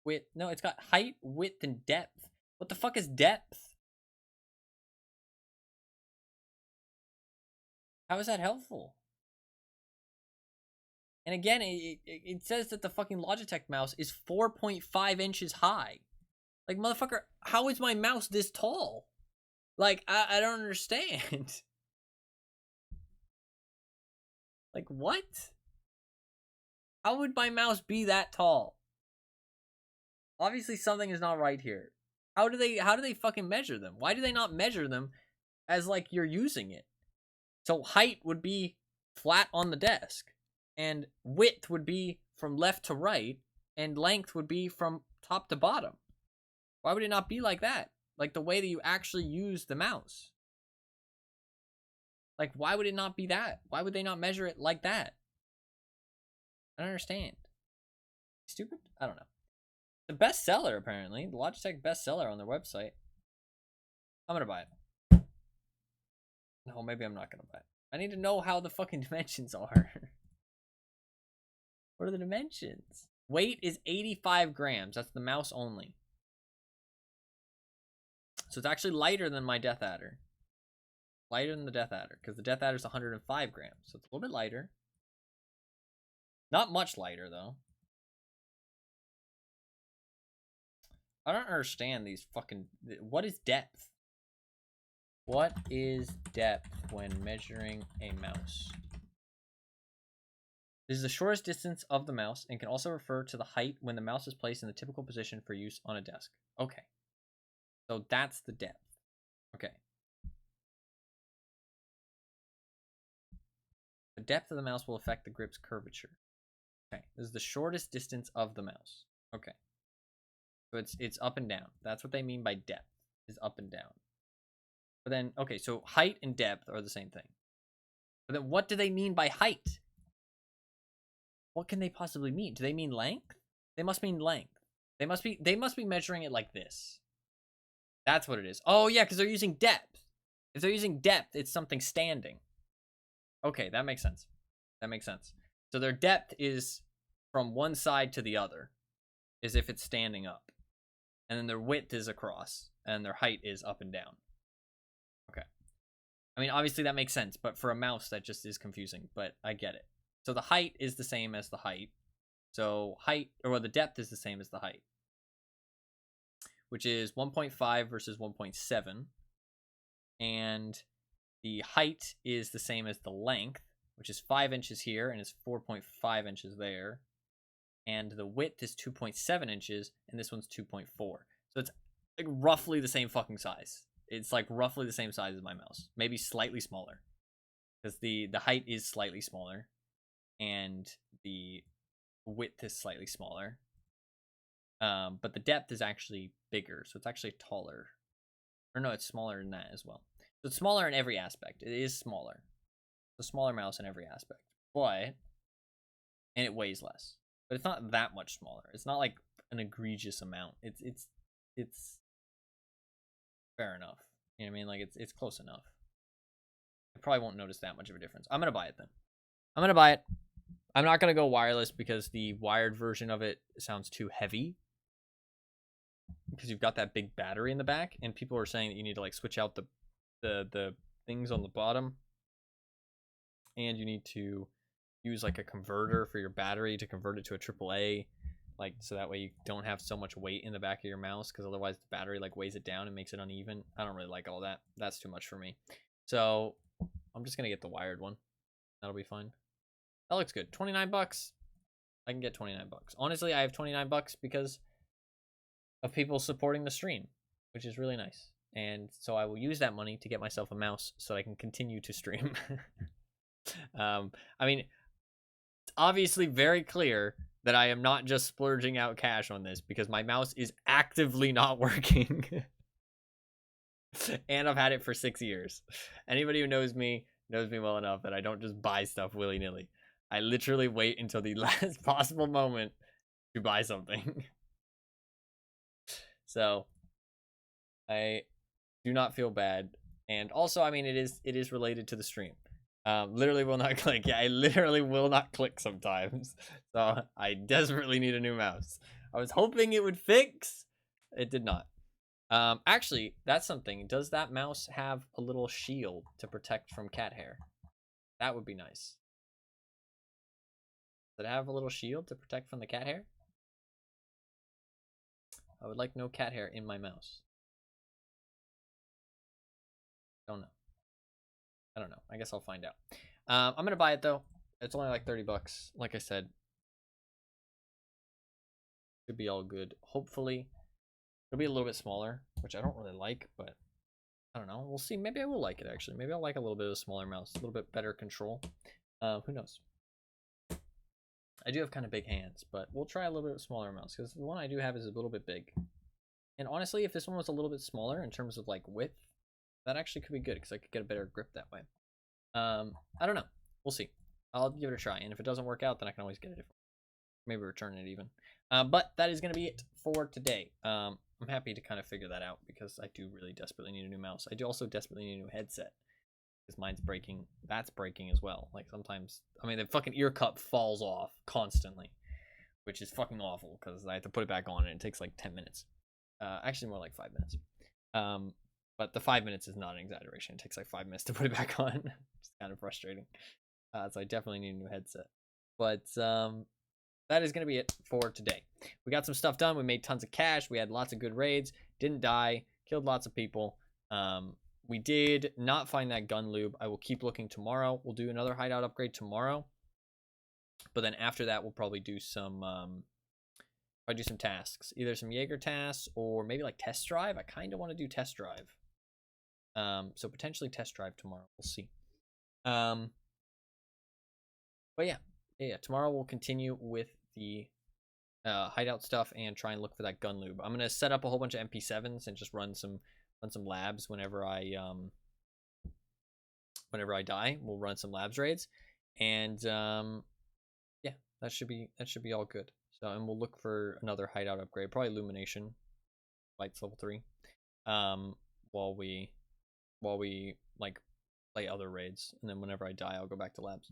Speaker 4: width? No, it's got height, width, and depth. What the fuck is depth? How is that helpful? And again, it says that the fucking Logitech mouse is 4.5 inches high. Like, motherfucker, how is my mouse this tall? Like, I don't understand. Like, what? How would my mouse be that tall? Obviously something is not right here. How do they fucking measure them? Why do they not measure them as like you're using it? So height would be flat on the desk, and width would be from left to right, and length would be from top to bottom. Why would it not be like that? Like the way that you actually use the mouse. Like, why would it not be that? Why would they not measure it like that? I don't understand. Stupid? I don't know. The bestseller, apparently. The Logitech bestseller on their website. I'm gonna buy it. No, maybe I'm not gonna buy it. I need to know how the fucking dimensions are. What are the dimensions? Weight is 85 grams. That's the mouse only. So it's actually lighter than my Death Adder. Lighter than the Death Adder, because the Death Adder is 105 grams. So it's a little bit lighter. Not much lighter, though. I don't understand these fucking... What is depth? What is depth when measuring a mouse? This is the shortest distance of the mouse and can also refer to the height when the mouse is placed in the typical position for use on a desk. Okay. So that's the depth. Okay. The depth of the mouse will affect the grip's curvature. Okay. This is the shortest distance of the mouse. Okay. So it's up and down. That's what they mean by depth.
Speaker 1: is up and down. But then, okay, so height and depth are the same thing. But then what do they mean by height? What can they possibly mean? Do they mean length? They must mean length. They must be measuring it like this. That's what it is. Oh yeah, because they're using depth. If they're using depth, it's something standing. Okay, that makes sense. That makes sense. So their depth is from one side to the other, as if it's standing up. And then their width is across, and their height is up and down. Okay. I mean, obviously that makes sense, but for a mouse, that just is confusing, but I get it. So the height is the same as the height. So the depth is the same as the height, which is 1.5 versus 1.7. And the height is the same as the length, which is 5 inches here and is 4.5 inches there. And the width is 2.7 inches, and this one's 2.4. So it's like roughly the same fucking size. It's like roughly the same size as my mouse. Maybe slightly smaller. Because the height is slightly smaller. And the width is slightly smaller. But the depth is actually bigger, so it's actually taller. Or no, it's smaller than that as well. So it's smaller in every aspect. It is smaller. It's a smaller mouse in every aspect. And it weighs less. But it's not that much smaller. It's not like an egregious amount. It's fair enough. You know what I mean? Like it's close enough. I probably won't notice that much of a difference. I'm gonna buy it then. I'm gonna buy it. I'm not gonna go wireless because the wired version of it sounds too heavy. Because you've got that big battery in the back, and people are saying that you need to like switch out the things on the bottom, and you need to use like a converter for your battery to convert it to a AAA, like so that way you don't have so much weight in the back of your mouse, because otherwise the battery like weighs it down and makes it uneven. I don't really like all that. That's too much for me. So I'm just gonna get the wired one. That'll be fine. That looks good. 29 bucks. I can get 29 bucks. Honestly, I have 29 bucks because of people supporting the stream, which is really nice. And so I will use that money to get myself a mouse so I can continue to stream. I mean, it's obviously very clear that I am not just splurging out cash on this, because my mouse is actively not working. And I've had it for 6 years. Anybody who knows me well enough that I don't just buy stuff willy-nilly. I literally wait until the last possible moment to buy something. So I do not feel bad. And also, I mean, it is related to the stream. Literally will not click. Yeah, I literally will not click sometimes. So I desperately need a new mouse. I was hoping it would fix. It did not. Actually, that's something. Does that mouse have a little shield to protect from cat hair? That would be nice. Does it have a little shield to protect from the cat hair? I would like no cat hair in my mouse. Don't know. I don't know. I guess I'll find out. I'm going to buy it, though. It's only like 30 bucks. Like I said. Should be all good. Hopefully. It'll be a little bit smaller, which I don't really like, but I don't know. We'll see. Maybe I will like it, actually. Maybe I'll like a little bit of a smaller mouse. A little bit better control. Who knows? I do have kind of big hands, but we'll try a little bit smaller mouse, because the one I do have is a little bit big. And honestly, if this one was a little bit smaller in terms of like width, that actually could be good, because I could get a better grip that way. I don't know. We'll see. I'll give it a try, and if it doesn't work out, then I can always get a different. Maybe return it even. But that is going to be it for today. I'm happy to kind of figure that out, because I do really desperately need a new mouse. I do also desperately need a new headset, because mine's breaking. That's breaking as well. Like sometimes, I mean, the fucking ear cup falls off constantly, which is fucking awful, because I have to put it back on, and it takes like 10 minutes. Actually, more like 5 minutes. But the 5 minutes is not an exaggeration. It takes like 5 minutes to put it back on. It's kind of frustrating. So I definitely need a new headset. But that is going to be it for today. We got some stuff done. We made tons of cash. We had lots of good raids. Didn't die. Killed lots of people. We did not find that gun lube. I will keep looking tomorrow. We'll do another hideout upgrade tomorrow. But then after that, we'll probably do some tasks. Either some Jaeger tasks or maybe like test drive. I kind of want to do test drive. So potentially test drive tomorrow. We'll see. But yeah. Tomorrow we'll continue with the hideout stuff and try and look for that gun lube. I'm going to set up a whole bunch of MP7s and just run some run some labs whenever I die. We'll run some labs raids, and yeah, that should be all good. So, and we'll look for another hideout upgrade, probably illumination, lights level 3. While we like play other raids, and then whenever I die, I'll go back to labs.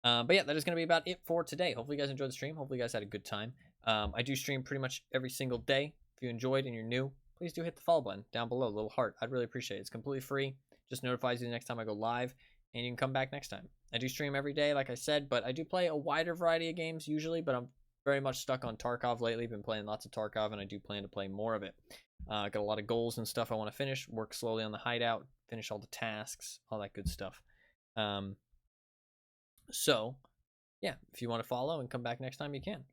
Speaker 1: But yeah, that is going to be about it for today. Hopefully you guys enjoyed the stream. Hopefully you guys had a good time. I do stream pretty much every single day. If you enjoyed and you're new, please do hit the follow button down below, little heart. I'd really appreciate it. It's completely free. Just notifies you the next time I go live, and you can come back next time. I do stream every day, like I said, but I do play a wider variety of games usually, but I'm very much stuck on Tarkov lately. Been playing lots of Tarkov, and I do plan to play more of it. Got a lot of goals and stuff I want to finish, work slowly on the hideout, finish all the tasks, all that good stuff. So, yeah, if you want to follow and come back next time, you can.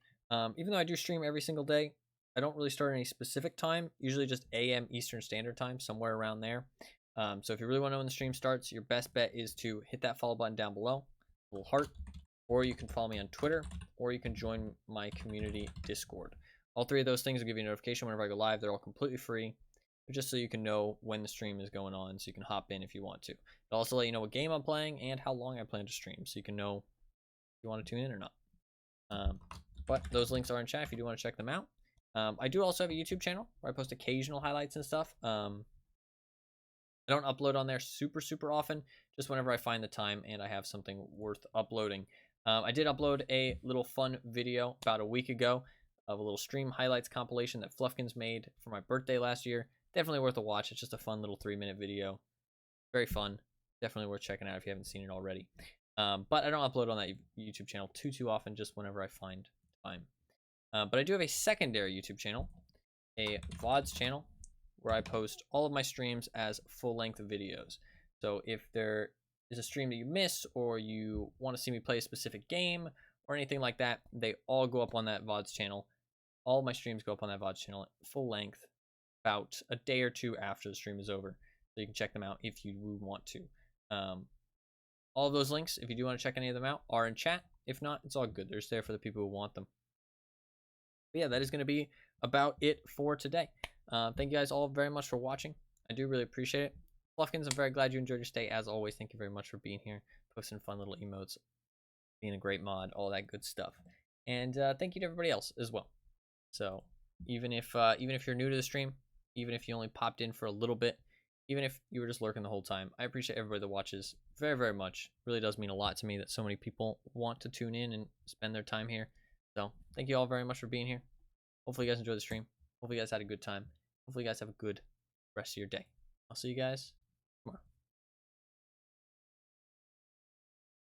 Speaker 1: Even though I do stream every single day, I don't really start at any specific time, usually just AM Eastern Standard Time, somewhere around there. So if you really want to know when the stream starts, your best bet is to hit that follow button down below, little heart, or you can follow me on Twitter, or you can join my community Discord. All three of those things will give you a notification whenever I go live. They're all completely free, but just so you can know when the stream is going on, so you can hop in if you want to. It'll also let you know what game I'm playing and how long I plan to stream, so you can know if you want to tune in or not. But those links are in chat if you do want to check them out. I do also have a YouTube channel where I post occasional highlights and stuff. I don't upload on there super often, just whenever I find the time and I have something worth uploading. I did upload a little fun video about a week ago of a little stream highlights compilation that Fluffkins made for my birthday last year. Definitely worth a watch. It's just a fun little 3-minute video. Very fun. Definitely worth checking out if you haven't seen it already. But I don't upload on that YouTube channel too often, just whenever I find time. But I do have a secondary YouTube channel, a VODs channel, where I post all of my streams as full-length videos. So if there is a stream that you miss, or you want to see me play a specific game, or anything like that, they all go up on that VODs channel. All of my streams go up on that VODs channel full length about a day or two after the stream is over. So you can check them out if you want to. All of those links, if you do want to check any of them out, are in chat. If not, it's all good. They're just there for the people who want them. But yeah, that is going to be about it for today. Thank you guys all very much for watching. I do really appreciate it. Fluffkins, I'm very glad you enjoyed your stay. As always, thank you very much for being here, posting fun little emotes, being a great mod, all that good stuff. And thank you to everybody else as well. So even if you're new to the stream, even if you only popped in for a little bit, even if you were just lurking the whole time, I appreciate everybody that watches very much. It really does mean a lot to me that so many people want to tune in and spend their time here. So thank you all very much for being here. Hopefully you guys enjoyed the stream. Hopefully you guys had a good time. Hopefully you guys have a good rest of your day. I'll see you guys